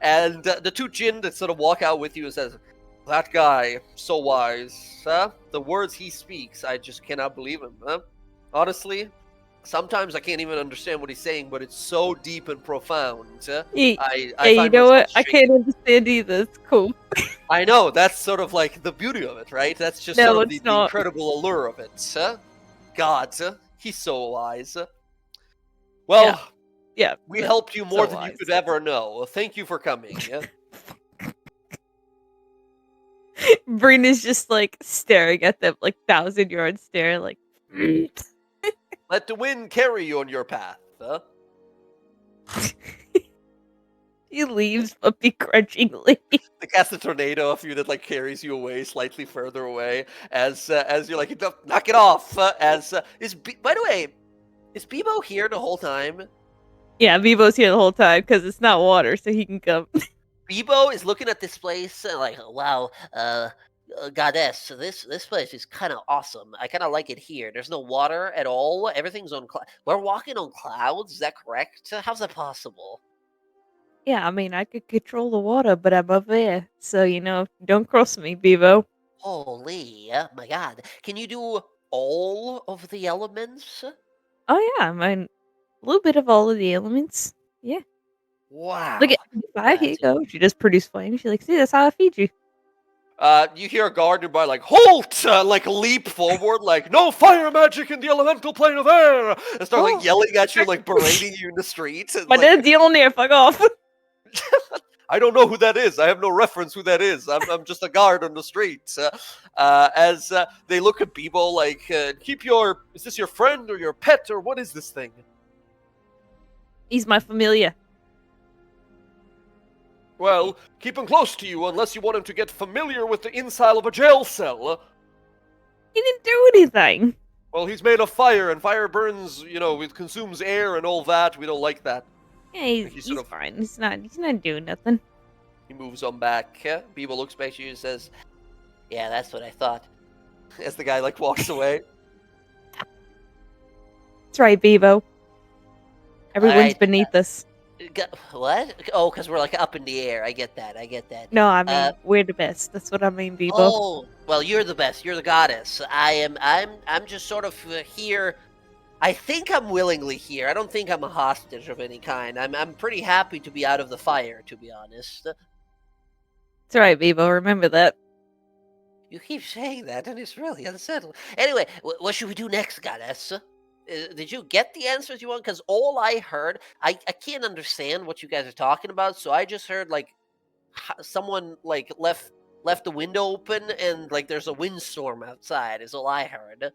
A: And the two Jinn that sort of walk out with you and says, that guy, so wise. The words he speaks, I just cannot believe him. Honestly, sometimes I can't even understand what he's saying, but it's so deep and profound.
E: you know what? I can't understand either. It's cool.
A: I know, that's sort of the beauty of it, right? That's just the incredible allure of it. God, he's so wise. Well,
E: yeah,
A: we helped you more than you could ever know. Thank you for coming.
E: Brina's just like staring at them, like 1,000-yard stare, like.
A: Let the wind carry you on your path. Huh?
E: He leaves, but begrudgingly.
A: They cast a tornado of you that like carries you away, slightly further away, as you're like, knock it off. By the way, is Bebo here the whole time?
E: Yeah, Vivo's here the whole time because it's not water, so he can come.
A: Bebo is looking at this place like, wow, goddess, this place is kind of awesome. I kind of like it here. There's no water at all. Everything's on we're walking on clouds. Is that correct? How's that possible?
E: Yeah, I mean, I could control the water, but I'm up there, so don't cross me, Bevo.
A: Holy, my God! Can you do all of the elements?
E: Oh yeah, I mean, a little bit of all of the elements. Yeah.
A: Wow.
E: Look at fire. Here you go. She just produced flame. She's like, see, that's how I feed you.
A: You hear a guard nearby like, halt! Like leap forward, like, no fire magic in the elemental plane of air! And start like yelling at you, like berating you in the streets. And,
E: My dad's the only fuck off.
A: I don't know who that is. I have no reference who that is. I'm just a guard on the street. As they look at Bebo like, is this your friend or your pet or what is this thing?
E: He's my familiar.
A: Well, keep him close to you unless you want him to get familiar with the inside of a jail cell.
E: He didn't do anything.
A: Well, he's made of fire, and fire burns, it consumes air and all that. We don't like that.
E: Yeah, he's fine. He's not doing nothing.
A: He moves on back. Bebo looks back at you and says, yeah, that's what I thought. As the guy, like, walks away.
E: That's right, Bevo. Everyone's
A: Alright,
E: beneath us.
A: What? Oh, because we're, like, up in the air. I get that.
E: No, I mean, we're the best. That's what I mean, Bevo.
A: Oh, well, you're the best. You're the goddess. I'm just sort of here. I think I'm willingly here. I don't think I'm a hostage of any kind. I'm pretty happy to be out of the fire, to be honest.
E: That's right, Bevo. Remember that.
A: You keep saying that, and it's really unsettling. Anyway, what should we do next, goddess? Did you get the answers you want? Because all I heard, I can't understand what you guys are talking about. So I just heard like someone like left the window open, and like there's a windstorm outside. Is all I heard.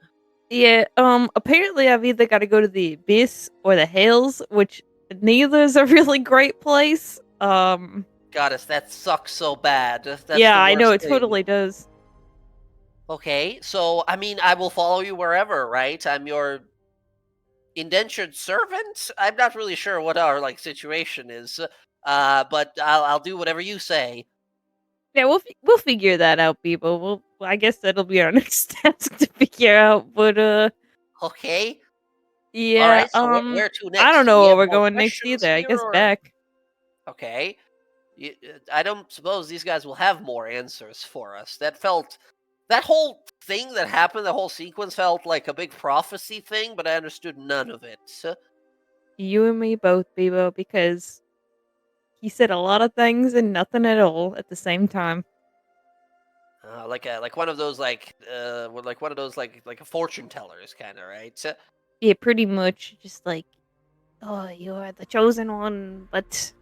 E: Yeah. Apparently, I've either got to go to the Abyss or the Hills, which neither is a really great place.
A: Goddess, that sucks so bad. That's
E: yeah,
A: the
E: I know it
A: worst thing.
E: totally does.
A: Okay, so I mean, I will follow you wherever, right? I'm your indentured servant. I'm not really sure what our like situation is, but I'll do whatever you say.
E: Yeah, we'll figure that out, people. I guess that'll be our next task to figure out. But
A: Okay.
E: yeah.
A: All right. So where to next?
E: I don't
A: Do
E: know
A: we
E: where
A: have
E: we're
A: more
E: going next
A: questions
E: either. I
A: here,
E: guess
A: or-
E: back.
A: Okay. I don't suppose these guys will have more answers for us. That whole thing that happened, the whole sequence felt like a big prophecy thing, but I understood none of it.
E: You and me both, Bebo, because he said a lot of things and nothing at all at the same time.
A: Like one of those like a fortune tellers kind of, right?
E: Yeah, pretty much. Just like, oh, you are the chosen one, but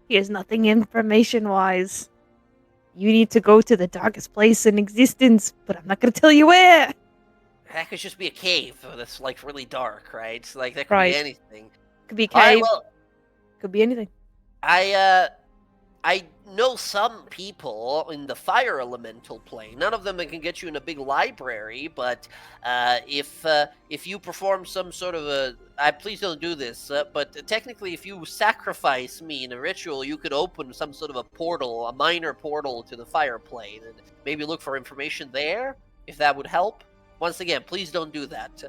E: here's nothing information-wise. You need to go to the darkest place in existence, but I'm not gonna tell you where.
A: That could just be a cave that's like really dark, right? Like that could
E: Right.
A: be anything.
E: Could be a
A: All right,
E: cave.
A: well,
E: Could be anything.
A: I know some people in the fire elemental plane. None of them can get you in a big library, but if you perform some sort of please don't do this, but technically if you sacrifice me in a ritual, you could open some sort of a portal, a minor portal to the fire plane, and maybe look for information there, if that would help. Once again, please don't do that.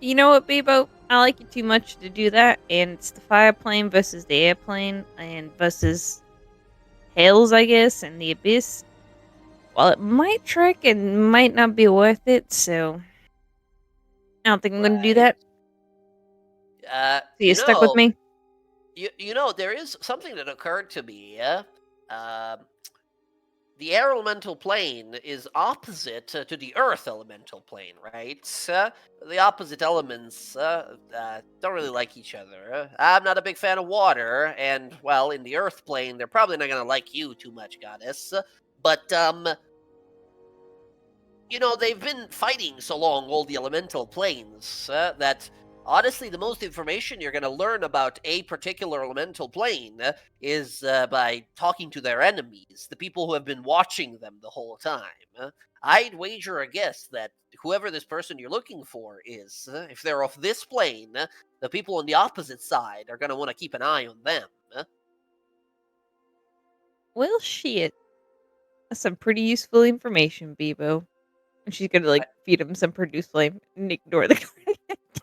E: You know what, Bebo? I like you too much to do that, and it's the fire plane versus the airplane, and versus Hells, I guess, and the Abyss. Well, it might trick and might not be worth it, so I don't think I'm going to do that. So you're stuck with me?
A: You know, there is something that occurred to me. The air elemental plane is opposite to the earth elemental plane, right? The opposite elements don't really like each other. I'm not a big fan of water, and, well, in the earth plane, they're probably not going to like you too much, goddess. But they've been fighting so long, all the elemental planes, that honestly, the most information you're going to learn about a particular elemental plane is by talking to their enemies, the people who have been watching them the whole time. I'd wager a guess that whoever this person you're looking for is, if they're off this plane, the people on the opposite side are going to want to keep an eye on them.
E: Well, shit. That's some pretty useful information, Bebo. And she's gonna feed him some produced flame and ignore the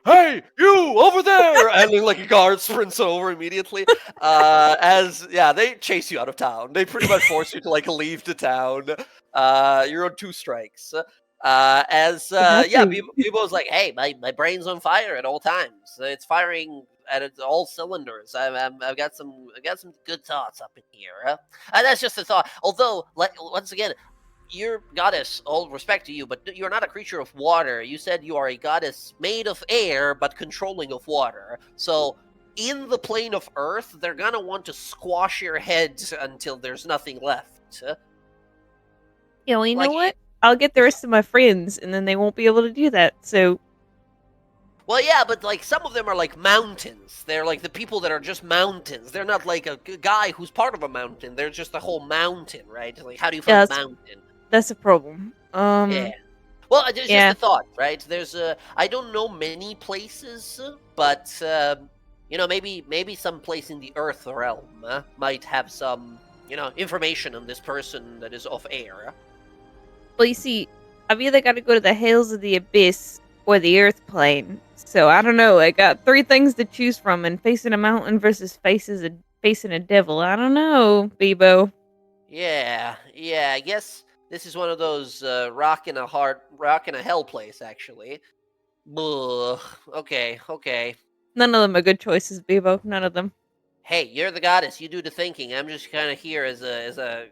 A: Hey, you over there! And then, like, a guard sprints over immediately. They chase you out of town. They pretty much force you to leave the town. You're on 2 strikes. Bebo's like, hey, my brain's on fire at all times. It's firing at all cylinders. I've got some good thoughts up in here. And that's just a thought. Although, once again, your goddess, all respect to you, but you're not a creature of water. You said you are a goddess made of air, but controlling of water. So, in the plane of Earth, they're gonna want to squash your head until there's nothing left.
E: Yeah, well, you know what? I'll get the rest of my friends, and then they won't be able to do that, so...
A: Well, yeah, but, some of them are, mountains. They're, the people that are just mountains. They're not, a guy who's part of a mountain. They're just a whole mountain, right? How do you find a mountain?
E: That's a problem.
A: Yeah. Well, it's just a thought, right? There's I don't know many places, but maybe some place in the Earth realm might have some, information on this person that is of air.
E: Well, you see, I've either got to go to the Hills of the Abyss or the Earth plane. So I don't know. I got 3 things to choose from, and facing a mountain versus facing a devil. I don't know, Bebo.
A: Yeah. I guess. This is one of those rock in a hell place, actually. Ugh. Okay.
E: None of them are good choices, Bebo. None of them.
A: Hey, you're the goddess. You do the thinking. I'm just kind of here as a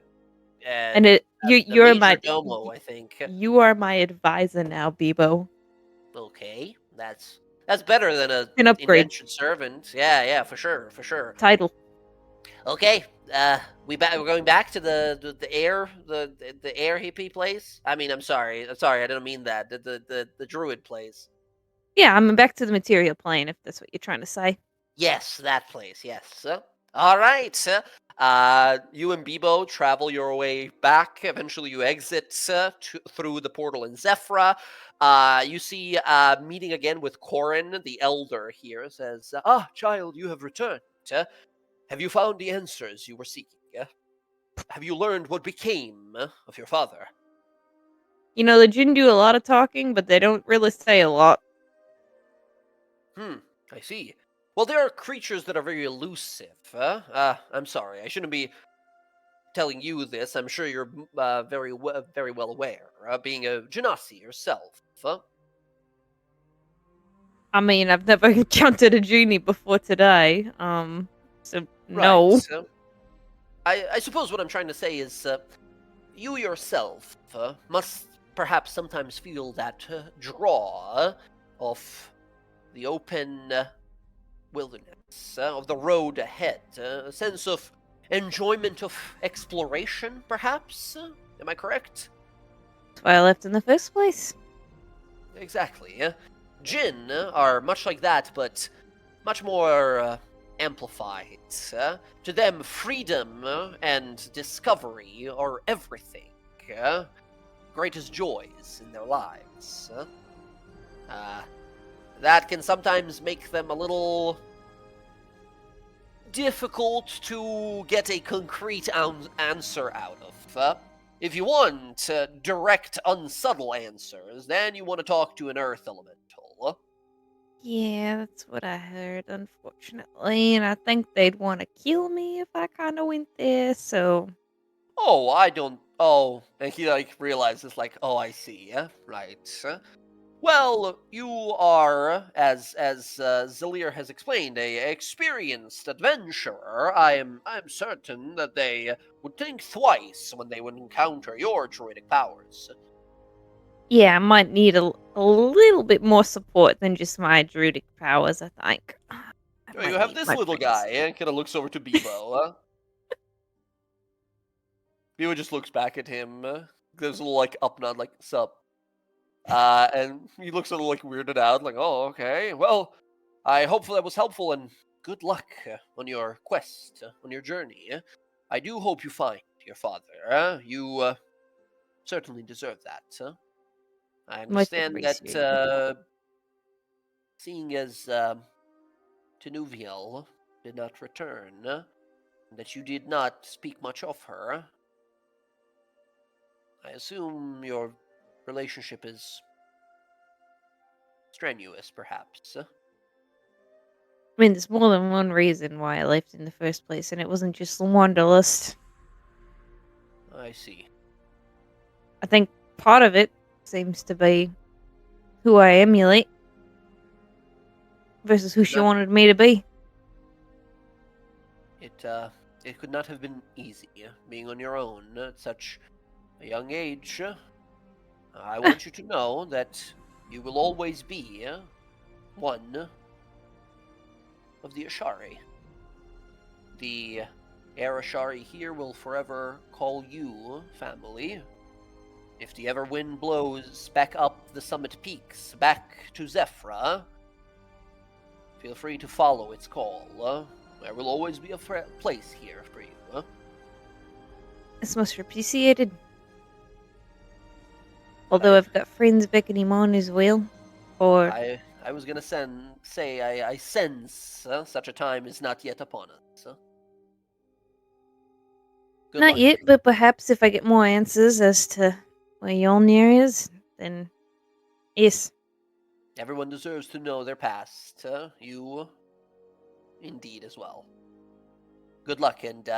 E: you're my
A: domo, I think.
E: You are my advisor now, Bebo.
A: Okay, that's better than
E: an upgrade.
A: Indentured servant. Yeah, for sure.
E: Title.
A: Okay, we're going back to the air hippie place. I mean, I'm sorry, I didn't mean that. The druid place.
E: Yeah, I'm back to the material plane, if that's what you're trying to say.
A: Yes, that place. Yes. All right. You and Bebo travel your way back. Eventually, you exit through the portal in Zephyra. You see meeting again with Corin, the elder here, says, child, you have returned. Have you found the answers you were seeking? Have you learned what became of your father?
E: The Jinn do a lot of talking, but they don't really say a lot.
A: I see. Well, there are creatures that are very elusive. I'm sorry, I shouldn't be telling you this. I'm sure you're very well aware, being a Genasi yourself.
E: I mean, I've never encountered a genie before today, so no.
A: Right. I suppose what I'm trying to say is, you yourself must perhaps sometimes feel that draw of the open wilderness, of the road ahead, a sense of enjoyment of exploration, perhaps? Am I correct?
E: That's why I left in the first place.
A: Exactly. Jinn are much like that, but much more amplified. To them, freedom and discovery are everything. Greatest joys in their lives. That can sometimes make them a little difficult to get a concrete answer out of. If you want direct, unsubtle answers, then you want to talk to an earth elemental.
E: Yeah, that's what I heard, unfortunately. And I think they'd want to kill me if I kind of went there, so...
A: Oh, I don't... Oh, and he, realizes, oh, I see, right. Well, you are, as Zillier has explained, a experienced adventurer. I'm certain that they would think twice when they would encounter your druidic powers.
E: Yeah, I might need a little bit more support than just my druidic powers, I think.
A: You have this little guy, and kind of looks over to Bebo. Bebo just looks back at him. Gives a little, up nod, sup. And he looks a little like weirded out, like, "Oh, okay. Well, I hope that was helpful, and good luck on your quest, on your journey. I do hope you find your father. You certainly deserve that. I
E: Much
A: understand that
E: appreciated.
A: seeing as Tenuviel did not return, that you did not speak much of her, I assume your relationship is strenuous, perhaps.
E: I mean, there's more than one reason why I left in the first place, and it wasn't just the wanderlust.
A: I see.
E: I think part of it seems to be who I emulate versus who she
A: Not
E: wanted me to be.
A: it could not have been easy being on your own at such a young age. I want you to know that you will always be one of the Ashari. The Air Ashari here will forever call you family. If the ever wind blows back up the summit peaks, back to Zephyra, feel free to follow its call. There will always be a place here for you.
E: It's most appreciated. Although I've got friends beckoning on as well. Or
A: I was gonna say I sense such a time is not yet upon us. Good
E: not
A: luck.
E: yet, but perhaps if I get more answers as to where Yolnir is, then yes.
A: Everyone deserves to know their past. You, indeed, as well. Good luck, and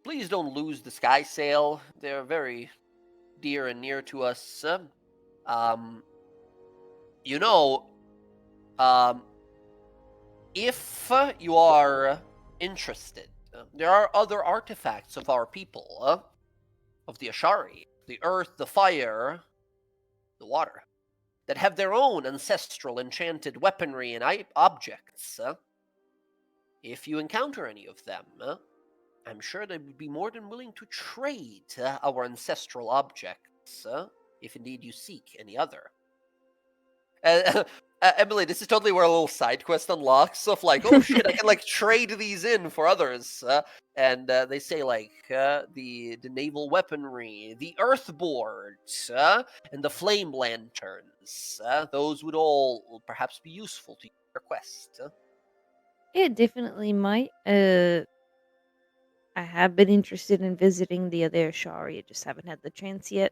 A: please don't lose the sky sail. They're very dear and near to us. You know, if you are interested, there are other artifacts of our people, of the Ashari, the earth, the fire, the water, that have their own ancestral enchanted weaponry and objects. If you encounter any of them, I'm sure they would be more than willing to trade our ancestral objects, if indeed you seek any other. Emily, this is totally where a little side quest unlocks of like, oh shit, I can like trade these in for others. And they say like the naval weaponry, the earth boards, and the flame lanterns. Those would all perhaps be useful to your quest.
E: It definitely might. I have been interested in visiting the other Ashari. I just haven't had the chance yet.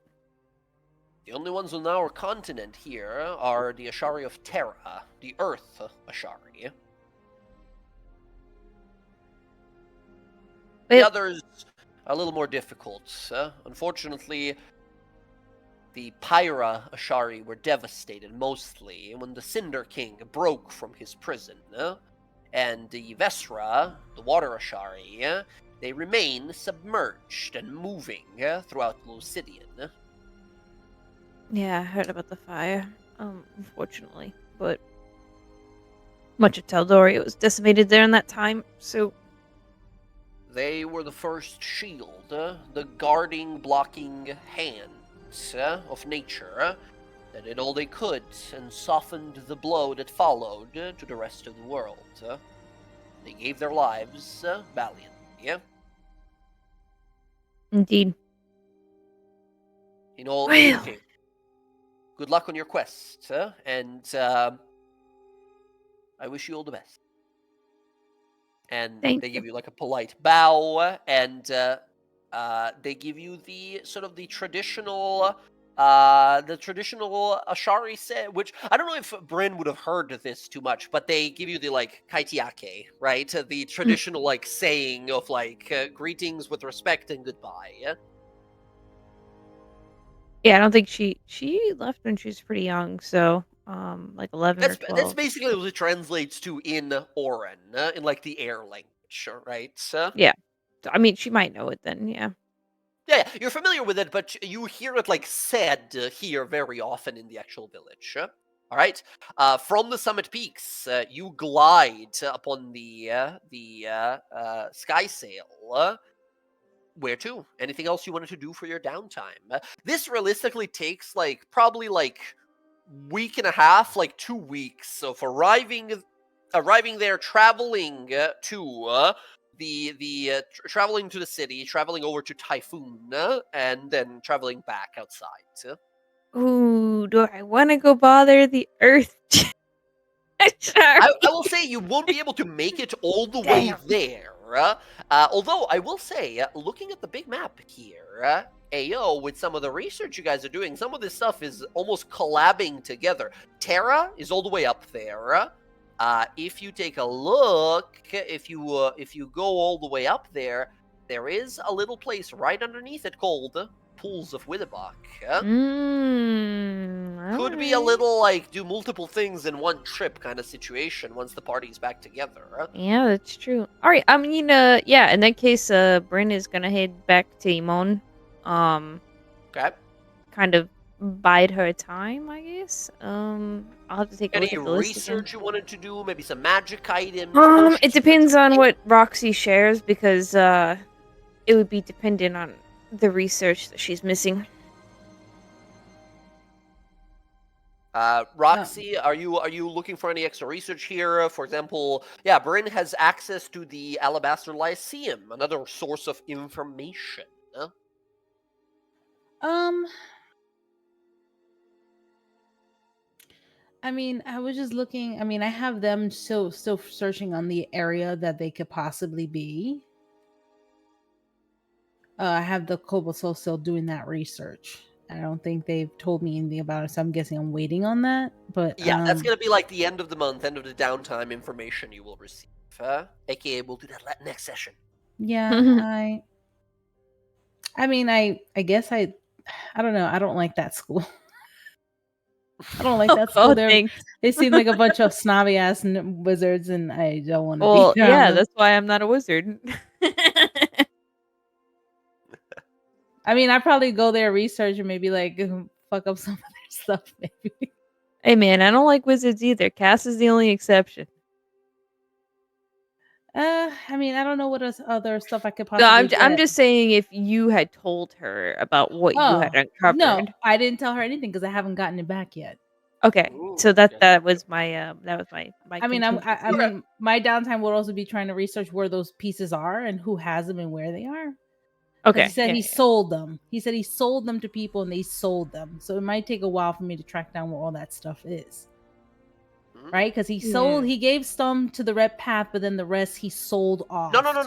A: The only ones on our continent here are the Ashari of Terra, the Earth Ashari. The
E: Well,
A: others are a little more difficult. Unfortunately, the Pyra Ashari were devastated mostly when the Cinder King broke from his prison. And the Vesra, the Water Ashari, they remain submerged and moving throughout Lucidian.
E: yeah, I heard about the fire. Unfortunately, but much of Tal'Dorei was decimated there in that time. So
A: They were the first shield, the guarding, blocking hands of nature that did all they could and softened the blow that followed to the rest of the world. They gave their lives valiantly.
E: indeed.
A: In all
E: Well.
A: case, good luck on your quest, and I wish you all the best. And
E: Thank
A: they
E: you.
A: give you like a polite bow, and they give you the sort of the traditional Ashari set, which I don't know if Bryn would have heard this too much, but they give you the like kaitiake, right? The traditional like saying of like greetings with respect and goodbye.
E: Yeah, I don't think she left when she was pretty young, so like 11 or
A: That's
E: 12.
A: basically what it translates to in Oren, in like the air language, right?
E: Yeah. I mean, she might know it then, yeah.
A: Yeah, you're familiar with it, but you hear it like said here very often in the actual village. All right. From the summit peaks, you glide upon the sky sail, Where to? Anything else you wanted to do for your downtime? This realistically takes probably week and a half, 2 weeks. So for arriving there, traveling to traveling to the city, traveling over to Typhoon, and then traveling back outside.
E: Ooh, do I want to go bother the Earth? Sorry.
A: I will say you won't be able to make it all the way
E: Damn.
A: there. Although I will say, looking at the big map here, AO, with some of the research you guys are doing, some of this stuff is almost collabing together. Terra is all the way up there. If you take a look, if you go all the way up there, there is a little place right underneath it called Pools of Witherbuck. Could be a
E: Alright.
A: little do multiple things in one trip kind of situation once the party's back together.
E: Yeah, that's true. All right. I mean, yeah. In that case, Bryn is gonna head back to Imon.
A: Okay.
E: Kind of bide her time, I guess. I'll have to take a look
A: Any
E: at the list again.
A: research you wanted to do? Maybe some magic items?
E: It
A: potions you
E: depends
A: wanted
E: on
A: to
E: what Roxy shares because it would be dependent on the research that she's missing.
A: Roxy, are you looking for any extra research here? For example, Bryn has access to the Alabaster Lyceum, another source of information.
B: I mean, I was just looking. I mean, I have them still searching on the area that they could possibly be. I have the Cobalt Soul still doing that research. I don't think they've told me anything about it, so I'm guessing I'm waiting on that. But
A: Yeah, that's gonna be the end of the month, end of the downtime information you will receive. AKA, we'll do that next session.
B: yeah, I mean, I guess I don't know. I don't like that school. I don't like that school.
E: Thanks.
B: They seem like a bunch of snobby ass wizards, and I don't want to
E: Well,
B: be around
E: yeah,
B: them.
E: that's why I'm not a wizard.
B: I mean, I probably go there, research, and maybe fuck up some of their stuff. Maybe.
E: Hey, man, I don't like wizards either. Cass is the only exception.
B: I mean, I don't know what other stuff I could
E: No,
B: possibly.
E: I'm just saying if you had told her about what you had uncovered.
B: No, I didn't tell her anything because I haven't gotten it back yet.
E: Okay,
A: Ooh,
E: so that was my
B: I mean, I mean, my downtime would also be trying to research where those pieces are and who has them and where they are.
E: okay.
B: He said he sold them. He said he sold them to people and they sold them. So it might take a while for me to track down where all that stuff is.
A: Mhm.
B: Right? Because he gave some to the Red Path, but then the rest he sold off.
A: No.
B: to other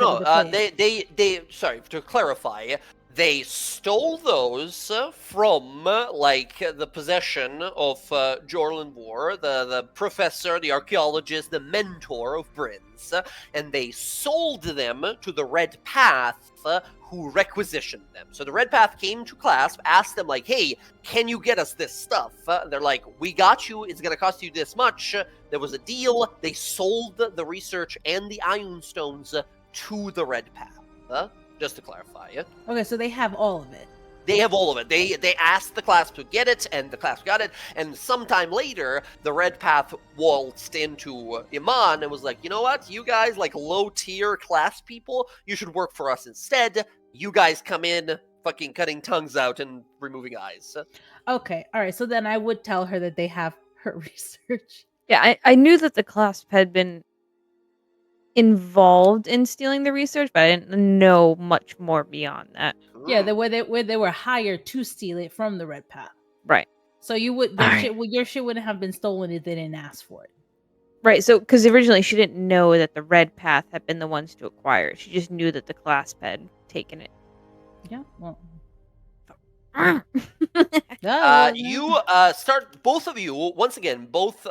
B: players.
A: They. Sorry to clarify. They stole those from the possession of Jorlin War, the professor, the archaeologist, the mentor of Bryn's, and they sold them to the Red Path, who requisitioned them. So the Red Path came to class, asked them hey, can you get us this stuff? They're like, we got you. It's gonna cost you this much. There was a deal. They sold the research and the Ion Stones to the Red Path. Just to clarify,
B: Okay, so they have all of it.
A: They have all of it. They asked the class to get it, and the class got it. And sometime later, the Red Path waltzed into Iman and was like, you know what? You guys, low-tier class people, you should work for us instead. You guys come in, fucking cutting tongues out and removing eyes.
B: Okay, all right. So then I would tell her that they have her research.
E: Yeah, I knew that the clasp had been involved in stealing the research, but I didn't know much more beyond that.
B: Yeah, where they were hired to steal it from the Red Path.
E: Right.
B: So your shit wouldn't have been stolen if they didn't ask for it.
E: Right. So, because originally she didn't know that the Red Path had been the ones to acquire it. She just knew that the clasp had taken it.
B: Yeah. Well.
A: You start, both of you, once again, both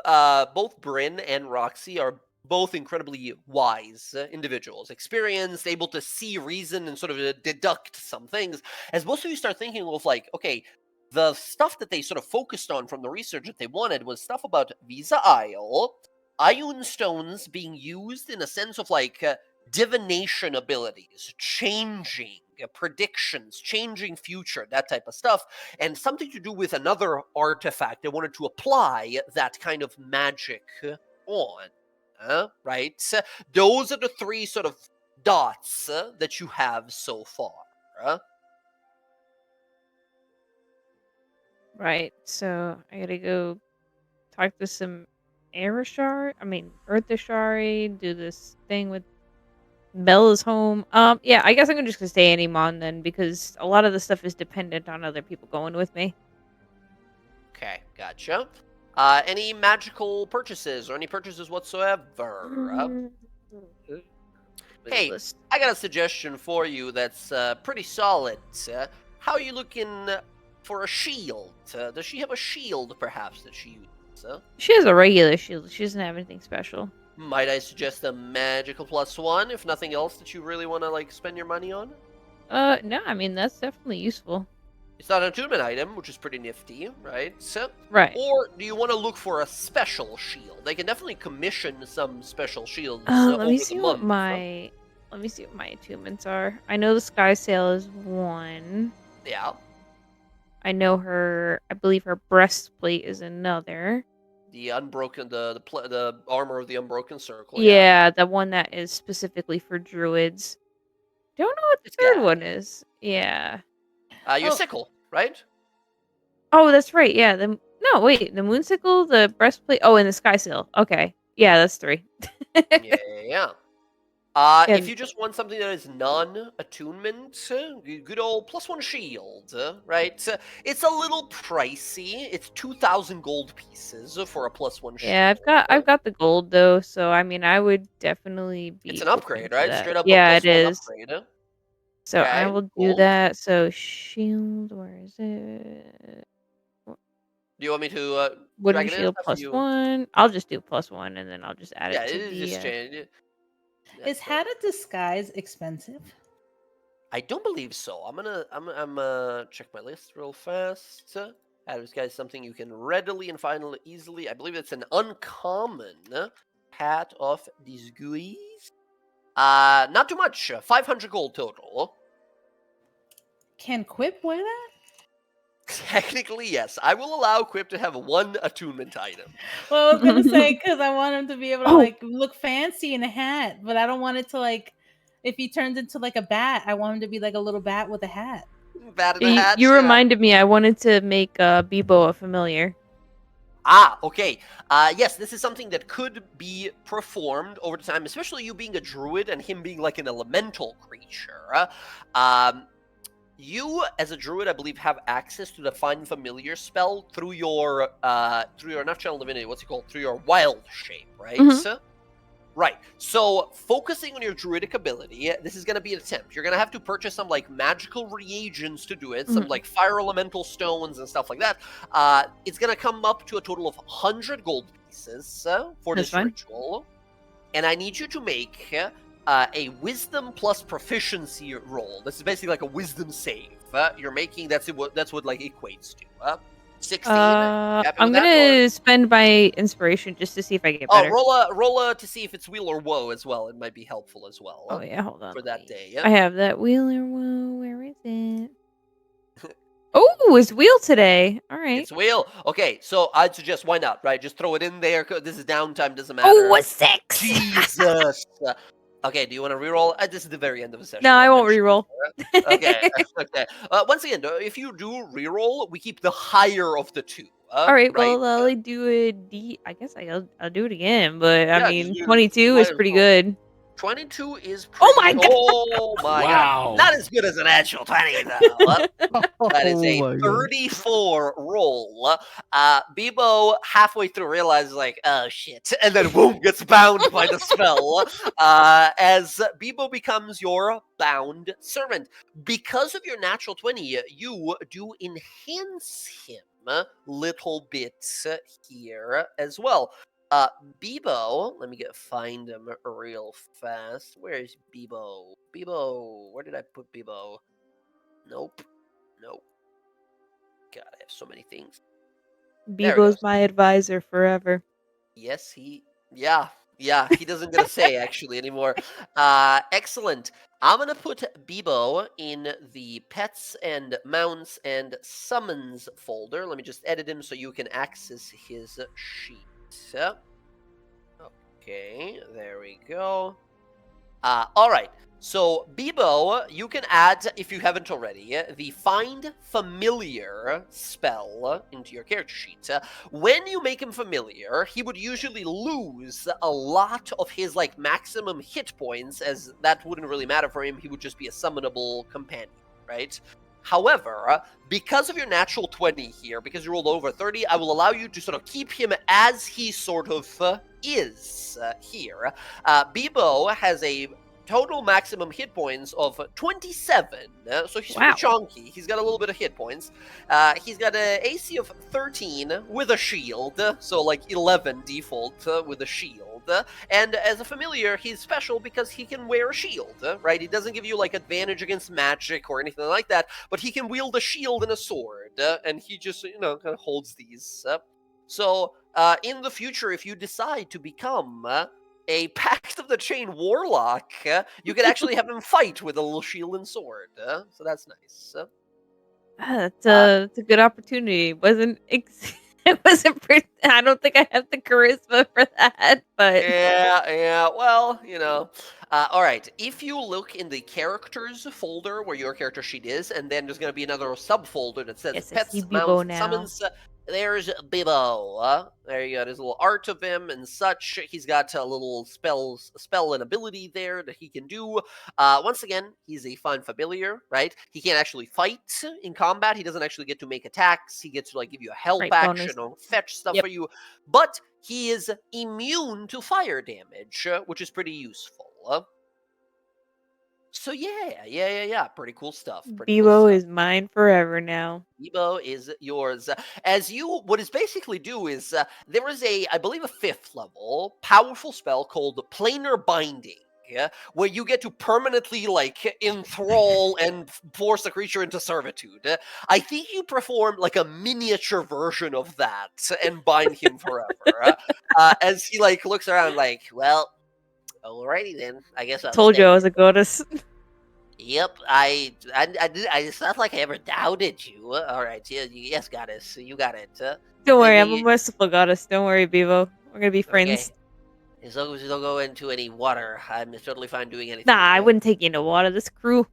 A: Bryn and Roxy are both incredibly wise individuals, experienced, able to see reason and sort of deduct some things. As most of you start thinking of okay, the stuff that they sort of focused on from the research that they wanted was stuff about Visa Isle, Ion Stones being used in a sense of divination abilities, changing predictions, changing future, that type of stuff, and something to do with another artifact they wanted to apply that kind of magic on. Right? Those are the three sort of dots that you have so far.
E: Right. So I gotta go talk to some Earthashari, do this thing with Bella's home. Yeah, I guess I'm just gonna stay in Iman then because a lot of the stuff is dependent on other people going with me.
A: Okay, gotcha. Any magical purchases or any purchases whatsoever? Hey,
E: List.
A: I got a suggestion for you that's pretty solid. How are you looking for a shield? Does she have a shield, perhaps, that she uses?
E: She has a regular shield. She doesn't have anything special.
A: Might I suggest a magical +1, if nothing else that you really want to like spend your money on?
E: No, I mean that's definitely useful.
A: It's not an attunement item, which is pretty nifty, right?
E: Right.
A: Or do you want to look for a special shield? They can definitely commission some special shields
E: Let
A: over
E: me
A: the
E: see what
A: month.
E: my attunements are. I know the Sky Sail is 1.
A: Yeah.
E: I know I believe her breastplate is another.
A: The unbroken, the armor of the unbroken circle.
E: Yeah, the one that is specifically for druids. Don't know what the
A: It's
E: third
A: got
E: one is. Yeah.
A: your
B: Oh.
A: sickle, right?
E: Oh, that's right. Yeah. No, wait. The moonsicle, the breastplate. Oh, and the sky sail. Okay. Yeah, that's 3.
A: Yeah. If
E: And
A: you just want something that is non-attunement, good old +1 shield, right? It's a little pricey. It's 2,000 gold pieces for a +1 shield.
E: yeah, I've got the gold though, so I mean, I would definitely be
A: It's an
E: open
A: upgrade,
E: to
A: right?
E: that.
A: Straight up a
E: Yeah, it
A: +1
E: is.
A: upgrade.
E: So I
A: Okay,
E: will do
A: cool.
E: that. So shield, where is it?
A: Do you want me to
E: Wooden
A: drag it in?
E: shield
A: It's up to you.
E: +1. I'll just do +1, and then I'll just add
A: Yeah,
E: it to
A: it is
E: the.
A: just change.
B: Is Hat of Disguise expensive?
A: I don't believe so. I'm check my list real fast. This guy is something you can readily and find easily. I believe it's an uncommon hat of disguise. Not too much. 500 gold total.
B: Can Quip wear that?
A: Technically, yes. I will allow Quip to have 1 attunement item.
B: Well, I was gonna say because I want him to be able to
E: Oh.
B: like look fancy in a hat, but I don't want it to like if he turns into like a bat, I want him to be like a little bat with a hat.
A: Bat in a hat.
E: You reminded me. I wanted to make Bebo a familiar.
A: Okay. Yes, this is something that could be performed over time, especially you being a druid and him being like an elemental creature. You, as a druid, I believe, have access to the Find Familiar spell through your not Channel Divinity, what's it called? Through your wild shape, right?
E: Mhm.
A: Right. So, focusing on your druidic ability, this is going to be an attempt. You're going to have to purchase some, like, magical reagents to do it, some,
E: Mhm.
A: like, fire elemental stones and stuff like that. It's going to come up to a total of 100 gold pieces for
E: That's
A: this
E: fine.
A: ritual. And I need you to make a wisdom plus proficiency roll. This is basically like a wisdom save. You're making, that's what like equates to. 16. Happy
E: I'm
A: with that,
E: gonna spend my inspiration just to see if I get better.
A: roll a to see if it's wheel or woe as well. It might be helpful as well.
E: Oh yeah, hold on.
A: For that day.
E: I have that wheel or whoa. Where is it? Oh, it's wheel today. All right.
A: It's wheel. Okay, so I'd suggest why not, right? Just throw it in there. This is downtime, doesn't matter.
E: Oh, a 6.
A: Jesus. Okay, do you want to reroll? This is the very end of the session.
E: No, I
A: I'll
E: won't
A: mention
E: reroll.
A: it. Okay. Okay. Once again, if you do reroll, we keep the higher of the 2.
E: All right.
A: Right?
E: Well, I'll do a D. I guess I'll do it again, but
A: Yeah,
E: I
A: just
E: mean,
A: do-
E: 22
A: might
E: is
A: as
E: pretty
A: well.
E: good.
A: 22 is
E: Oh
A: pretty.
E: my God.
A: Oh my
D: Wow.
A: god. Not as good as an actual 20 though. That is
C: Oh
A: a
C: my God.
A: 34 roll. Bebo halfway through realizes like, oh shit, and then boom, gets bound by the spell. As Bebo becomes your bound servant. Because of your natural 20, you do enhance him little bits here as well. Bebo, let me find him real fast. Where is Bebo? Bebo, where did I put Bebo? Nope. God, I have so many things. There he
E: Bebo's
A: goes.
E: my advisor forever.
A: Yes, yeah, he doesn't gonna say actually anymore. Excellent. I'm gonna put Bebo in the pets and mounts and summons folder. Let me just edit him so you can access his sheet. Okay, there we go. All right. So, Bebo, you can add, if you haven't already, the Find Familiar spell into your character sheet. When you make him familiar, he would usually lose a lot of his, like, maximum hit points, as that wouldn't really matter for him. He would just be a summonable companion, right? However, because of your natural 20 here, because you rolled over 30, I will allow you to sort of keep him as he sort of is here. Bebo has a total maximum hit points of 27, so he's
E: Wow.
A: pretty chunky. He's got a little bit of hit points. He's got an AC of 13 with a shield, so like 11 default with a shield. And as a familiar, he's special because he can wear a shield, right? He doesn't give you like advantage against magic or anything like that, but he can wield a shield and a sword, and he just, kind of holds these. So in the future, if you decide to become a Pact of the Chain warlock, you could actually have him fight with a little shield and sword. So that's nice.
E: That's a good opportunity. It wasn't pretty. I don't think I have the charisma for that, but
A: Yeah. Well, all right. If you look in the characters folder where your character sheet is, and then there's going to be another subfolder that says
E: yes, I
A: pets,
E: see
A: mounts,
E: Bebo
A: and
E: now.
A: summons. There's Bebo. There you go. There's a little art of him and such. He's got a little spell and ability there that he can do. Once again, he's a fine familiar, right? He can't actually fight in combat. He doesn't actually get to make attacks. He gets to like give you a help
E: Right,
A: action
E: bonus.
A: or fetch stuff
E: Yep.
A: for you. But he is immune to fire damage, which is pretty useful. So yeah, pretty cool stuff.
E: Bebo is mine forever now.
A: Bebo is yours. What is basically do is there is I believe a 5th level powerful spell called Planar Binding. Where you get to permanently like enthrall and force a creature into servitude. I think you perform like a miniature version of that and bind him forever. As he like looks around like, well, alrighty then. I guess I'll
E: Told
A: stay
E: you I
A: here.
E: was a goddess.
A: Yep, I it's not like I ever doubted you. All right, yes, goddess, you got it.
E: Don't worry, I'm a
A: Maybe-
E: merciful goddess. Don't worry, Bebo. We're gonna be friends.
A: Okay. As long as you don't go into any water, I'm totally fine doing anything.
E: Nah, I wouldn't take you into water. This crew.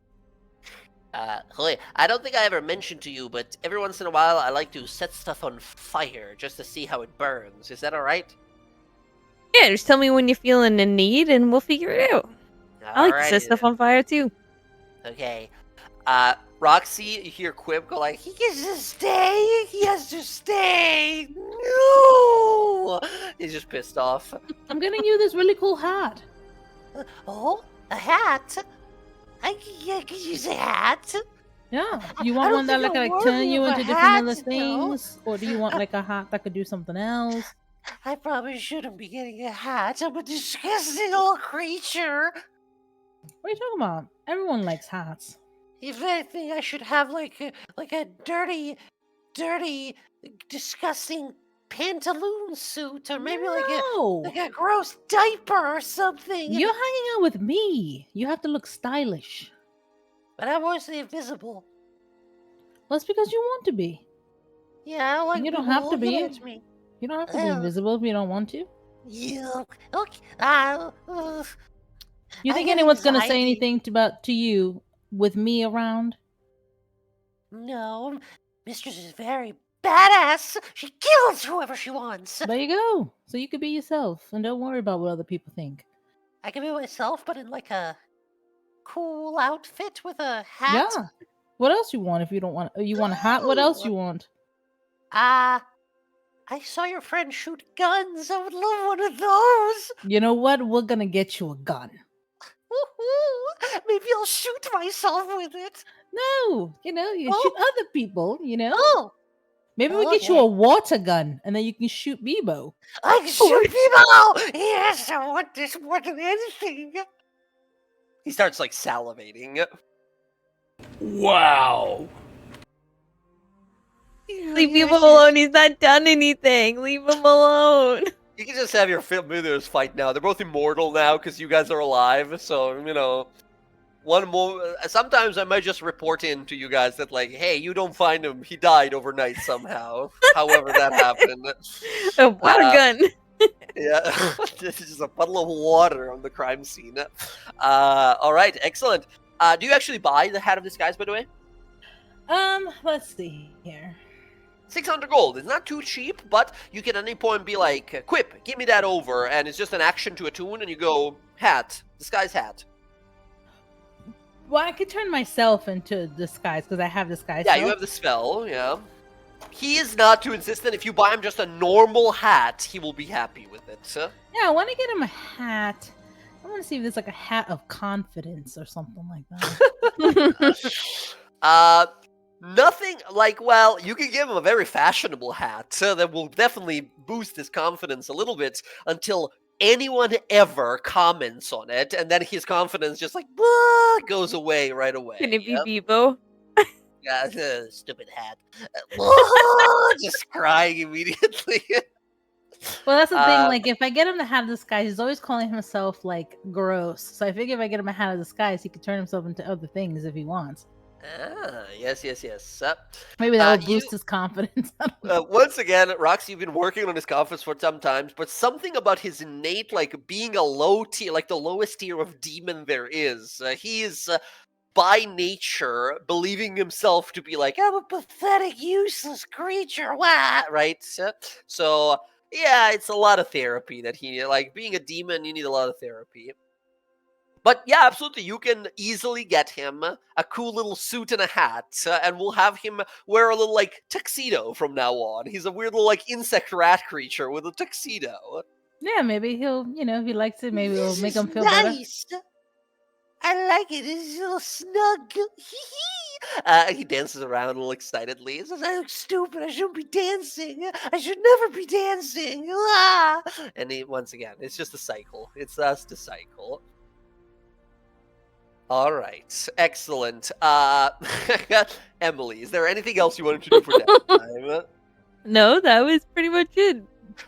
A: Chloe, I don't think I ever mentioned to you, but every once in a while I like to set stuff on fire just to see how it burns. Is that all right?
E: Yeah, just tell me when you're feeling in need, and we'll figure it out. I like to set
A: Alrighty
E: stuff
A: then.
E: on fire too.
A: Okay. Roxy, you hear Quip go like, he has to stay! He has to stay! No! He's just pissed off.
B: I'm getting you this really cool hat.
A: Oh, a hat? I could use a hat.
B: Yeah.
A: I-
B: You
A: I
B: want
A: don't
B: one that
A: think
B: like
A: I'm
B: turn
A: worthy
B: you
A: of a
B: into different other
A: hat, no.
B: things, or do you want like a hat that could do something else?
A: I probably shouldn't be getting a hat. I'm a disgusting little creature.
B: What are you talking about? Everyone likes hats.
A: If anything, I should have like a dirty, disgusting pantaloon suit, or maybe
B: No.
A: like a gross diaper or something.
B: You're hanging out with me. You have to look stylish.
A: But I'm mostly invisible.
B: Well, it's because you want to be.
A: Yeah, I don't like
B: You don't
A: people
B: have to
A: looking
B: be.
A: at me.
B: You don't have to be
A: Ugh.
B: invisible if you don't want to.
A: Yeah. Okay.
B: You
A: I
B: think
A: get
B: anyone's gonna say
A: anxiety.
B: anything to you with me around?
A: No, Mistress is very badass. She kills whoever she wants.
B: There you go. So you could be yourself and don't worry about what other people think.
A: I can be myself, but in like a cool outfit with a hat.
B: Yeah. What else you want if you don't want you want a hat? What else you want?
A: I saw your friend shoot guns. I would love one of those.
B: You know what? We're gonna get you a gun.
A: Woohoo! Maybe I'll shoot myself with it.
B: No, you
A: Oh.
B: shoot other people,
A: Oh,
B: Maybe we get you
A: okay.
B: a water gun and then you can shoot Bebo.
A: I can shoot people. Yes, I want this more than anything. He starts like salivating.
D: Wow.
E: Leave him alone. He's not done anything. Leave him alone.
A: You can just have your familiars fight now. They're both immortal now because you guys are alive. So, one more. Sometimes I might just report in to you guys that, like, hey, you don't find him. He died overnight somehow. However that happened.
E: A water gun.
A: Yeah, this is just a puddle of water on the crime scene. All right, excellent. Do you actually buy the hat of disguise, by the way?
B: Let's see here.
A: 600 gold. It's not too cheap, but you can at any point be like, Quip, give me that over, and it's just an action to attune, and you go, hat, disguise hat.
B: Well, I could turn myself into disguise because I have disguise.
A: Yeah,
B: self.
A: you have the spell, yeah. He is not too insistent. If you buy him just a normal hat, he will be happy with it.
B: Yeah, I want to get him a hat. I want to see if there's like a hat of confidence or something like that.
A: Nothing like, well, you can give him a very fashionable hat that will definitely boost his confidence a little bit until anyone ever comments on it, and then his confidence just like goes away right away.
E: Can it be
A: Yep.
E: Bebo?
A: Yeah, stupid hat. Just crying immediately.
B: Well, that's the thing.
A: Uh,
B: Like, if I get him to have disguise, he's always calling himself like gross. So I figure if I get him a hat of disguise, he could turn himself into other things if he wants.
A: Yes.
B: Maybe that will
A: You-
B: boost his confidence. I don't know.
A: Once again, Roxy, you've been working on his confidence for some time, but something about his innate, like, being a low tier, like the lowest tier of demon there is. He is, by nature, believing himself to be like, I'm a pathetic, useless creature, right? So, yeah, it's a lot of therapy that he, like, being a demon, you need a lot of therapy. But yeah, absolutely, you can easily get him a cool little suit and a hat, and we'll have him wear a little, like, tuxedo from now on. He's a weird little, like, insect rat creature with a tuxedo.
B: Yeah, maybe he'll, if he likes it, maybe it'll
A: This
B: make
A: is
B: him feel better.
A: nice. I like it. It's a little snug. He dances around a little excitedly. He says, I look stupid. I shouldn't be dancing. I should never be dancing. Ah! And once again, it's just a cycle. It's just a cycle. All right, excellent. Emily, is there anything else you wanted to do for that time?
E: No, that was pretty much it.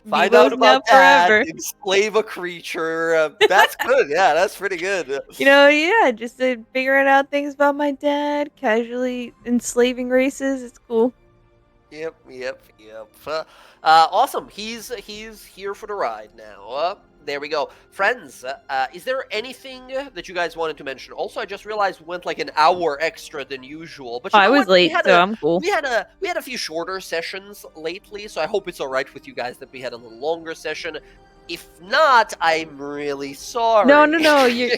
A: Find
E: Bebo's
A: out about
E: now
A: that,
E: forever.
A: enslave a creature. That's good. Yeah, that's pretty good.
E: Yeah, just figuring out things about my dad, casually enslaving races. It's cool.
A: Yep. Awesome. He's here for the ride now. There we go, friends. Is there anything that you guys wanted to mention? Also, I just realized we went like an hour extra than usual. But you
E: I
A: know
E: was
A: what?
E: late, so I'm cool.
A: We had a few shorter sessions lately, so I hope it's all right with you guys that we had a little longer session. If not, I'm really sorry.
E: No.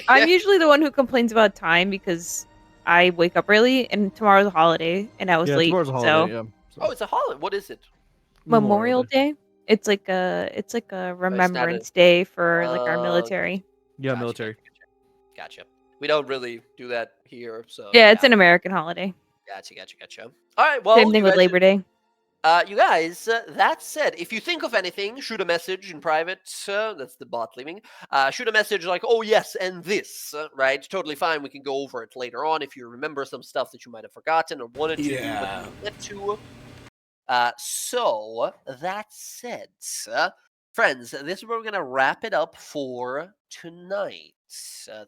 E: I'm usually the one who complains about time because I wake up early, and tomorrow's a holiday, and I was late.
C: Tomorrow's a
E: So
C: holiday. Yeah.
A: Oh, it's a holiday. What is it?
E: Memorial Day. It's like a remembrance day for like our military.
C: Yeah,
A: Gotcha,
C: military.
A: Gotcha. We don't really do that here, so
E: Yeah, it's an American holiday.
A: Gotcha. All right. Well,
E: Same thing
A: you
E: with
A: guys-
E: Labor Day.
A: You guys, that said, if you think of anything, shoot a message in private. That's the bot leaving. Shoot a message like, oh, yes, and this, right? Totally fine. We can go over it later on if you remember some stuff that you might have forgotten or wanted to do, but didn't get to. So, that said, friends, this is where we're going to wrap it up for tonight.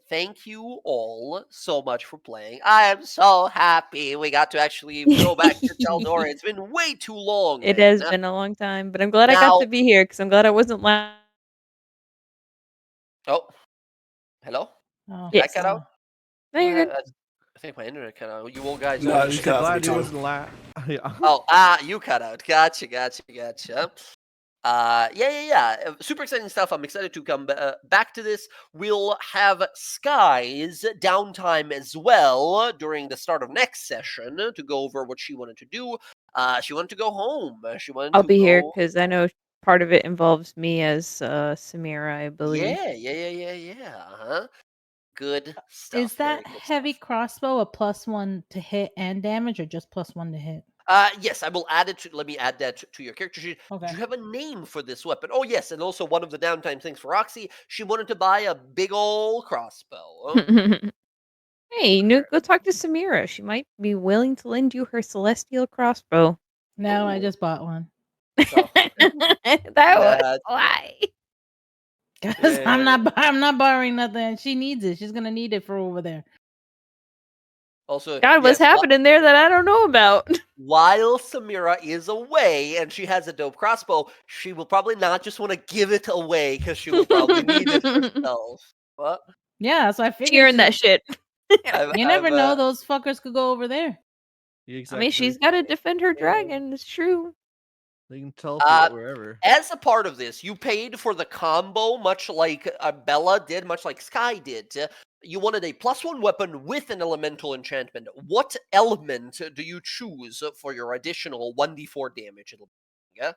A: Thank you all so much for playing. I am so happy we got to actually go back to Taldora. It's been way too long.
E: It
A: man.
E: has been a long time, but I'm glad I
A: Now-
E: got to be here because I'm glad I wasn't last.
A: Oh, hello?
B: Oh,
E: Yes.
A: I cut out?
E: No, you're good.
A: I think my internet cut out. You all guys.
D: No,
A: know-
D: just cut out for me,
C: Glad he
D: Tom.
C: wasn't Yeah.
A: Oh, you cut out. Gotcha. Yeah. Super exciting stuff. I'm excited to come back to this. We'll have Sky's downtime as well during the start of next session to go over what she wanted to do. She wanted to go home. She wanted
E: I'll
A: to
E: be here
A: go-
E: because I know part of it involves me as Samira, I believe.
A: Yeah. Good stuff.
B: is
A: very
B: that
A: good
B: heavy
A: stuff.
B: crossbow a +1 to hit and damage, or just +1 to hit?
A: Yes, I will add it to. Let me add that to your character sheet.
B: Okay.
A: Do you have a name for this weapon? Oh, yes, and also one of the downtime things for Roxy. She wanted to buy a big old crossbow.
E: Hey, go talk to Samira. She might be willing to lend you her celestial crossbow.
B: No, I
A: Ooh.
B: just bought one.
E: That was
A: Yeah.
E: why.
B: Because
A: Yeah.
B: I'm not borrowing nothing. She needs it. She's gonna need it for over there.
A: Also,
E: God, what's
A: yes,
E: happening there that I don't know about?
A: while Samira is away and she has a dope crossbow, she will probably not just want to give it away because she will probably need it herself. What?
B: Yeah, so I figured
E: Cheering that shit.
B: you never know; those fuckers could go over there.
C: Exactly.
E: I mean, she's got to defend her dragon. It's true.
C: They can teleport
A: Uh,
C: wherever.
A: As a part of this, you paid for the combo, much like Bella did, much like Sky did. You wanted a +1 weapon with an elemental enchantment. What element do you choose for your additional 1d4 damage? Yeah.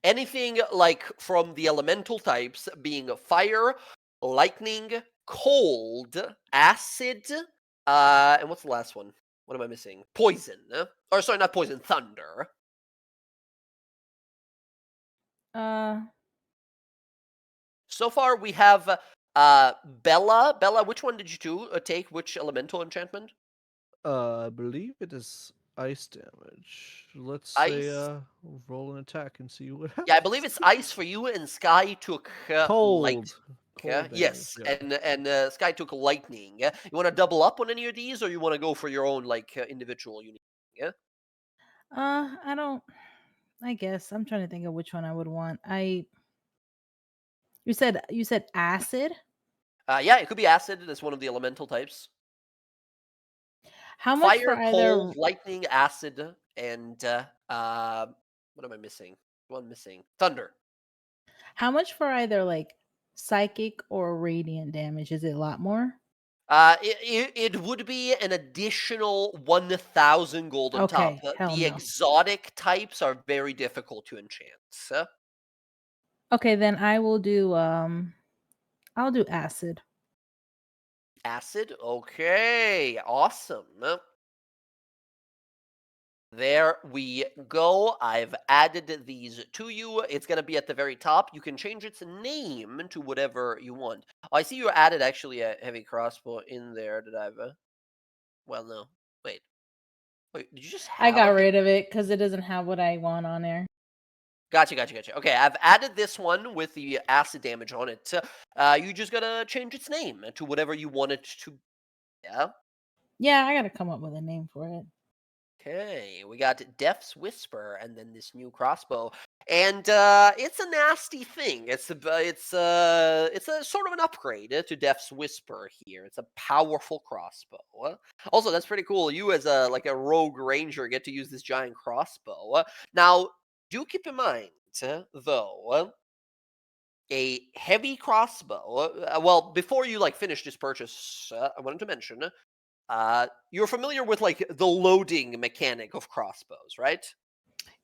A: Anything like from the elemental types being fire, lightning, cold, acid, and what's the last one? What am I missing? Poison. Or sorry, not poison, thunder. So far we have Bella. Bella, which one did you take? Which elemental enchantment?
C: I believe it is ice damage. Let's say
A: Ice.
C: roll an attack and see what happens.
A: Yeah, I believe it's ice for you, and Sky took light.
C: Cold damage,
A: Yes,
C: yeah.
A: and Sky took lightning. You want to double up on any of these, or you want to go for your own individual unit? Yeah.
B: I don't. I guess I'm trying to think of which one I would want. You said acid.
A: Yeah, it could be acid. That's one of the elemental types.
B: How much for
A: Fire,
B: either?
A: cold, lightning, acid, and what am I missing? One missing. Thunder.
B: How much for either like psychic or radiant damage? Is it a lot more?
A: It would be an additional 1,000 gold on top.
B: Okay, hell
A: The
B: no.
A: exotic types are very difficult to enchant.
B: Okay, then I will do I'll do acid.
A: Acid? Okay, awesome. There we go. I've added these to you. It's going to be at the very top. You can change its name to whatever you want. Oh, I see you added actually a heavy crossbow in there that I've... well, no. Wait. Wait, did you just have
B: I got
A: a
B: rid of it because it doesn't have what I want on there.
A: Gotcha. Okay, I've added this one with the acid damage on it. You just gotta change its name to whatever you want it to. Yeah.
B: Yeah, I gotta come up with a name for it.
A: Okay, we got Death's Whisper, and then this new crossbow, and it's a nasty thing. It's a sort of an upgrade to Death's Whisper here. It's a powerful crossbow. Also, that's pretty cool. You as a rogue ranger get to use this giant crossbow. Now, do keep in mind, though, a heavy crossbow. Well, before you finish this purchase, I wanted to mention, you're familiar with the loading mechanic of crossbows, right?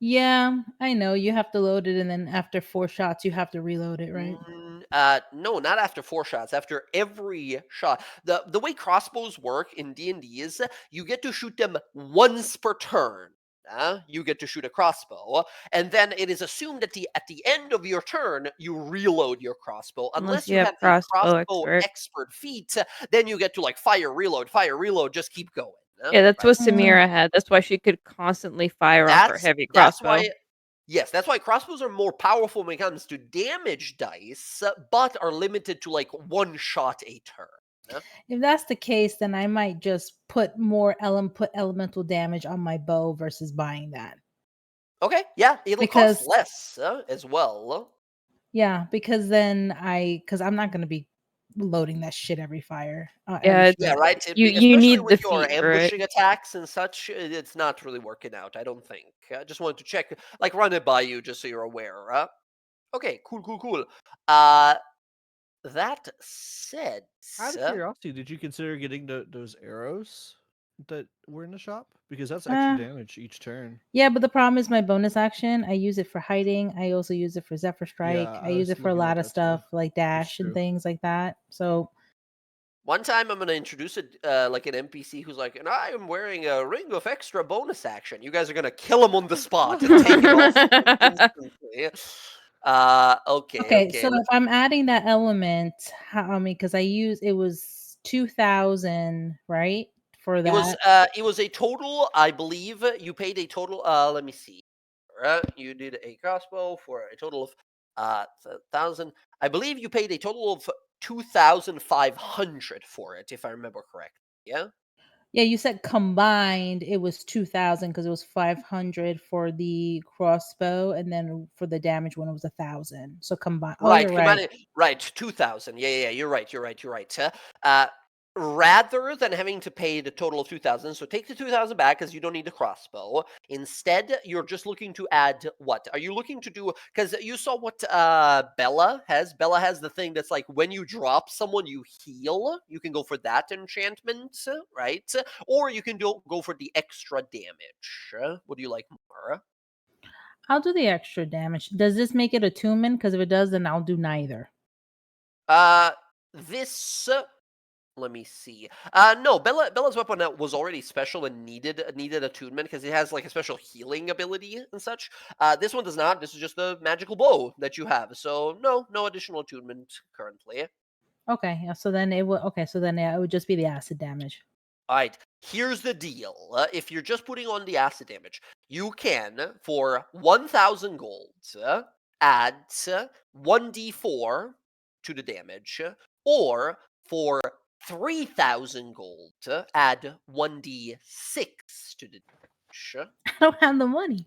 B: Yeah, I know. You have to load it, and then after 4 shots, you have to reload it, right?
A: No, not after 4 shots. After every shot. The way crossbows work in D&D is you get to shoot them once per turn. You get to shoot a crossbow, and then it is assumed at the end of your turn you reload your crossbow, unless you have the crossbow expert feat. Then you get to fire, reload, just keep going.
E: Yeah, that's what
B: Mm.
E: Samira had. That's why she could constantly fire off her heavy crossbow.
A: Yes, that's why crossbows are more powerful when it comes to damage dice, but are limited to one shot a turn.
B: If that's the case, then I might just put elemental damage on my bow versus buying that.
A: Okay, yeah, it'll cost less as well.
B: Yeah, because then I'm not gonna be loading that shit every fire.
E: Yeah,
A: Yeah, right.
E: You need
A: with
E: the
A: your
E: feat for it.
A: ambushing attacks and such, it's not really working out. I don't think. I just wanted to check, run it by you, just so you're aware. Okay, cool. That said,
C: Out of curiosity, did you consider getting those arrows that were in the shop? Because that's extra damage each turn.
B: Yeah, but the problem is my bonus action. I use it for hiding. I also use it for Zephyr Strike.
C: Yeah,
B: I use it for a lot of stuff like dash and
C: true.
B: things like that. So
A: one time I'm gonna introduce it an NPC who's like, and I am wearing a ring of extra bonus action. You guys are gonna kill him on the spot and take it off instantly. Okay.
B: So if I'm adding that element, because it was 2,000, right? For that.
A: It was a total, I believe you paid a total, let me see. You did a crossbow for a total of 1,000. I believe you paid a total of 2,500 for it, if I remember correctly. Yeah?
B: Yeah, you said combined it was 2,000 because it was 500 for the crossbow, and then for the damage one it was 1,000. So combined. Oh,
A: Right,
B: you're right.
A: right, 2,000. Yeah, you're right. Uh, rather than having to pay the total of 2,000, so take the 2,000 back because you don't need the crossbow. Instead, you're just looking to add what? Are you looking to do? Because you saw what Bella has. Bella has the thing that's like when you drop someone, you heal. You can go for that enchantment, right? Or you can go for the extra damage. What do you like more?
B: I'll do the extra damage. Does this make it attunement? Because if it does, then I'll do neither.
A: This let me see. No, Bella's weapon was already special and needed attunement because it has like a special healing ability and such. This one does not. This is just a magical bow that you have. So no additional attunement currently.
B: Okay, yeah, so then it would. Okay, so then yeah, it would just be the acid damage.
A: All right. Here's the deal. If you're just putting on the acid damage, you can for 1,000 gold add 1d4 to the damage, or for 3,000 gold add 1d6 to the damage.
B: I don't have the money.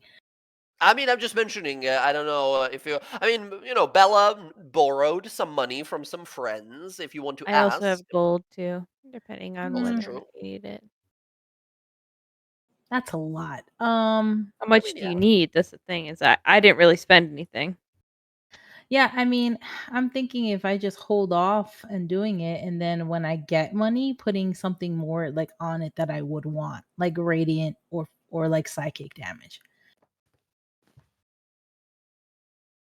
A: I mean, I'm just mentioning. I don't know if you. I mean, Bella borrowed some money from some friends. If you want to
E: I
A: ask,
E: also have gold too, depending on
A: well, that's
E: whether or
B: Mm,
E: not
A: true.
E: you need it.
B: that's a lot.
E: How much do
A: Yeah.
E: you need? That's the thing is I didn't really spend anything.
B: Yeah, I mean, I'm thinking if I just hold off and doing it, and then when I get money, putting something more like on it that I would want, like radiant or like psychic damage.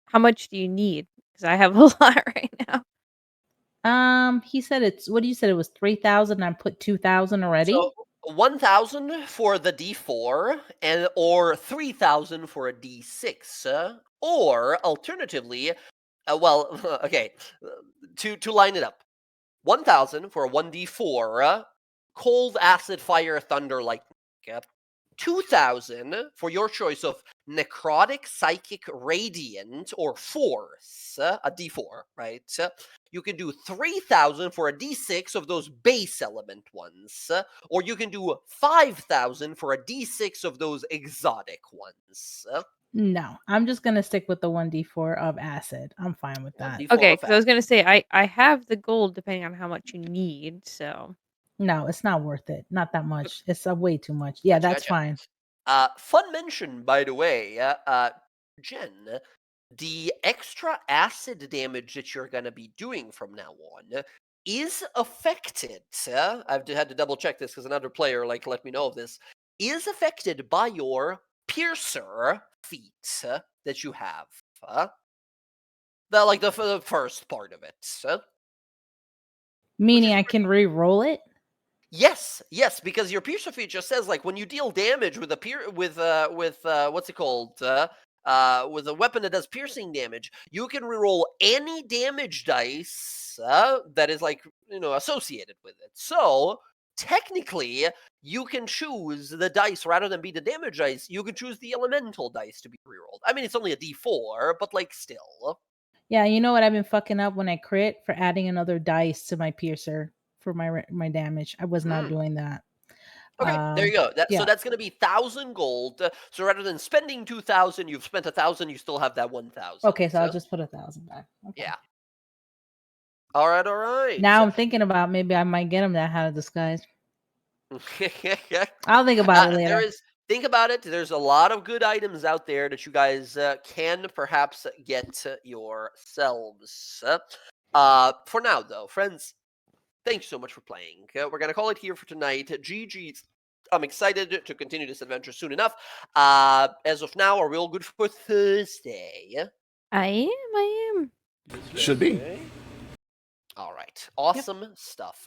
E: How much do you need? Because I have a lot right now.
B: He said it's what you said it was 3,000. I put 2,000 already.
A: So 1,000 for the D4 and or 3,000 for a D6, or alternatively, well, okay, to line it up, 1,000 for a 1d4, cold, acid, fire, thunder, lightning. 2,000 for your choice of necrotic, psychic, radiant, or force, a d4, right? You can do 3,000 for a d6 of those base element ones, or you can do 5,000 for a d6 of those exotic ones.
B: No, I'm just gonna stick with the 1d4 of acid. I'm fine with that.
A: 1d4
E: Okay,
A: of
E: because I was
A: acid.
E: gonna say I have the gold depending on how much you need. So
B: No, it's not worth it. Not that much. It's way too much. Yeah,
A: Gotcha,
B: that's
A: gotcha.
B: fine.
A: Fun mention, by the way, Jen, the extra acid damage that you're going to be doing from now on is affected. I've had to double check this because another player let me know of this. Is affected by your piercer feat that you have. The first part of it.
B: Meaning I can re-roll it.
A: Yes, because your piercer feat just says like when you deal damage with a with what's it called? With a weapon that does piercing damage, you can reroll any damage dice that is associated with it. So technically, you can choose the dice rather than be the damage dice. You can choose the elemental dice to be rerolled. I mean, it's only a D4, but still.
B: Yeah, you know what I've been fucking up when I crit for adding another dice to my piercer for my damage. I was not
A: Mm.
B: doing that.
A: Okay, there you go. So
B: Yeah.
A: that's going to be 1,000 gold. So rather than spending 2,000, you've spent 1,000. You still have that 1,000.
B: Okay, so I'll just put 1,000 back. Okay.
A: Yeah. All right.
B: Now I'm thinking about maybe I might get him that hat of disguise. I'll think about it later.
A: Think about it. There's a lot of good items out there that you guys can perhaps get yourselves. For now, though, friends, thank you so much for playing. We're going to call it here for tonight. GG's. I'm excited to continue this adventure soon enough. As of now, are we all good for Thursday?
E: I am.
D: Should be.
A: Okay. All right. Awesome stuff.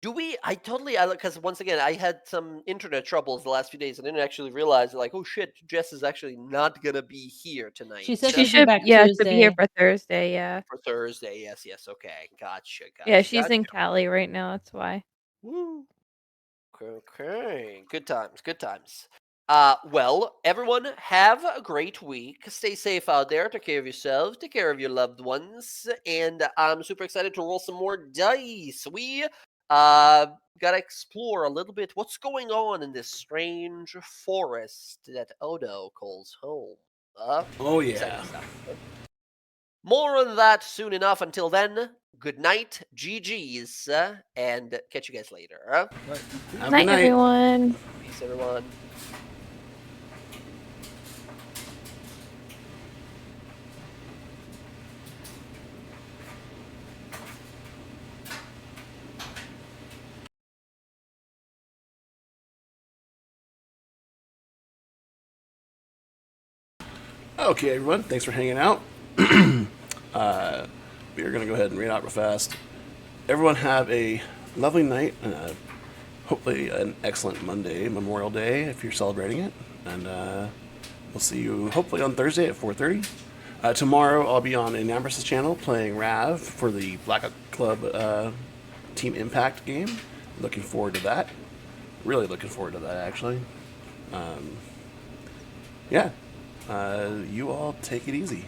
A: Because once again, I had some internet troubles the last few days. I didn't actually realize, oh shit, Jess is actually not going to be here tonight.
B: She said
E: She
B: she'll be back
E: should be here
B: Tuesday.
E: for Thursday. Yeah.
A: For Thursday. Yes. Okay. Gotcha.
E: Yeah, she's in Cali right now. That's why.
A: Woo. Okay. Good times. Well, everyone, have a great week. Stay safe out there. Take care of yourselves. Take care of your loved ones. And I'm super excited to roll some more dice. We Gotta explore a little bit what's going on in this strange forest that Odo calls home.
D: Oh
A: Exciting
D: yeah.
A: stuff. More on that soon enough. Until then, good night, GG's, and catch you guys later.
D: Have a
E: Night,
D: good night.
E: everyone.
A: Peace, everyone.
D: Okay, everyone. Thanks for hanging out. We are going to go ahead and read out real fast. Everyone have a lovely night and hopefully an excellent Monday, Memorial Day, if you're celebrating it. And we'll see you hopefully on Thursday at 4:30. Tomorrow I'll be on Inambris' channel playing Rav for the Black Ops Club Team Impact game. Looking forward to that. Really looking forward to that, actually. Yeah. You all take it easy.